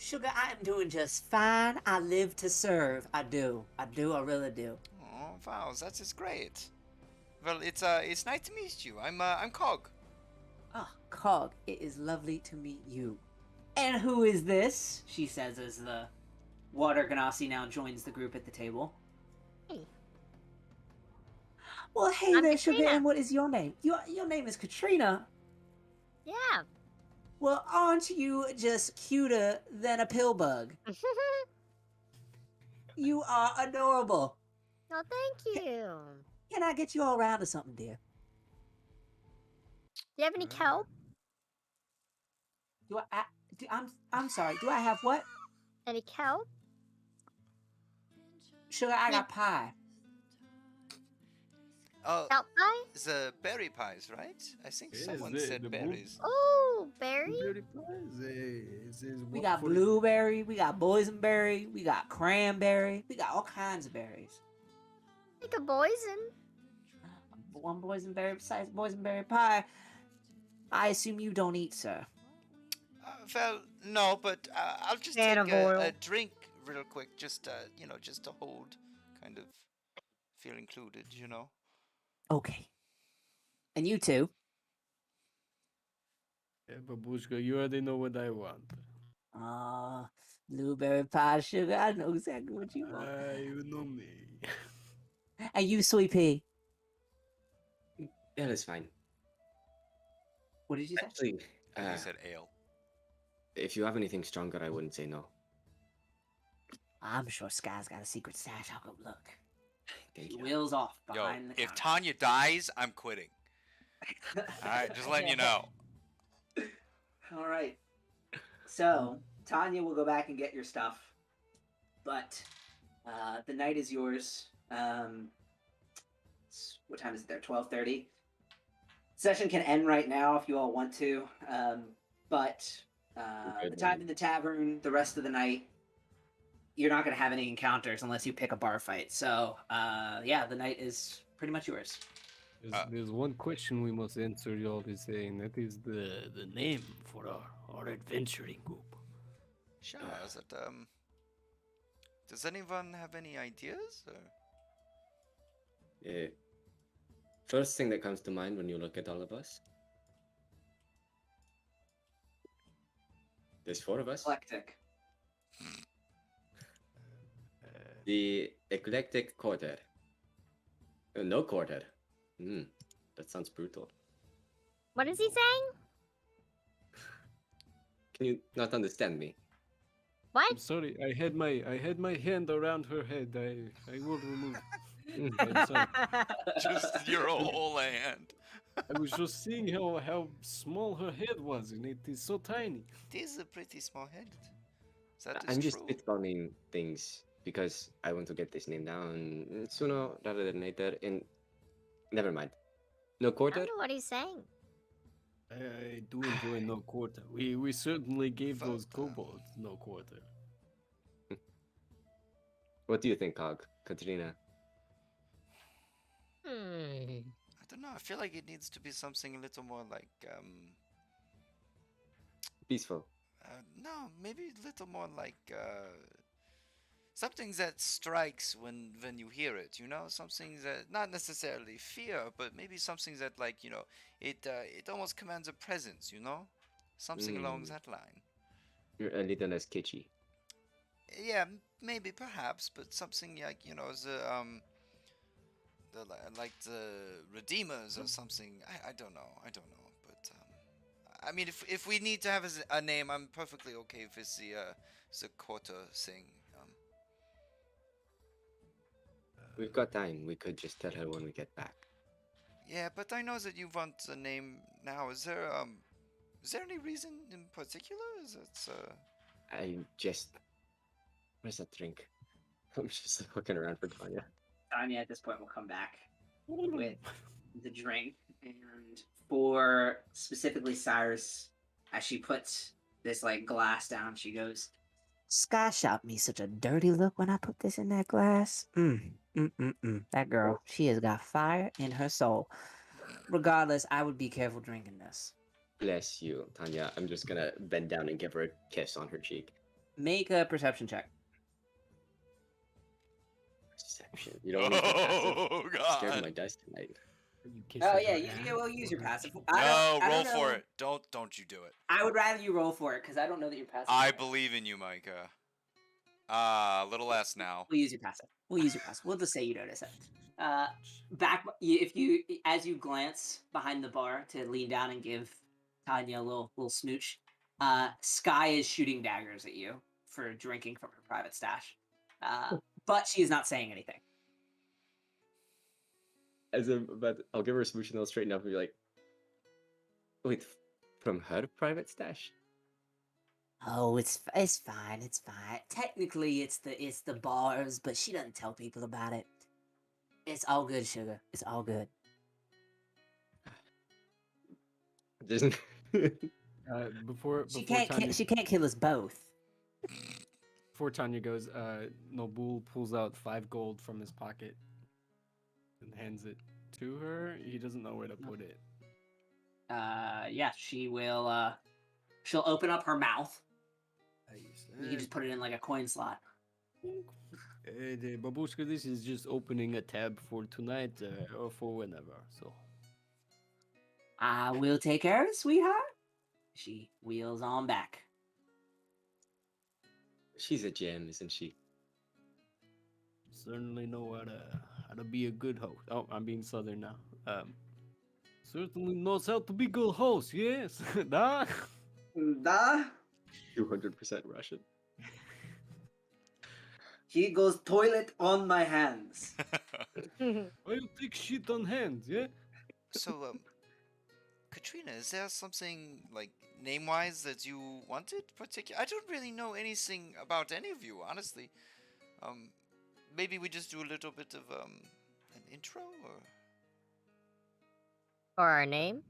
S7: Sugar, I am doing just fine. I live to serve. I do. I really do.
S4: Oh, wow, that is great. Well, it's nice to meet you. I'm Cog.
S7: Ah, Cog, it is lovely to meet you.
S1: And who is this? She says as the Water Ganassi now joins the group at the table.
S5: Hey.
S7: Well, hey
S5: I'm
S7: there, Sugar,
S5: Katrina.
S7: and what is your name? Your name is Katrina.
S5: Yeah.
S7: Well, aren't you just cuter than a pill bug? You are adorable.
S5: Oh, thank you.
S7: Can I get you all around or something, dear?
S5: Do you have any kelp?
S7: I'm sorry. Do I have what?
S5: Any kelp?
S7: Sugar, I got pie.
S4: Oh,
S5: Kelp pie?
S4: the berry pies, right? I think
S2: Yes,
S4: someone
S2: the
S4: said
S2: blue-
S4: berries.
S5: Oh, berry?
S2: Blueberry pies,
S7: We got blueberry, we got boysenberry, we got cranberry, we got all kinds of berries.
S5: Like a poison.
S7: One boysenberry besides boysenberry pie. I assume you don't eat, sir.
S4: Well, no, but I'll just
S5: Can
S4: take
S5: of oil.
S4: a drink real quick, just just to hold, kind of feel included,
S7: Okay. And you too.
S2: Yeah, Babushka, you already know what I want.
S7: Blueberry pie, sugar. I know exactly what you want.
S2: You know me.
S7: And you, sweet pea.
S3: That is fine.
S1: What did you say?
S3: Actually,
S4: He said ale.
S3: if you have anything stronger, I wouldn't say no.
S7: I'm sure Sky's got a secret stash. I'll go look.
S3: Thank
S1: She
S3: you.
S1: wheels off
S4: Yo,
S1: behind the
S4: if
S1: counter.
S4: Tanya dies, I'm quitting. Alright, just letting you know.
S1: All right. So Tanya will go back and get your stuff, but the night is yours. What time is it there? 12:30. Session can end right now if you all want to, but
S3: Good
S1: the time
S3: one.
S1: in the tavern, the rest of the night, you're not going to have any encounters unless you pick a bar fight. So yeah, the night is pretty much yours.
S2: There's one question we must answer, y'all is saying. That is the name for our adventuring group.
S4: Sure, is it, does anyone have any ideas? Or?
S3: First thing that comes to mind when you look at all of us. There's 4 of us.
S1: Eclectic.
S3: The eclectic quarter. No quarter. That sounds brutal.
S5: What is he saying?
S3: Can you not understand me?
S5: What?
S2: I'm sorry, I had my hand around her head. I will remove. I'm sorry.
S4: Just your whole hand.
S2: I was just seeing how small her head was, and it is so tiny.
S4: It is a pretty small head. That is
S3: I'm just
S4: true.
S3: spitballing things because I want to get this name down sooner rather than later. And never mind. No
S5: I
S3: quarter?
S5: don't know what he's saying.
S2: I do enjoy no quarter. We certainly gave those
S4: But,
S2: kobolds no quarter.
S3: What do you think, Cog? Katrina?
S5: Hmm.
S4: I don't know. I feel like it needs to be something a little more like
S3: Peaceful.
S4: no, maybe a little more like something that strikes when you hear it. You know, something that not necessarily fear, but maybe something that like it almost commands a presence. You know, something along that line.
S3: You're a little less kitschy.
S4: Yeah, maybe perhaps, but something like like the Redeemers or something. I don't know. But I mean, if we need to have a name, I'm perfectly okay if it's the quarter thing.
S3: We've got time. We could just tell her when we get back.
S4: Yeah, but I know that you want a name now. Is there any reason in particular? Is it
S3: I just... Where's that drink? I'm just looking around for Tanya.
S1: Tanya at this point will come back with the drink, and for specifically Cyrus, as she puts this like glass down, she goes,
S7: Sky shot me such a dirty look when I put this in that glass. That girl, she has got fire in her soul. Regardless, I would be careful drinking this.
S3: Bless you, Tanya. I'm just gonna bend down and give her a kiss on her cheek.
S1: make a perception check.
S3: Perception. You don't need the passive.
S4: Oh
S3: Scared of
S4: God!
S3: my dice tonight.
S1: Oh yeah, you will use your passive.
S4: No,
S1: I
S4: roll
S1: don't
S4: for
S1: know.
S4: it. Don't you do it.
S1: I would rather you roll for it because I don't know that your passive.
S4: I believe in you, Micah. A little less now.
S1: We'll use your passive. We'll just say you notice it. As you glance behind the bar to lean down and give Tanya a little smooch, Sky is shooting daggers at you for drinking from her private stash, but she is not saying anything.
S3: I'll give her a smooch and I'll straighten up and be like, wait, from her private stash?
S7: Oh, it's fine. It's fine. Technically, it's the bars, but she doesn't tell people about it. It's all good, sugar. It's all good.
S3: Doesn't.
S2: Before
S7: She
S2: Tanya,
S7: can't kill us both.
S2: before Tanya goes, Nobul pulls out 5 gold from his pocket and hands it to her. He doesn't know where to put it.
S1: Yeah, she will. She'll open up her mouth. You can just put it in like a coin slot.
S2: Babushka, this is just opening a tab for tonight or for whenever. So
S1: I will take care of it, sweetheart. She wheels on back.
S3: She's a gem, isn't she?
S2: certainly know how to be a good host. Oh, I'm being southern now. Certainly knows how to be good host. Yes, da.
S1: Da?
S3: 200% Russian.
S1: He goes toilet on my hands.
S2: I'll take shit on hand, yeah?
S4: So, Katrina, is there something like name-wise that you wanted particular? I don't really know anything about any of you, honestly. Maybe we just do a little bit of an intro, or
S5: For our name?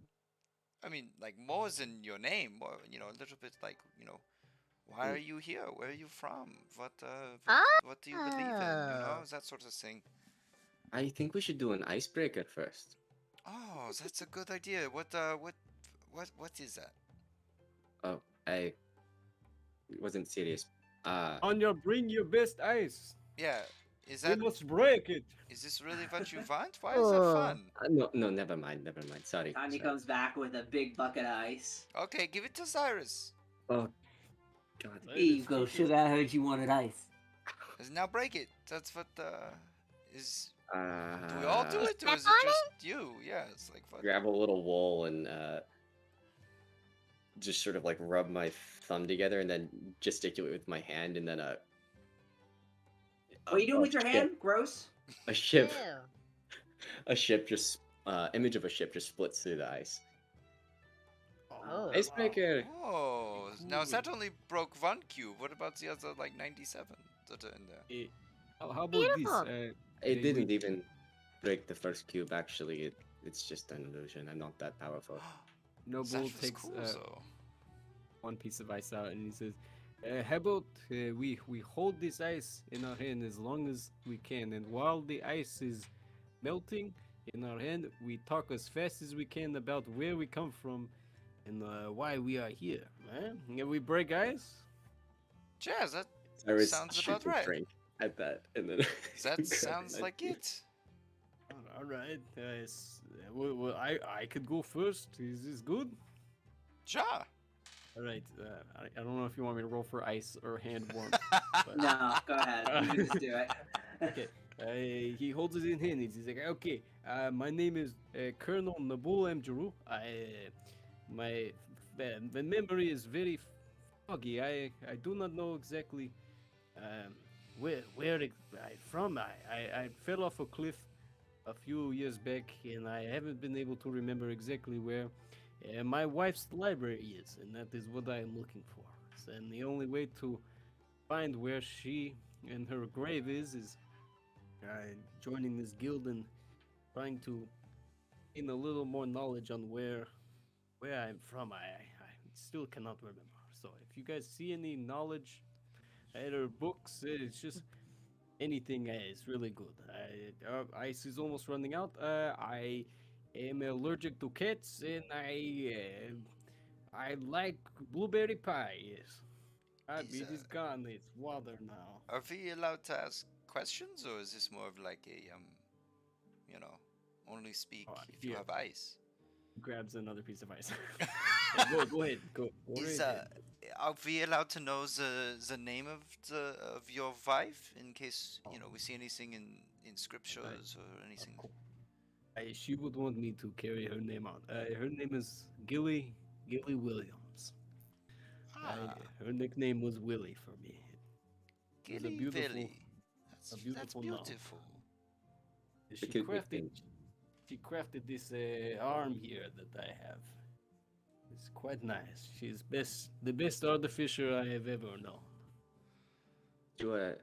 S4: I mean, like more than your name, or a little bit like why are you here? Where are you from? What do you believe in?
S5: Oh.
S4: That sort of thing.
S3: I think we should do an icebreaker first.
S4: Oh, that's a good idea. What is that?
S3: Oh, I wasn't serious.
S2: Anya, bring your best ice.
S4: Yeah, is
S2: We
S4: that
S2: must break it.
S4: is this really what you want? Why is that fun?
S3: No, never mind. Sorry.
S1: Tanya
S3: sorry.
S1: comes back with a big bucket of ice.
S4: Okay, give it to Cyrus.
S3: Oh, God.
S1: Here you go, sugar. I heard you wanted ice.
S4: Now break it. That's what is. Do we
S3: Uh,
S4: all do it, or
S5: Step
S4: is it
S5: on
S4: just you? Yeah, it's like what?
S3: grab a little wool and just sort of like rub my thumb together and then gesticulate with my hand and then
S1: What are you doing with your
S3: ship.
S1: hand? Gross.
S3: A ship.
S5: Ew.
S3: A ship just image of a ship just splits through the ice.
S5: Oh.
S3: Icebreaker.
S4: Oh, now that only broke 1 cube. What about the other like 97 that are in there?
S2: How about
S5: Beautiful.
S2: this?
S3: It didn't even break the first cube. Actually, it's just an illusion. I'm not that powerful.
S4: That
S2: Noble
S4: was
S2: takes
S4: cool, though.
S2: one piece of ice out and he says, "How about we hold this ice in our hand as long as we can, and while the ice is melting in our hand, we talk as fast as we can about where we come from and why we are here. And we break ice."
S4: Yeah, that
S3: Cyrus
S4: sounds
S3: shoots
S4: about
S3: a
S4: right.
S3: drink at that, and then
S4: That
S3: grabs
S4: sounds
S3: that
S4: like
S3: cube.
S4: it.
S2: All right. Well, I could go first. Is this good?
S4: Sure.
S2: All right. I don't know if you want me to roll for ice or hand warmth. but-
S1: No, go ahead. You just do it.
S2: Okay. He holds it in hand. He's like, okay. My name is Colonel Nabul Mjuru. The memory is very foggy. I do not know exactly where I'm from. I fell off a cliff a few years back, and I haven't been able to remember exactly where my wife's library is, and that is what I am looking for. And the only way to find where she and her grave is joining this guild and trying to gain a little more knowledge on where I'm from. I still cannot remember. So if you guys see any knowledge, either books, it's just anything is really good. Ice is almost running out. I am allergic to cats, and I like blueberry pie. Yes,
S4: Is,
S2: it is gone. It's water now.
S4: Are we allowed to ask questions, or is this more of like a only speak if you
S2: here.
S4: have ice?
S2: Grabs another piece of ice. Yeah, go ahead. Go.
S4: Is
S2: right ahead.
S4: are we allowed to know the name of your wife in case we see anything in scriptures or anything?
S2: She would want me to carry her name out. Her name is Gilly Williams.
S4: Ah,
S2: Her nickname was Willie for me. It was a
S4: Gilly
S2: beautiful-
S4: Villy. That's
S2: beautiful noun.
S4: beautiful.
S2: She
S3: cute
S2: crafted
S3: nickname.
S2: this arm here that I have. It's quite nice. She's the best artificer I have ever known.
S3: Do you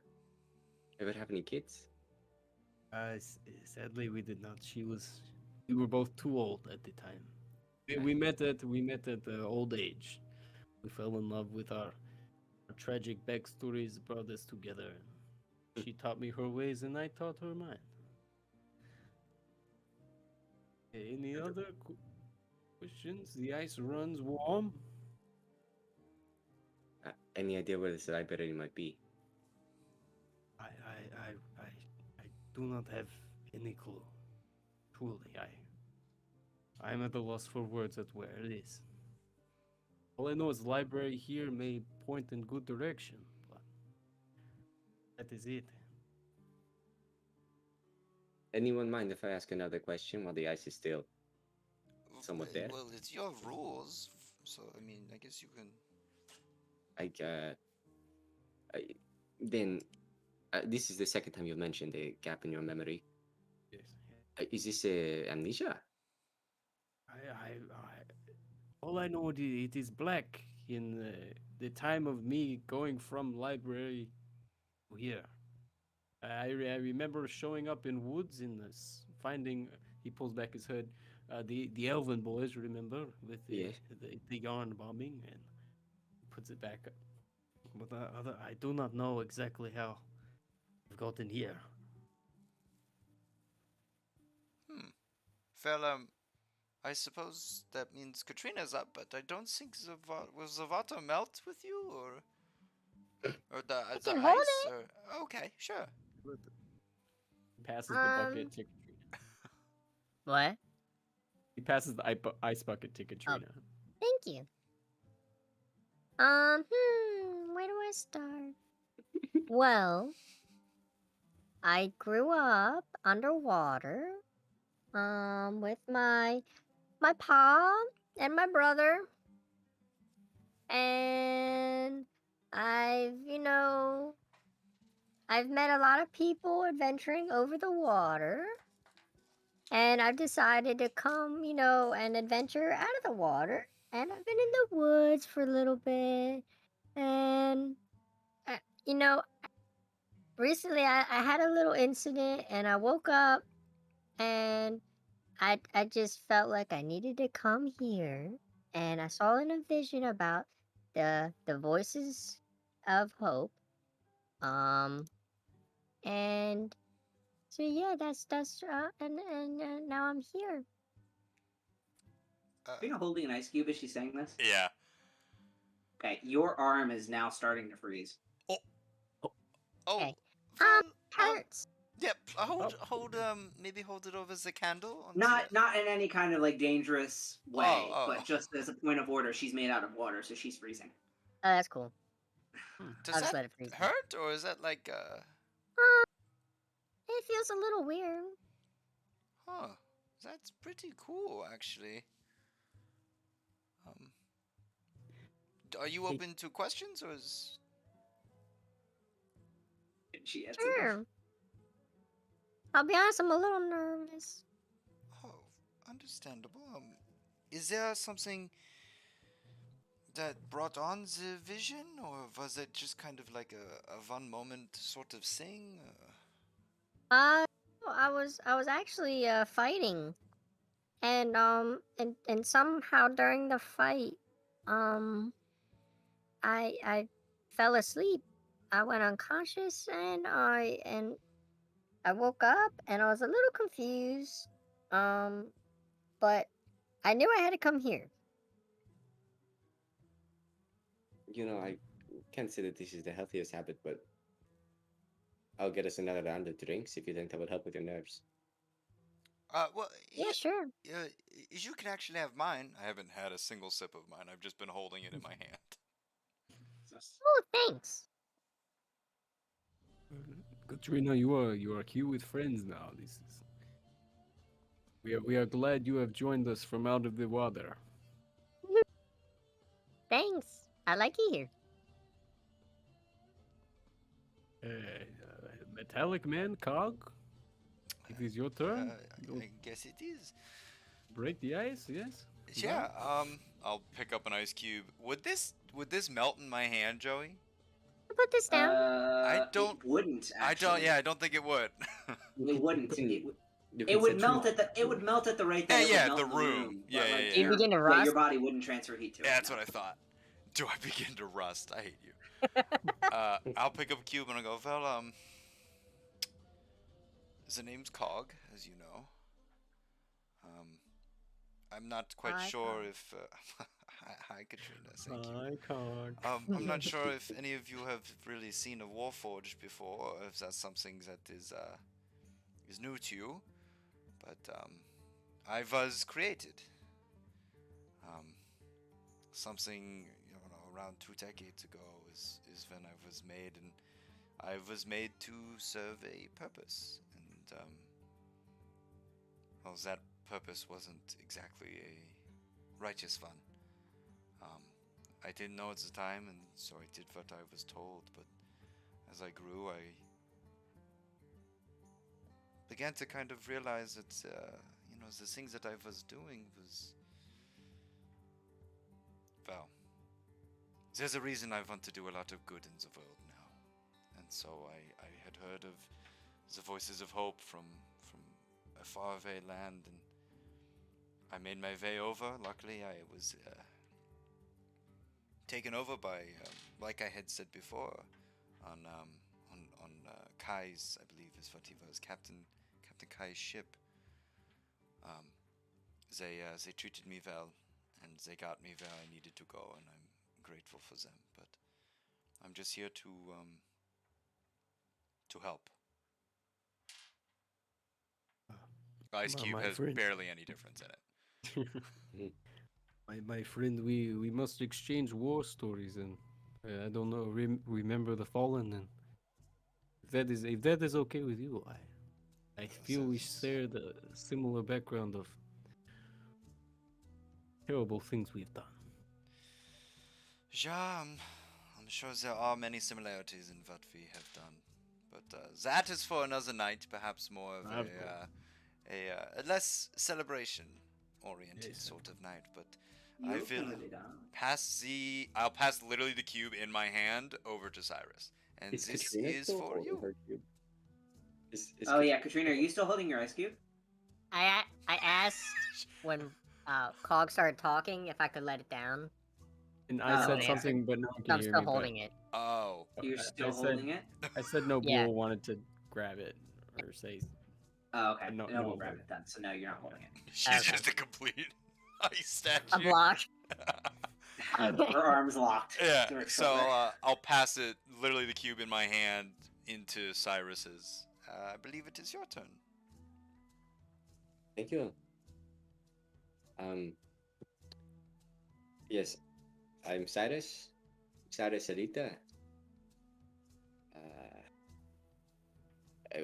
S3: ever have any kids?
S2: Sadly, we did not. We were both too old at the time. We met at old age. We fell in love with our tragic backstories brought us together. She taught me her ways, and I taught her mine. Any other questions? The ice runs warm.
S3: Any idea where this library might be?
S2: I do not have any clue. Truly, I'm at a loss for words at where it is. All I know is the library here may point in good direction, but that is it.
S3: Anyone mind if I ask another question while the ice is still somewhat there?
S4: Well, it's your rules, so I mean, I guess you can.
S3: Like, then this is the second time you've mentioned a gap in your memory.
S2: Yes.
S3: Is this amnesia?
S2: All I know it is black in the time of me going from library to here. I remember showing up in woods in this, finding. He pulls back his hood. The Elven boys, remember, with
S3: Yes.
S2: the yarn bombing, and puts it back up. But I do not know exactly how I've gotten here.
S4: Well, I suppose that means Katrina's up, but I don't think was the water melt with you, or the
S5: can hold
S4: ice, or okay, sure.
S2: He passes the bucket to Katrina.
S5: What?
S2: He passes the ice bucket to Katrina.
S5: Thank you. Where do I start? Well, I grew up underwater, with my pa and my brother, and I've met a lot of people adventuring over the water, and I've decided to come, and adventure out of the water, and I've been in the woods for a little bit, and uh, you know, recently I had a little incident, and I woke up, and I just felt like I needed to come here, and I saw in a vision about the voices of hope, um, and so yeah, and now I'm here.
S1: Katrina holding an ice cube as she's saying this?
S4: Yeah.
S1: Okay, your arm is now starting to freeze.
S4: Oh.
S5: Okay.
S4: Well,
S5: Hurts.
S4: yep. Maybe hold it over as a candle.
S1: Not in any kind of like dangerous way,
S4: Oh.
S1: but just as a point of order, she's made out of water, so she's freezing.
S5: Oh, that's cool.
S4: Does
S5: I'll just
S4: that
S5: let it freeze.
S4: hurt, or is that like
S5: It feels a little weird.
S4: Huh. That's pretty cool, actually. Are you open to questions, or is...
S1: She answered
S5: Sure. I'll be honest, I'm a little nervous.
S4: Oh, understandable. Is there something that brought on the vision, or was it just kind of like a one moment sort of thing?
S5: I was actually fighting, and somehow during the fight, I fell asleep. I went unconscious, and I woke up, and I was a little confused. But I knew I had to come here.
S3: I can't say that this is the healthiest habit, but I'll get us another round of drinks if you think that would help with your nerves.
S4: Well,
S5: Yeah, sure.
S4: you can actually have mine. I haven't had a single sip of mine. I've just been holding it in my hand.
S5: Oh, thanks.
S2: Katrina, you are here with friends now. This is. We are glad you have joined us from out of the water.
S5: Thanks. I like it here.
S2: Metallic Man, Cog. It is your turn.
S4: I guess it is.
S2: Break the ice, yes.
S4: Yeah. I'll pick up an ice cube. Would this melt in my hand, Joey?
S5: Put this down.
S1: It wouldn't. Actually.
S4: I don't think it would.
S1: It wouldn't.
S3: You
S1: It
S3: can
S1: would
S3: set
S1: melt
S3: you-
S1: at the. It would melt at the rate that it
S4: yeah,
S1: would melt
S4: the
S1: in the
S4: room.
S1: room.
S4: Yeah,
S1: but,
S4: yeah,
S1: like,
S4: yeah.
S5: You begin to
S1: yeah,
S5: rust?
S1: your body wouldn't transfer heat to it.
S4: Yeah, that's
S1: no.
S4: what I thought. Do I begin to rust? I hate you. I'll pick up a cube and I'll go, well, the name's Cog, as you know. I'm not quite
S5: Hi,
S4: sure
S5: Cog.
S4: if... hi, Katrina, thank you.
S2: Hi, Cog.
S4: I'm not sure if any of you have really seen a Warforged before, or if that's something that is new to you. But I was created. Something around 2 decades ago is when I was made, and I was made to serve a purpose, and well, that purpose wasn't exactly a righteous one. I didn't know at the time, and so I did what I was told. But as I grew, I began to kind of realize that, the things that I was doing was, well, there's a reason I want to do a lot of good in the world now. And so I had heard of the voices of hope from a faraway land, and I made my way over. Luckily, I was taken over by, like I had said before, on Kai's, I believe is what he was, Captain Kai's ship. They treated me well, and they got me where I needed to go, and I'm grateful for them. But I'm just here to help. Ice
S2: My-
S4: Cube
S2: my
S4: has
S2: friend.
S4: barely any difference in it.
S2: My friend, we must exchange war stories, and I don't know, remember the fallen, and if that is okay with you, I feel we share the similar background of terrible things we've done.
S4: Yeah, I'm sure there are many similarities in what we have done, but that is for another night. Perhaps more of
S2: Of
S4: a less celebration-oriented
S2: Yes,
S4: sort of night. But
S1: You
S4: I
S1: can
S4: will
S1: put it on.
S4: I'll pass literally the cube in my hand over to Cyrus, and
S3: Is
S4: this
S3: Katrina
S4: is
S3: still
S4: for
S3: holding
S4: you.
S3: her cube? Is
S1: Oh yeah, Katrina, are you still holding your ice cube?
S5: I asked when Cog started talking if I could let it down.
S2: And
S1: Oh,
S2: I said
S1: yeah.
S2: something, but no one
S5: So
S2: can
S5: I'm
S2: hear
S5: still
S2: me.
S5: holding it.
S4: Oh,
S1: You're
S2: I
S1: still
S2: said-
S1: holding it?
S2: I said no
S5: Yeah.
S2: bull wanted to grab it or say.
S1: Oh, okay.
S2: No,
S1: No,
S2: no,
S1: we'll grab
S2: no.
S1: it then. So no, you're not holding it.
S4: she's
S5: Okay.
S4: just a complete ice
S5: A
S4: statue.
S5: block.
S1: Her arms locked.
S4: Yeah,
S1: to her
S4: so
S1: shoulder.
S4: I'll pass it, literally the cube in my hand, into Cyrus's. I believe it is your turn.
S3: Thank you. Yes, I'm Cyrus. Cyrus Alita.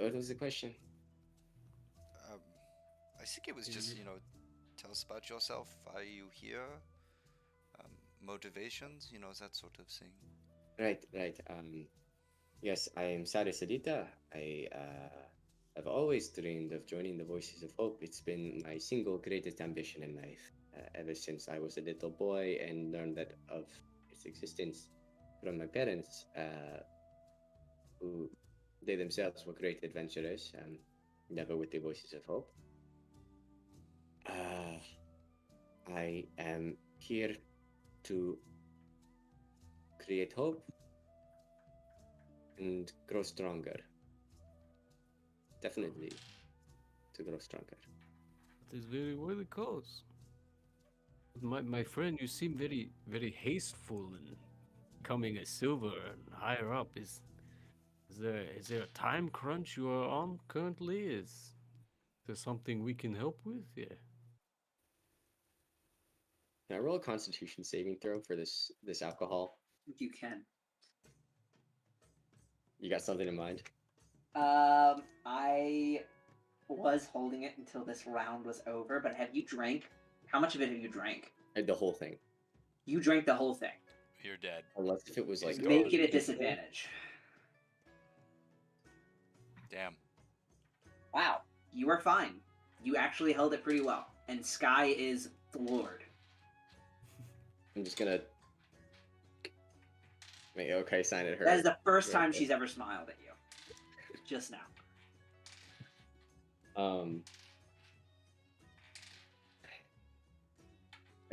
S3: What was the question?
S4: I think it was just, tell us about yourself. Why are you here? Motivations, that sort of thing.
S3: Right. Yes, I am Cyrus Alita. I have always dreamed of joining the Voices of Hope. It's been my single greatest ambition in life ever since I was a little boy and learned that of its existence from my parents, who they themselves were great adventurers, never with the Voices of Hope. I am here to create hope and grow stronger. Definitely to grow stronger.
S2: That is very worthy cause. My friend, you seem very, very hasteful in becoming a silver and higher up. Is there a time crunch you are on currently? Is there something we can help with? Yeah.
S3: Can I roll a Constitution saving throw for this alcohol?
S1: If you can.
S3: You got something in mind?
S1: I was holding it until this round was over, but have you drank? How much of it have you drank?
S3: The whole thing.
S1: You drank the whole thing.
S4: You're dead.
S3: Unless if it was like
S1: Make it a disadvantage.
S4: Damn.
S1: Wow, you are fine. You actually held it pretty well, and Sky is floored.
S3: I'm just gonna make okay sign at her.
S1: That is the first
S3: Right
S1: time
S3: there.
S1: she's ever smiled at you. Just now.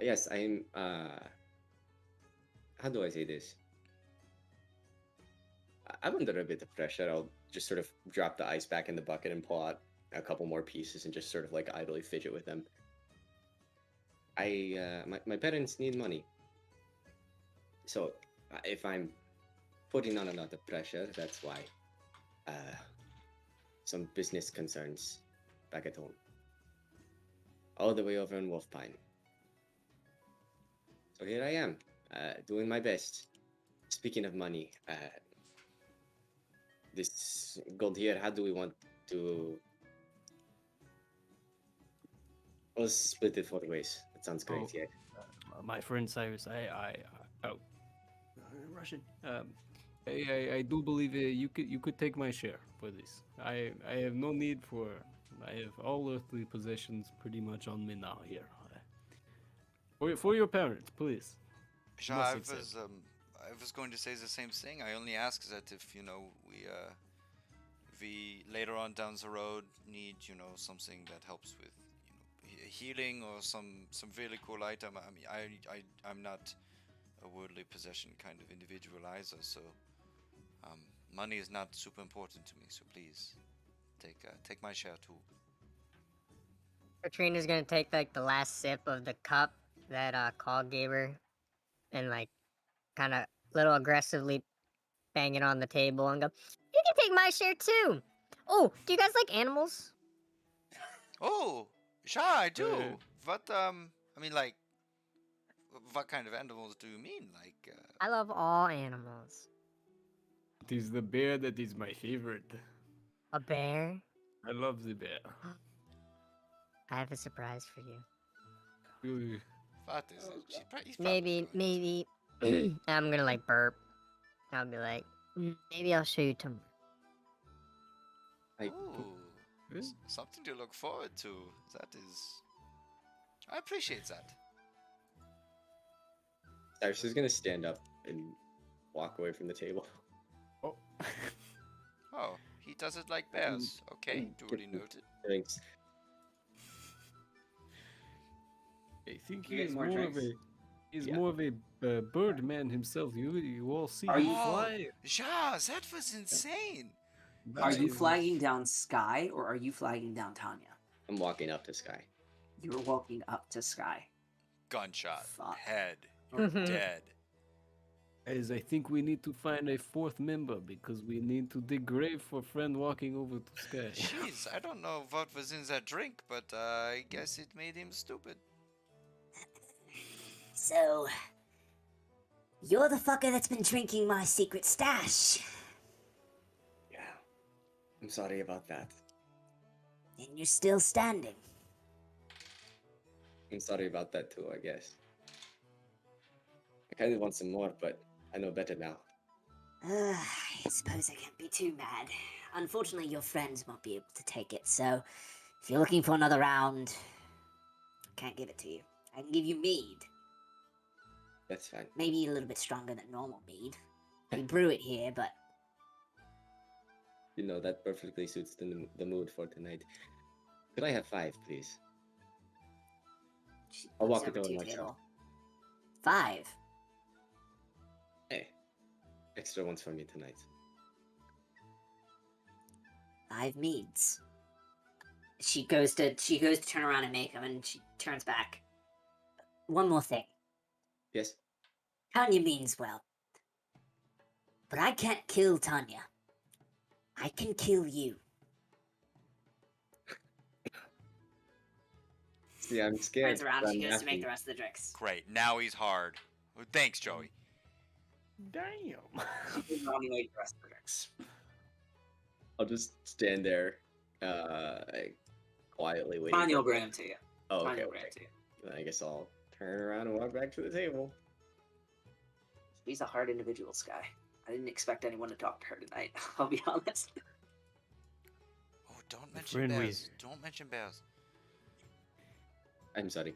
S3: Yes, I'm how do I say this? I'm under a bit of pressure. I'll just sort of drop the ice back in the bucket and pull out a couple more pieces and just sort of like idly fidget with them. My parents need money. So if I'm putting on a lot of pressure, that's why. Some business concerns back at home. All the way over in Wolfpine. So here I am, doing my best. Speaking of money, this gold here, how do we want to... Let's split it 4 ways. That sounds great,
S2: Oh.
S3: yeah.
S2: My friend Cyrus, I Oh, Russian. I do believe you could take my share for this. I have no need for. I have all earthly possessions pretty much on me now here. For your parents, please.
S4: Sure,
S2: Must
S4: I
S2: accept.
S4: was I was going to say the same thing. I only ask that if we later on down the road need something that helps with healing or some really cool item. I mean, I'm not a worldly possession kind of individual either, so money is not super important to me. So please take my share too.
S5: Katrina's gonna take like the last sip of the cup that Cog gave her, and like kind of little aggressively bang it on the table and go, "You can take my share too." Oh, do you guys like animals?
S4: Oh, sure, I do.
S2: Uh,
S4: What I mean, like, what kind of animals do you mean? Like,
S5: I love all animals.
S2: It is the bear that is my favorite.
S5: A bear?
S2: I love the bear.
S5: I have a surprise for you.
S2: Ooh,
S4: what is it? He's probably
S5: Maybe. I'm gonna like burp. I'll be like, maybe I'll show you tomorrow.
S3: I,
S4: Ooh, something to look forward to. That is, I appreciate that.
S3: Cyrus is gonna stand up and walk away from the table.
S2: oh.
S4: Oh, he does it like bears. Okay, duly noted.
S3: Thanks.
S2: I think
S1: You
S2: he
S1: get
S2: is
S1: more
S2: more of
S1: drinks?
S2: a more of a bird man himself. You all see
S1: Are
S2: him
S1: you-
S2: fly.
S4: Ja, that was insane.
S1: Are
S2: That
S1: you
S2: is-
S1: flagging down Sky or are you flagging down Tanya?
S3: I'm walking up to Sky.
S1: You're walking up to Sky.
S4: Gunshot.
S1: Fuck.
S4: Head. Dead.
S2: As I think we need to find a fourth member because we need to dig grave for friend walking over to Sky.
S4: Jeez, I don't know what was in that drink, but I guess it made him stupid.
S6: So, you're the fucker that's been drinking my secret stash.
S3: Yeah. I'm sorry about that.
S6: And you're still standing.
S3: I'm sorry about that too, I guess. I kind of want some more, but I know better now.
S6: I suppose I can't be too mad. Unfortunately, your friends won't be able to take it, so if you're looking for another round, I can't give it to you. I can give you mead.
S3: That's fine.
S6: Maybe a little bit stronger than normal mead. We brew it here, but
S3: You know, that perfectly suits the mood for tonight. Could I have 5, please?
S6: she
S3: I'll
S6: looks
S3: walk it
S6: over
S3: over
S6: to you,
S3: myself.
S6: Table. 5.
S3: Hey, extra ones for me tonight.
S6: 5 meads. She goes to turn around and make them, and she turns back. One more thing.
S3: Yes?
S6: Tanya means well. But I can't kill Tanya. I can kill you.
S3: See, I'm scared.
S6: Turns around,
S3: but
S6: she
S3: I'm
S6: goes to make
S3: happy.
S6: the rest of the drinks.
S4: Great, now he's hard. Well, thanks, Joey.
S2: Damn.
S1: She goes around and make the rest of the drinks.
S3: I'll just stand there, quietly waiting.
S1: Tanya will bring them to you.
S3: Oh,
S1: Tanya
S3: okay.
S1: will bring
S3: okay.
S1: them to you.
S3: Then I guess I'll turn around and walk back to the table.
S1: She's a hard individual, Sky. I didn't expect anyone to talk to her tonight. I'll be honest.
S4: Oh, don't mention
S8: friend we-
S4: bears. Don't mention bears.
S3: I'm sorry.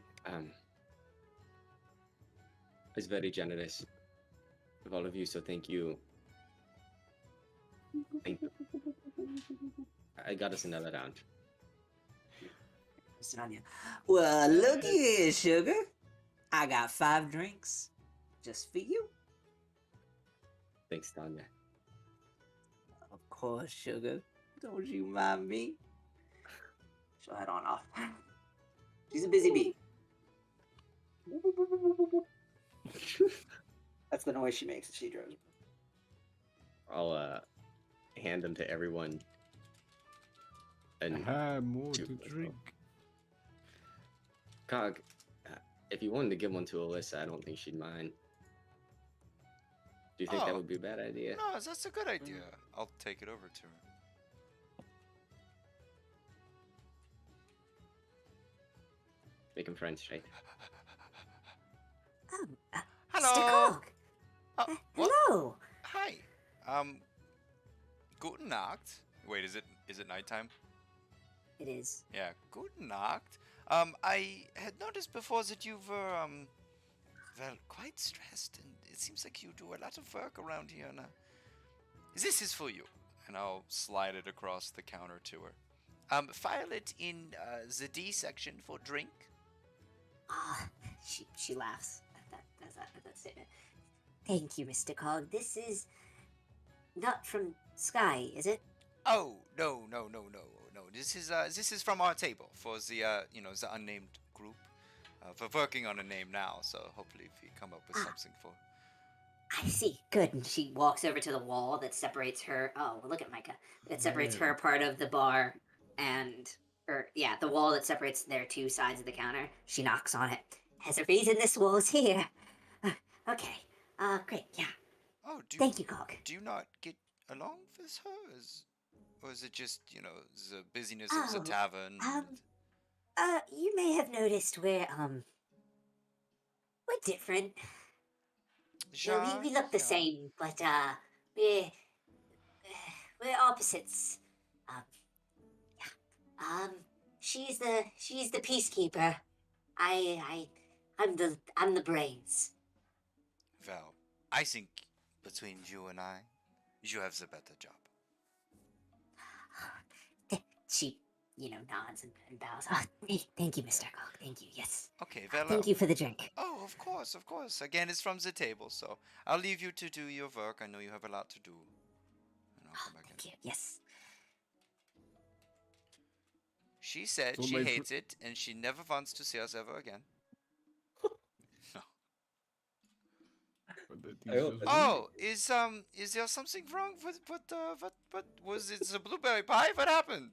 S3: It's very generous of all of you, so thank you. Thank you. I got us another round.
S1: Tanya. Well, looky here, sugar. I got 5 drinks just for you.
S3: Thanks, Tanya.
S1: Of course, sugar. Don't you mind me? She'll head on off. She's a busy bee. That's the noise she makes as she drives.
S3: I'll hand them to everyone. And
S2: More
S3: Shoot,
S2: to
S3: let's go.
S2: drink.
S3: Cog, if you wanted to give one to Alyssa, I don't think she'd mind. Do you think that
S4: Oh.
S3: would be a bad idea?
S4: No, that's a good idea. I'll take it over to her.
S3: Making friends, right?
S6: Mr.
S4: Hello.
S6: Cog,
S4: Guten Nacht. Wait, is it nighttime?
S6: It is.
S4: Yeah, guten Nacht. I had noticed before that you were, well, quite stressed, and it seems like you do a lot of work around here. And this is for you, and I'll slide it across the counter to her. File it in the D section for drink.
S6: Ah, she laughs at that statement. Thank you, Mr. Cog. This is not from Sky, is it?
S4: Oh, no. This is from our table for the the unnamed group. We're working on a name now, so hopefully we come up with something for.
S6: I see. Good. And she walks over to the wall that separates her. Oh, well, look at Micah. That separates her part of the bar the wall that separates their two sides of the counter. She knocks on it. There's a reason this wall's here. Okay. Great. Yeah.
S4: Oh,
S6: Thank you, Cog.
S4: Do you not get along with her, or is it just the busyness of the tavern?
S6: You may have noticed we're different. We look the same, but we're opposites. She's the peacekeeper. I'm the brains.
S4: Well, I think between you and I, you have the better job.
S6: She, nods and bows. Oh, thank you, Mr. Cock. Thank you. Yes.
S4: Okay, well.
S6: Thank you for the drink.
S4: Oh, of course. Again, it's from the table, so I'll leave you to do your work. I know you have a lot to do. And I'll come back in.
S6: Thank you. Yes.
S4: She said
S2: So
S4: she
S2: my
S4: hates it, and she never wants to see us ever again. No.
S3: I hope it's-
S4: Oh, is there something wrong with what was it? The blueberry pie? What happened?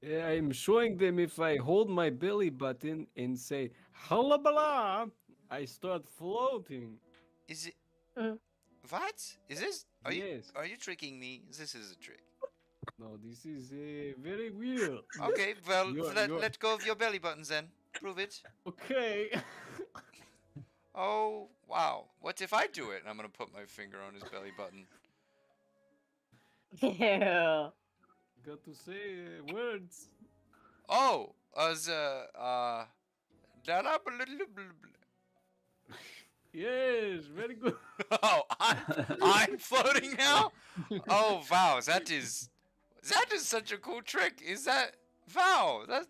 S2: Yeah, I'm showing them if I hold my belly button and say "halabala," I start floating.
S4: Is it?
S5: Mhm.
S4: What is this?
S2: Yes.
S4: Are you tricking me? This is a trick.
S2: No, this is very weird.
S4: Okay, well,
S2: You're-
S4: let go of your belly buttons then. Prove it.
S2: Okay.
S4: Oh, wow. What if I do it? And I'm going to put my finger on his belly button.
S5: Ew.
S2: Got to say words.
S4: Oh,
S2: Yes, very good.
S4: Oh, I'm floating now? Oh, wow. That is such a cool trick. Is that, wow, that,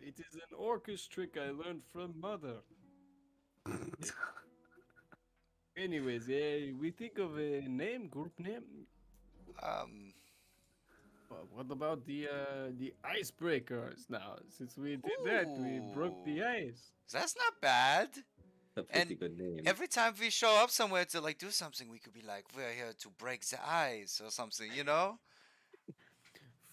S2: It is an orcish trick I learned from mother. Anyways, we think of a group name. Well, what about the icebreakers now? Since we did that, we broke the ice.
S4: that's not bad.
S3: A pretty
S4: And
S3: good name.
S4: Every time we show up somewhere to like do something, we could be like, we're here to break the ice or something, you know?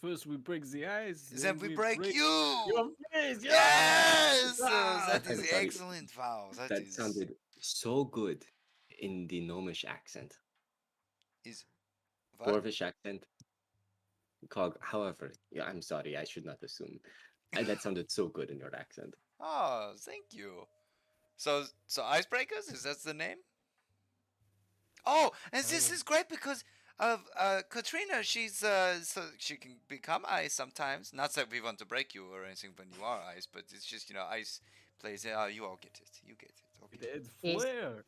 S2: First we break the ice,
S4: Then we break
S2: your
S4: you!
S2: face.
S4: Yes!
S2: Ah!
S4: That is
S3: Everybody-
S4: excellent. Wow,
S3: That
S4: is
S3: sounded so good in the gnomish accent.
S4: is what?
S3: Dwarvish accent. Cog, however, yeah, I'm sorry, I should not assume. That sounded so good in your accent.
S4: Oh, thank you. So icebreakers, is that the name? Oh, and this is great because of Katrina. She's so she can become ice sometimes. Not that we want to break you or anything when you are ice, but it's just ice plays. You all get it. You get it. Okay.
S2: It
S5: Yes.
S2: flare.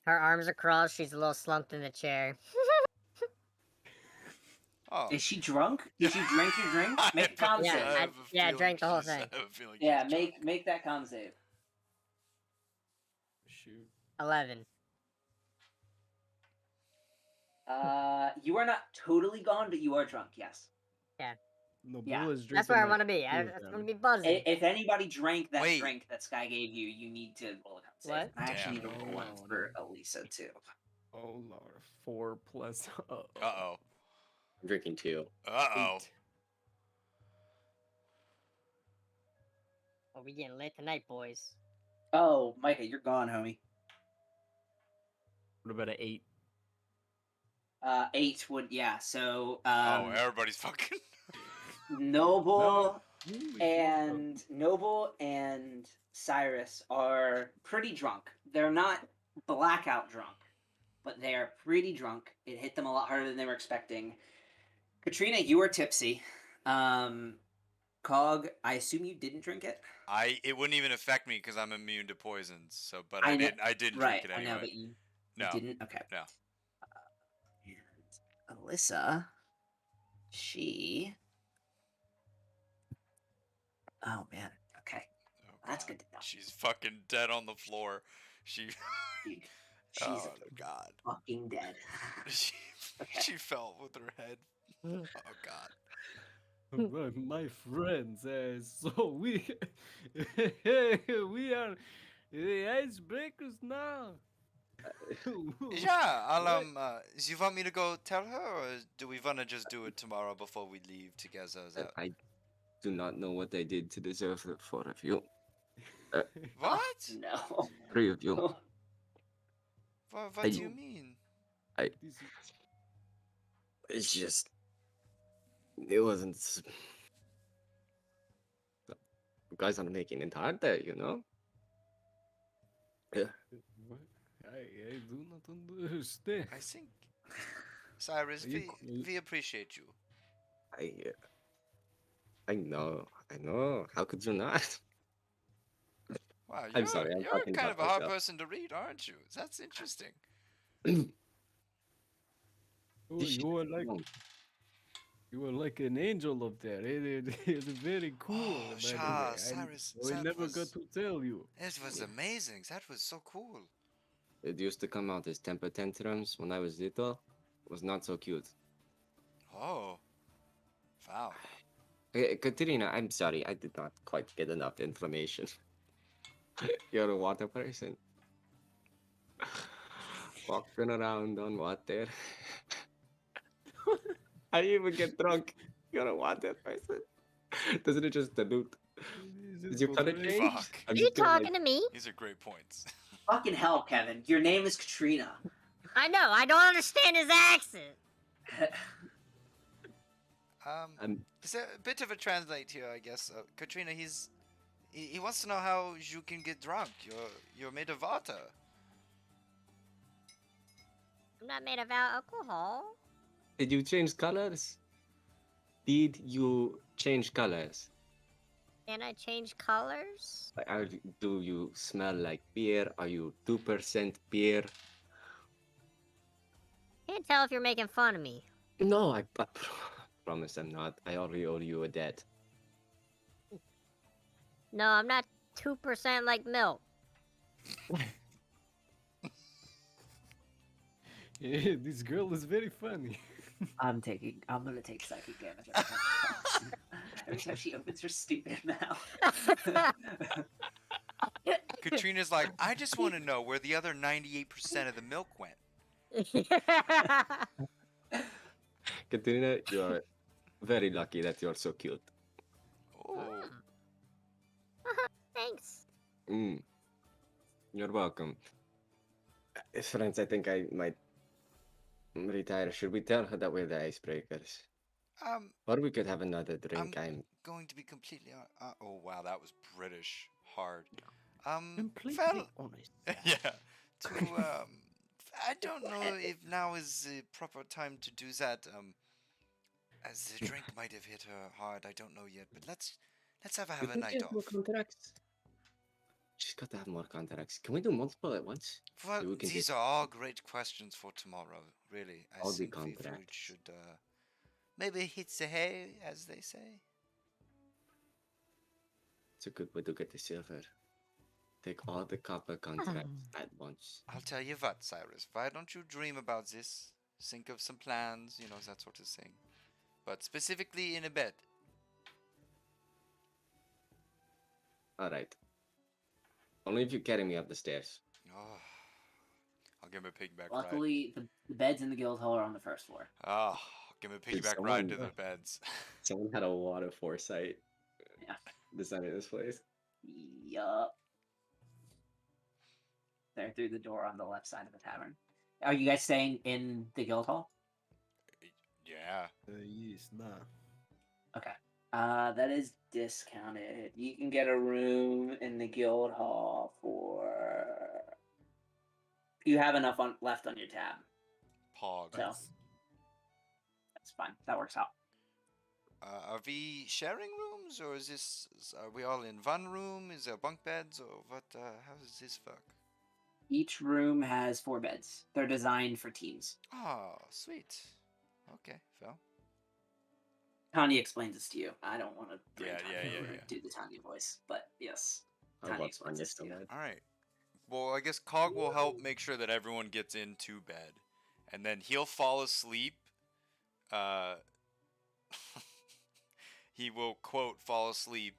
S5: Her arms are crossed. She's a little slumped in the chair.
S4: Oh.
S1: Is she drunk? Did you drink your drink? Make a con
S5: Yeah,
S1: save.
S4: I have a
S5: yeah,
S4: feeling
S5: drank the whole
S4: she's- I
S5: thing.
S4: have a feeling
S1: Yeah,
S4: she's
S1: make
S4: drunk.
S1: make that con save.
S2: Shoot.
S5: 11.
S1: You are not totally gone, but you are drunk. Yes.
S2: No,
S1: Yeah,
S2: Bula's
S5: That's where I
S2: drinking
S5: want to be. I
S2: beer,
S5: just
S2: man.
S5: want to be buzzing.
S1: If anybody drank that
S4: Wait.
S1: drink that Sky gave you, you need to roll a con save.
S5: What?
S1: I actually
S4: Damn.
S1: need to roll one
S2: No,
S1: for Elisa too.
S2: Oh lord, 4 plus.
S4: Uh-oh.
S3: I'm drinking too.
S4: Uh-oh.
S2: 8.
S5: Oh, we getting lit tonight, boys.
S1: Oh, Micah, you're gone, homie.
S2: What about an 8?
S1: 8 would So
S4: Oh, everybody's fucking.
S1: Noble
S2: Holy
S1: and Noble and Cyrus are pretty drunk. They're not blackout drunk, but they are pretty drunk. It hit them a lot harder than they were expecting. Katrina, you are tipsy. Cog, I assume you didn't drink it.
S4: It wouldn't even affect me because I'm immune to poisons. So, but
S1: I know-
S4: I didn't
S1: Right,
S4: drink it
S1: I
S4: anyway.
S1: know, but you
S4: No.
S1: didn't. Okay.
S4: No.
S1: And Alyssa, she. Oh man. Okay,
S4: Oh,
S1: that's
S4: God.
S1: good to know.
S4: She's fucking dead on the floor. She.
S1: Dude, she's
S4: Oh God.
S1: fucking dead.
S4: She
S1: Okay.
S4: she fell with her head. Oh God.
S2: My friends, so we we are the icebreakers now.
S4: Yeah, I'll
S2: What?
S4: Do you want me to go tell her, or do we wanna just do it tomorrow before we leave together? Is that...
S3: I do not know what I did to deserve the four of you.
S4: What?
S1: No.
S3: Three of you.
S4: What do you mean?
S2: This is-
S3: It's just. It wasn't. You guys are making it hard there, you know? Yeah.
S2: what? I do not understand.
S4: I think, Cyrus,
S2: Are you
S4: we appreciate you.
S3: I know. How could you not?
S4: Wow,
S3: I'm sorry, I'm
S4: you're
S3: talking
S4: kind
S3: about
S4: of a hard
S3: myself.
S4: person to read, aren't you? That's interesting.
S2: Oh,
S3: This shit
S2: you are
S3: is
S2: like
S3: wrong.
S2: you are like an angel up there. It's very cool.
S4: Oh,
S2: by the
S4: Shah,
S2: way.
S4: Cyrus,
S2: I
S4: that
S2: never
S4: was
S2: got to tell you.
S4: it was
S3: Yeah.
S4: amazing. That was so cool.
S3: It used to come out as temper tantrums when I was little. It was not so cute.
S4: Oh, wow.
S3: Katerina, I'm sorry, I did not quite get enough information. You're a water person. Walking around on water. How do you even get drunk? You're a water person. Doesn't it just dilute? Is your color change?
S4: Fuck.
S3: I'm
S5: Are you
S3: just gonna,
S5: talking to me?
S4: These are great points.
S1: Fucking hell, Kevin. Your name is Katrina.
S5: I know. I don't understand his accent.
S3: I'm
S4: It's a bit of a translate here, I guess. Katrina, he wants to know how you can get drunk. You're made of water.
S5: I'm not made of alcohol.
S3: Did you change colors? Did you change colors?
S5: Can I change colors?
S3: Like, do you smell like beer? Are you 2% beer?
S5: Can't tell if you're making fun of me.
S3: No, I promise I'm not. I already owe you a debt.
S5: No, I'm not 2% like milk.
S2: Yeah, this girl is very funny.
S1: I'm gonna take psychic damage every time she opens her stupid mouth.
S4: Katrina's like, I just want to know where the other 98% of the milk went.
S3: Katerina, you are very lucky that you're so cute.
S4: Oh,
S5: Thanks.
S3: You're welcome. Friends, I think I might retire. Should we tell her that we're the icebreakers? Or we could have another drink. I'm
S4: going to be completely. Oh wow, that was British hard.
S2: Completely
S4: Well,
S2: honest.
S4: yeah. To I don't know if now is the proper time to do that. As the drink might have hit her hard. I don't know yet, but let's have
S3: we
S4: a
S3: can
S4: night
S3: change more
S4: off.
S3: contracts. She's got to have more contracts. Can we do multiple at once?
S4: Well,
S3: we can
S4: these
S3: just-
S4: are all great questions for tomorrow. Really, I
S3: All the
S4: think we
S3: contracts.
S4: should maybe hit the hay, as they say.
S3: It's a good way to get the silver. Take all the copper contracts at once.
S4: I'll tell you what, Cyrus. Why don't you dream about this? Think of some plans, that sort of thing. But specifically in a bed.
S3: All right. Only if you carry me up the stairs.
S4: Oh, I'll give him a piggyback ride.
S1: Luckily, the beds in the guild hall are on the first floor.
S4: Oh, I'll give him a
S3: Dude,
S4: piggyback ride to
S3: someone-
S4: the beds.
S3: Someone had a lot of foresight
S1: Yeah.
S3: designing this place.
S1: Yup. They're through the door on the left side of the tavern. Are you guys staying in the guild hall?
S4: Yeah.
S2: Yes, nah.
S1: Okay. That is discounted. You can get a room in the guild hall for You have enough left on your tab.
S4: Pog.
S1: So that's fine. That works out.
S4: Are we sharing rooms, or are we all in one room? Is there bunk beds, or what? How does this work?
S1: Each room has 4 beds. They're designed for teams.
S4: Oh, sweet. Okay, well.
S1: Tanya explains this to you. I don't want to bring
S4: Yeah.
S1: do the Tanya voice, but yes,
S3: I
S1: Tanya
S3: love
S1: explains
S3: Tanya
S1: this
S3: so
S1: to you.
S3: much.
S4: All right. Well, I guess Cog will help make sure that everyone gets into bed, and then he'll fall asleep. He will quote fall asleep,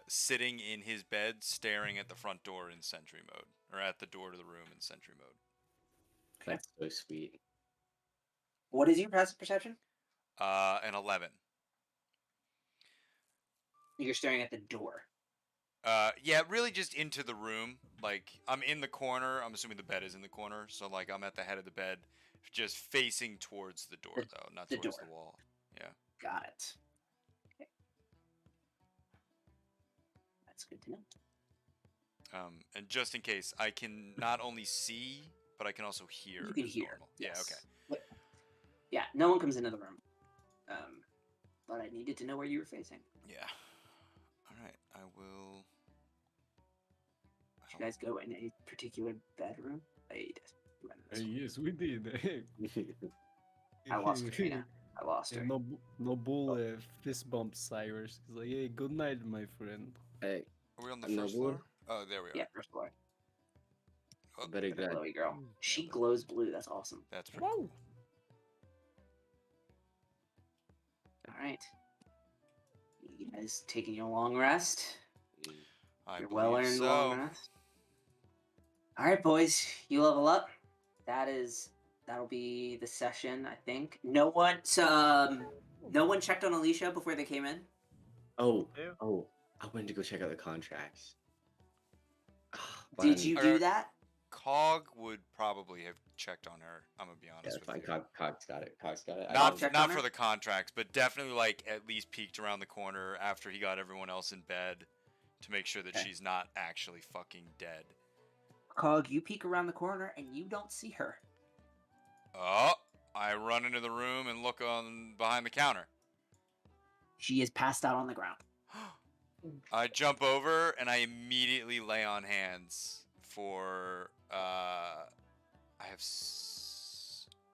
S4: sitting in his bed, staring at the front door in sentry mode, or at the door to the room in sentry mode.
S3: That's so sweet.
S1: What is your passive perception?
S4: An 11.
S1: You're staring at the door.
S4: Yeah, really just into the room. Like, I'm in the corner. I'm assuming the bed is in the corner. So, like, I'm at the head of the bed, just facing towards the door, though, not
S1: the
S4: towards
S1: door.
S4: the wall. Yeah.
S1: Got it. Okay. That's good to know.
S4: And just in case, I can not only see, but I can also hear.
S1: You can
S4: as
S1: hear.
S4: normal.
S1: Yes.
S4: Yeah, okay.
S1: But, yeah, no one comes into the room. But I needed to know where you were facing.
S4: Yeah. All right, I will.
S1: Did you guys go in a particular bedroom?
S2: Yes, we did.
S1: I lost Katrina. I lost her.
S2: And Noble fist bumps Cyrus. He's like, hey, good night, my friend.
S3: Hey,
S4: Are we on the
S3: No,
S4: first
S3: we're-
S4: floor? Oh, there we are.
S1: Yeah, first floor.
S4: Oh,
S3: very
S1: That
S3: good.
S1: glowy girl. She glows blue. That's awesome.
S4: that's pretty cool.
S1: All right. You guys taking your long rest?
S4: I
S1: Your
S4: believe
S1: well-earned
S4: so.
S1: long rest. All right, boys. You level up. That'll be the session, I think. No one checked on Alicia before they came in.
S3: Oh,
S8: Yeah.
S3: I went to go check out the contracts.
S1: Did you do
S4: Alright.
S1: that?
S4: Cog would probably have checked on her. I'm gonna be
S3: Yeah,
S4: honest
S3: that's fine.
S4: with you.
S3: Cog's got it. Cog's got it. I
S4: Not
S3: don't-
S1: checked
S4: not
S1: on
S4: for
S1: her?
S4: the contracts, but definitely like at least peeked around the corner after he got everyone else in bed to make sure that
S1: Okay.
S4: she's not actually fucking dead.
S1: Cog, you peek around the corner and you don't see her.
S4: Oh, I run into the room and look on behind the counter.
S1: She is passed out on the ground.
S4: I jump over and I immediately lay on hands for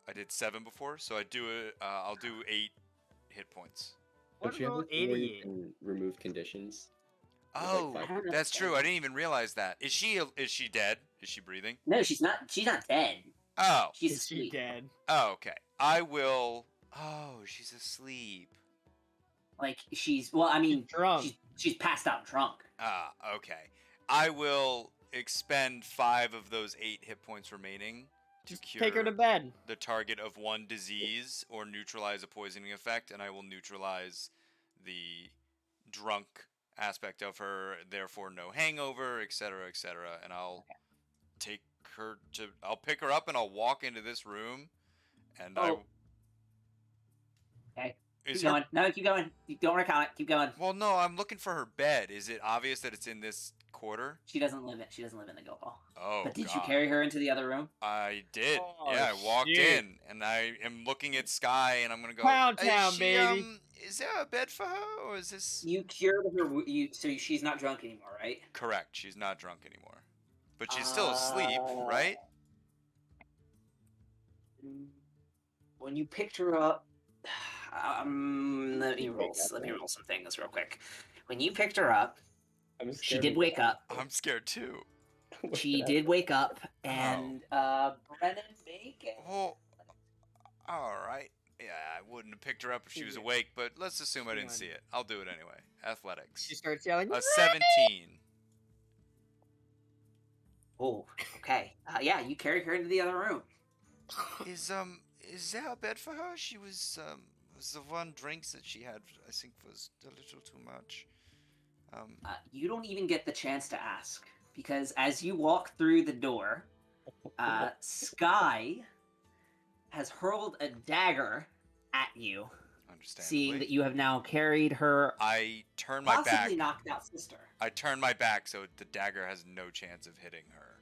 S4: I did 7 before, so I'll do 8 hit points.
S3: Don't
S8: What
S3: you have
S8: about
S3: this thing where you
S8: 88?
S3: can remove conditions? With,
S4: Oh,
S3: like,
S1: I don't know.
S4: that's true. I didn't even realize that. Is she dead? Is she breathing?
S1: No, she's not. She's not dead.
S4: Oh.
S1: She's
S8: Is she
S1: asleep.
S8: dead?
S4: Oh, okay. I will. Oh, she's asleep.
S1: Like she's. Well, I mean,
S8: drunk.
S1: she's passed out drunk.
S4: Ah, okay. I will expend 5 of those 8 hit points remaining to
S8: Just
S4: cure
S8: take her to bed.
S4: the target of 1 disease or neutralize a poisoning effect, and I will neutralize the drunk aspect of her, therefore no hangover, etc., and I'll take her to. I'll pick her up and I'll walk into this room, and
S1: Oh. Okay.
S4: Is
S1: Keep
S4: her
S1: going. No, keep going. Don't recount it. Keep going.
S4: Well, no, I'm looking for her bed. Is it obvious that it's in this quarter?
S1: She doesn't live in the guild hall.
S4: Oh,
S1: But did
S4: God.
S1: you carry her into the other room?
S4: I did.
S8: Oh,
S4: Yeah, I walked
S8: shit.
S4: in, and I am looking at Sky, and I'm gonna go.
S8: Pound
S4: "Is
S8: town,
S4: she,
S8: baby."
S4: Is there a bed for her, or is this
S1: You cured her. So she's not drunk anymore, right?
S4: correct? She's not drunk anymore, but she's still asleep, right?
S1: When you picked her up, let me roll some things real quick. When you picked her up,
S3: I'm
S1: she
S3: scared
S1: did
S3: of
S1: wake
S3: that.
S1: up.
S4: I'm scared too.
S3: What
S1: She
S3: the
S1: did wake up, and Brennan Bacon.
S4: Well, all right. Yeah, I wouldn't have picked her up if she was awake, but let's assume I didn't see it. I'll do it anyway. Athletics.
S8: She starts yelling.
S4: A 17.
S1: Oh, okay. Yeah, you carried her into the other room.
S4: Is there a bed for her? She was the one drinks that she had, I think, was a little too much.
S1: You don't even get the chance to ask, because as you walk through the door, Sky has hurled a dagger at you,
S4: Understandably.
S1: seeing that you have now carried her
S4: I turn my back.
S1: possibly knocked out sister.
S4: I turn my back so the dagger has no chance of hitting her.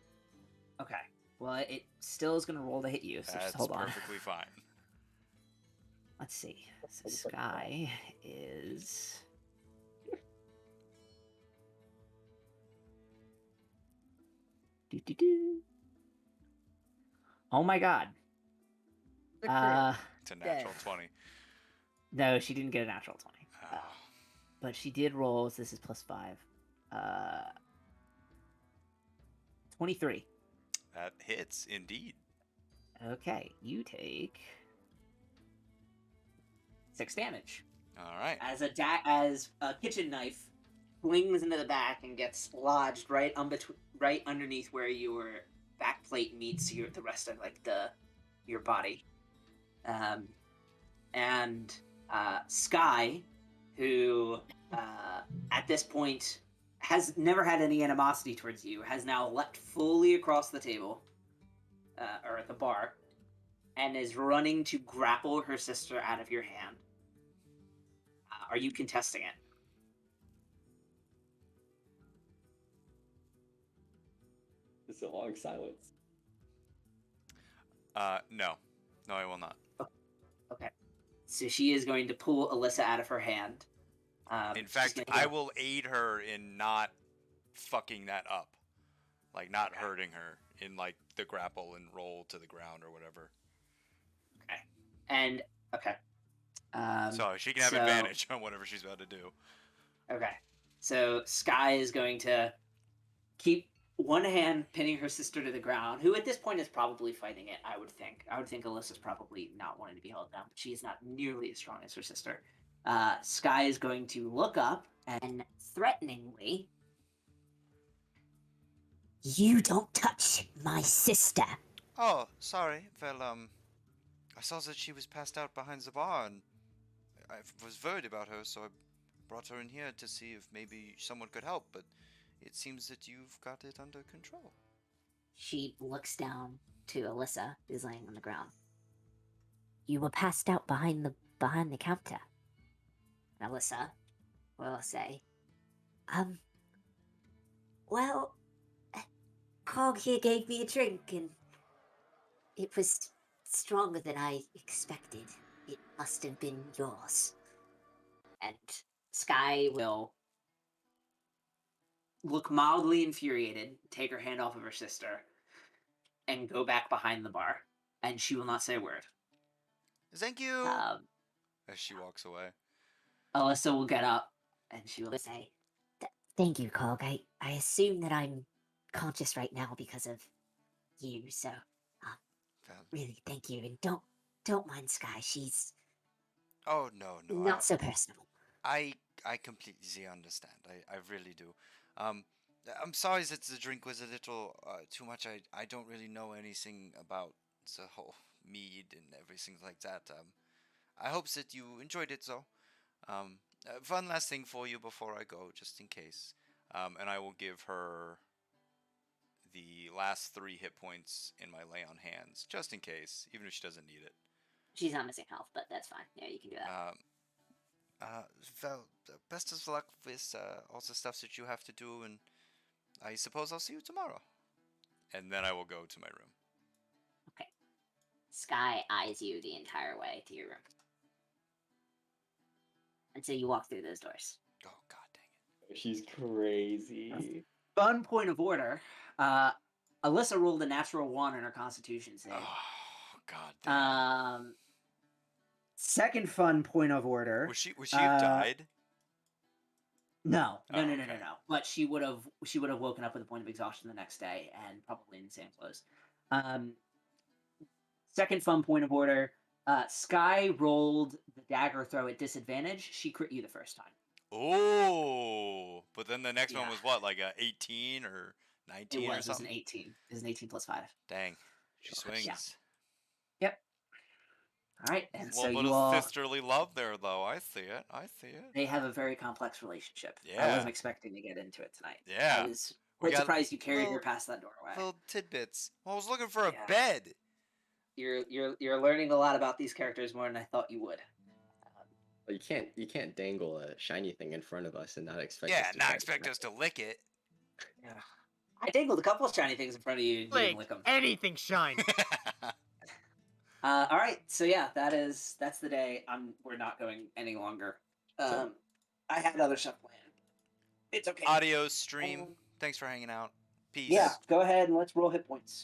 S1: Okay.
S7: Well, it still is going to roll to hit you, so
S4: That's
S7: just hold on.
S4: perfectly fine.
S7: Let's see. So Sky is... Doo-doo-doo. Oh my god.
S5: The crit.
S4: It's a natural
S7: Dead.
S4: 20.
S7: No, she didn't get a natural 20.
S4: Oh.
S7: But she did roll, so this is plus 5. 23.
S4: That hits, indeed.
S7: Okay, you take 6 damage.
S4: All right.
S1: As a kitchen knife flings into the back and gets lodged right underneath where your back plate meets the rest of like your body. And Sky, who at this point has never had any animosity towards you, has now leapt fully across the table, or at the bar, and is running to grapple her sister out of your hand. Are you contesting it?
S3: It's a long silence.
S4: No. No, I will not.
S1: Okay. So she is going to pull Alyssa out of her hand.
S4: In
S1: she's
S4: fact,
S1: gonna
S4: I
S1: go-
S4: will aid her in not fucking that up. Like, not hurting her in, like, the grapple and roll to the ground or whatever.
S1: Okay. And, okay.
S4: So she can have advantage on whatever she's about to do.
S1: Okay. So Sky is going to keep one hand pinning her sister to the ground, who at this point is probably fighting it, I would think. I would think Alyssa's probably not wanting to be held down, but she is not nearly as strong as her sister. Sky is going to look up
S6: And threateningly, you don't touch my sister.
S4: Oh, sorry. Well, I saw that she was passed out behind the bar, and I was worried about her, so I brought her in here to see if maybe someone could help, but it seems that you've got it under control.
S6: She looks down to Alyssa, who's laying on the ground. You were passed out behind the counter. And Alyssa will say, well, Cog here gave me a drink, and it was stronger than I expected. It must have been yours.
S1: and Sky will look mildly infuriated, take her hand off of her sister, and go back behind the bar. And she will not say a word.
S4: Thank you! As she walks away.
S1: Alyssa will get up, and she will
S6: Say, thank you, Cog. I assume that I'm conscious right now because of you, so
S4: Well,
S6: really thank you. And don't mind Sky. She's
S4: oh, no.
S6: not so personable.
S4: I completely understand. I really do. I'm sorry that the drink was a little too much. I don't really know anything about the whole mead and everything like that. I hope that you enjoyed it, though. One last thing for you before I go, just in case. And I will give her the last 3 hit points in my lay on hands, just in case, even if she doesn't need it.
S6: She's not missing health, but that's fine. Yeah, you can do that.
S4: Well, best of luck with all the stuff that you have to do, and I suppose I'll see you tomorrow. And then I will go to my room.
S6: Okay. Sky eyes you the entire way to your room. Until you walk through those doors.
S4: Oh, god dang it.
S3: She's crazy.
S1: Fun point of order. Alyssa rolled a natural 1 in her Constitution save.
S4: Oh, god damn.
S1: Second fun point of order.
S4: Was she have died?
S1: No.
S4: Oh, okay.
S1: But she would have woken up with a point of exhaustion the next day and probably in the same clothes. Second fun point of order. Sky rolled the dagger throw at disadvantage. She crit you the first time.
S4: Oh, but then the next one
S1: Yeah.
S4: was what, like a 18 or 19 or
S1: It was
S4: something?
S1: an 18. It was an 18 plus 5.
S4: Dang, she swings.
S1: Yeah. Yep. All right, and
S4: A
S1: so
S4: little bit
S1: you
S4: of
S1: all.
S4: sisterly love there, though. I see it.
S1: They have a very complex relationship. I
S4: Yeah.
S1: wasn't expecting to get into it tonight.
S4: Yeah.
S1: I was
S4: We
S1: quite
S4: got
S1: surprised you carried her
S4: little-
S1: past that doorway.
S4: Little tidbits. I was looking for a
S1: Yeah.
S4: bed.
S1: You're learning a lot about these characters more than I thought you would.
S3: Well, you can't dangle a shiny thing in front of us and not expect.
S4: Yeah,
S3: us to
S4: not
S3: try to
S4: expect
S3: grab
S4: us to lick it.
S1: Yeah. I dangled a couple of shiny things in front of you. You didn't
S5: Like
S1: lick them.
S5: anything shine.
S1: All right, so yeah, that's the day. We're not going any longer. I had other stuff planned. It's okay.
S4: Audio stream. Thanks for hanging out. Peace.
S1: Yeah, go ahead and let's roll hit points.